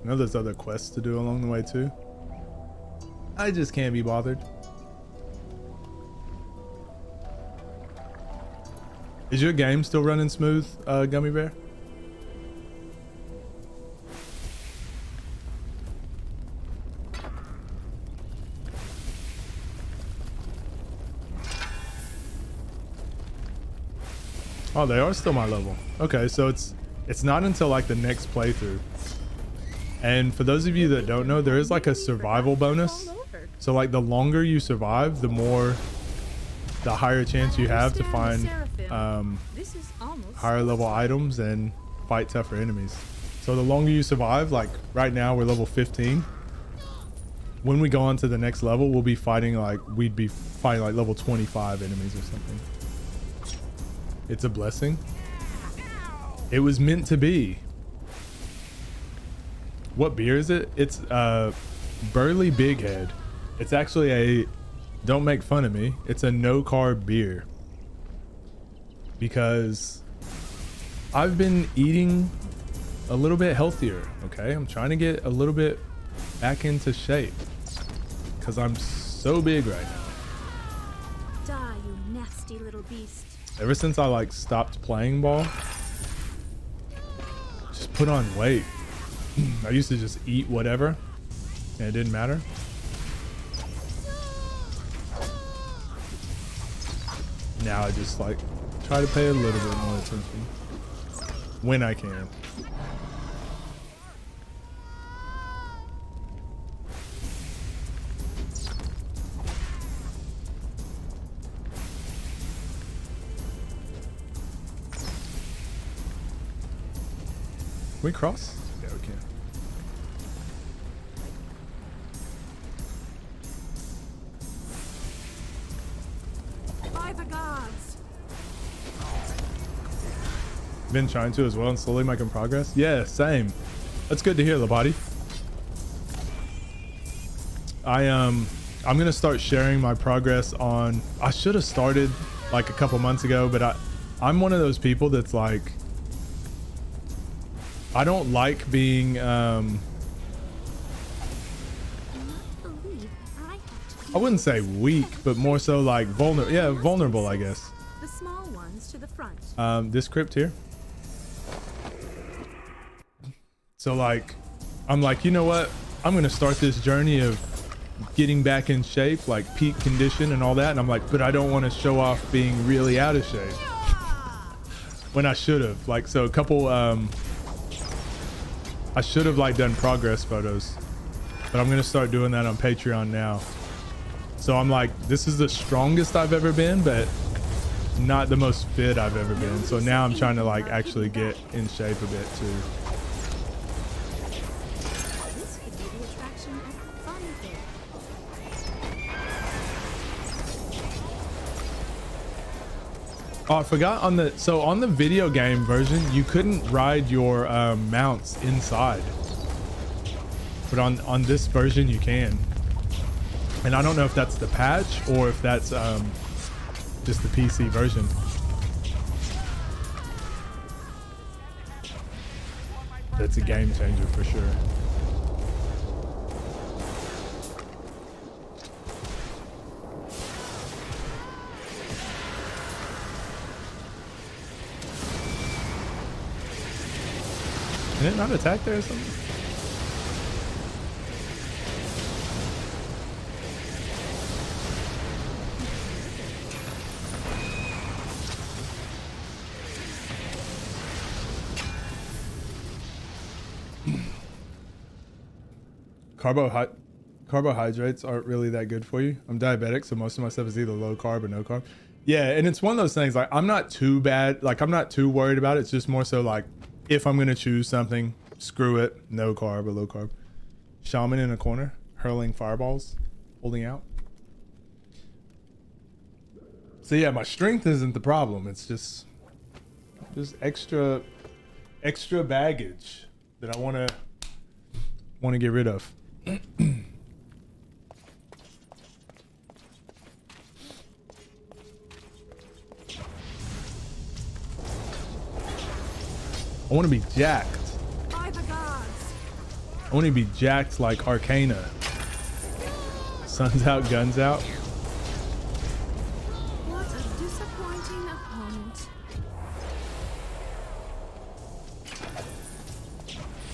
I know there's other quests to do along the way too. I just can't be bothered. Is your game still running smooth, Gummy Bear? Oh, they are still my level. Okay, so it's not until like the next playthrough. And for those of you that don't know, there is like a survival bonus. So like the longer you survive, the higher chance you have to find higher level items and fight tougher enemies. So the longer you survive, like right now we're level 15. When we go on to the next level, we'll be fighting we'd be fighting like level 25 enemies or something. It's a blessing. It was meant to be. What beer is it? It's Burley Big Head. It's actually don't make fun of me, it's a no carb beer. Because I've been eating a little bit healthier, okay? I'm trying to get a little bit back into shape. Because I'm so big right now. Die, you nasty little beast. Ever since I stopped playing ball, just put on weight. I used to just eat whatever and it didn't matter. Now I just try to pay a little bit more attention when I can. we cross? Yeah, we can. By the gods. Been trying to as well and slowly making progress. Yeah, same. That's good to hear, Labati. I'm gonna start sharing my progress on. I should have started like a couple months ago, but I'm one of those people that's like, I don't like being I wouldn't say weak, but more so like vulnerable. Yeah, vulnerable, I guess. The small ones to the front. This crypt here. So like, I'm like, you know what? I'm gonna start this journey of getting back in shape, like peak condition and all that. And I'm like, but I don't want to show off being really out of shape when I should have. Like, so a couple, I should have like done progress photos, but I'm gonna start doing that on Patreon now. So I'm like, this is the strongest I've ever been, but not the most fit I've ever been. So now I'm trying to like actually get in shape a bit too. This could be the attraction at the fun fair. Oh, I forgot on the video game version, you couldn't ride your mounts inside, but on this version you can. And I don't know if that's the patch or if that's just the PC version. That's a game changer for sure. Can it not attack there or something? Carbohydrates aren't really that good for you. I'm diabetic, so most of my stuff is either low carb or no carb. Yeah, and it's one of those things, like, I'm not too bad, like, I'm not too worried about it. It's just more so like, if I'm gonna choose something, screw it, no carb or low carb. Shaman in a corner, hurling fireballs, holding out. So yeah, my strength isn't the problem. It's just extra baggage that I want to get rid of. I want to be jacked. By the gods. I want to be jacked like Arcana. Sun's out, guns out. What a disappointing opponent.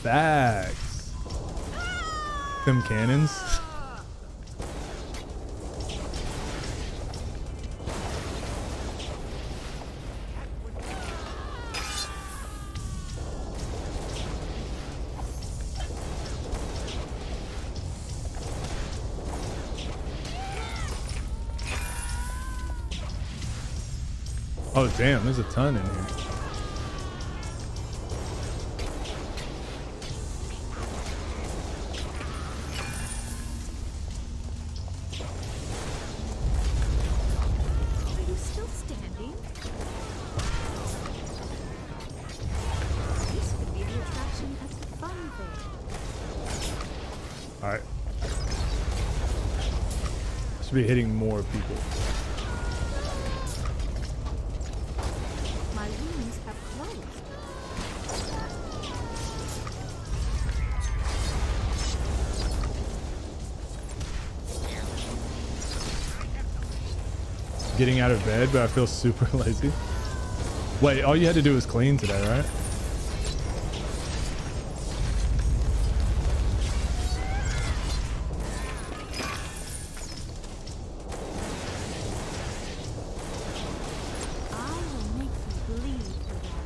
Facts. Them cannons. Oh damn, there's a ton in here. Are you still standing? This could be the attraction at the fun fair. All right. Should be hitting more people. My wounds have closed. Getting out of bed, but I feel super lazy. Wait, all you had to do was clean today, right? I will make you bleed for that.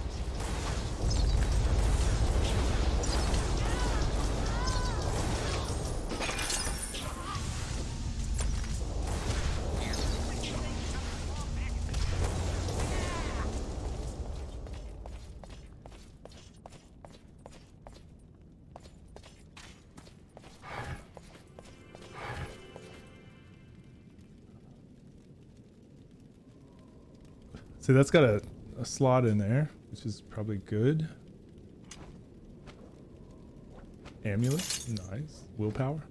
So that's got a slot in there, which is probably good. Amulet, nice. Willpower.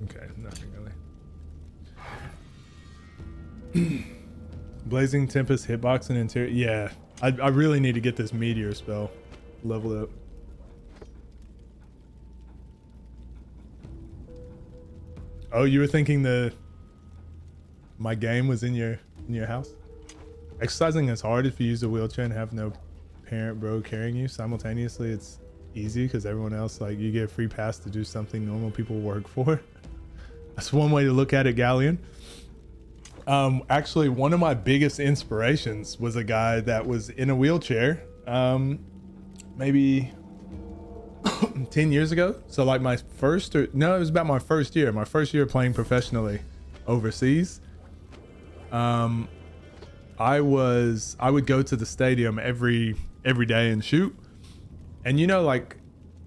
Okay, nothing really. Blazing Tempest hitbox and interior. Yeah, I really need to get this meteor spell leveled up. Oh, you were thinking my game was in your house? Exercising is hard if you use a wheelchair and have no parent bro carrying you. Simultaneously, it's easy because everyone else, like, you get a free pass to do something normal people work for. That's one way to look at it, Galleon. Actually, one of my biggest inspirations was a guy that was in a wheelchair, maybe 10 years ago. So like it was about my first year playing professionally overseas. I would go to the stadium every day and shoot. And you know, like,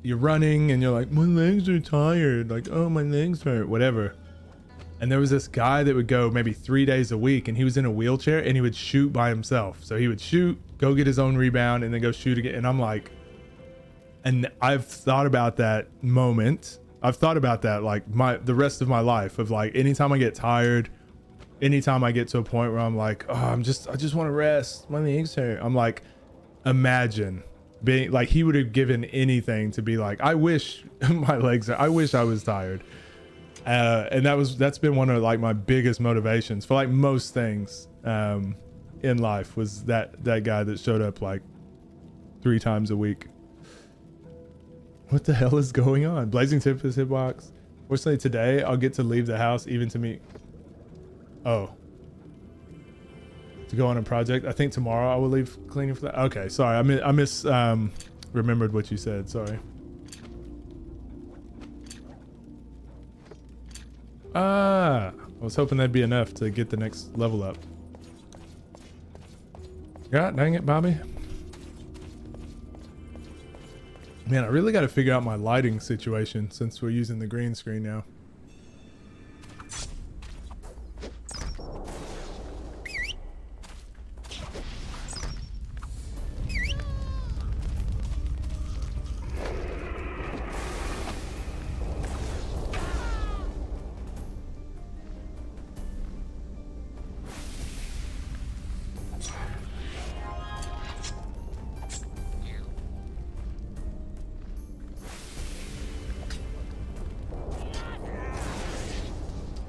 you're running and you're like, my legs are tired, like, oh, my legs hurt, whatever. And there was this guy that would go maybe 3 days a week, and he was in a wheelchair and he would shoot by himself. So he would shoot, go get his own rebound, and then go shoot again. And I'm like, and I've thought about that moment. I've thought about that like the rest of my life, of like, anytime I get tired, anytime I get to a point where I'm like, oh, I just want to rest, my legs hurt. I'm like, imagine being like, he would have given anything to be like, I wish my legs I wish I was tired. And that's been one of like my biggest motivations for like most things in life, was that guy that showed up like 3 times a week. What the hell is going on? Blazing Tempest hitbox. Fortunately today I'll get to leave the house even to meet. Oh, to go on a project. I think tomorrow I will leave cleaning for that. Okay, sorry, I remembered what you said. Sorry. I was hoping that'd be enough to get the next level up. God dang it, Bobby. Man, I really got to figure out my lighting situation since we're using the green screen now.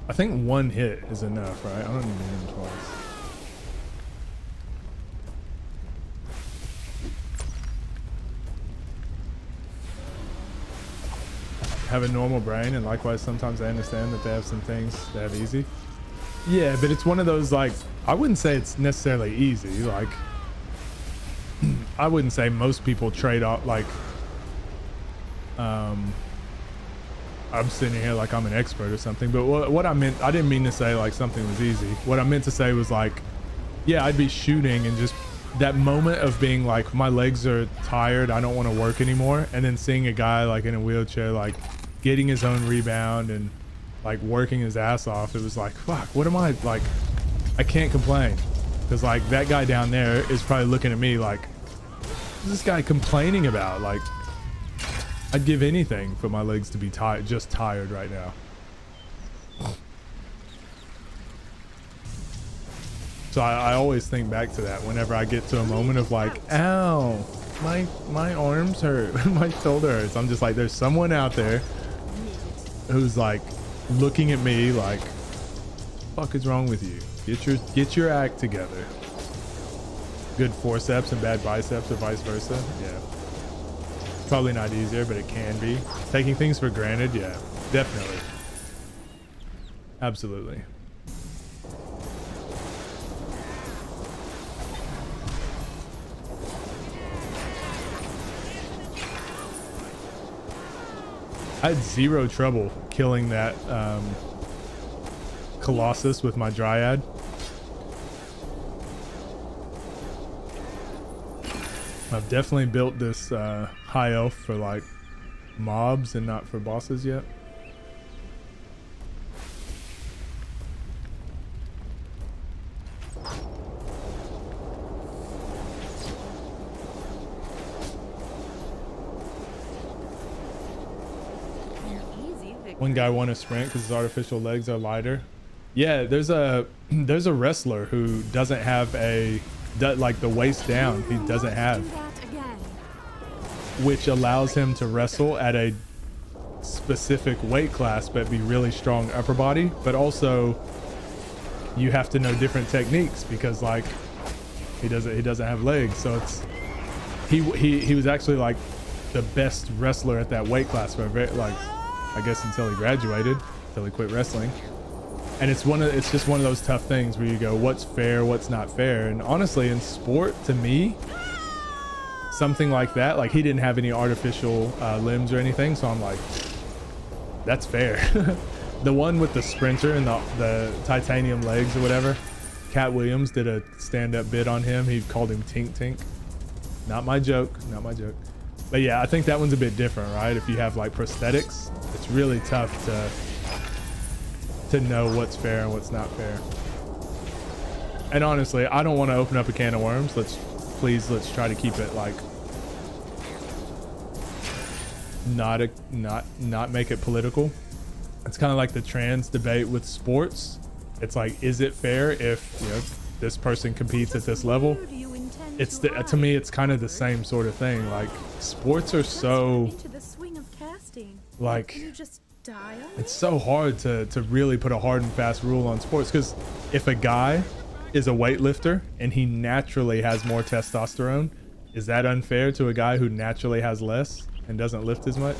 I think 1 hit is enough, right? I don't need to hit him twice. Have a normal brain, and likewise sometimes I understand that they have some things they have easy. Yeah, but it's one of those, like, I wouldn't say it's necessarily easy. Like, I wouldn't say most people trade off, like, I'm sitting here like I'm an expert or something, but what I meant, I didn't mean to say like something was easy. What I meant to say was like, yeah, I'd be shooting and just that moment of being like, my legs are tired, I don't want to work anymore, and then seeing a guy like in a wheelchair like getting his own rebound and like working his ass off, it was like, fuck, what am I, like, I can't complain, because like that guy down there is probably looking at me like, what's this guy complaining about? Like, I'd give anything for my legs to be just tired right now. So I always think back to that whenever I get to a moment of like, ow, my arms hurt, my shoulder hurts. I'm just like, there's someone out there who's like looking at me like, fuck is wrong with you? Get your act together. Good forceps and bad biceps, or vice versa. Yeah. Probably not easier, but it can be. Taking things for granted, yeah, definitely. Absolutely. I had zero trouble killing that Colossus with my Dryad. I've definitely built this high elf for like mobs and not for bosses yet. One guy won a sprint because his artificial legs are lighter. Yeah, there's a wrestler who doesn't have like the waist down. He doesn't have, which allows him to wrestle at a specific weight class but be really strong upper body. But also, you have to know different techniques because like he doesn't have legs. So it's he was actually like the best wrestler at that weight class for a very, like, I guess until he graduated, until he quit wrestling. And it's just one of those tough things where you go, what's fair, what's not fair. And honestly, in sport, to me, something like that, like he didn't have any artificial limbs or anything, so I'm like, that's fair. The one with the sprinter and the titanium legs or whatever, Cat Williams did a stand-up bit on him. He called him Tink Tink. Not my joke, not my joke. But yeah, I think that one's a bit different, right? If you have like prosthetics, it's really tough to know what's fair and what's not fair. And honestly, I don't want to open up a can of worms. Let's try to keep it like not make it political. It's kind of like the trans debate with sports. It's like, is it fair if, you know, this person competes at this level? It's to me, it's kind of the same sort of thing. Like sports are so like, it's so hard to really put a hard and fast rule on sports, because if a guy is a weightlifter and he naturally has more testosterone, is that unfair to a guy who naturally has less and doesn't lift as much?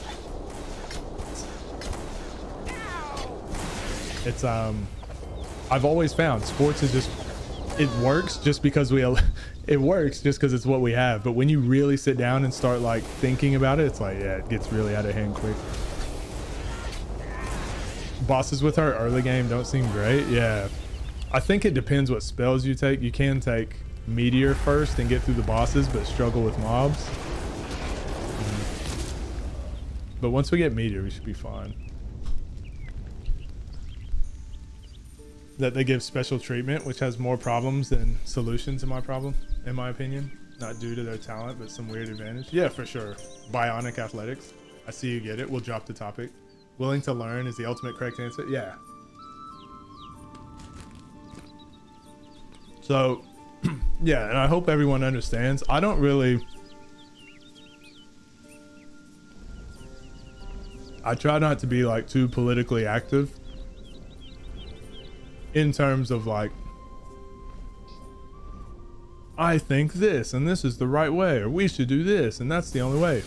It's I've always found sports is just, it works just because it works just because it's what we have. But when you really sit down and start like thinking about it, it's like, yeah, it gets really out of hand quick. Bosses with our early game don't seem great. Yeah, I think it depends what spells you take. You can take Meteor first and get through the bosses, but struggle with mobs. But once we get Meteor, we should be fine. That they give special treatment, which has more problems than solutions in my opinion. Not due to their talent, but some weird advantage. Yeah, for sure. Bionic athletics. I see you get it. We'll drop the topic. Willing to learn is the ultimate correct answer. Yeah. So, yeah, and I hope everyone understands. I try not to be like too politically active in terms of like, I think this and this is the right way, or we should do this and that's the only way.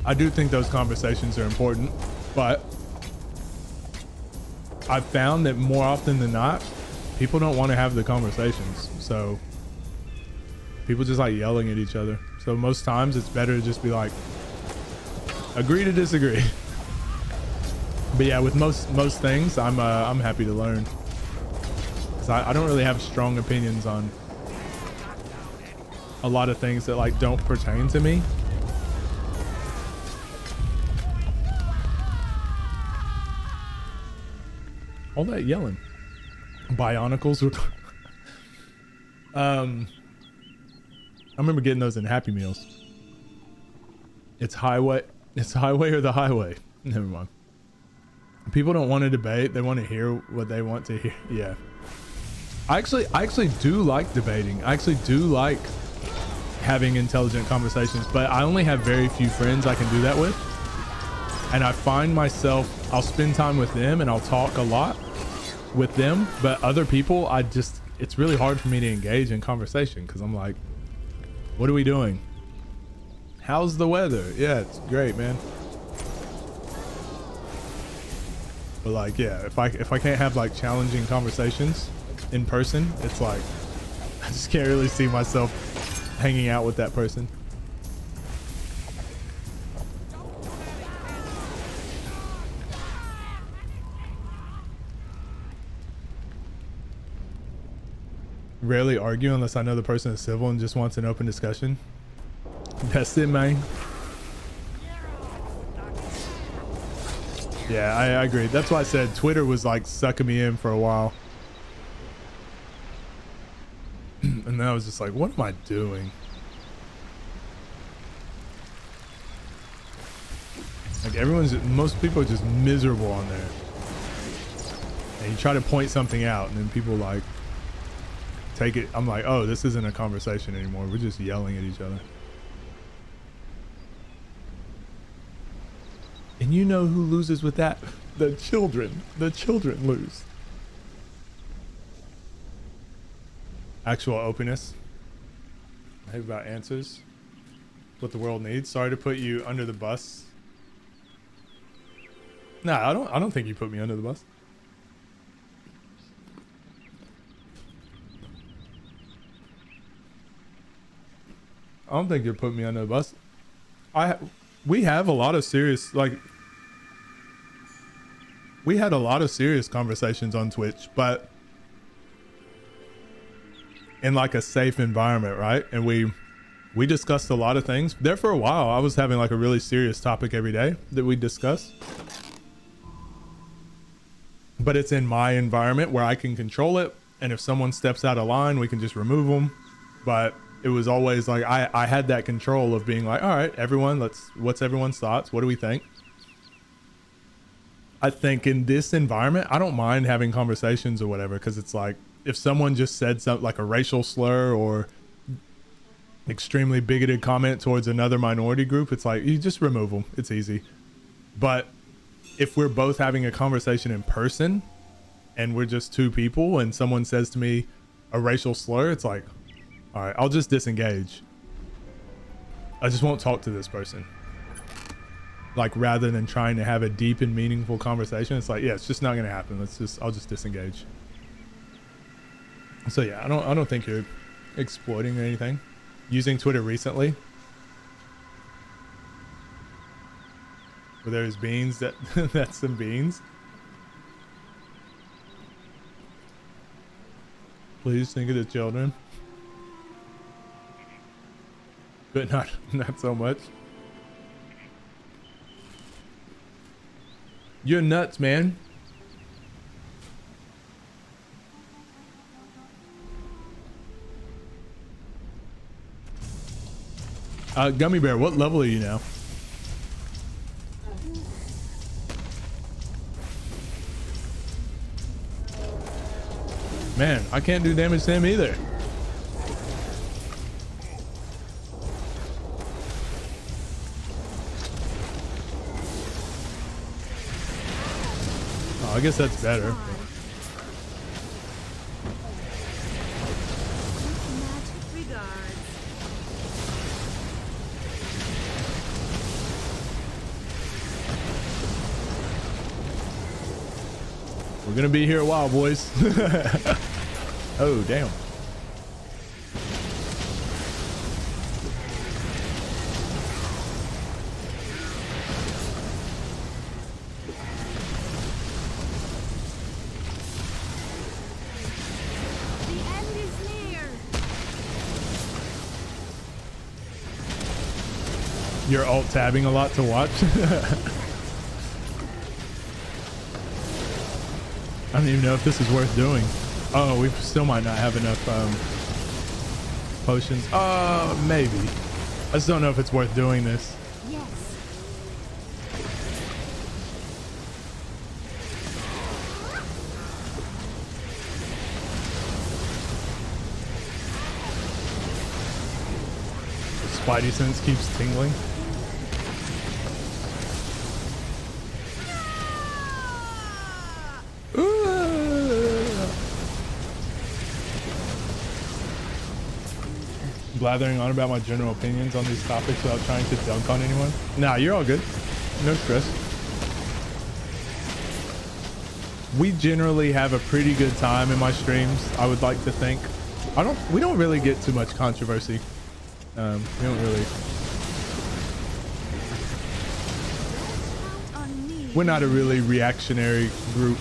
I do think those conversations are important, but I've found that more often than not, people don't want to have the conversations. So people just like yelling at each other. So most times it's better to just be like, agree to disagree. But yeah, with most things, I'm happy to learn, because I don't really have strong opinions on a lot of things that like don't pertain to me. All that yelling. Bionicles were I remember getting those in Happy Meals. It's highway or the highway. Never mind. People don't want to debate. They want to hear what they want to hear. Yeah. I actually do like debating. I actually do like having intelligent conversations, but I only have very few friends I can do that with. And I find myself, I'll spend time with them and I'll talk a lot with them, but other people, it's really hard for me to engage in conversation, because I'm like, what are we doing? How's the weather? Yeah, it's great, man. But like, yeah, if I can't have like challenging conversations in person, it's like, I just can't really see myself hanging out with that person. rarely argue unless I know the person is civil and just wants an open discussion. That's it, man. Yeah, I agree. That's why I said Twitter was like sucking me in for a while. And then I was just like, what am I doing? Like most people are just miserable on there. And you try to point something out and then people like take it. I'm like, oh, this isn't a conversation anymore. We're just yelling at each other. And you know who loses with that? The children. The children lose. Actual openness. I think about answers. What the world needs. Sorry to put you under the bus. Nah, I don't think you put me under the bus. I don't think you're putting me under the bus. We have a lot of serious, like, we had a lot of serious conversations on Twitch, but in like a safe environment, right? And we discussed a lot of things. There for a while, I was having like a really serious topic every day that we discuss. But it's in my environment where I can control it. And if someone steps out of line, we can just remove them. But it was always like, I had that control of being like, all right, everyone, what's everyone's thoughts? What do we think? I think in this environment, I don't mind having conversations or whatever. Cause it's like, if someone just said something like a racial slur or extremely bigoted comment towards another minority group, it's like, you just remove them. It's easy. But if we're both having a conversation in person and we're just two people and someone says to me a racial slur, it's like, all right, I'll just disengage. I just won't talk to this person. Like, rather than trying to have a deep and meaningful conversation, it's like, yeah, it's just not gonna happen. I'll just disengage. So yeah, I don't think you're exploiting anything. Using Twitter recently, where there's beans that's some beans. Please think of the children. But not so much. You're nuts, man. Gummy Bear, what level are you now? Man, I can't do damage to him either. Oh, I guess that's better. We're gonna be here a while, boys. Oh, damn. The end is near. You're alt-tabbing a lot to watch. I don't even know if this is worth doing. Oh, we still might not have enough potions. Maybe. I just don't know if it's worth doing this. Yes. The Spidey sense keeps tingling. Blathering on about my general opinions on these topics without trying to dunk on anyone. Nah, you're all good. No stress. We generally have a pretty good time in my streams, I would like to think. We don't really get too much controversy. We don't really. We're not a really reactionary group.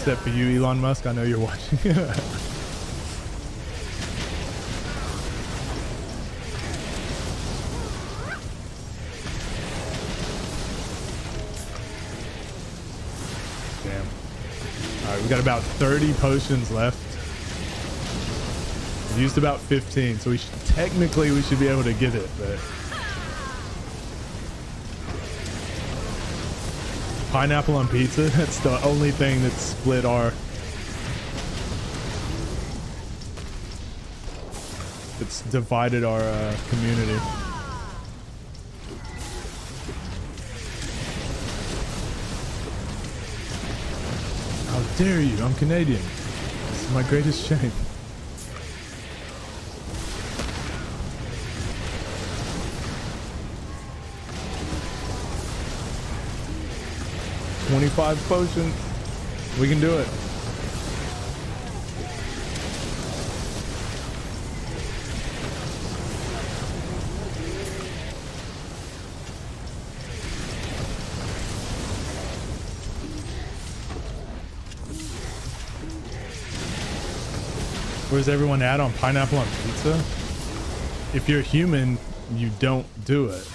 Except for you, Elon Musk. I know you're watching. Damn. Alright, we got about 30 potions left. We used about 15, so we should be able to get it, but pineapple on pizza, that's the only thing that split our it's divided our community. How dare you? I'm Canadian. This is my greatest shame. $25 potions. We can do it. Where's everyone at on pineapple on pizza? If you're human, you don't do it.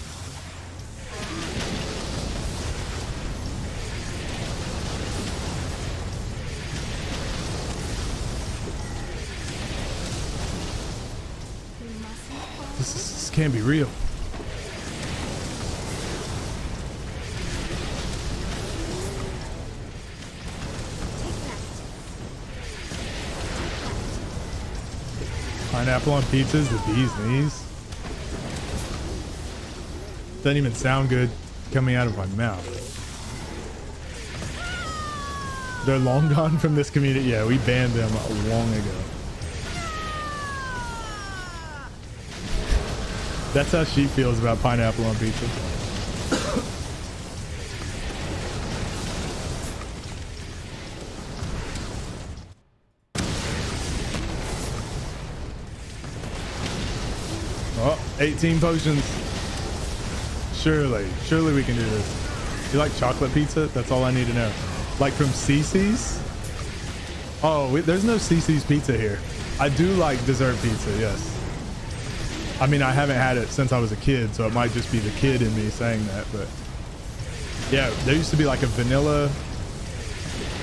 This can't be real. Pineapple on pizzas, the bee's knees. Doesn't even sound good coming out of my mouth. They're long gone from this community. Yeah, we banned them long ago. That's how she feels about pineapple on pizza. Oh, 18 potions. Surely we can do this. You like chocolate pizza? That's all I need to know. Like from Cece's? Oh, there's no Cece's pizza here. I do like dessert pizza, yes. I mean, I haven't had it since I was a kid, so it might just be the kid in me saying that, but yeah, there used to be like a vanilla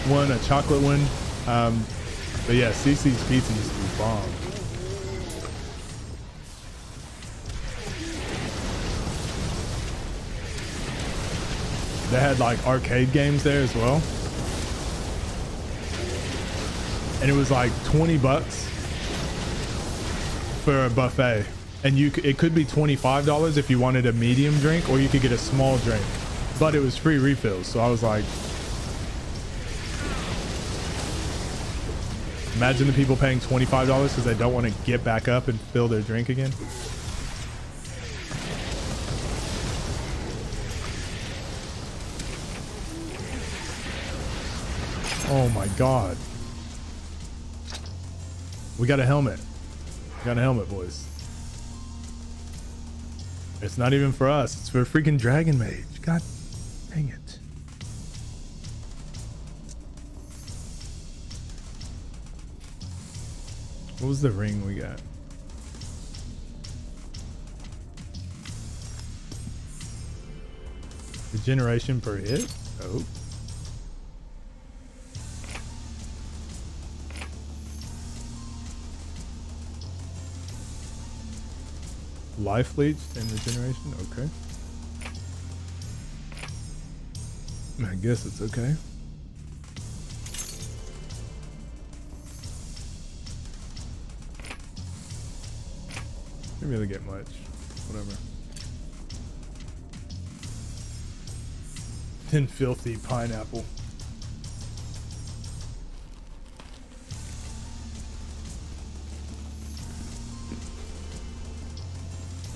one, a chocolate one. But yeah, Cece's pizza used to be bomb. They had like arcade games there as well. And it was like $20 for a buffet. And it could be $25 if you wanted a medium drink, or you could get a small drink, but it was free refills. So I was like, imagine the people paying $25 because they don't want to get back up and fill their drink again. Oh my God. We got a helmet. We got a helmet, boys. It's not even for us. It's for a freaking dragon mage. God dang it. What was the ring we got? Regeneration per hit? Oh. Life leech and regeneration? Okay. I guess it's okay. Didn't really get much. Whatever. Then filthy pineapple.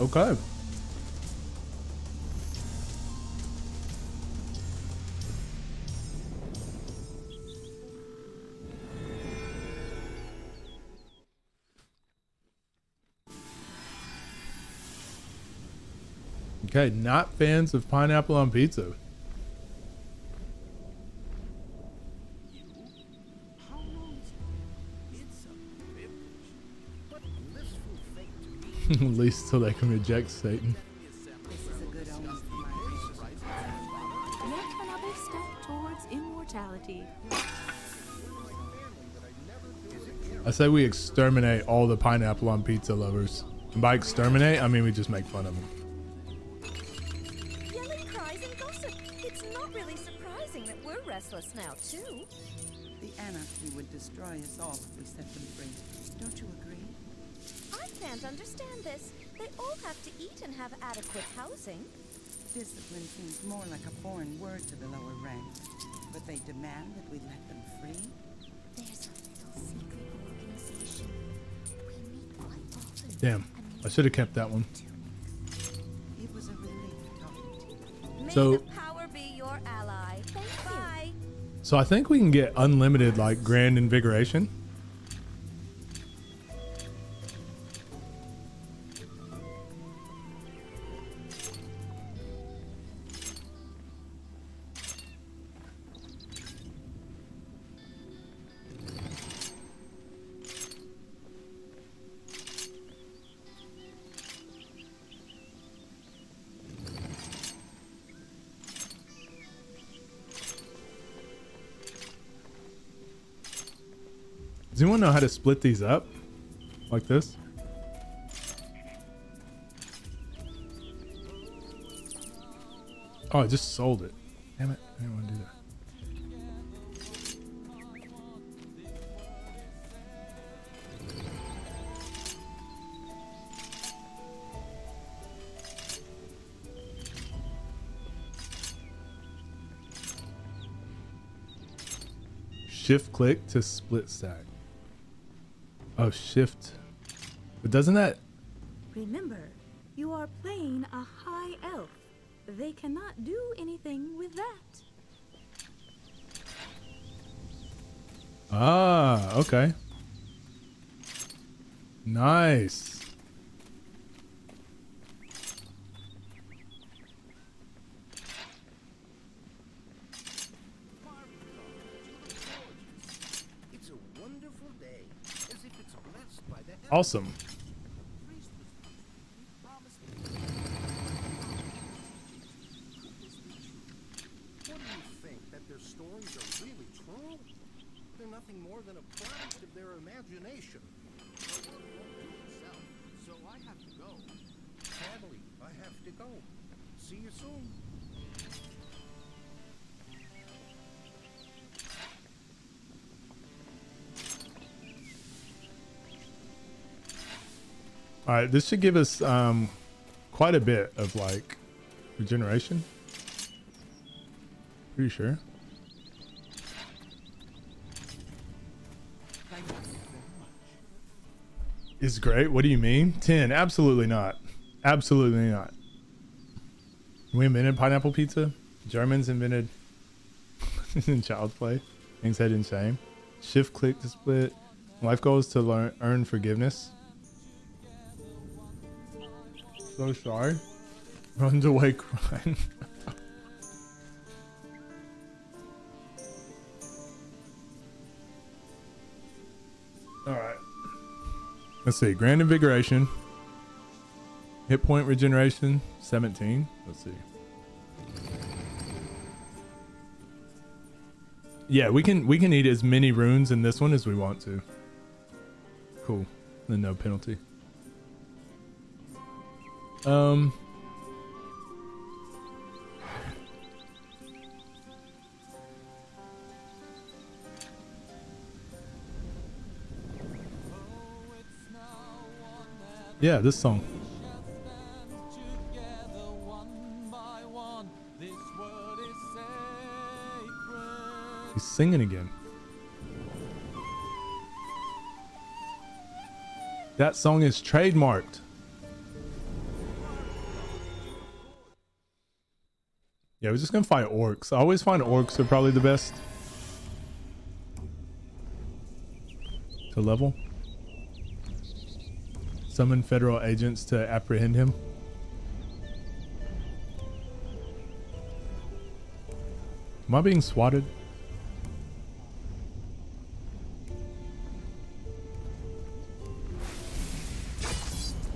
Okay. Okay, not fans of pineapple on pizza. At least till they can reject Satan. Yet another step towards immortality. I say we exterminate all the pineapple on pizza lovers. And by exterminate, I mean we just make fun of them. Yelling cries and gossip. It's not really surprising that we're restless now, too. The anarchy would destroy us all if we set them free. Don't you agree? I can't understand this. They all have to eat and have adequate housing. Discipline seems more like a foreign word to the lower ranks. But they demand that we let them free? There's a little secret organization. We meet quite often. Damn, I should have kept that one. It was a relief talking to you. May So- the power be your ally. Thank you. So I think we can get unlimited like grand invigoration. Does anyone know how to split these up like this? Oh, I just sold it. Damn it. I didn't want to do that. Shift click to split stack. Oh, shift. But doesn't that... Remember, you are playing a high elf. They cannot do anything with that. Ah, okay. Nice. It's a wonderful day, as if it's blessed by the heavens. Awesome. What do you think, that their stories are really true? They're nothing more than a product of their imagination. No one won't do itself, so I have to go. Sadly, I have to go. See you soon. All right, this should give us quite a bit of like regeneration. Pretty sure. Is great. What do you mean? 10. Absolutely not. Absolutely not. We invented pineapple pizza. Germans invented child play. Things head insane. Shift click to split. Life goal is to earn forgiveness. So sorry. Runs away crying. Alright. Let's see. Grand invigoration. Hit point regeneration. 17. Let's see. Yeah, we can eat as many runes in this one as we want to. Cool. Then no penalty. Yeah, this song. He's singing again. That song is trademarked. Yeah, we're just gonna fight orcs. I always find orcs are probably the best to level. Summon federal agents to apprehend him. Am I being swatted?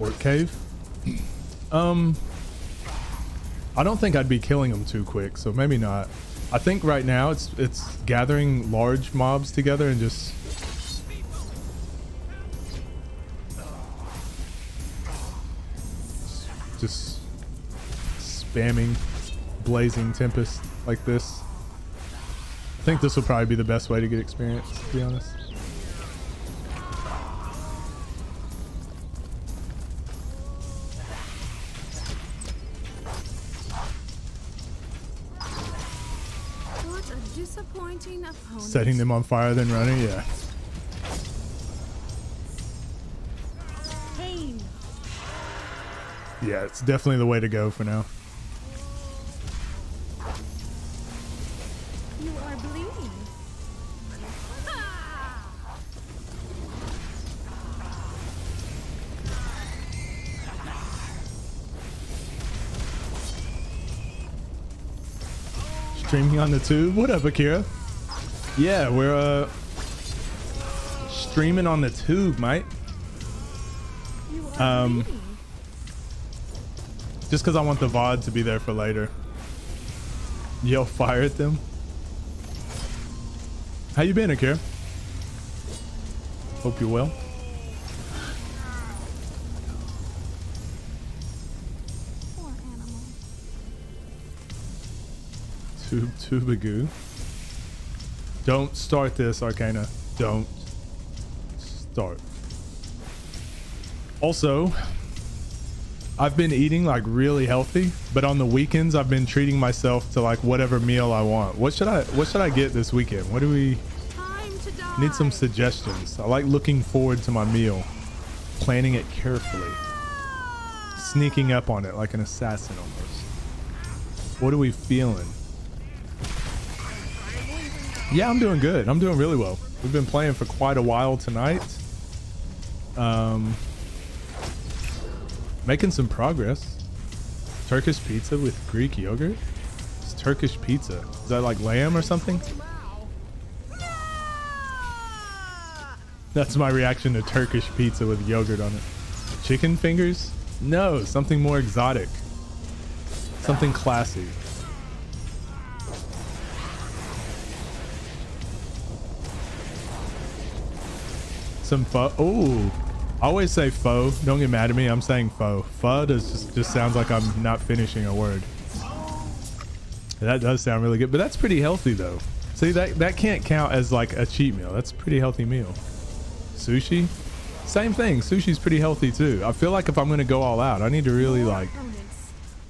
Orc cave. I don't think I'd be killing them too quick, so maybe not. I think right now it's gathering large mobs together and just spamming Blazing Tempest like this. I think this will probably be the best way to get experience, to be honest. What a disappointing opponent. Setting them on fire, then running, yeah. Pain. Yeah, it's definitely the way to go for now. You are bleeding. Streaming on the tube. What up, Akira? Yeah, we're streaming on the tube, mate. You are bleeding. Just because I want the VOD to be there for later. Yell fire at them. How you been, Akira? Hope you're well. Poor animal. Tubagoo. Don't start this, Arcana. Don't start. Also, I've been eating like really healthy, but on the weekends I've been treating myself to like whatever meal I want. What should I get this weekend? What do we need? Some suggestions. I like looking forward to my meal, planning it carefully, sneaking up on it like an assassin almost. What are we feeling? Yeah, I'm doing good. I'm doing really well. We've been playing for quite a while tonight. Making some progress. Turkish pizza with Greek yogurt? It's Turkish pizza. Is that like lamb or something? That's my reaction to Turkish pizza with yogurt on it. Chicken fingers? No, something more exotic. Something classy. Some pho. Oh, I always say pho. Don't get mad at me. I'm saying pho. Pho just sounds like I'm not finishing a word. That does sound really good, but that's pretty healthy though. See, that can't count as like a cheat meal. That's a pretty healthy meal. Sushi, same thing. Sushi's pretty healthy too. I feel like if I'm gonna go all out, I need to really like.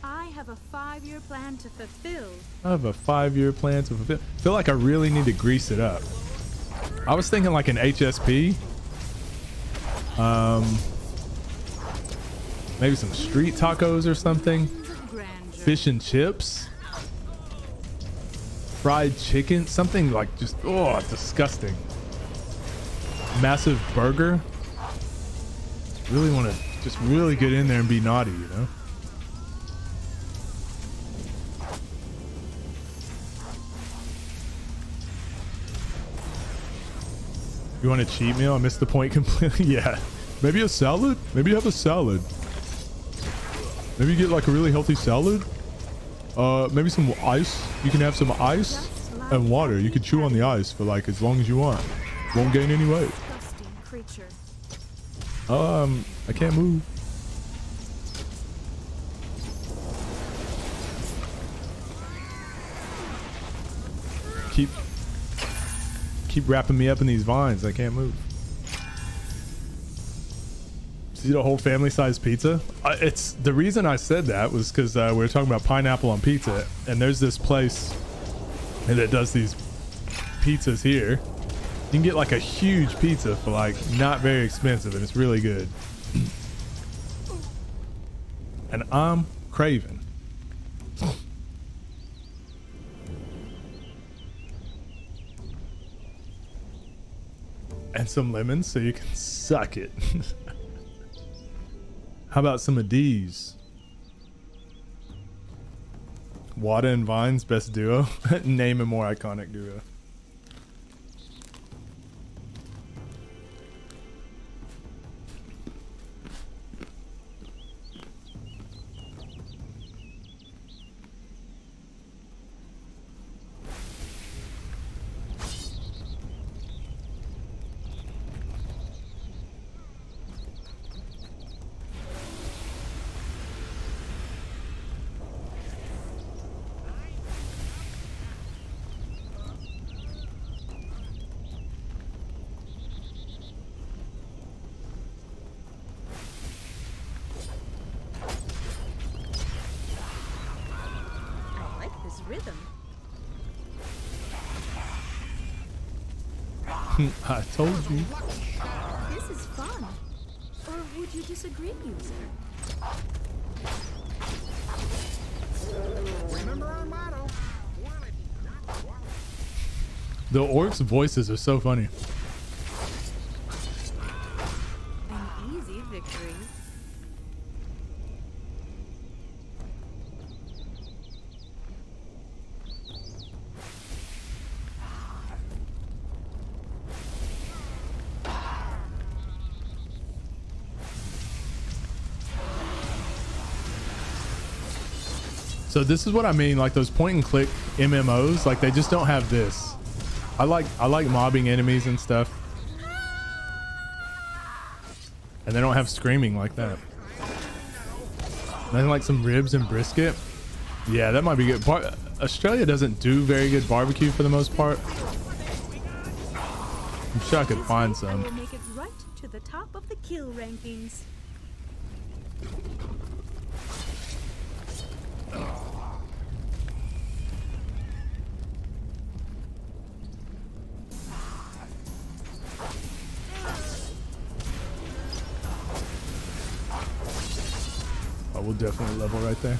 I have a 5-year plan to fulfill. I have a 5-year plan to fulfill. I feel like I really need to grease it up. I was thinking like an HSP. Maybe some street tacos or something. Fish and chips. Fried chicken. Something like just, oh, disgusting. Massive burger. Really want to just really get in there and be naughty, you know? You want a cheat meal? I missed the point completely. Yeah. Maybe a salad? Maybe you have a salad. Maybe you get like a really healthy salad. Maybe some ice. You can have some ice and water. You can chew on the ice for like as long as you want. Won't gain any weight. I can't move. Keep wrapping me up in these vines. I can't move. See the whole family-sized pizza? It's the reason I said that was because we were talking about pineapple on pizza, and there's this place that does these pizzas here. You can get like a huge pizza for like not very expensive, and it's really good. And I'm craving. And some lemons so you can suck it. How about some of these? Wada and Vine's best duo. Name a more iconic duo. rhythm. I told you. This is fun. Or would you disagree, user? Remember our motto. The orcs' voices are so funny. An easy victory. So this is what I mean, like those point and click MMOs, like they just don't have this. I like mobbing enemies and stuff. And they don't have screaming like that. Then like some ribs and brisket. Yeah, that might be good. Australia doesn't do very good barbecue for the most part. I'm sure I could find I some. will make it right to the top of the kill rankings. Oh, we'll definitely level right there.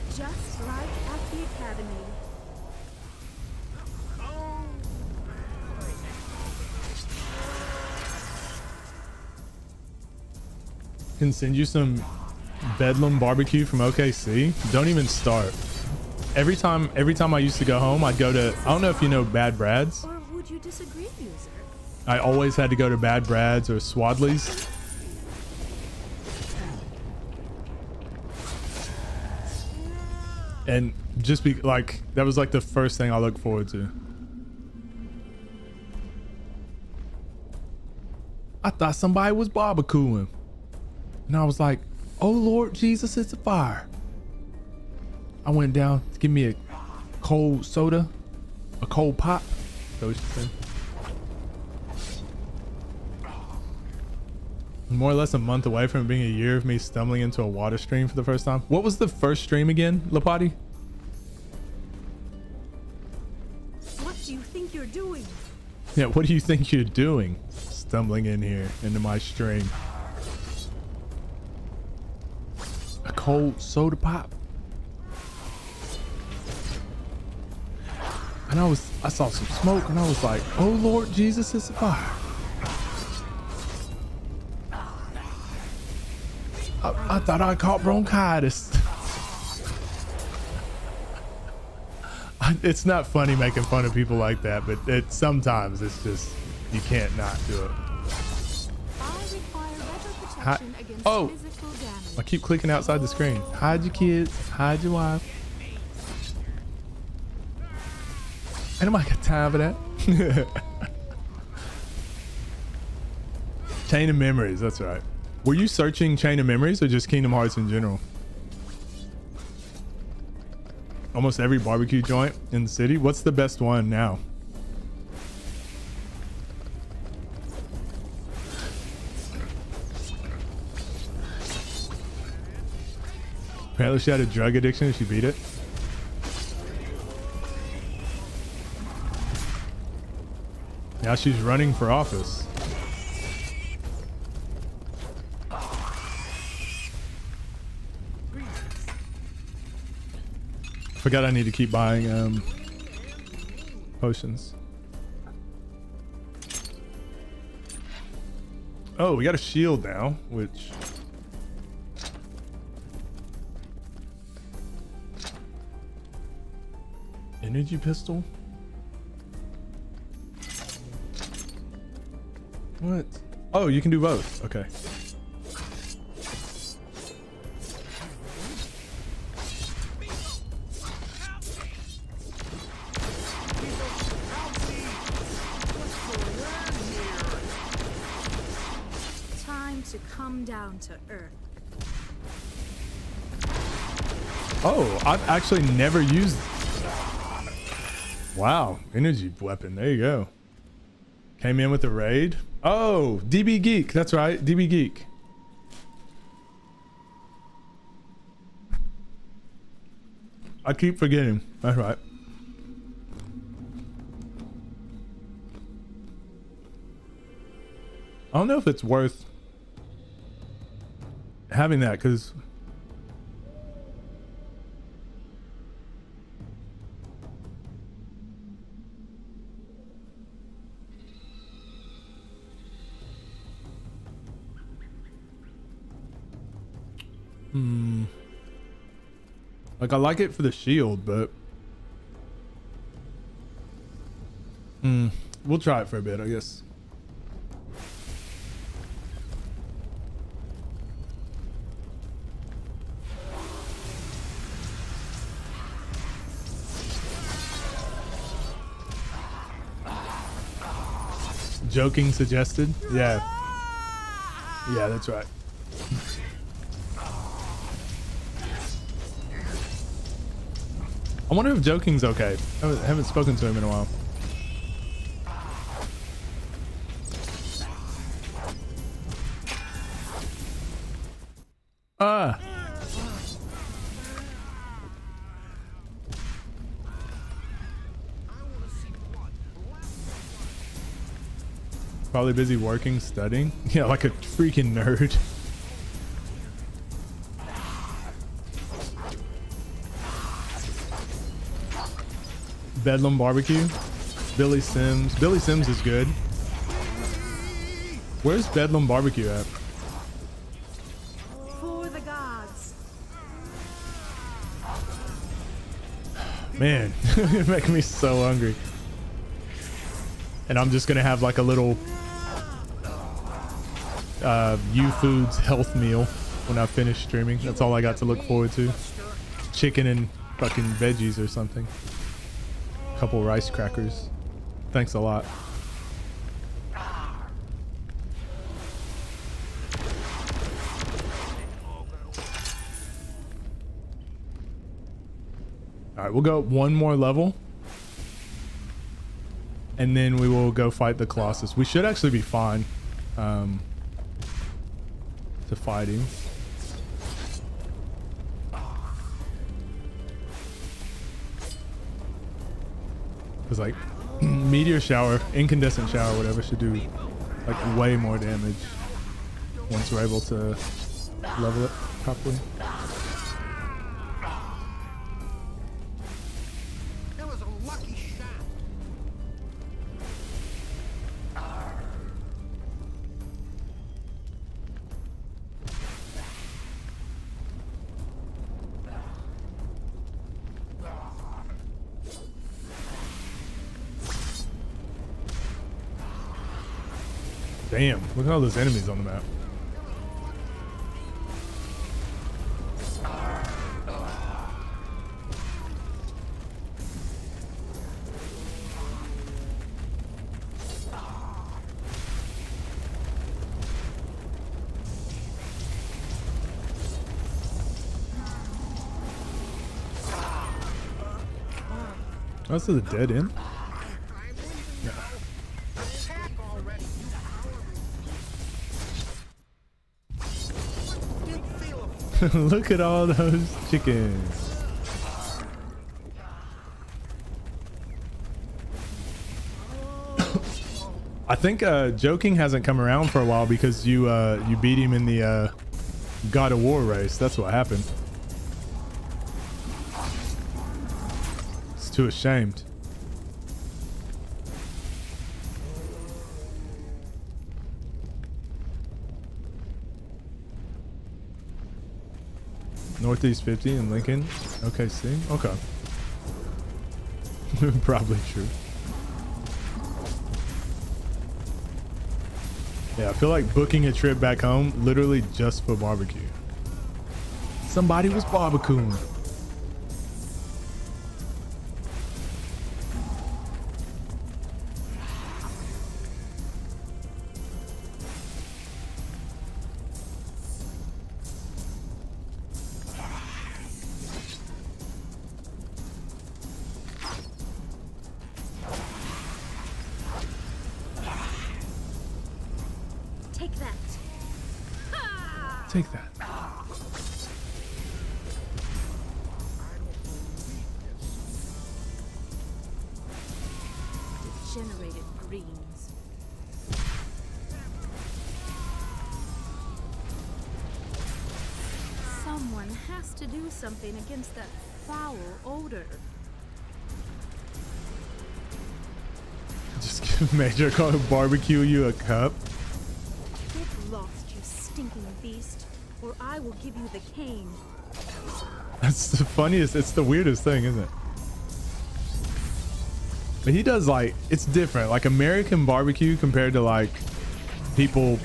Just like at the academy. Can send you some Bedlam barbecue from OKC. Don't even start. Every time I used to go home, I'd go to, I don't know if you know Bad Brad's. Or would you disagree, user? I always had to go to Bad Brad's or Swadley's. And just be like, that was like the first thing I look forward to. I thought somebody was barbecuing. And I was like, oh Lord Jesus, it's a fire. I went down to give me a cold soda, a cold pop. So what she said. More or less a month away from it being a year of me stumbling into a water stream for the first time. What was the first stream again, Lapati? What do you think you're doing? Yeah, what do you think you're doing? Stumbling in here into my stream. A cold soda pop. And I saw some smoke and I was like, oh Lord Jesus, it's a fire. I thought I caught bronchitis. It's not funny making fun of people like that, but sometimes it's just, you can't not do it. I require better protection against physical damage. I keep clicking outside the screen. Hide your kids, hide your wife. Ain't nobody got time for that. Chain of Memories, that's right. Were you searching Chain of Memories or just Kingdom Hearts in general? Almost every barbecue joint in the city. What's the best one now? Apparently she had a drug addiction and she beat it. Now she's running for office. Forgot I need to keep buying potions. Oh, we got a shield now, which energy pistol. What? Oh, you can do both. Okay. To come down to earth. Oh, I've actually never used. Wow, energy weapon. There you go. Came in with the raid. Oh, DB Geek. That's right, DB Geek. I keep forgetting. That's right. I don't know if it's worth having that because like I like it for the shield, but we'll try it for a bit, I guess. Joking suggested? Yeah. Yeah, that's right. I wonder if joking's okay. I haven't spoken to him in a while. Probably busy working, studying. Yeah, like a freaking nerd. Bedlam Barbecue. Billy Sims. Billy Sims is good. Where's Bedlam Barbecue at? For the gods. Man, you're making me so hungry. And I'm just gonna have like a little U Foods health meal when I finish streaming. That's all I got to look forward to. Chicken and fucking veggies or something. Couple rice crackers. Thanks a lot. All right, we'll go one more level. And then we will go fight the Colossus. We should actually be fine to fight him. Because like meteor shower, incandescent shower, whatever, should do like way more damage once we're able to level it properly. That was a lucky shot. Damn, look at all those enemies on the map. Oh, so the dead end? Look at all those chickens. I think joking hasn't come around for a while because you beat him in the God of War race. That's what happened. It's too ashamed. Northeast 50 in Lincoln. Okay, see? Okay. Probably true. Yeah, I feel like booking a trip back home literally just for barbecue. Somebody was barbecuing. Take that. Degenerated greens. Someone has to do something against that foul odor. Just give Major gonna barbecue you a cup. Get lost, you stinking beast, or I will give you the cane. That's the funniest. It's the weirdest thing, isn't it? But he does like, it's different. Like American barbecue compared to like people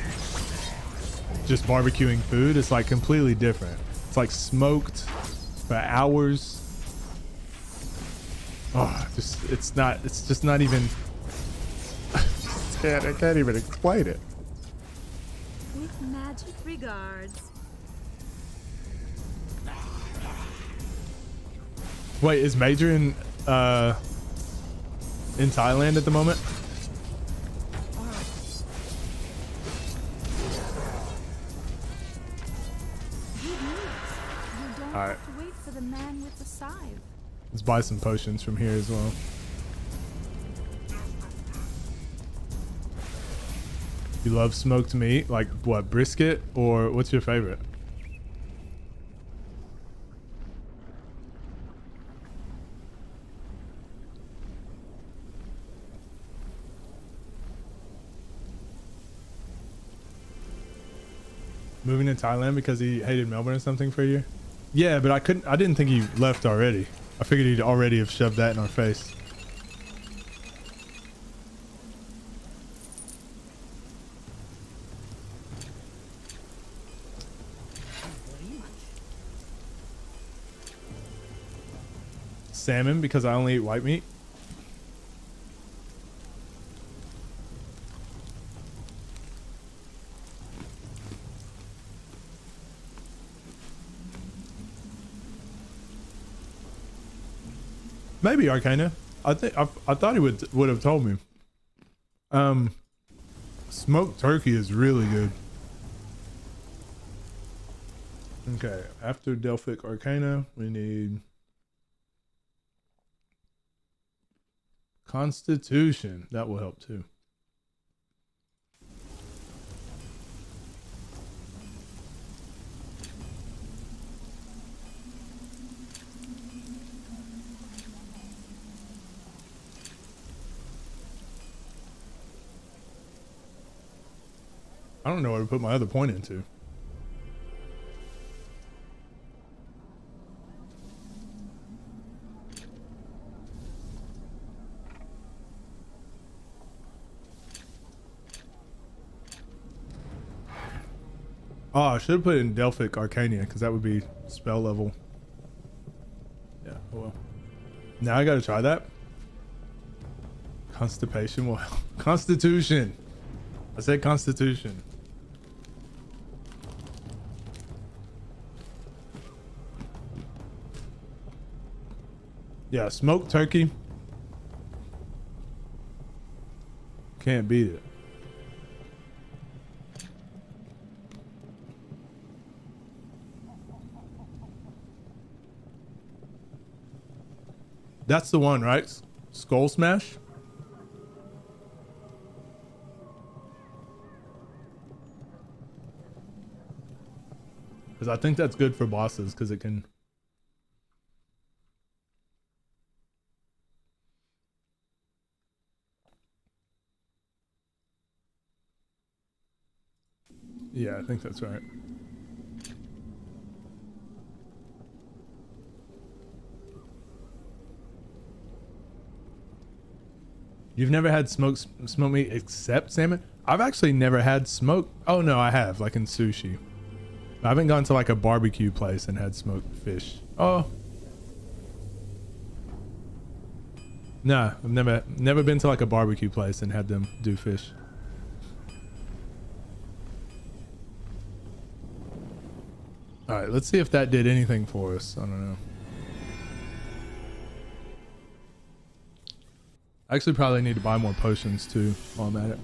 just barbecuing food. It's like completely different. It's like smoked for hours. Oh, it's just not even. I can't even explain it. With magic regards. Wait, is Major in Thailand at the moment? All right. To wait for the man with the scythe. Let's buy some potions from here as well. You love smoked meat? Like what, brisket? Or what's your favorite? Moving to Thailand because he hated Melbourne or something for a year? Yeah, but I didn't think he left already. I figured he'd already have shoved that in our face. Salmon because I only eat white meat. Maybe Arcana. I thought he would have told me. Smoked turkey is really good. Okay, after Delphic Arcana, we need Constitution. That will help too. I don't know where to put my other point into. Oh, I should have put it in Delphic Arcania because that would be spell level. Yeah, oh well. Now I gotta try that. Constipation will help. Constitution. I said Constitution. Yeah, smoked turkey. Can't beat it. That's the one, right? Skull Smash? Because I think that's good for bosses because it can... Yeah, I think that's right. You've never had smoked meat except salmon? I've actually never had smoked. Oh no, I have, like in sushi. I haven't gone to like a barbecue place and had smoked fish. Oh. Nah, I've never been to like a barbecue place and had them do fish. All right, let's see if that did anything for us. I don't know. I actually probably need to buy more potions too while I'm at it.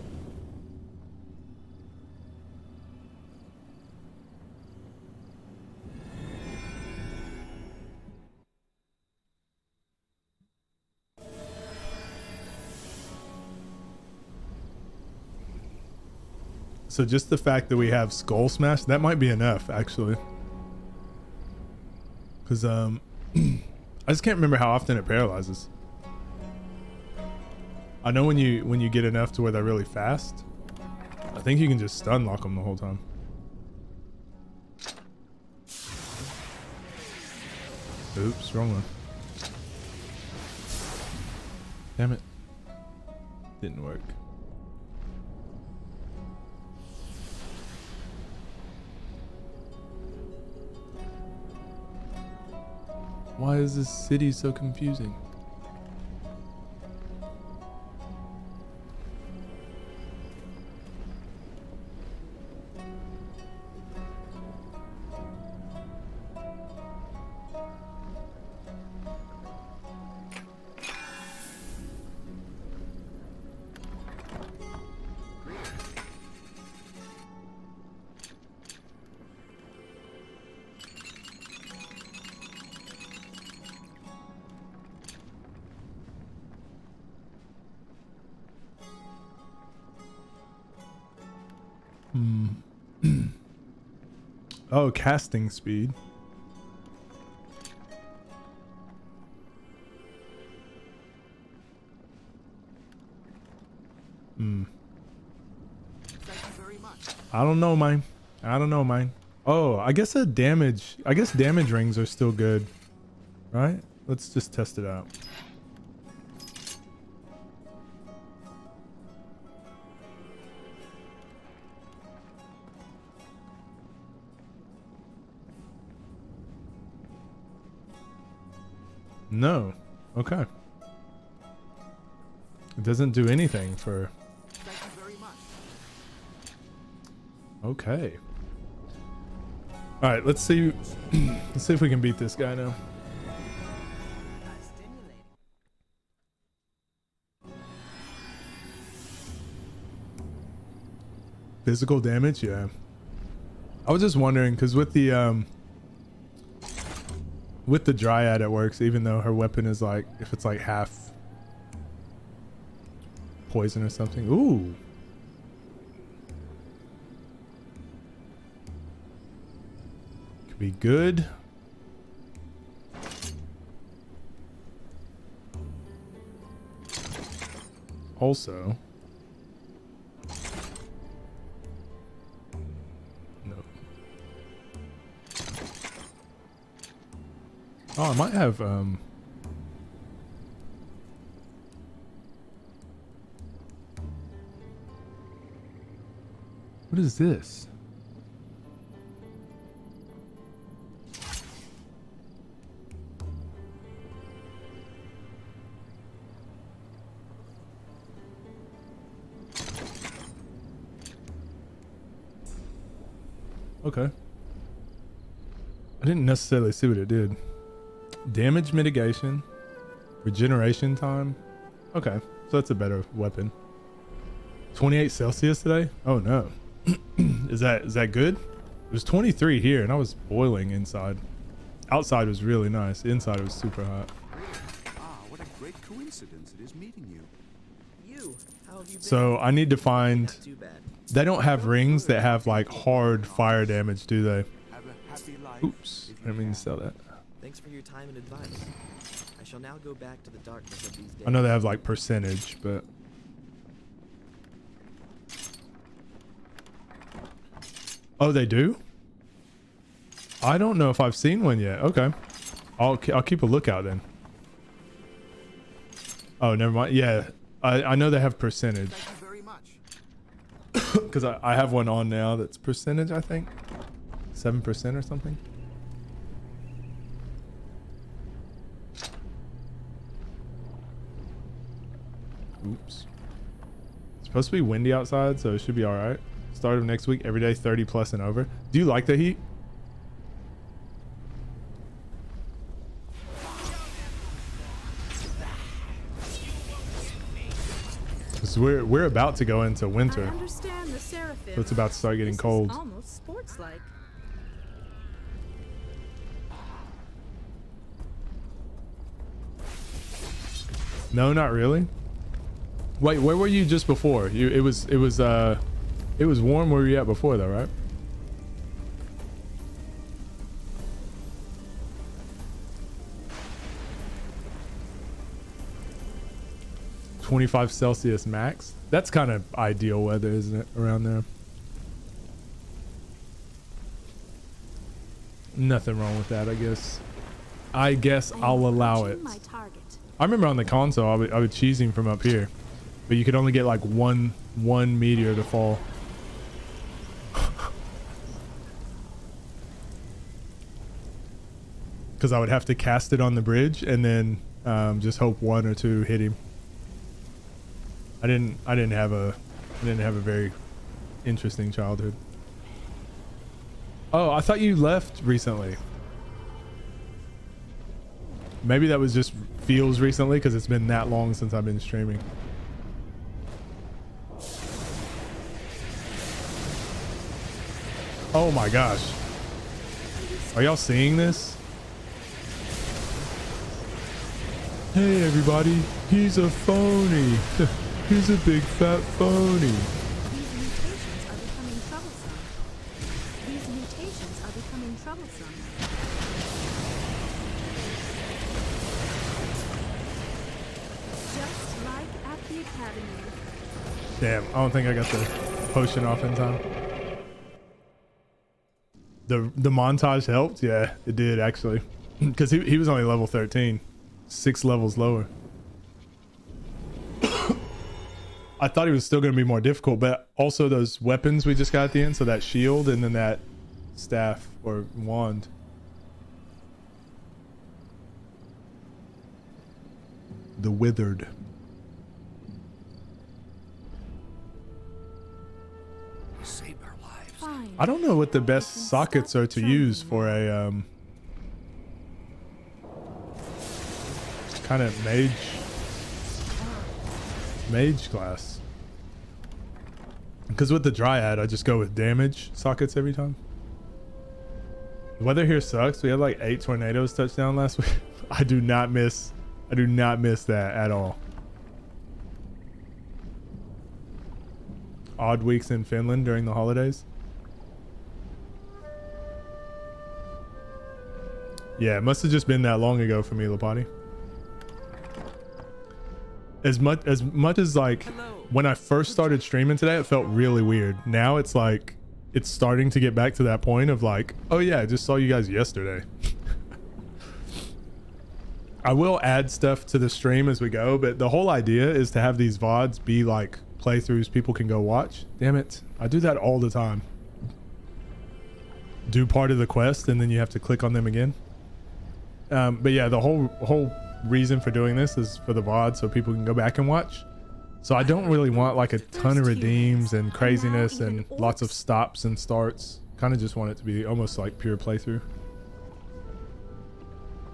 So just the fact that we have Skull Smash, that might be enough actually. Because I just can't remember how often it paralyzes. I know when you get enough to where they're really fast, I think you can just stun lock them the whole time. Oops, wrong one. Damn it. Didn't work. Why is this city so confusing? Oh, casting speed. I don't know, man. I don't know, man. Oh, I guess damage rings are still good, right? Let's just test it out. No. Okay. It doesn't do anything for... Thank you very much. Okay. All right, let's see. Let's see if we can beat this guy now. Physical damage, yeah. I was just wondering because with the Dryad it works, even though her weapon is like, if it's like half poison or something. Ooh. Could be good. Also. No. Oh, I might have what is this? Okay. I didn't necessarily see what it did. Damage mitigation, regeneration time. Okay, so that's a better weapon. 28 Celsius today? Oh no. Is that good? It was 23 here and I was boiling inside. Outside was really nice. Inside it was super hot. Ah, what a great coincidence it is meeting you. How have you been? So I need to find... Not too bad. They don't have rings that have like hard fire damage, do they? Have a happy life. Oops, I didn't mean to sell that. Thanks for your time and advice. I shall now go back to the darkness of these days. I know they have like percentage, but... Oh, they do? I don't know if I've seen one yet. Okay. I'll keep a lookout then. Oh, never mind. Yeah, I know they have percentage. Thank you very much. Because I have one on now that's percentage, I think. 7% or something. Oops. It's supposed to be windy outside, so it should be alright. Start of next week, every day 30 plus and over. Do you like the heat? Because we're about to go into winter. I understand the Seraphim. So it's about to start getting This cold. is almost sports-like. No, not really. Wait, where were you just before? It was warm where were you at before, though, right? 25 Celsius max. That's kind of ideal weather, isn't it? Around there. Nothing wrong with that, I guess. I'll allow it. I remember on the console, I would cheese him from up here, but you could only get like one meteor to fall. Because I would have to cast it on the bridge and then just hope one or two hit him. I didn't have a very interesting childhood. Oh, I thought you left recently. Maybe that was just feels recently because it's been that long since I've been streaming. Oh my gosh. Are y'all seeing this? Hey everybody, he's a phony. He's a big fat phony. These mutations are becoming troublesome. These mutations are becoming troublesome. Just like at the academy. Damn, I don't think I got the potion off in time. The montage helped? Yeah, it did actually. Because he was only level 13. 6 levels lower. I thought he was still going to be more difficult, but also those weapons we just got at the end, so that shield and then that staff or wand. The withered. Saved our lives. Fine. I don't know what the best sockets are to use for a kind of mage class, because with the dryad I just go with damage sockets every time. The weather here sucks. We had like 8 tornadoes touch down last week. I do not miss that at all. Odd weeks in Finland during the holidays. Yeah, it must have just been that long ago for me, Lapati. As much as like when I first started streaming today, it felt really weird. Now it's like it's starting to get back to that point of like, oh yeah, I just saw you guys yesterday. I will add stuff to the stream as we go, but the whole idea is to have these VODs be like playthroughs people can go watch. Damn it, I do that all the time. Do part of the quest and then you have to click on them again. But yeah, the whole reason for doing this is for the VOD so people can go back and watch. So I don't really want like a ton of redeems and craziness and lots of stops and starts. Kind of just want it to be almost like pure playthrough.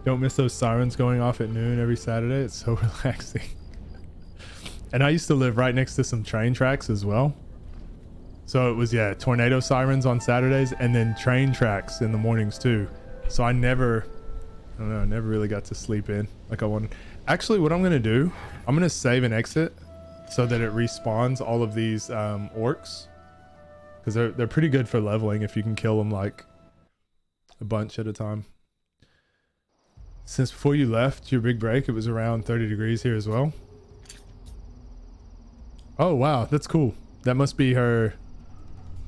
Don't miss those sirens going off at noon every Saturday. It's so relaxing. And I used to live right next to some train tracks as well. So it was, yeah, tornado sirens on Saturdays and then train tracks in the mornings too. So I never really got to sleep in like I wanted. Actually, what I'm gonna do, I'm gonna save and exit so that it respawns all of these orcs, because they're pretty good for leveling if you can kill them like a bunch at a time. Since before you left your big break, it was around 30 degrees here as well. Oh wow, that's cool. That must be her.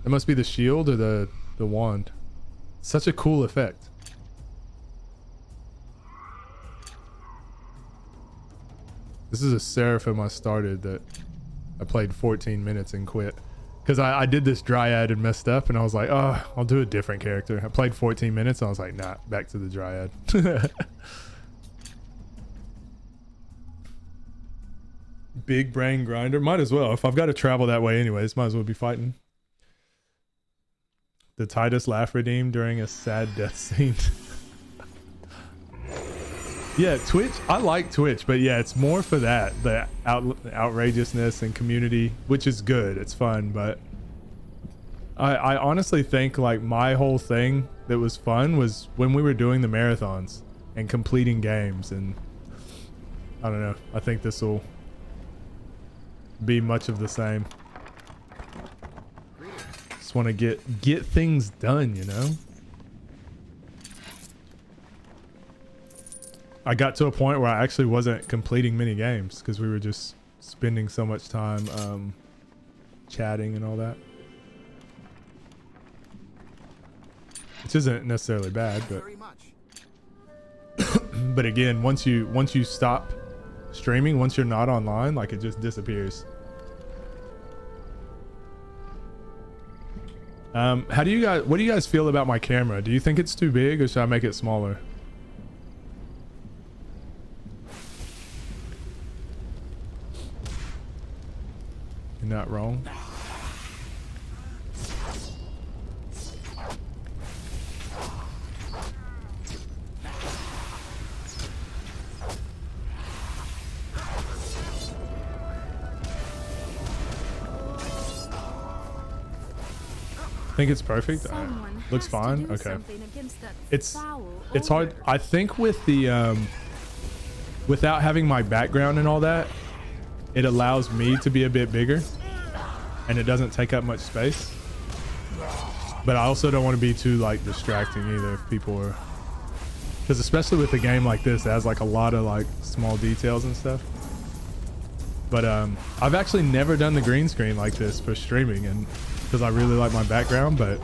That must be the shield or the wand. Such a cool effect. This is a Seraphim I started that I played 14 minutes and quit. Because I did this Dryad and messed up and I was like, oh, I'll do a different character. I played 14 minutes and I was like, nah, back to the Dryad. Big brain grinder. Might as well. If I've got to travel that way anyways, might as well be fighting. The Titus laugh redeemed during a sad death scene. Yeah, Twitch. I like Twitch, but yeah, it's more for that, the outrageousness and community, which is good. It's fun, but I honestly think like my whole thing that was fun was when we were doing the marathons and completing games, and I don't know. I think this will be much of the same. Just want to get things done, you know. I got to a point where I actually wasn't completing many games because we were just spending so much time chatting and all that, which isn't necessarily bad, but but again, once you stop streaming, once you're not online, like it just disappears. What do you guys feel about my camera? Do you think it's too big, or should I make it smaller? You're not wrong. I think it's perfect. Looks fine. Okay. It's hard. I think with the without having my background and all that, it allows me to be a bit bigger, and it doesn't take up much space. But I also don't want to be too like distracting either if people are, because especially with a game like this, it has like a lot of like small details and stuff. But I've actually never done the green screen like this for streaming, and because I really like my background, but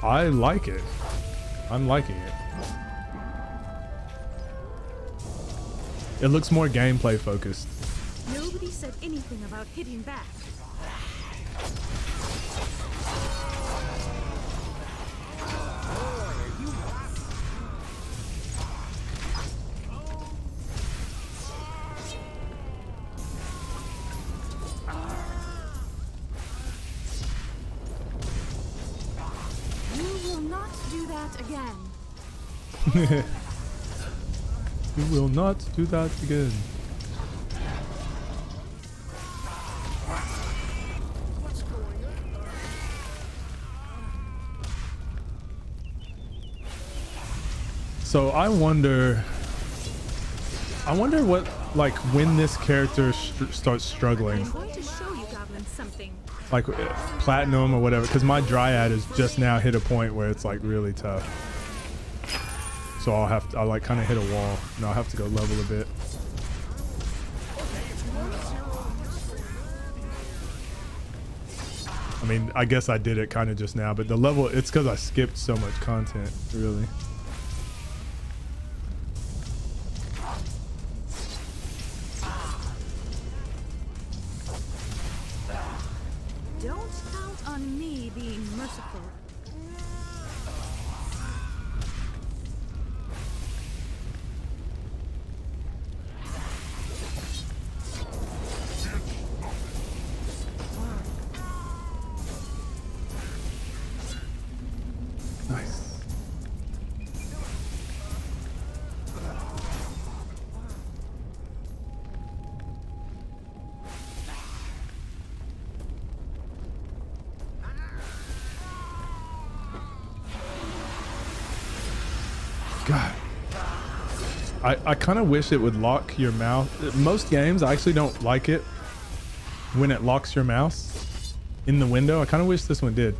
I like it. I'm liking it. It looks more gameplay focused. Nobody said anything about hitting back. Again. You will not do that again. So I wonder what, like, when this character starts struggling. I'm going to show you goblins something. Like platinum or whatever, because my dryad has just now hit a point where it's like really tough. So I'll like kind of hit a wall, and I'll have to go level a bit. I mean, I guess I did it kind of just now, but the level, it's because I skipped so much content, really. Don't count on me being merciful. God, I kind of wish it would lock your mouse. Most games, I actually don't like it when it locks your mouse in the window. I kind of wish this one did.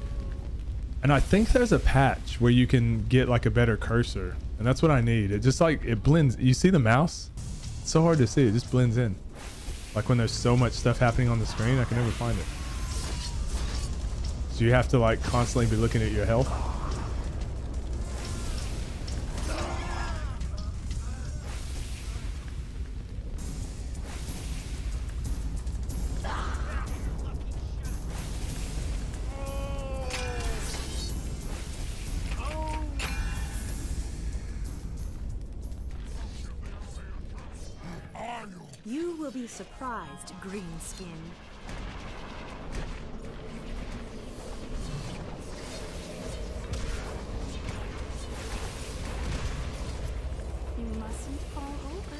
And I think there's a patch where you can get like a better cursor, and that's what I need. It just like, it blends. You see the mouse? It's so hard to see. It just blends in. Like when there's so much stuff happening on the screen, I can never find it. So you have to like constantly be looking at your health. You will be surprised, Greenskin. You mustn't fall over.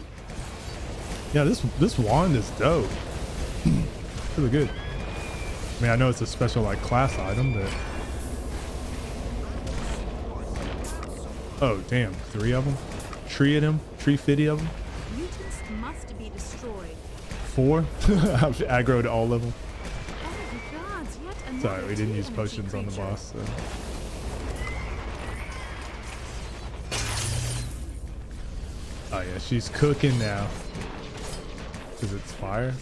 Yeah, this wand is dope. Really good. I mean, I know it's a special like class item, but oh damn, 3 of them, 3 of them, 350 of them. Mutants must be destroyed. 4. I've aggroed all of them. Oh gods, yet another Sorry, we didn't use energy potions on the creature. boss. So. Oh yeah, she's cooking now. because it's fire.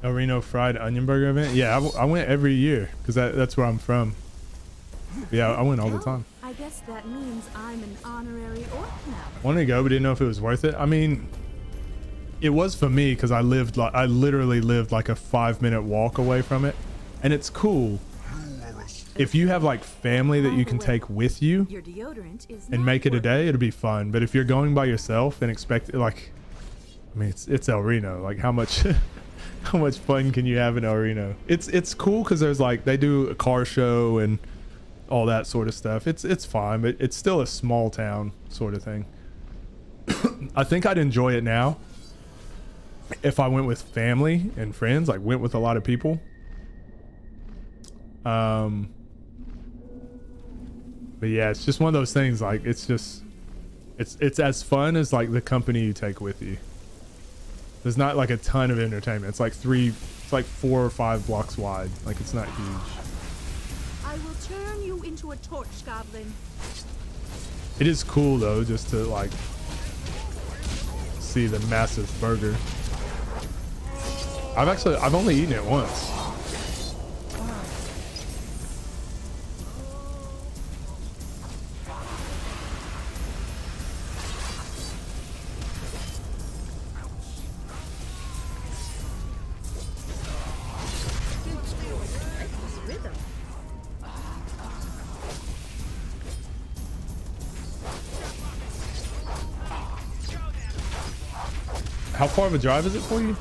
El Reno fried onion burger event. Yeah, I went every year because that's where I'm from. Yeah, I went all the time. I guess that means I'm an honorary orc now. Wanted to go, but didn't know if it was worth it. I mean, it was for me because I literally lived like a 5-minute walk away from it, and it's cool if you have like family that you can take with you Your deodorant is and make it a day. It'll be fun. But if you're going by yourself and expect like, I mean, it's El Reno. Like how much how much fun can you have in El Reno? It's cool because there's like they do a car show and all that sort of stuff. It's fine, but it's still a small town sort of thing. I think I'd enjoy it now if I went with family and friends, like went with a lot of people. But yeah, it's just one of those things. Like it's as fun as like the company you take with you. There's not like a ton of entertainment. It's like 4 or 5 blocks wide. Like it's not huge. I will turn you into a torch goblin. It is cool though, just to like see the massive burger. I've only eaten it once. How far of a drive is it for you?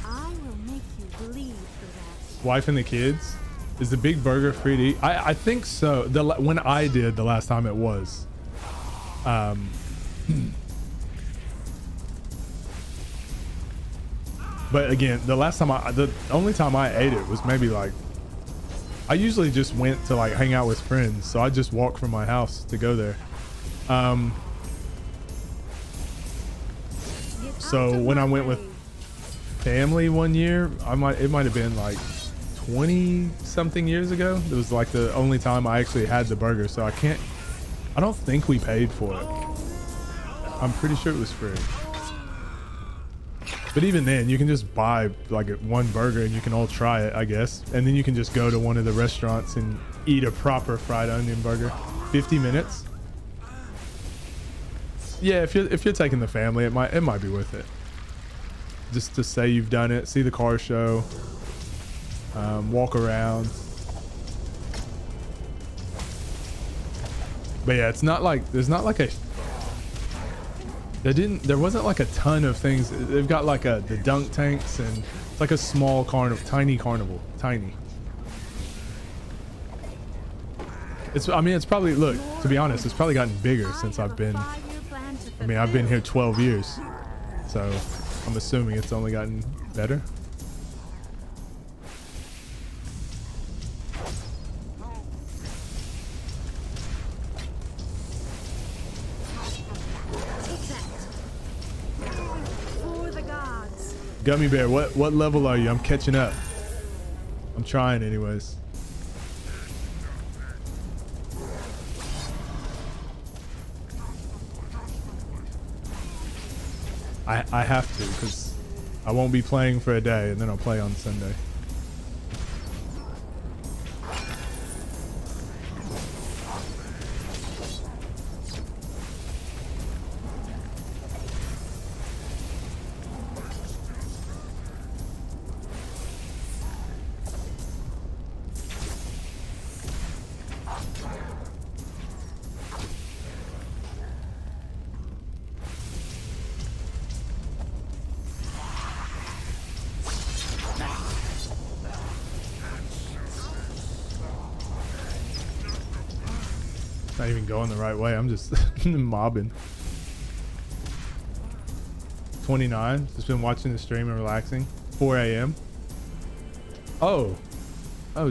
I will make you bleed for that. Wife and the kids? Is the big burger free to eat? I think so. When I did the last time it was. But again, the only time I ate it was maybe like, I usually just went to like hang out with friends. So I just walked from my house to go there. So when I went with family one year, it might have been like 20 something years ago. It was like the only time I actually had the burger. So I don't think we paid for it. I'm pretty sure it was free. But even then, you can just buy like one burger and you can all try it, I guess. And then you can just go to one of the restaurants and eat a proper fried onion burger. 50 minutes. Yeah, if you're taking the family, it might be worth it. Just to say you've done it, see the car show, walk around. But yeah, it's not like there wasn't like a ton of things. They've got like the dunk tanks and it's like a small carnival, tiny. It's probably, look, to be honest, it's probably gotten bigger since I've been here 12 years. So I'm assuming it's only gotten better. For the gods. Gummy Bear, what level are you? I'm catching up. I'm trying anyways. I have to because I won't be playing for a day and then I'll play on Sunday. Not even going the right way. I'm just mobbing. 29. Just been watching the stream and relaxing. 4 a.m. Oh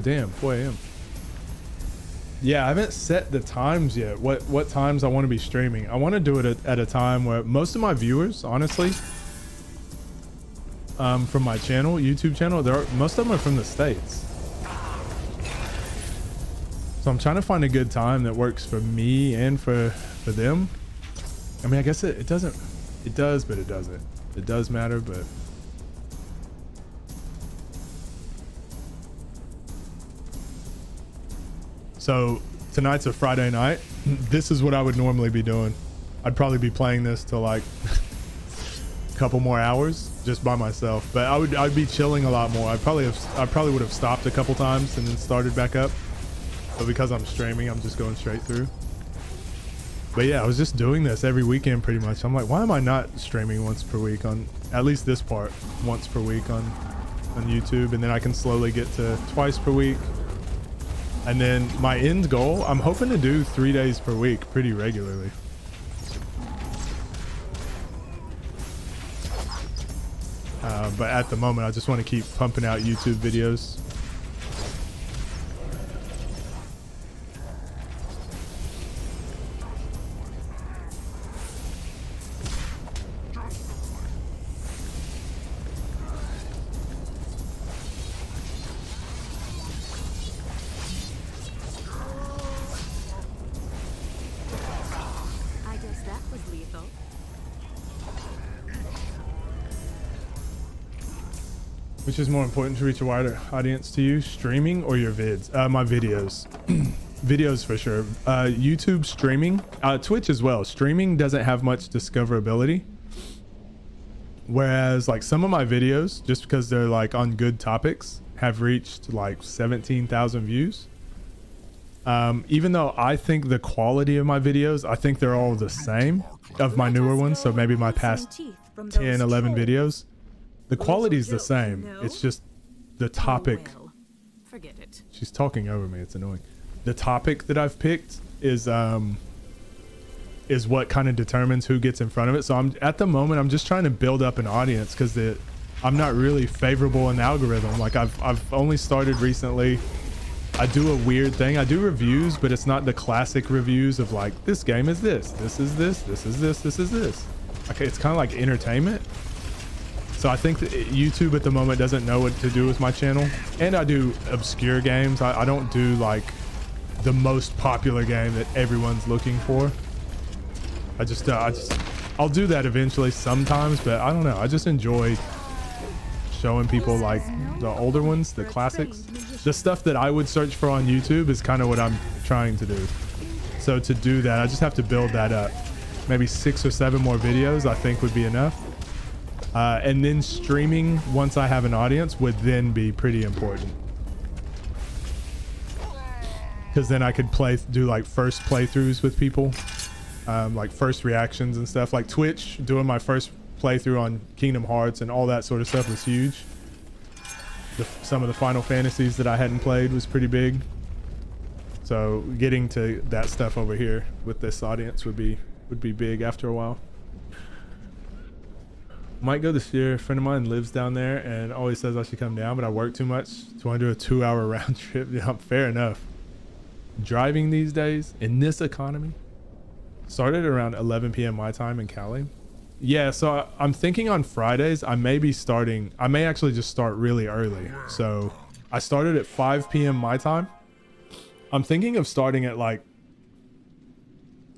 damn, 4 a.m. Yeah, I haven't set the times yet. What times I want to be streaming. I want to do it at a time where most of my viewers, honestly, from my channel, YouTube channel, most of them are from the States. So I'm trying to find a good time that works for me and for them. I mean, I guess it does, but it doesn't. It does matter, but so tonight's a Friday night. This is what I would normally be doing. I'd probably be playing this till like a couple more hours just by myself, but I'd be chilling a lot more. I probably would have stopped a couple times and then started back up, but because I'm streaming, I'm just going straight through. But yeah, I was just doing this every weekend pretty much. I'm like, why am I not streaming once per week on at least this part, once per week on YouTube, and then I can slowly get to twice per week. And then my end goal, I'm hoping to do 3 days per week pretty regularly. But at the moment, I just want to keep pumping out YouTube videos. Which is more important to reach a wider audience to you, streaming or your vids? My videos. Videos for sure. YouTube streaming, Twitch as well. Streaming doesn't have much discoverability. Whereas like some of my videos, just because they're like on good topics, have reached like 17,000 views. Even though I think the quality of my videos, I think they're all the same of my newer ones. So maybe my past 10, 11 videos. The quality is the same. It's just the topic. Forget it. She's talking over me. It's annoying. The topic that I've picked is what kind of determines who gets in front of it. So I'm at the moment, I'm just trying to build up an audience because I'm not really favorable in the algorithm. Like I've only started recently. I do a weird thing. I do reviews, but it's not the classic reviews of like, this game is this is this is this, this is this. Okay, it's kind of like entertainment. So I think that YouTube at the moment doesn't know what to do with my channel. And I do obscure games. I don't do like the most popular game that everyone's looking for. I'll do that eventually sometimes, but I don't know. I just enjoy showing people like the older ones, the classics. The stuff that I would search for on YouTube is kind of what I'm trying to do. So to do that, I just have to build that up. Maybe 6 or 7 more videos I think would be enough. And then streaming once I have an audience would then be pretty important, because then I could do like first playthroughs with people, like first reactions and stuff. Like Twitch, doing my first playthrough on Kingdom Hearts and all that sort of stuff was huge. Some of the Final Fantasies that I hadn't played was pretty big. So getting to that stuff over here with this audience would be big after a while. Might go this year. A friend of mine lives down there and always says I should come down, but I work too much. So I do a 2-hour round trip. Yeah, fair enough. Driving these days in this economy started around 11 p.m. my time in Cali. Yeah, so I'm thinking on Fridays I may actually just start really early. So I started at 5 p.m. my time. I'm thinking of starting at like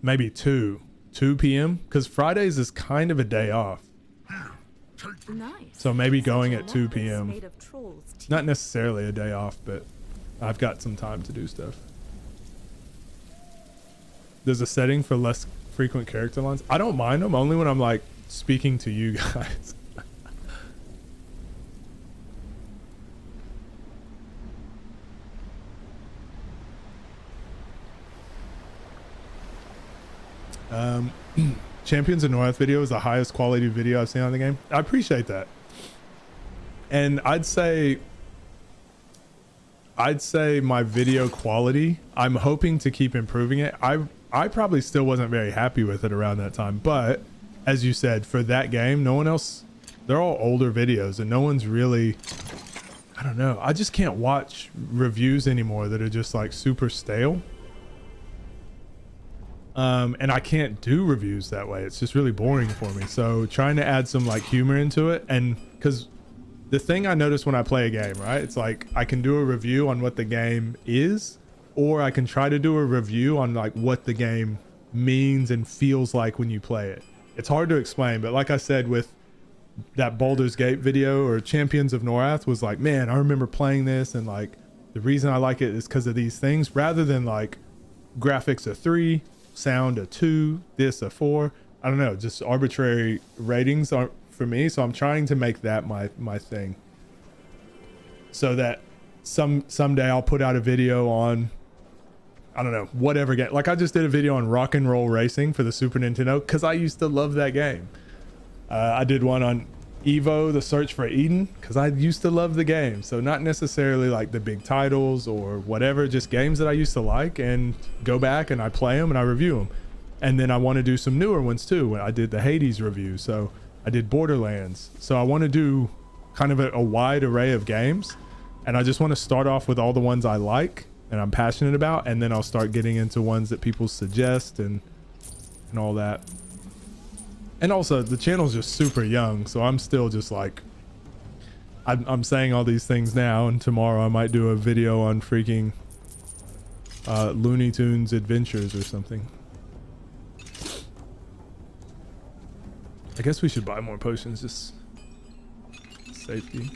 maybe 2 p.m. because Fridays is kind of a day off. Nice. So maybe going at 2 p.m. Not necessarily a day off, but I've got some time to do stuff. There's a setting for less frequent character lines. I don't mind them, only when I'm like speaking to you guys. Champions of North video is the highest quality video I've seen on the game. I appreciate that. And I'd say my video quality, I'm hoping to keep improving it. I probably still wasn't very happy with it around that time, but as you said, for that game, no one else, they're all older videos and no one's really, I don't know. I just can't watch reviews anymore that are just like super stale. And I can't do reviews that way. It's just really boring for me. So trying to add some like humor into it, and because the thing I notice when I play a game, right, it's like I can do a review on what the game is, or I can try to do a review on like what the game means and feels like when you play it. It's hard to explain, but like I said with that Baldur's Gate video or Champions of Norath, was like, man, I remember playing this and like the reason I like it is because of these things, rather than like graphics a 3, sound a 2, this a 4. I don't know, just arbitrary ratings are for me. So I'm trying to make that my thing, so that someday I'll put out a video on, I don't know, whatever game. Like I just did a video on Rock and Roll Racing for the Super Nintendo because I used to love that game. I did one on Evo, The Search for Eden, because I used to love the game. So not necessarily like the big titles or whatever, just games that I used to like, and go back and I play them and I review them. And then I want to do some newer ones too. When I did the Hades review, so I did Borderlands. So I want to do kind of a wide array of games, and I just want to start off with all the ones I like and I'm passionate about, and then I'll start getting into ones that people suggest and all that. And also the channel's just super young, so I'm still just like, I'm saying all these things now, and tomorrow I might do a video on freaking Looney Tunes Adventures or something. I guess we should buy more potions, just safety.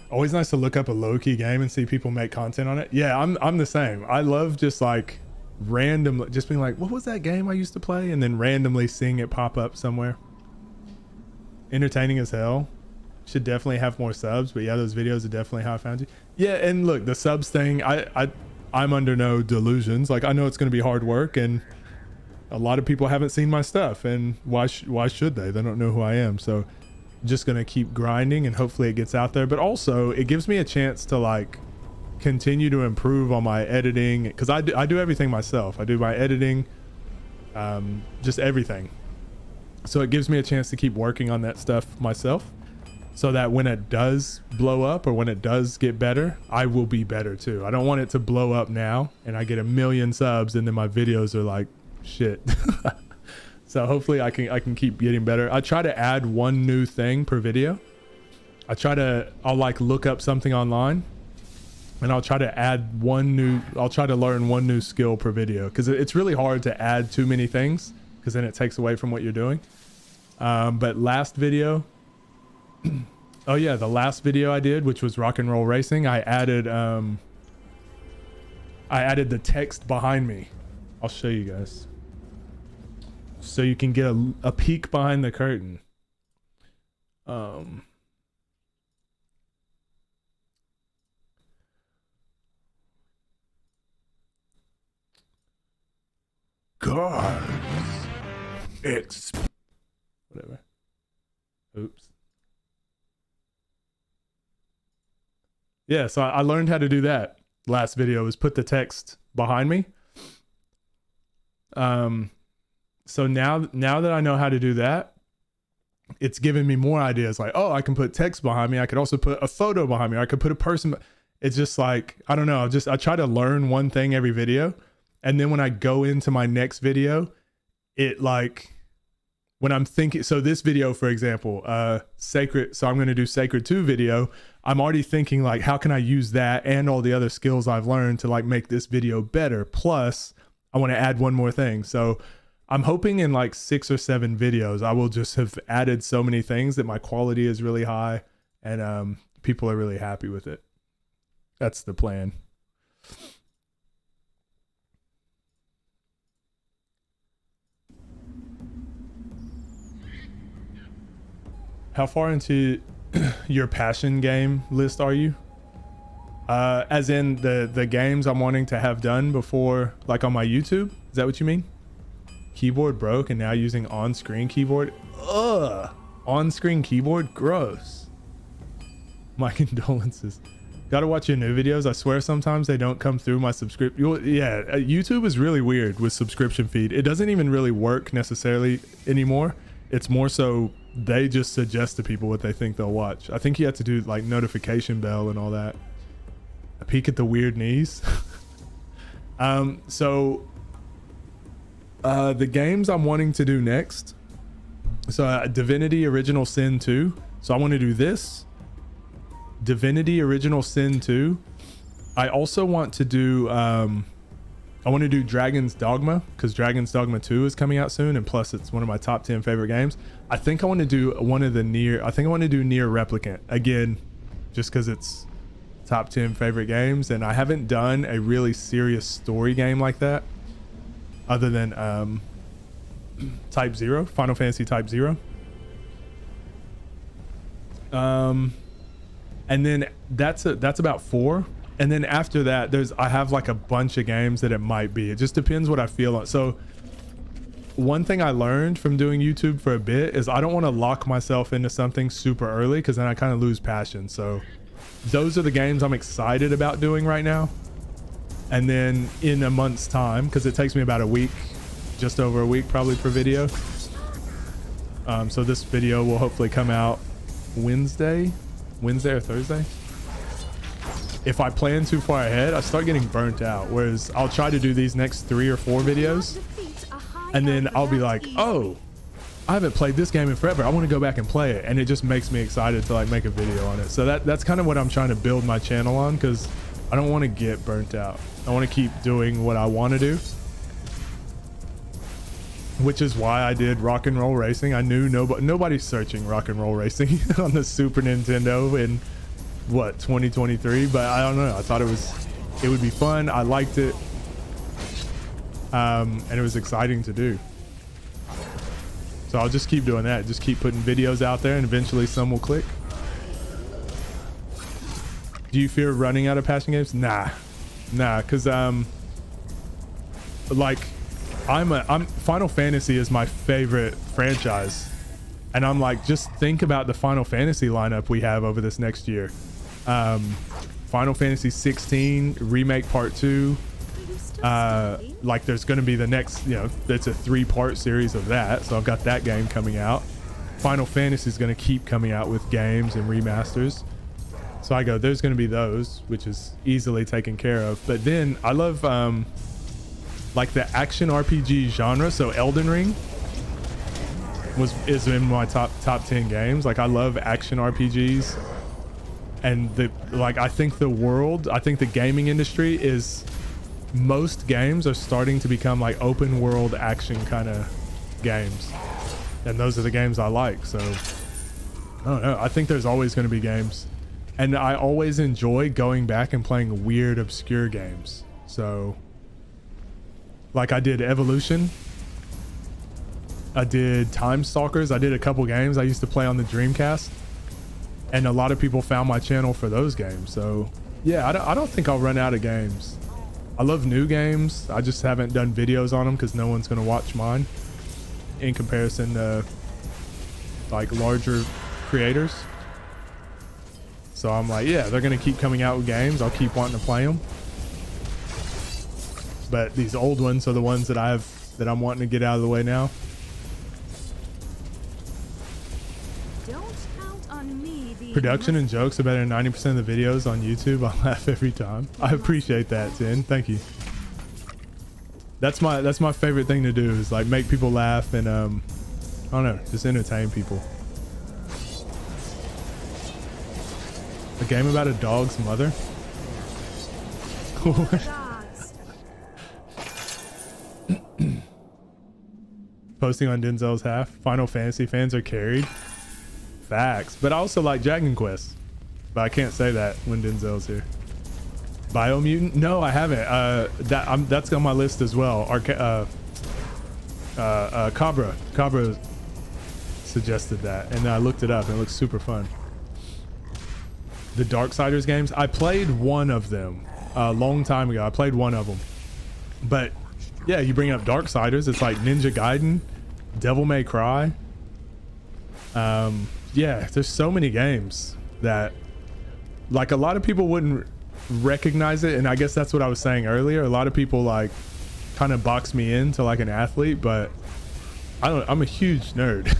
Always nice to look up a low-key game and see people make content on it. Yeah, I'm the same. I love just like random, just being like, what was that game I used to play, and then randomly seeing it pop up somewhere. Entertaining as hell. Should definitely have more subs, but yeah, those videos are definitely how I found you. Yeah, and look, the subs thing, I'm under no delusions. Like I know it's going to be hard work, and a lot of people haven't seen my stuff, and why should they? They don't know who I am. So just going to keep grinding, and hopefully it gets out there. But also it gives me a chance to like continue to improve on my editing, because I do everything myself. I do my editing, just everything. So it gives me a chance to keep working on that stuff myself, so that when it does blow up or when it does get better, I will be better too. I don't want it to blow up now and I get 1 million subs and then my videos are like shit. So hopefully I can keep getting better. I try to add one new thing per video. I'll like look up something online, and I'll try to add I'll try to learn one new skill per video, because it's really hard to add too many things, because then it takes away from what you're doing. But last video, oh yeah, the last video I did, which was Rock and Roll Racing, I added the text behind me. I'll show you guys, so you can get a peek behind the curtain. Guards. Whatever. Oops. Yeah, so I learned how to do that. Last video was put the text behind me. So now that I know how to do that, it's giving me more ideas. Like, oh, I can put text behind me. I could also put a photo behind me. I could put a person. It's just like, I don't know. I try to learn one thing every video. And then when I go into my next video, it like, when I'm thinking, so this video, for example, Sacred, so I'm going to do Sacred 2 video. I'm already thinking like, how can I use that and all the other skills I've learned to like make this video better? Plus I want to add one more thing. So I'm hoping in like 6 or 7 videos, I will just have added so many things that my quality is really high, and people are really happy with it. That's the plan. How far into your passion game list are you? As in the games I'm wanting to have done before, like on my YouTube? Is that what you mean? Keyboard broke and now using on-screen keyboard? Ugh! On-screen keyboard? Gross. My condolences. Gotta watch your new videos. I swear sometimes they don't come through my subscription. Yeah, YouTube is really weird with subscription feed. It doesn't even really work necessarily anymore. It's more so they just suggest to people what they think they'll watch. I think you have to do like notification bell and all that. I peek at the weird knees. So the games I'm wanting to do next. So Divinity Original Sin 2. So I want to do this. Divinity Original Sin 2. I also want to do I want to do Dragon's Dogma, because Dragon's Dogma 2 is coming out soon, and plus it's one of my top 10 favorite games. I think I want to do one of the Nier Replicant again, just because it's top 10 favorite games, and I haven't done a really serious story game like that other than Type 0, Final Fantasy Type 0. And then that's about 4. And then after that, I have like a bunch of games that it might be. It just depends what I feel on. So one thing I learned from doing YouTube for a bit is I don't want to lock myself into something super early, because then I kind of lose passion. So those are the games I'm excited about doing right now. And then in a month's time, because it takes me about a week, just over a week probably per video. So this video will hopefully come out Wednesday or Thursday. If I plan too far ahead, I start getting burnt out. Whereas I'll try to do these next 3 or 4 videos, and then I'll be like, oh, I haven't played this game in forever. I want to go back and play it. And it just makes me excited to like make a video on it. So that's kind of what I'm trying to build my channel on, because I don't want to get burnt out. I want to keep doing what I want to do, which is why I did Rock and Roll Racing. I knew nobody's searching Rock and Roll Racing on the Super Nintendo in what, 2023, but I don't know, I thought it would be fun. I liked it, and it was exciting to do. So I'll just keep doing that, just keep putting videos out there, and eventually some will click. Do you fear running out of passion games? Nah, because like I'm Final Fantasy is my favorite franchise, and I'm like, just think about the Final Fantasy lineup we have over this next year. Final Fantasy 16 Remake Part 2. Like there's going to be the next, it's a 3-part series of that. So I've got that game coming out. Final Fantasy is going to keep coming out with games and remasters. So I go, there's going to be those, which is easily taken care of. But then I love like the action RPG genre. So Elden Ring is in my top 10 games. Like I love action RPGs. And I think the gaming industry is, most games are starting to become like open world action kind of games, and those are the games I like. So I don't know, I think there's always going to be games, and I always enjoy going back and playing weird obscure games. So like I did Evolution, I did Time Stalkers, I did a couple games I used to play on the Dreamcast. And a lot of people found my channel for those games. So yeah, I don't think I'll run out of games. I love new games. I just haven't done videos on them because no one's going to watch mine in comparison to like larger creators. So I'm like, yeah, they're going to keep coming out with games. I'll keep wanting to play them. But these old ones are the ones that I'm wanting to get out of the way now. Production and jokes are better than 90% of the videos on YouTube. I laugh every time. I appreciate that, Tin. Thank you. That's my favorite thing to do, is like make people laugh and I don't know, just entertain people. A game about a dog's mother? Posting on Denzel's half. Final Fantasy fans are carried. Facts. But I also like Dragon Quest, but I can't say that when Denzel's here. Biomutant? No, I haven't. That's on my list as well. Cabra suggested that, and I looked it up, and it looks super fun. The Darksiders games, I played one of them a long time ago. I played one of them, but yeah, you bring up Darksiders, it's like Ninja Gaiden, Devil May Cry. Yeah, there's so many games that like a lot of people wouldn't recognize it, and I guess that's what I was saying earlier. A lot of people like kind of box me into like an athlete, but I'm a huge nerd.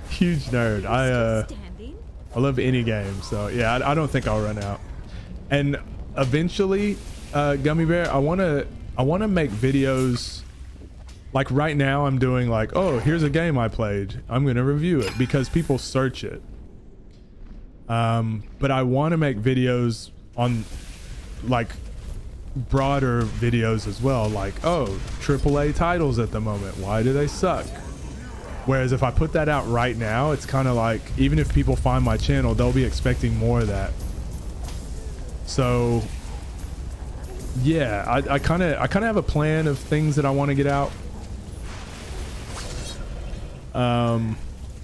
Huge nerd. I love any game, so yeah, I don't think I'll run out. And eventually, Gummy Bear, I want to make videos. Like right now I'm doing like, oh, here's a game I played, I'm gonna review it, because people search it. But I want to make videos on like broader videos as well, like, oh, AAA titles at the moment, why do they suck? Whereas if I put that out right now, it's kind of like, even if people find my channel, they'll be expecting more of that. So yeah, I kind of have a plan of things that I want to get out.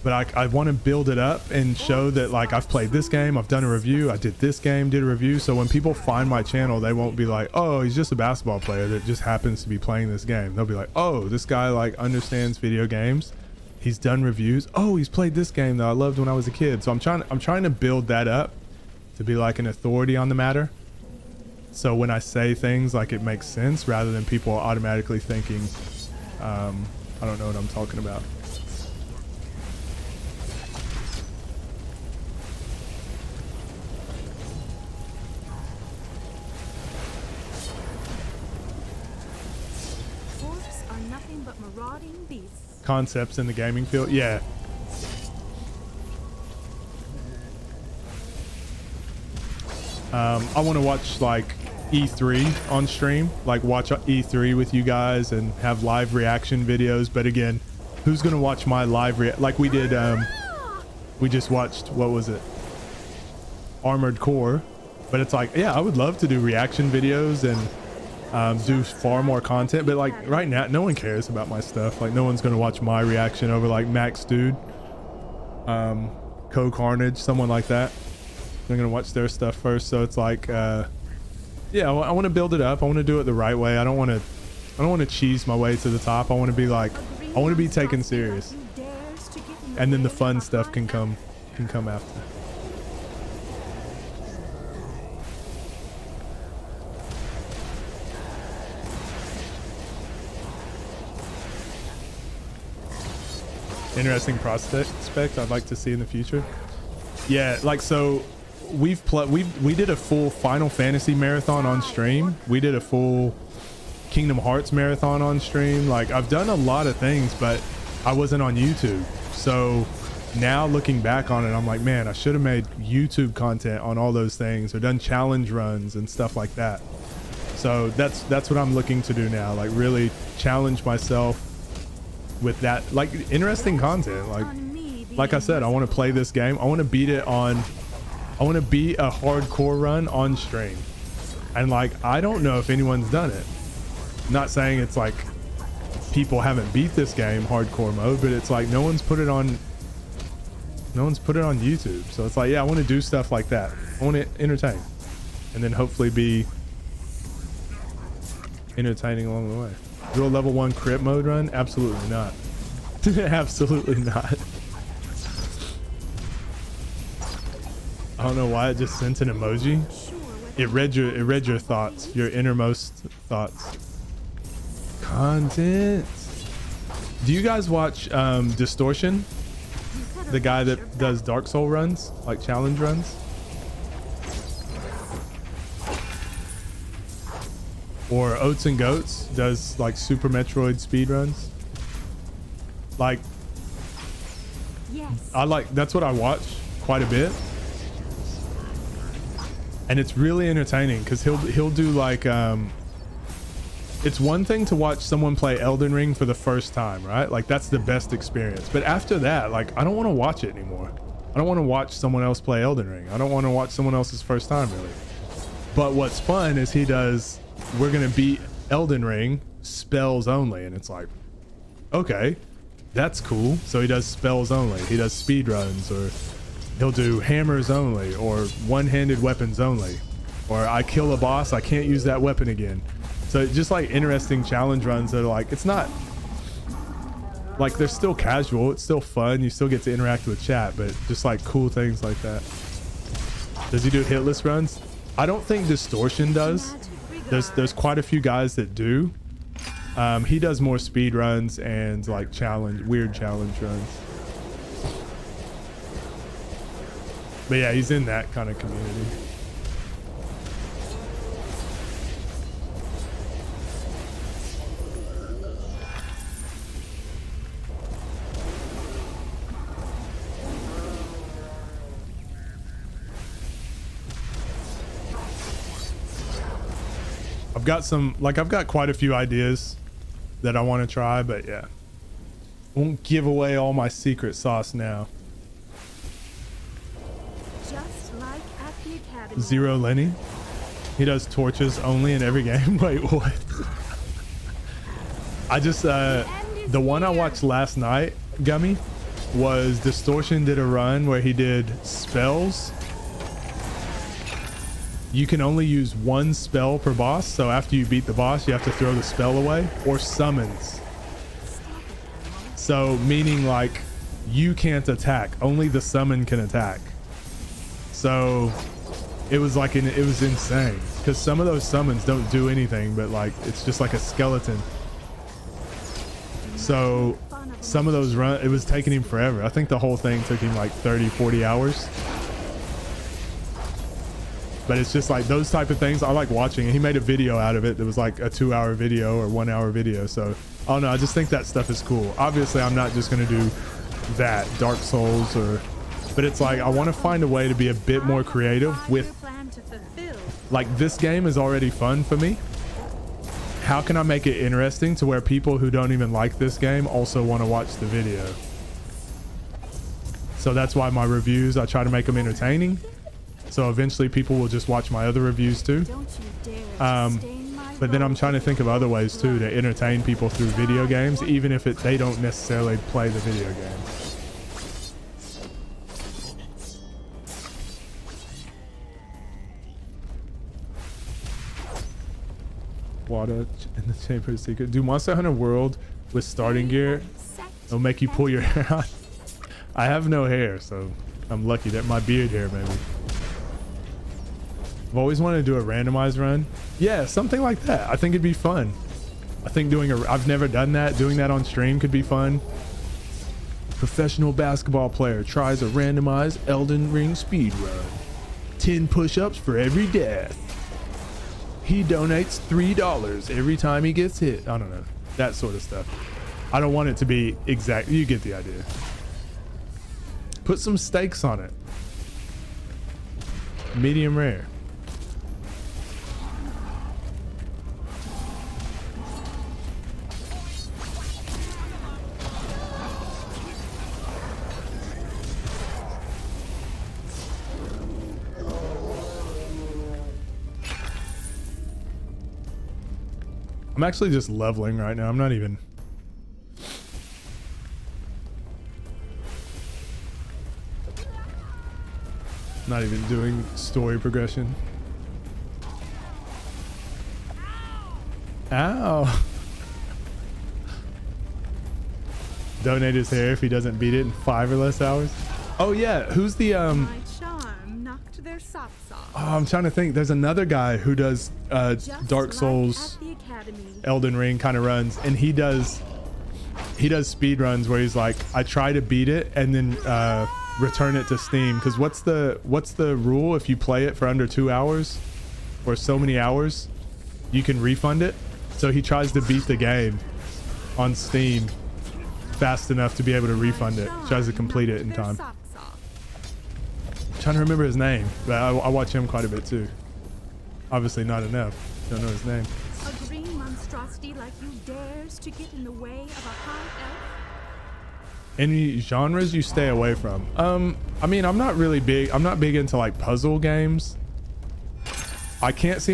But I want to build it up and show that like I've played this game, I've done a review, I did this game, did a review. So when people find my channel, they won't be like, oh, he's just a basketball player that just happens to be playing this game. They'll be like, oh, this guy like understands video games. He's done reviews. Oh, he's played this game that I loved when I was a kid. So I'm trying to build that up to be like an authority on the matter. So when I say things, like it makes sense rather than people automatically thinking, I don't know what I'm talking about. Concepts in the gaming field. Yeah. I want to watch like E3 on stream, like watch E3 with you guys and have live reaction videos. But again, who's going to watch my live like we did, we just watched, what was it? Armored Core. But it's like, yeah, I would love to do reaction videos and do far more content, but like right now no one cares about my stuff. Like no one's gonna watch my reaction over like Max Dude, Co Carnage, someone like that. They're gonna watch their stuff first. So it's like yeah, I want to build it up. I want to do it the right way. I don't want to cheese my way to the top. I want to be like, I want to be taken serious, and then the fun stuff can come after. Interesting prospect I'd like to see in the future. Yeah, like so we did a full Final Fantasy marathon on stream. We did a full Kingdom Hearts marathon on stream. Like I've done a lot of things, but I wasn't on YouTube. So now looking back on it, I'm like, man, I should have made YouTube content on all those things or done challenge runs and stuff like that. So that's what I'm looking to do now, like really challenge myself with that, like interesting content. Like I said, I want to play this game. I want to beat it on, I want to beat a hardcore run on stream. And like, I don't know if anyone's done it. I'm not saying it's like people haven't beat this game hardcore mode, but it's like no one's put it on YouTube. So it's like, yeah, I want to do stuff like that. I want to entertain and then hopefully be entertaining along the way. Real level 1 crit mode run? Absolutely not. Absolutely not. I don't know why it just sent an emoji. It read your thoughts, your innermost thoughts. Content. Do you guys watch Distortion? The guy that does Dark Soul runs, like challenge runs? Or Oats and Goats does like Super Metroid speed runs. Like, yes. That's what I watch quite a bit. And it's really entertaining because he'll do like, it's one thing to watch someone play Elden Ring for the first time, right? Like that's the best experience. But after that, like I don't want to watch it anymore. I don't want to watch someone else play Elden Ring. I don't want to watch someone else's first time really. But what's fun is he does, we're gonna beat Elden Ring spells only, and it's like, okay, that's cool. So he does spells only, he does speed runs, or he'll do hammers only, or one-handed weapons only, or I kill a boss, I can't use that weapon again. So just like interesting challenge runs that are like, it's not like, they're still casual, it's still fun, you still get to interact with chat, but just like cool things like that. Does he do hitless runs? I don't think Distortion does. There's quite a few guys that do. He does more speed runs and like weird challenge runs. But yeah, he's in that kind of community. I've got quite a few ideas that I want to try, but yeah, won't give away all my secret sauce now. Just like at the academy. Zero Lenny, he does torches only in every game. Wait, what? I just the one I watched last night, Gummy, was Distortion did a run where he did spells. You can only use one spell per boss, so after you beat the boss, you have to throw the spell away, or summons. So meaning like you can't attack, only the summon can attack. So it was like it was insane because some of those summons don't do anything, but like it's just like a skeleton. So some of those it was taking him forever. I think the whole thing took him like 30-40 hours. But it's just like those type of things I like watching, and he made a video out of it that was like a 2-hour video or 1-hour video. So I don't know, I just think that stuff is cool. Obviously I'm not just gonna do that Dark Souls, but it's like I want to find a way to be a bit more creative with, like, this game is already fun for me. How can I make it interesting to where people who don't even like this game also want to watch the video? So that's why my reviews, I try to make them entertaining. So eventually people will just watch my other reviews too. But then I'm trying to think of other ways too to entertain people through video games, even if they don't necessarily play the video game. Water in the Chamber of Secret. Do Monster Hunter World with starting gear, it'll make you pull your hair out. I have no hair, so I'm lucky that my beard hair maybe. I've always wanted to do a randomized run. Yeah, something like that. I think it'd be fun. I think I've never done that. Doing that on stream could be fun. Professional basketball player tries a randomized Elden Ring speed run. 10 push-ups for every death. He donates $3 every time he gets hit. I don't know. That sort of stuff. I don't want it to be exact. You get the idea. Put some stakes on it. Medium rare. I'm actually just leveling right now. I'm not even... doing story progression. Ow! Donate his hair if he doesn't beat it in 5 or less hours. Oh yeah, who's the My charm knocked their socks off. Oh, I'm trying to think. There's another guy who does Dark Souls, Elden Ring kind of runs, and he does speed runs where he's like, I try to beat it and then return it to Steam, because what's the rule if you play it for under 2 hours or so many hours, you can refund it. So he tries to beat the game on Steam fast enough to be able to refund it. Tries to complete it in time. I'm trying to remember his name, but I watch him quite a bit too. Obviously not enough. Don't know his name. A green monstrosity like you dares to get in the way of a high elf? Any genres you stay away from? I mean, I'm not big into like puzzle games. I can't see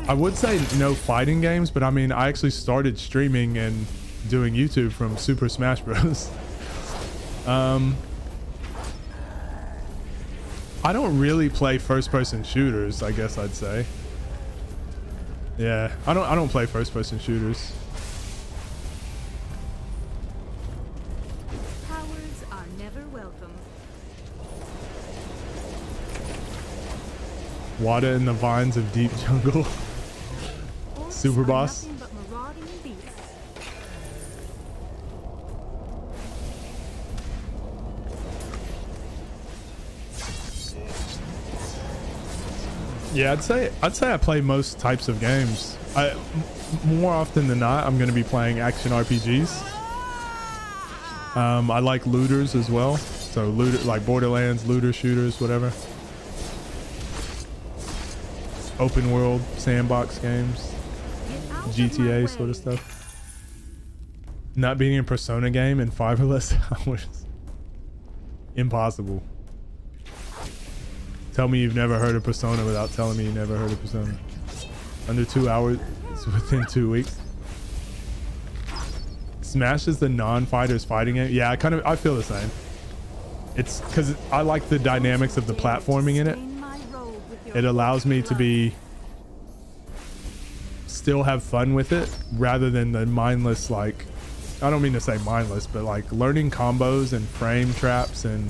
I would say no fighting games, but I mean, I actually started streaming and doing YouTube from Super Smash Bros. I don't really play first-person shooters, I guess I'd say. Yeah, I don't play first-person shooters. Cowards are never welcome. Water in the vines of deep jungle. Super boss. Yeah, I'd say I play most types of games. More often than not, I'm going to be playing action RPGs. I like looters as well. So like Borderlands, looter shooters, whatever. open world sandbox games, GTA sort of stuff. Not being a Persona game in 5 or less hours. Impossible. Tell me you've never heard of Persona without telling me you never heard of Persona. Under 2 hours, it's within 2 weeks. Smash is the non-fighters fighting game. Yeah, I feel the same. It's because I like the dynamics of the platforming in it. It allows me to still have fun with it rather than the mindless, like, I don't mean to say mindless, but like learning combos and frame traps and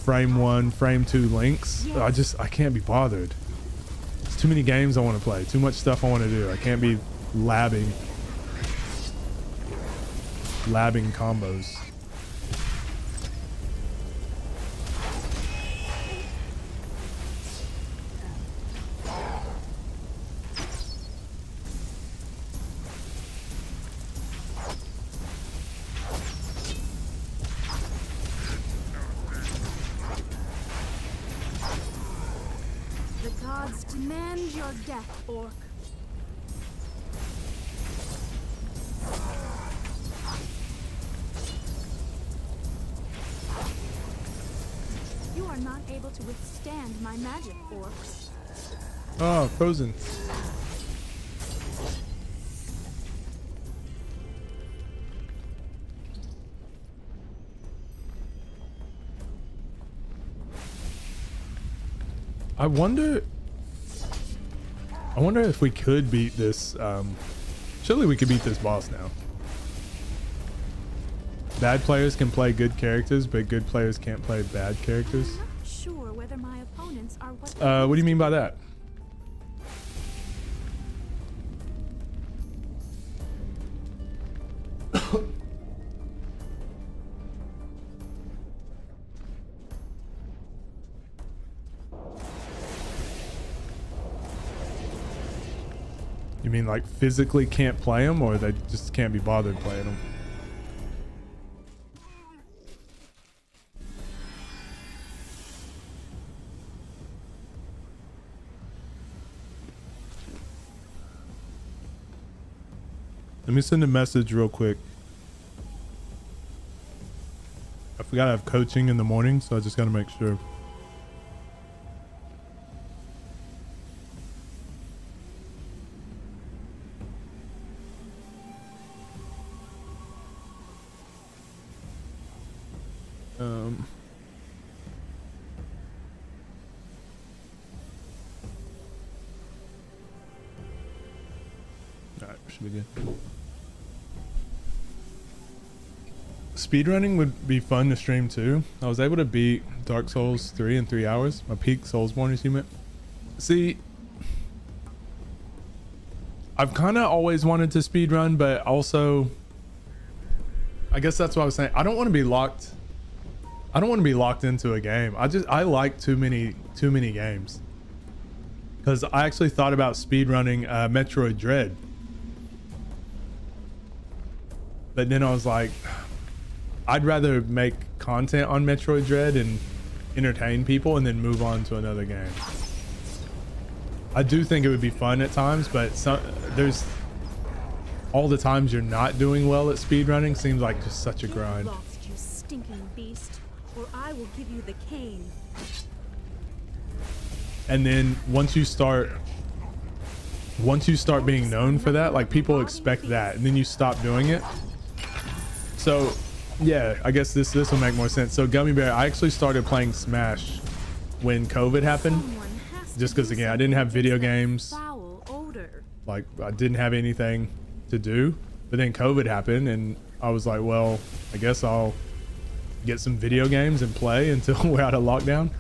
frame 1, frame 2 links. I can't be bothered. There's too many games I want to play, too much stuff I want to do. I can't be labbing combos. Demand your death, Orc. You are not able to withstand my magic, Orcs. Oh, frozen. I wonder if we could beat this. Surely we could beat this boss now. Bad players can play good characters, but good players can't play bad characters. I'm not sure whether my opponents are what. What do you mean by that? You mean like physically can't play them, or they just can't be bothered playing them? Let me send a message real quick. I forgot I have coaching in the morning, so I just gotta make sure. Alright, should be good. Speedrunning would be fun to stream too. I was able to beat Dark Souls 3 in 3 hours. My peak Soulsborne achievement. See, I've kind of always wanted to speedrun, but also, I guess that's what I was saying. I don't want to be locked. I don't want to be locked into a game. I like too many games. Because I actually thought about speedrunning Metroid Dread. But then I was like, I'd rather make content on Metroid Dread and entertain people and then move on to another game. I do think it would be fun at times, but there's all the times you're not doing well at speedrunning seems like just such a grind. Get lost, you stinking beast, or I will give you the cane. And then once you start being known for that, like people expect that, and then you stop doing it. So yeah, I guess this will make more sense. So Gummy Bear, I actually started playing Smash when COVID happened, just because again I didn't have video games, like I didn't have anything to do. But then COVID happened and I was like, well, I guess I'll get some video games and play until we're out of lockdown.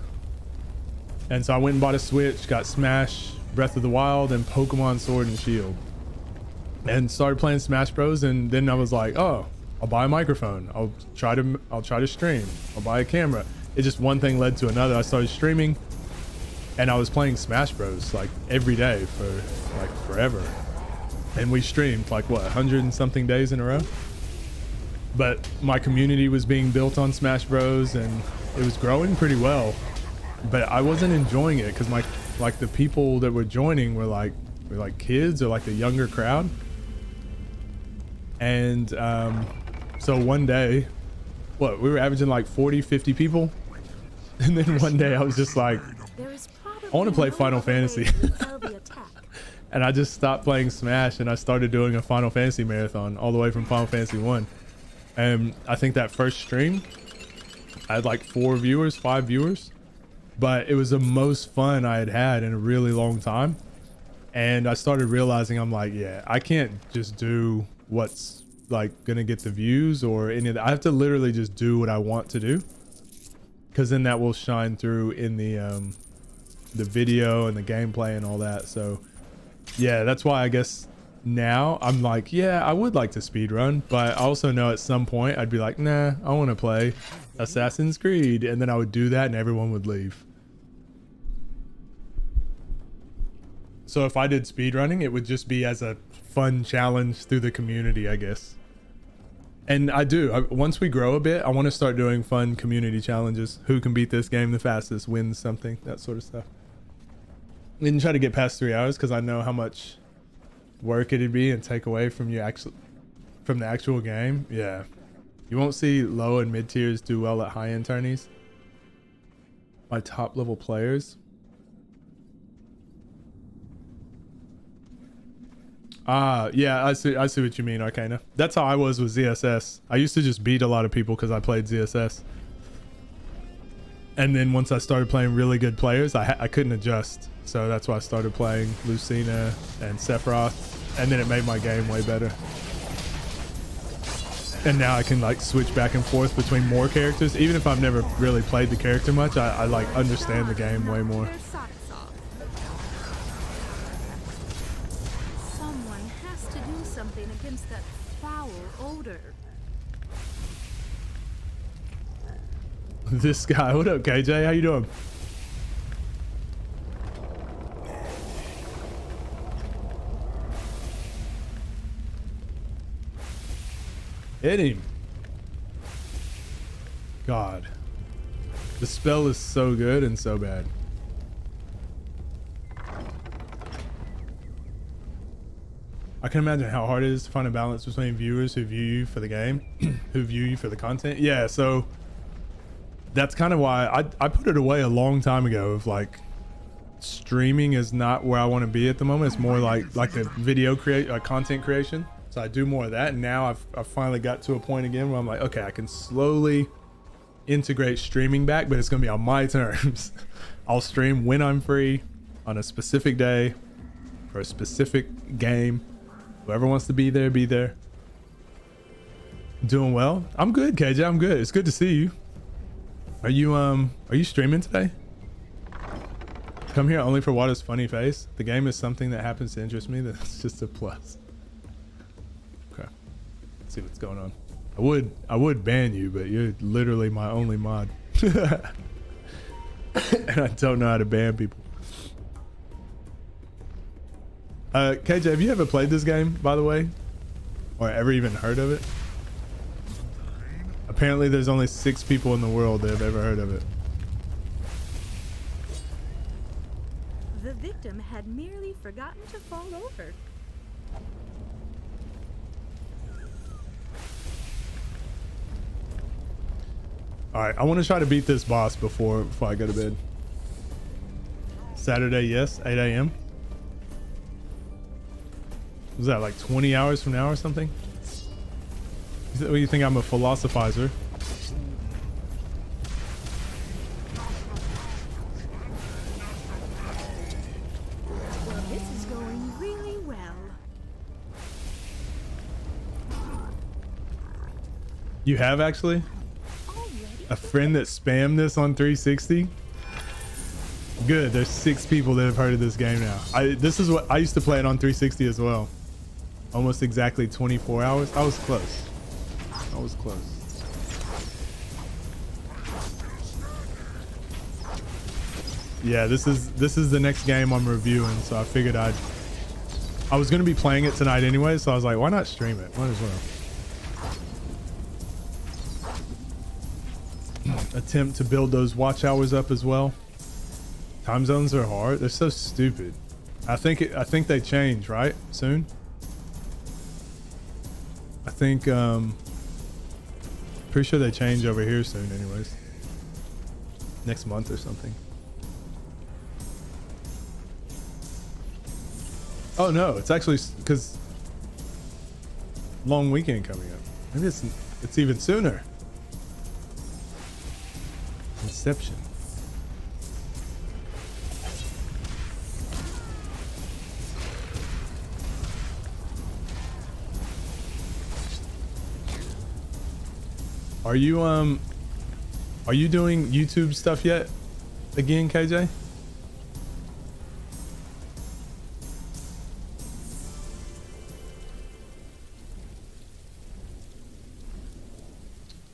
And so I went and bought a Switch, got Smash, Breath of the Wild, and Pokemon Sword and Shield, and started playing Smash Bros. And then I was like, oh, I'll buy a microphone. I'll try to stream. I'll buy a camera. It just one thing led to another. I started streaming, and I was playing Smash Bros. Like every day for like forever. And we streamed like what, 100 and something days in a row. But my community was being built on Smash Bros. And it was growing pretty well. But I wasn't enjoying it because like the people that were joining were like kids or like the younger crowd. And so one day, we were averaging like 40-50 people, and then one day I was just like, I want to play Final Fantasy. And I just stopped playing Smash and I started doing a Final Fantasy marathon all the way from Final Fantasy 1. And I think that first stream I had like 5 viewers, but it was the most fun I had had in a really long time. And I started realizing, I'm like, yeah, I can't just do what's like gonna get the views or any of that. I have to literally just do what I want to do, because then that will shine through in the video and the gameplay and all that. So yeah, that's why I guess now I'm like, yeah, I would like to speedrun, but I also know at some point I'd be like, nah, I want to play Assassin's Creed, and then I would do that and everyone would leave. So if I did speedrunning, it would just be as a fun challenge through the community, I guess. And once we grow a bit, I want to start doing fun community challenges. Who can beat this game the fastest wins something, that sort of stuff. Didn't try to get past 3 hours because I know how much work it'd be and take away from the actual game. Yeah, you won't see low and mid tiers do well at high end tourneys. My top level players. Yeah, I see what you mean, Arcana. That's how I was with ZSS. I used to just beat a lot of people because I played ZSS. And then once I started playing really good players, I couldn't adjust. So that's why I started playing Lucina and Sephiroth, and then it made my game way better. And now I can like switch back and forth between more characters. Even if I've never really played the character much, I like understand the game way more. Someone has to do something against that foul odor. This guy, what up, KJ? How you doing? Hit him. God. The spell is so good and so bad. I can imagine how hard it is to find a balance between viewers who view you for the game, who view you for the content. Yeah, so that's kind of why I put it away a long time ago of like, streaming is not where I want to be at the moment. It's more like a video content creation. So I do more of that, and now I've finally got to a point again where I'm like, okay, I can slowly integrate streaming back, but it's gonna be on my terms. I'll stream when I'm free on a specific day for a specific game. Whoever wants to be there, be there. Doing well. I'm good, KJ. I'm good. It's good to see you. Are you streaming today? Come here only for Wada's funny face. The game is something that happens to interest me. That's just a plus. See what's going on. I would ban you, but you're literally my only mod. And I don't know how to ban people. KJ, have you ever played this game, by the way? Or ever even heard of it? Apparently there's only 6 people in the world that have ever heard of it. The victim had merely forgotten to fall over. All right, I want to try to beat this boss before I go to bed. Saturday, yes, 8 a.m. Was that like 20 hours from now or something? What do you think? I'm a philosophizer? Well, this is going really well. You have actually? A friend that spammed this on 360? Good, there's 6 people that have heard of this game now. This is what I used to play it on 360 as well. Almost exactly 24 hours. I was close. I was close. Yeah, this is the next game I'm reviewing, so I figured I was gonna be playing it tonight anyway, so I was like, why not stream it? Might as well. Attempt to build those watch hours up as well. Time zones are hard. They're so stupid. I think they change, right? Soon. I think pretty sure they change over here soon anyways. Next month or something. Oh no, it's actually because long weekend coming up. Maybe it's even sooner. Inception. Are you doing YouTube stuff yet again, KJ?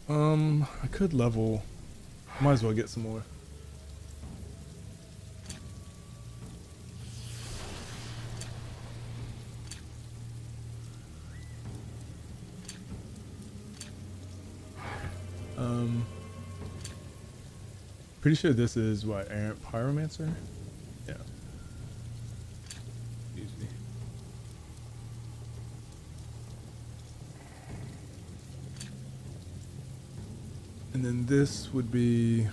I could level. Might as well get some more. Pretty sure this is what, Errant Pyromancer? Yeah. Excuse me. And then this would be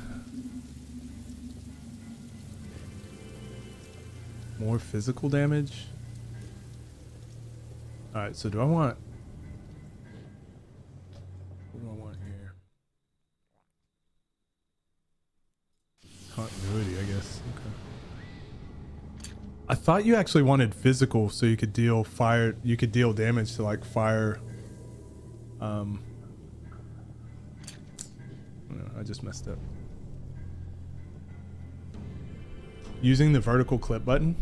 more physical damage. All right, so do I want, what do I want here? Continuity, I guess. Okay. I thought you actually wanted physical so you could deal fire, you could deal damage to like fire. No, I just messed up. Using the vertical clip button.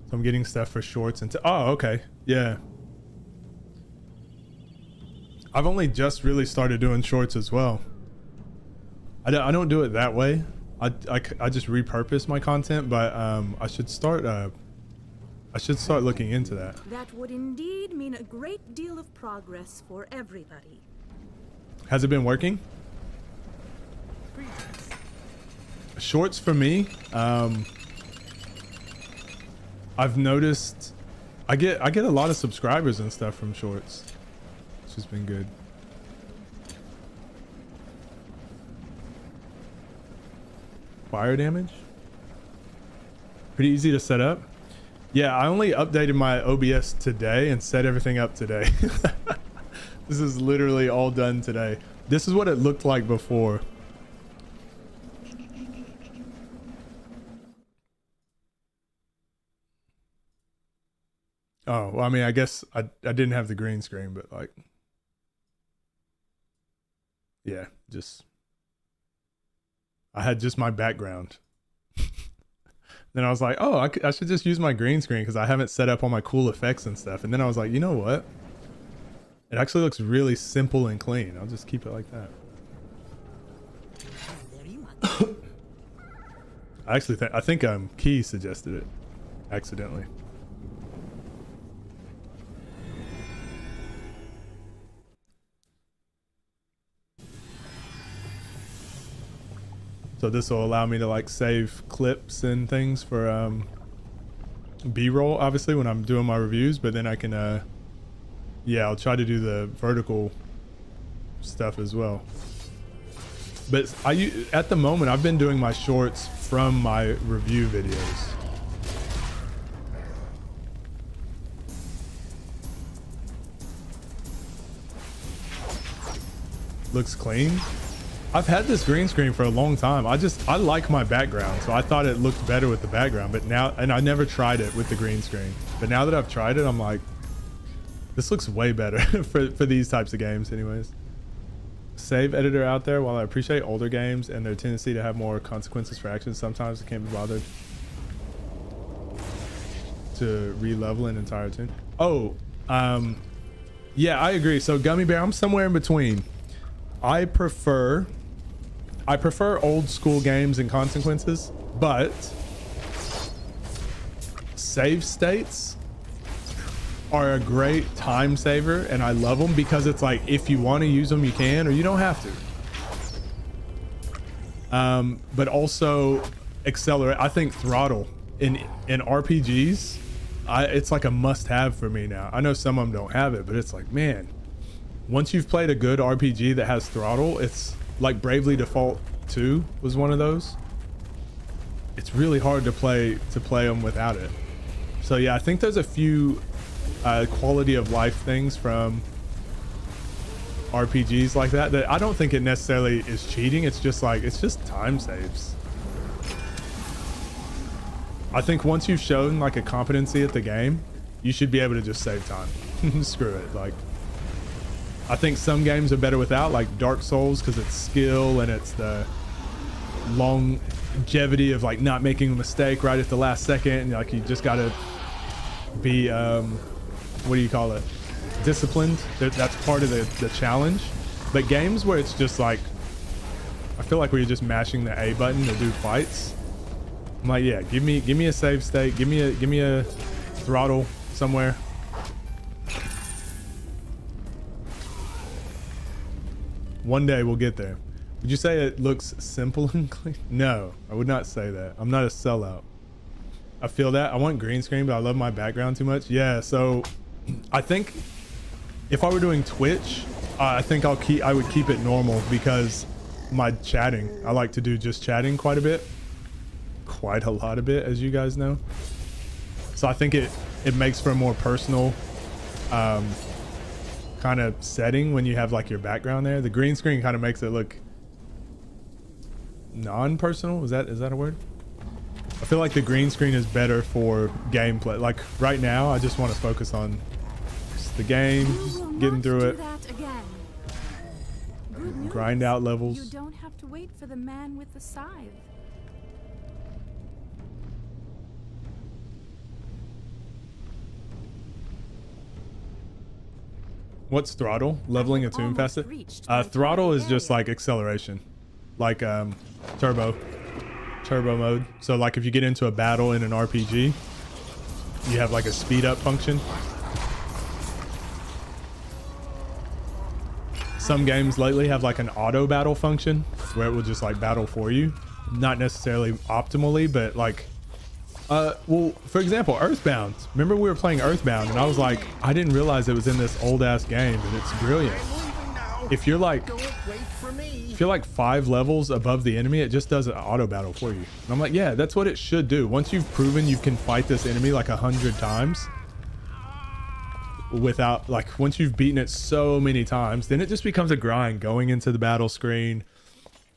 So I'm getting stuff for shorts and oh, okay. Yeah. I've only just really started doing shorts as well. I don't do it that way. I just repurpose my content, but I should start looking into that. That would indeed mean a great deal of progress for everybody. Has it been working? Shorts for me, I've noticed I get a lot of subscribers and stuff from shorts. It's just been good. Fire damage? Pretty easy to set up. Yeah, I only updated my OBS today and set everything up today. This is literally all done today. This is what it looked like before. Oh, well, I mean, I guess I didn't have the green screen, but like, yeah, just, I had just my background. Then I was like, oh, I should just use my green screen because I haven't set up all my cool effects and stuff. And then I was like, you know what? It actually looks really simple and clean. I'll just keep it like that. I actually think Key suggested it accidentally. So this will allow me to like save clips and things for B-roll, obviously, when I'm doing my reviews, but then I can, yeah, I'll try to do the vertical stuff as well. But at the moment, I've been doing my shorts from my review videos. Looks clean. I've had this green screen for a long time. I like my background, so I thought it looked better with the background, but now, and I never tried it with the green screen, but now that I've tried it, I'm like, this looks way better for these types of games anyways. Save editor out there. While I appreciate older games and their tendency to have more consequences for actions, sometimes I can't be bothered to re-level an entire tune. Oh, yeah, I agree. So Gummy Bear, I'm somewhere in between. I prefer old school games and consequences, but save states are a great time saver, and I love them because it's like if you want to use them, you can, or you don't have to. But also accelerate. I think throttle in RPGs, it's like a must-have for me now. I know some of them don't have it, but it's like, man, once you've played a good RPG that has throttle, it's like Bravely Default 2 was one of those. It's really hard to play them without it. So yeah, I think there's a few quality of life things from RPGs like that I don't think it necessarily is cheating. It's just like, it's just time saves. I think once you've shown like a competency at the game, you should be able to just save time. Screw it. Like, I think some games are better without, like Dark Souls, because it's skill and it's the longevity of like not making a mistake right at the last second, and like you just gotta be what do you call it, disciplined. That's part of the challenge. But games where it's just like, I feel like where you're just mashing the A button to do fights, I'm like, yeah, give me a save state, give me a throttle somewhere. One day we'll get there. Would you say it looks simple and clean? No, I would not say that. I'm not a sellout. I feel that. I want green screen, but I love my background too much. Yeah, so I think if I were doing Twitch, I think I would keep it normal, because my chatting, I like to do just chatting quite a bit. Quite a lot of it, as you guys know. So I think it makes for a more personal kind of setting when you have like your background there. The green screen kind of makes it look non-personal. Is that a word? I feel like the green screen is better for gameplay. Like right now, I just want to focus on just the game, getting through it, grind out levels. You don't have to wait for the man with the scythe. What's throttle? Leveling a tune faster? Throttle is just like acceleration, like turbo mode. So like if you get into a battle in an RPG, you have like a speed up function. Some games lately have like an auto battle function where it will just like battle for you. Not necessarily optimally, but like well, for example, Earthbound. Remember we were playing Earthbound and I was like, I didn't realize it was in this old ass game, and it's brilliant. If you're like 5 levels above the enemy, it just does an auto battle for you. And I'm like, yeah, that's what it should do. Once you've proven you can fight this enemy like 100 times without, like, once you've beaten it so many times, then it just becomes a grind going into the battle screen,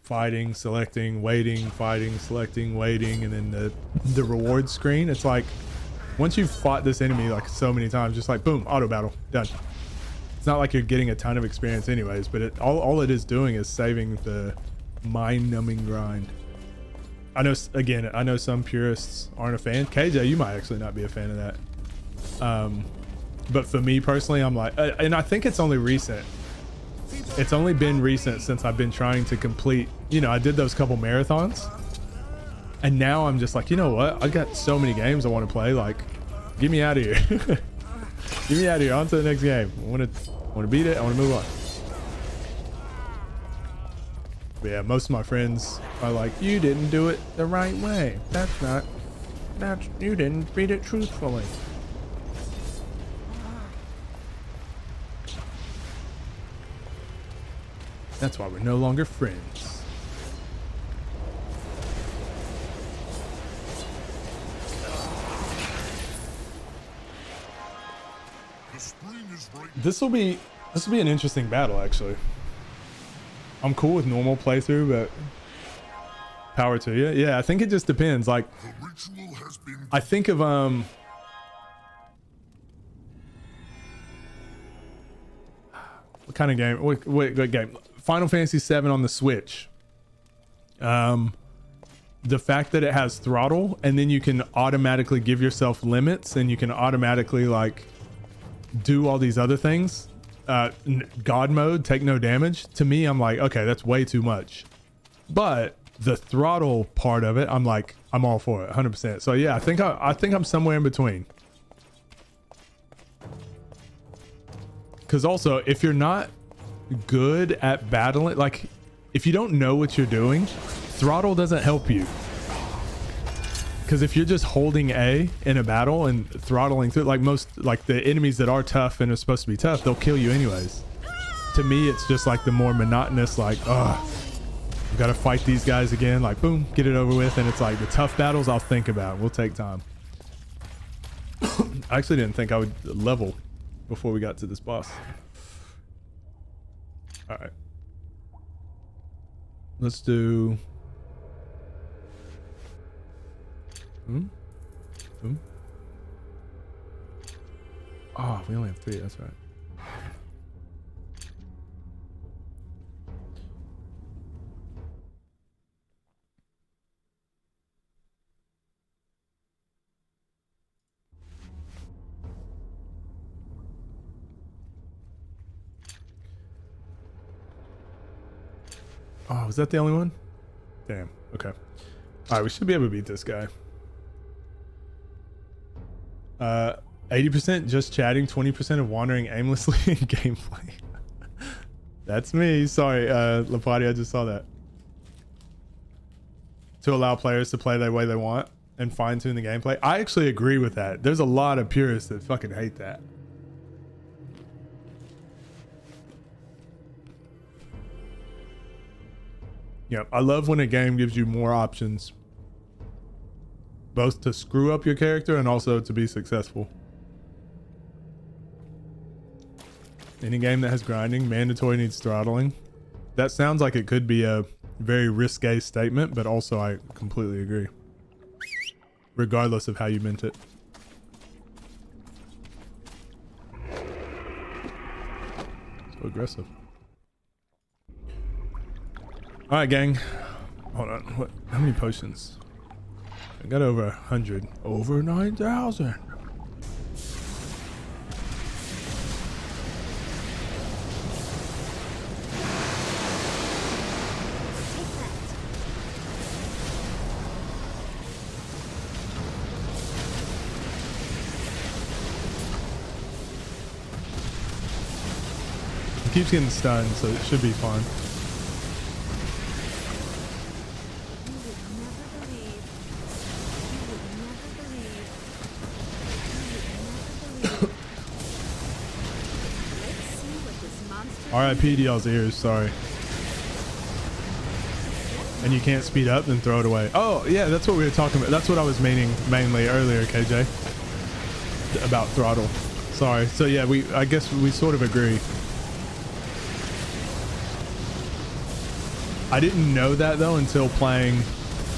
fighting, selecting, waiting, fighting, selecting, waiting, and then the reward screen. It's like once you've fought this enemy like so many times, just like boom, auto battle, done. It's not like you're getting a ton of experience anyways, but all it is doing is saving the mind-numbing grind. I know some purists aren't a fan. KJ, you might actually not be a fan of that. But for me personally, I'm like, and I think it's only recent. It's only been recent since I've been trying to complete, you know, I did those couple marathons, and now I'm just like, you know what? I've got so many games I want to play. Like, get me out of here. Get me out of here. On to the next game. I want to beat it. I want to move on. But yeah, most of my friends are like, you didn't do it the right way. You didn't beat it truthfully. That's why we're no longer friends. This will be an interesting battle, actually. I'm cool with normal playthrough, but power to you. Yeah, I think it just depends. Like, I think of what kind of game? What game? Final Fantasy VII on the Switch. The fact that it has throttle, and then you can automatically give yourself limits, and you can automatically like do all these other things. God mode, take no damage. To me, I'm like, okay, that's way too much. But the throttle part of it, I'm like, I'm all for it, 100%. So yeah, I think I'm somewhere in between. Because also, if you're not good at battling, like if you don't know what you're doing, throttle doesn't help you. Because if you're just holding A in a battle and throttling through, like the enemies that are tough and are supposed to be tough, they'll kill you anyways. To me, it's just like the more monotonous, like, oh, I've got to fight these guys again. Like, boom, get it over with. And it's like the tough battles I'll think about. We'll take time. I actually didn't think I would level before we got to this boss. All right. Let's do... Oh, we only have 3. That's right. Oh, was that the only one? Damn. Okay. All right, we should be able to beat this guy. 80% just chatting, 20% of wandering aimlessly in gameplay. That's me. Sorry, Lapati, I just saw that. To allow players to play the way they want and fine-tune the gameplay. I actually agree with that. There's a lot of purists that fucking hate that. Yeah, I love when a game gives you more options, both to screw up your character and also to be successful. Any game that has grinding, mandatory needs throttling. That sounds like it could be a very risque statement, but also I completely agree. Regardless of how you meant it. So aggressive. All right, gang. Hold on. What? How many potions? I got over 100. Over 9,000. He keeps getting stunned, so it should be fun. RIP DL's ears, sorry. And you can't speed up, then throw it away. Oh, yeah, that's what we were talking about. That's what I was meaning mainly earlier, KJ. About throttle. Sorry. So yeah, I guess we sort of agree. I didn't know that though until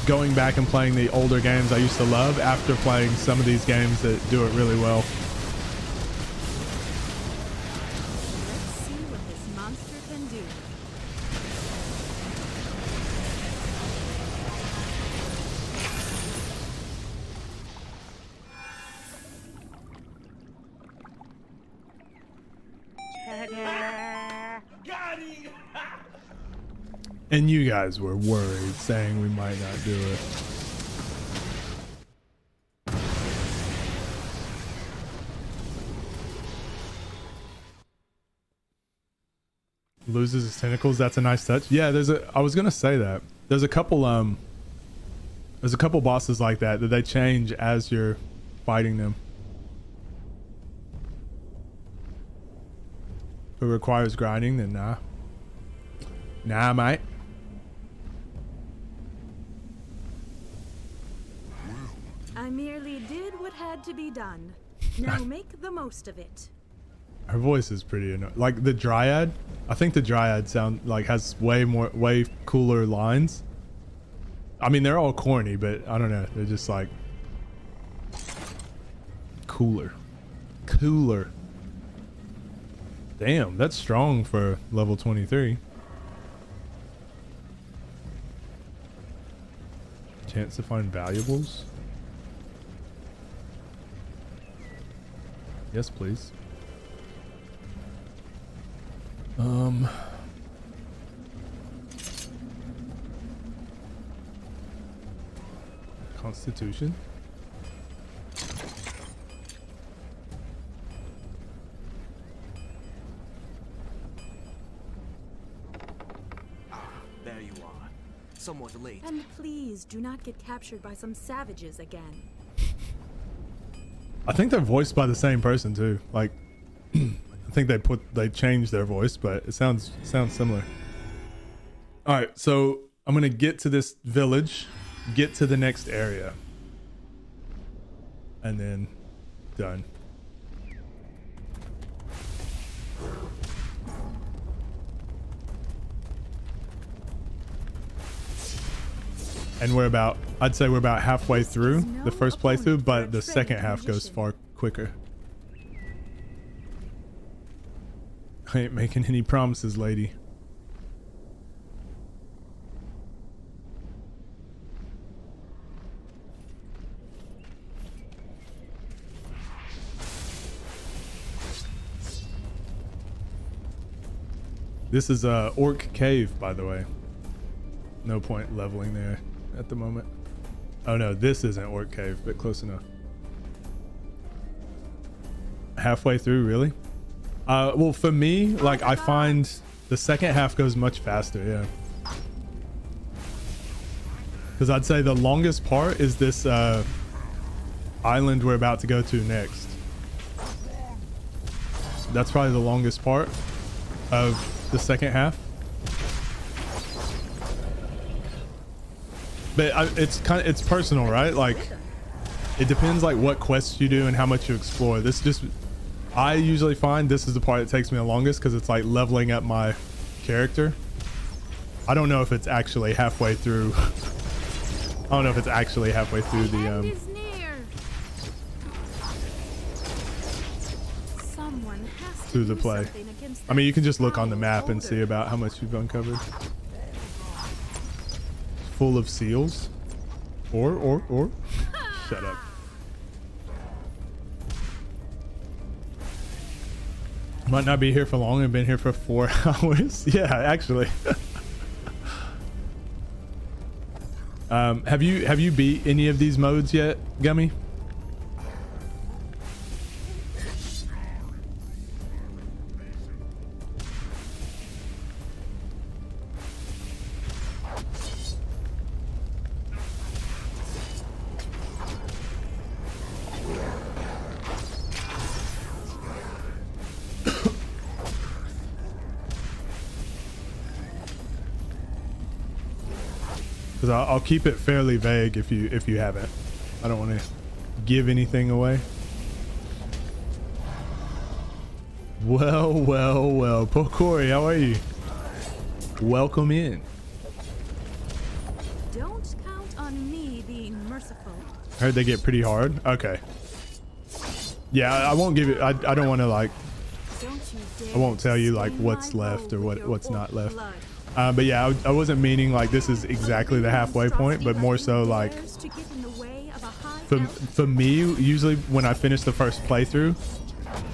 going back and playing the older games I used to love after playing some of these games that do it really well. And you guys were worried, saying we might not do it. Loses his tentacles. That's a nice touch. Yeah, I was gonna say that. There's a couple bosses like that they change as you're fighting them. If it requires grinding, then nah. Nah, mate. I merely did what had to be done. Now make the most of it. Her voice is pretty annoying. Like the Dryad, I think the Dryad has way cooler lines. I mean, they're all corny, but I don't know. They're just like cooler. Damn, that's strong for level 23. Chance to find valuables? Yes, please. Constitution. somewhat late. And please do not get captured by some savages again. I think they're voiced by the same person too. Like, I think they changed their voice, but it sounds similar. All right, so I'm gonna get to this village, get to the next area, and then done. And I'd say we're about halfway through the first playthrough, but the second half goes far quicker. I ain't making any promises, lady. This is Orc Cave, by the way. No point leveling there at the moment. Oh no, this isn't Orc Cave, but close enough. Halfway through, really? Well, for me, like, I find the second half goes much faster, yeah. Because I'd say the longest part is this island we're about to go to next. That's probably the longest part of the second half. But it's personal, right? Like, it depends like what quests you do and how much you explore. I usually find this is the part that takes me the longest because it's like leveling up my character. I don't know if it's actually halfway through. I don't know if it's actually halfway through the through the play. I mean, you can just look on the map and see about how much you've uncovered. Full of seals. Or. Shut up. Might not be here for long. I've been here for 4 hours. Yeah, actually. Have you beat any of these modes yet, Gummy? Because I'll keep it fairly vague if you haven't. I don't want to give anything away. Well. Poor Corey, how are you? Welcome in. Don't count on me being merciful. I heard they get pretty hard. Okay. Yeah, I won't give it. I don't want to like. I won't tell you like what's left or what's not left. But yeah, I wasn't meaning like this is exactly the halfway point, but more so like for me, usually when I finish the first playthrough,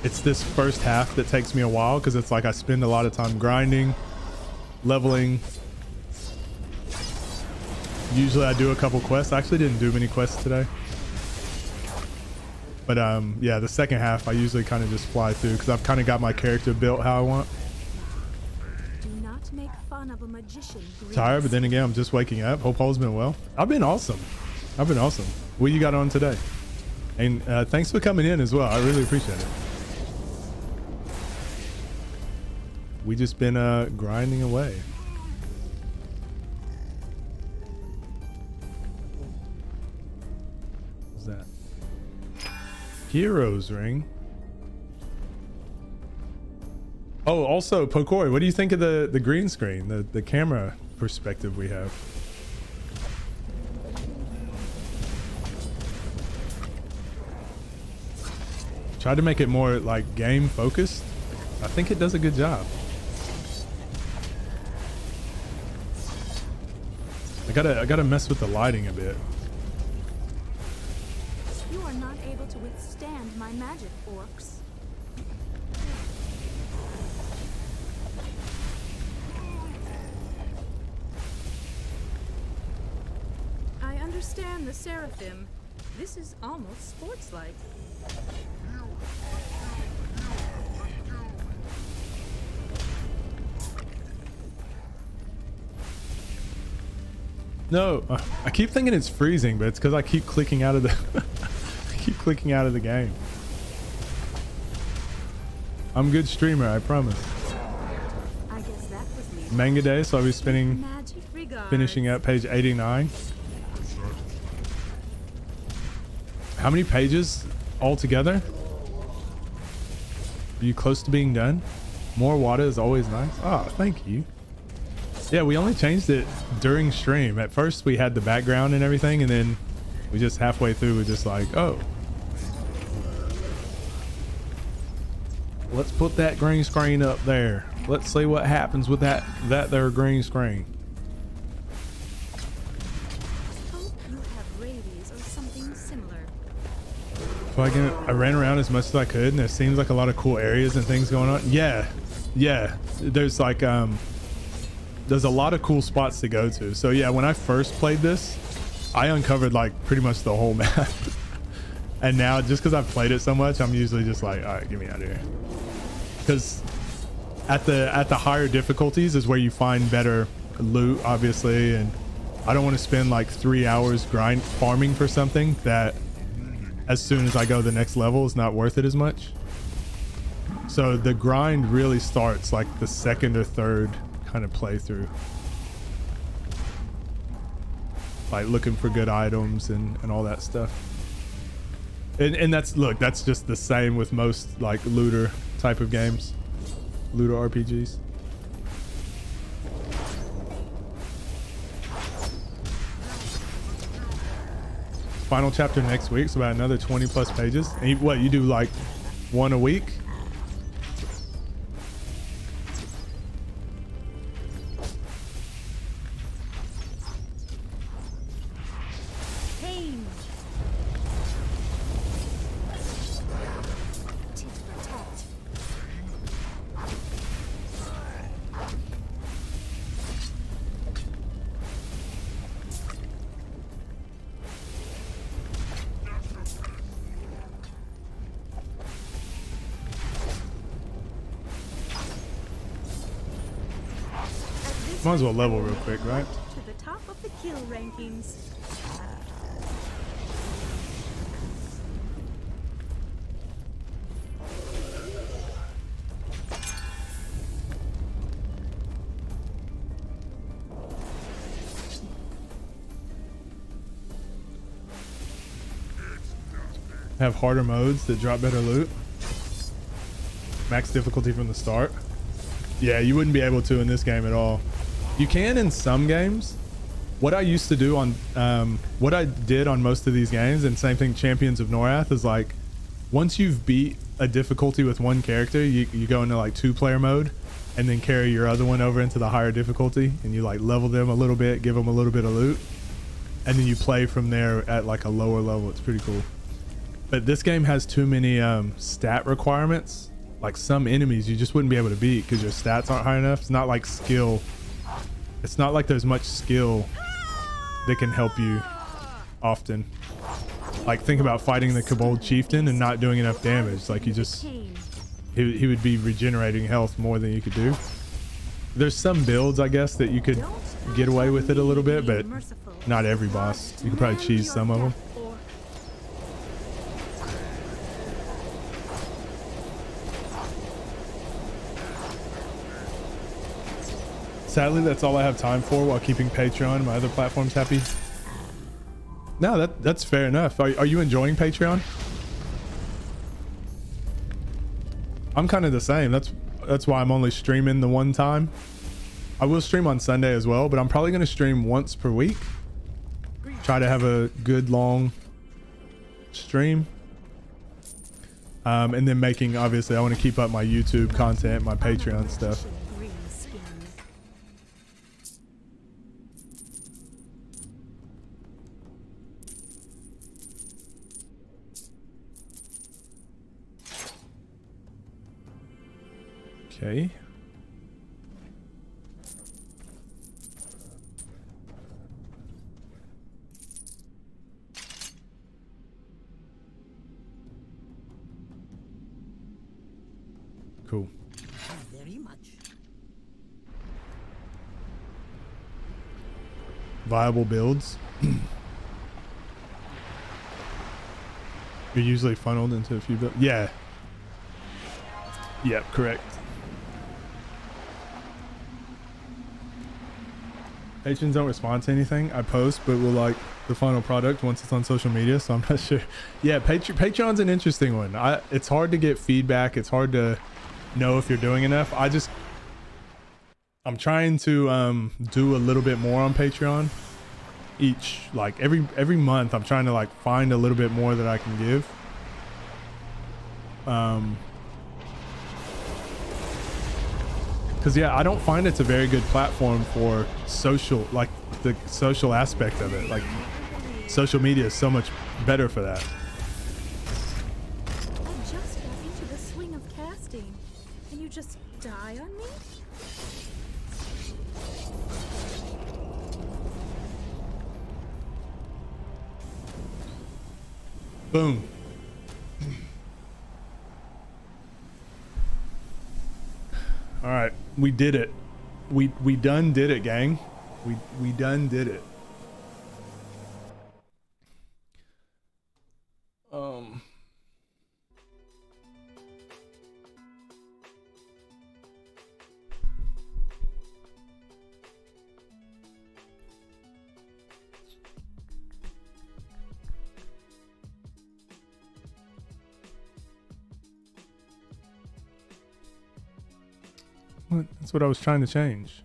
it's this first half that takes me a while because it's like I spend a lot of time grinding, leveling. Usually I do a couple quests. I actually didn't do many quests today. But yeah, the second half I usually kind of just fly through because I've kind of got my character built how I want. Make fun of a magician. Tired, but then again, I'm just waking up. Hope all's been well. I've been awesome. What you got on today? And thanks for coming in as well. I really appreciate it. We just been grinding away. What's that? Hero's ring. Oh, also, Pokori, what do you think of the green screen, the camera perspective we have? Tried to make it more like game focused. I think it does a good job. I gotta mess with the lighting a bit. You are not able to withstand my magic, orcs. I understand the seraphim. This is almost sports-like. No, I keep thinking it's freezing, but it's because I keep clicking out of the I keep clicking out of the game. I'm a good streamer, I promise. I guess that was me. Manga day, so I'll be finishing up page 89. How many pages altogether? Are you close to being done? More water is always nice. Oh, thank you. Yeah, we only changed it during stream. At first we had the background and everything, and then we just halfway through we're just like, oh, let's put that green screen up there. Let's see what happens with that there green screen. Hope you have rabies or something similar. So I ran around as much as I could, and there seems like a lot of cool areas and things going on. Yeah, there's like there's a lot of cool spots to go to. So yeah, when I first played this, I uncovered like pretty much the whole map. And now just because I've played it so much, I'm usually just like, all right, get me out of here. Because at the higher difficulties is where you find better loot, obviously, and I don't want to spend like 3 hours farming for something that as soon as I go to the next level is not worth it as much. So the grind really starts like the second or third kind of playthrough, like looking for good items and all that stuff. And that's just the same with most like looter type of games, looter RPGs. Final chapter next week, so about another 20 plus pages. And you do like one a week? Might as well level real quick, right? To the top of the kill rankings. Have harder modes that drop better loot. Max difficulty from the start. Yeah, you wouldn't be able to in this game at all. You can in some games. What I used to do on what I did on most of these games, and same thing Champions of Norath, is like once you've beat a difficulty with one character, you go into like 2-player mode and then carry your other one over into the higher difficulty, and you like level them a little bit, give them a little bit of loot, and then you play from there at like a lower level. It's pretty cool. But this game has too many stat requirements. Like some enemies you just wouldn't be able to beat because your stats aren't high enough. It's not like skill. It's not like there's much skill that can help you often. Like think about fighting the Kobold Chieftain and not doing enough damage. Like you just, he would be regenerating health more than you could do. There's some builds, I guess, that you could get away with it a little bit, but not every boss. You could probably cheese some of them. Sadly, that's all I have time for while keeping Patreon and my other platforms happy. No, that's fair enough. Are you enjoying Patreon? I'm kind of the same. That's why I'm only streaming the one time. I will stream on Sunday as well, but I'm probably going to stream once per week. Try to have a good long stream. And then obviously I want to keep up my YouTube content, my Patreon stuff. Okay. Cool. Very much. viable builds. You're usually funneled into a few builds. Yeah. Yep, correct. Patrons don't respond to anything I post, but will like the final product once it's on social media, so I'm not sure. Yeah, Patreon's an interesting one. It's hard to get feedback. It's hard to know if you're doing enough. I'm trying to do a little bit more on Patreon. Each, like every month, I'm trying to like find a little bit more that I can give. Because yeah, I don't find it's a very good platform for social, like the social aspect of it. Like social media is so much better for that. I just got into the swing of casting, and you just die on me? Boom. All right, we did it. We done did it, gang. We done did it. That's what I was trying to change.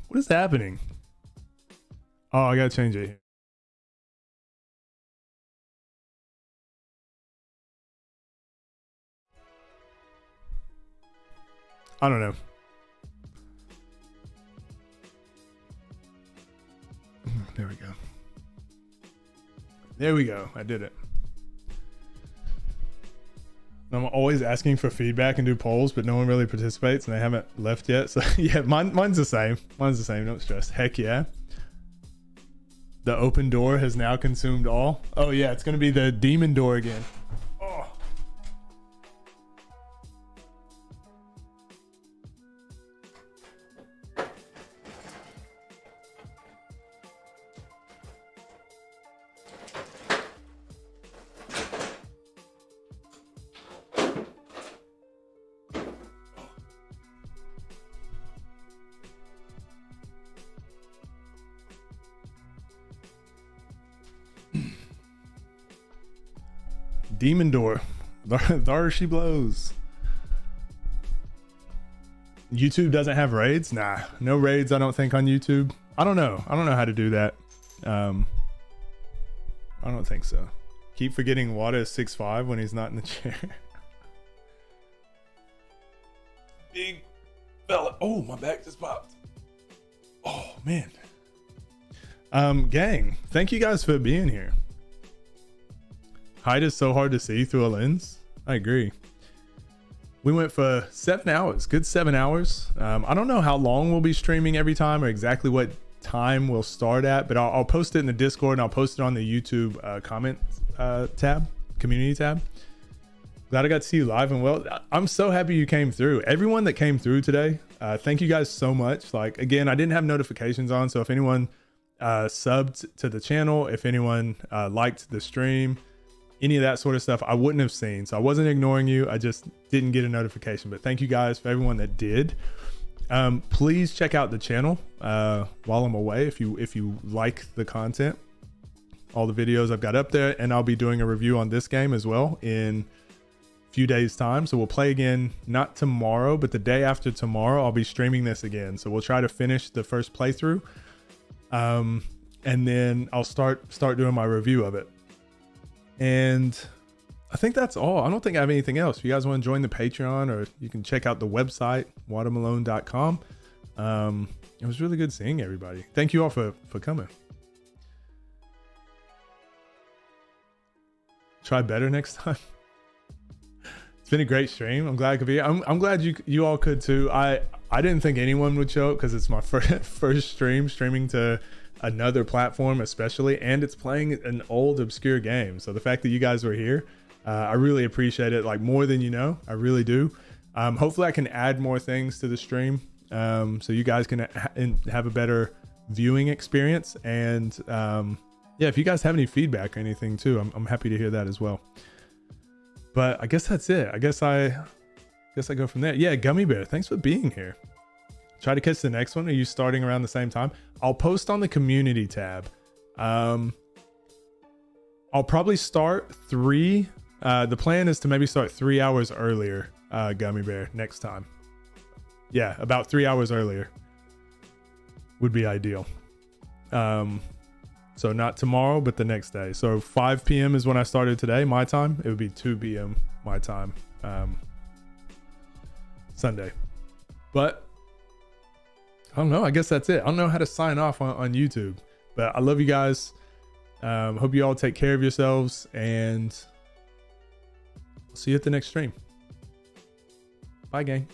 What is happening? Oh, I gotta change it. I don't know. There we go. There we go. I did it. I'm always asking for feedback and do polls, but no one really participates and they haven't left yet. So yeah, mine's the same. Mine's the same. Don't stress. Heck yeah. The open door has now consumed all. Oh yeah, it's going to be the demon door again. Oh. Demon door. There she blows. YouTube doesn't have raids? Nah, no raids I don't think on YouTube. I don't know how to do that. I don't think so. Keep forgetting Wada is 6'5" when he's not in the chair. Big fella. Oh, my back just popped. Oh man. Gang, thank you guys for being here. Height is so hard to see through a lens. I agree. We went for 7 hours, good 7 hours. I don't know how long we'll be streaming every time or exactly what time we'll start at, but I'll post it in the Discord and I'll post it on the YouTube comment tab, community tab. Glad I got to see you live and well. I'm so happy you came through. Everyone that came through today, thank you guys so much. Like, again, I didn't have notifications on, so if anyone subbed to the channel, if anyone liked the stream, any of that sort of stuff, I wouldn't have seen. So I wasn't ignoring you. I just didn't get a notification. But thank you guys for everyone that did. Please check out the channel while I'm away if you like the content. All the videos I've got up there, and I'll be doing a review on this game as well in a few days time. So we'll play again, not tomorrow, but the day after tomorrow. I'll be streaming this again. So we'll try to finish the first playthrough, and then I'll start doing my review of it. And I think that's all. I don't think I have anything else. If you guys want to join the Patreon, or you can check out the website, watermalone.com. It was really good seeing everybody. Thank you all for coming. Try better next time. It's been a great stream. I'm glad I could be here. I'm glad you all could too. I didn't think anyone would show up because it's my first streaming to another platform, especially, and it's playing an old obscure game. So the fact that you guys were here, I really appreciate it, like more than you know. I really do. Hopefully I can add more things to the stream, so you guys can have a better viewing experience. And yeah, if you guys have any feedback or anything too, I'm happy to hear that as well. But I guess that's it. I guess I go from there. Yeah, Gummy Bear, thanks for being here. Try to catch the next one. Are you starting around the same time? I'll post on the community tab. I'll probably start 3. The plan is to maybe start 3 hours earlier, Gummy Bear, next time. Yeah, about 3 hours earlier would be ideal. So not tomorrow, but the next day. So 5 p.m. is when I started today, my time. It would be 2 p.m. my time, Sunday. But I don't know. I guess that's it. I don't know how to sign off on YouTube, but I love you guys. Hope you all take care of yourselves, and I'll see you at the next stream. Bye, gang.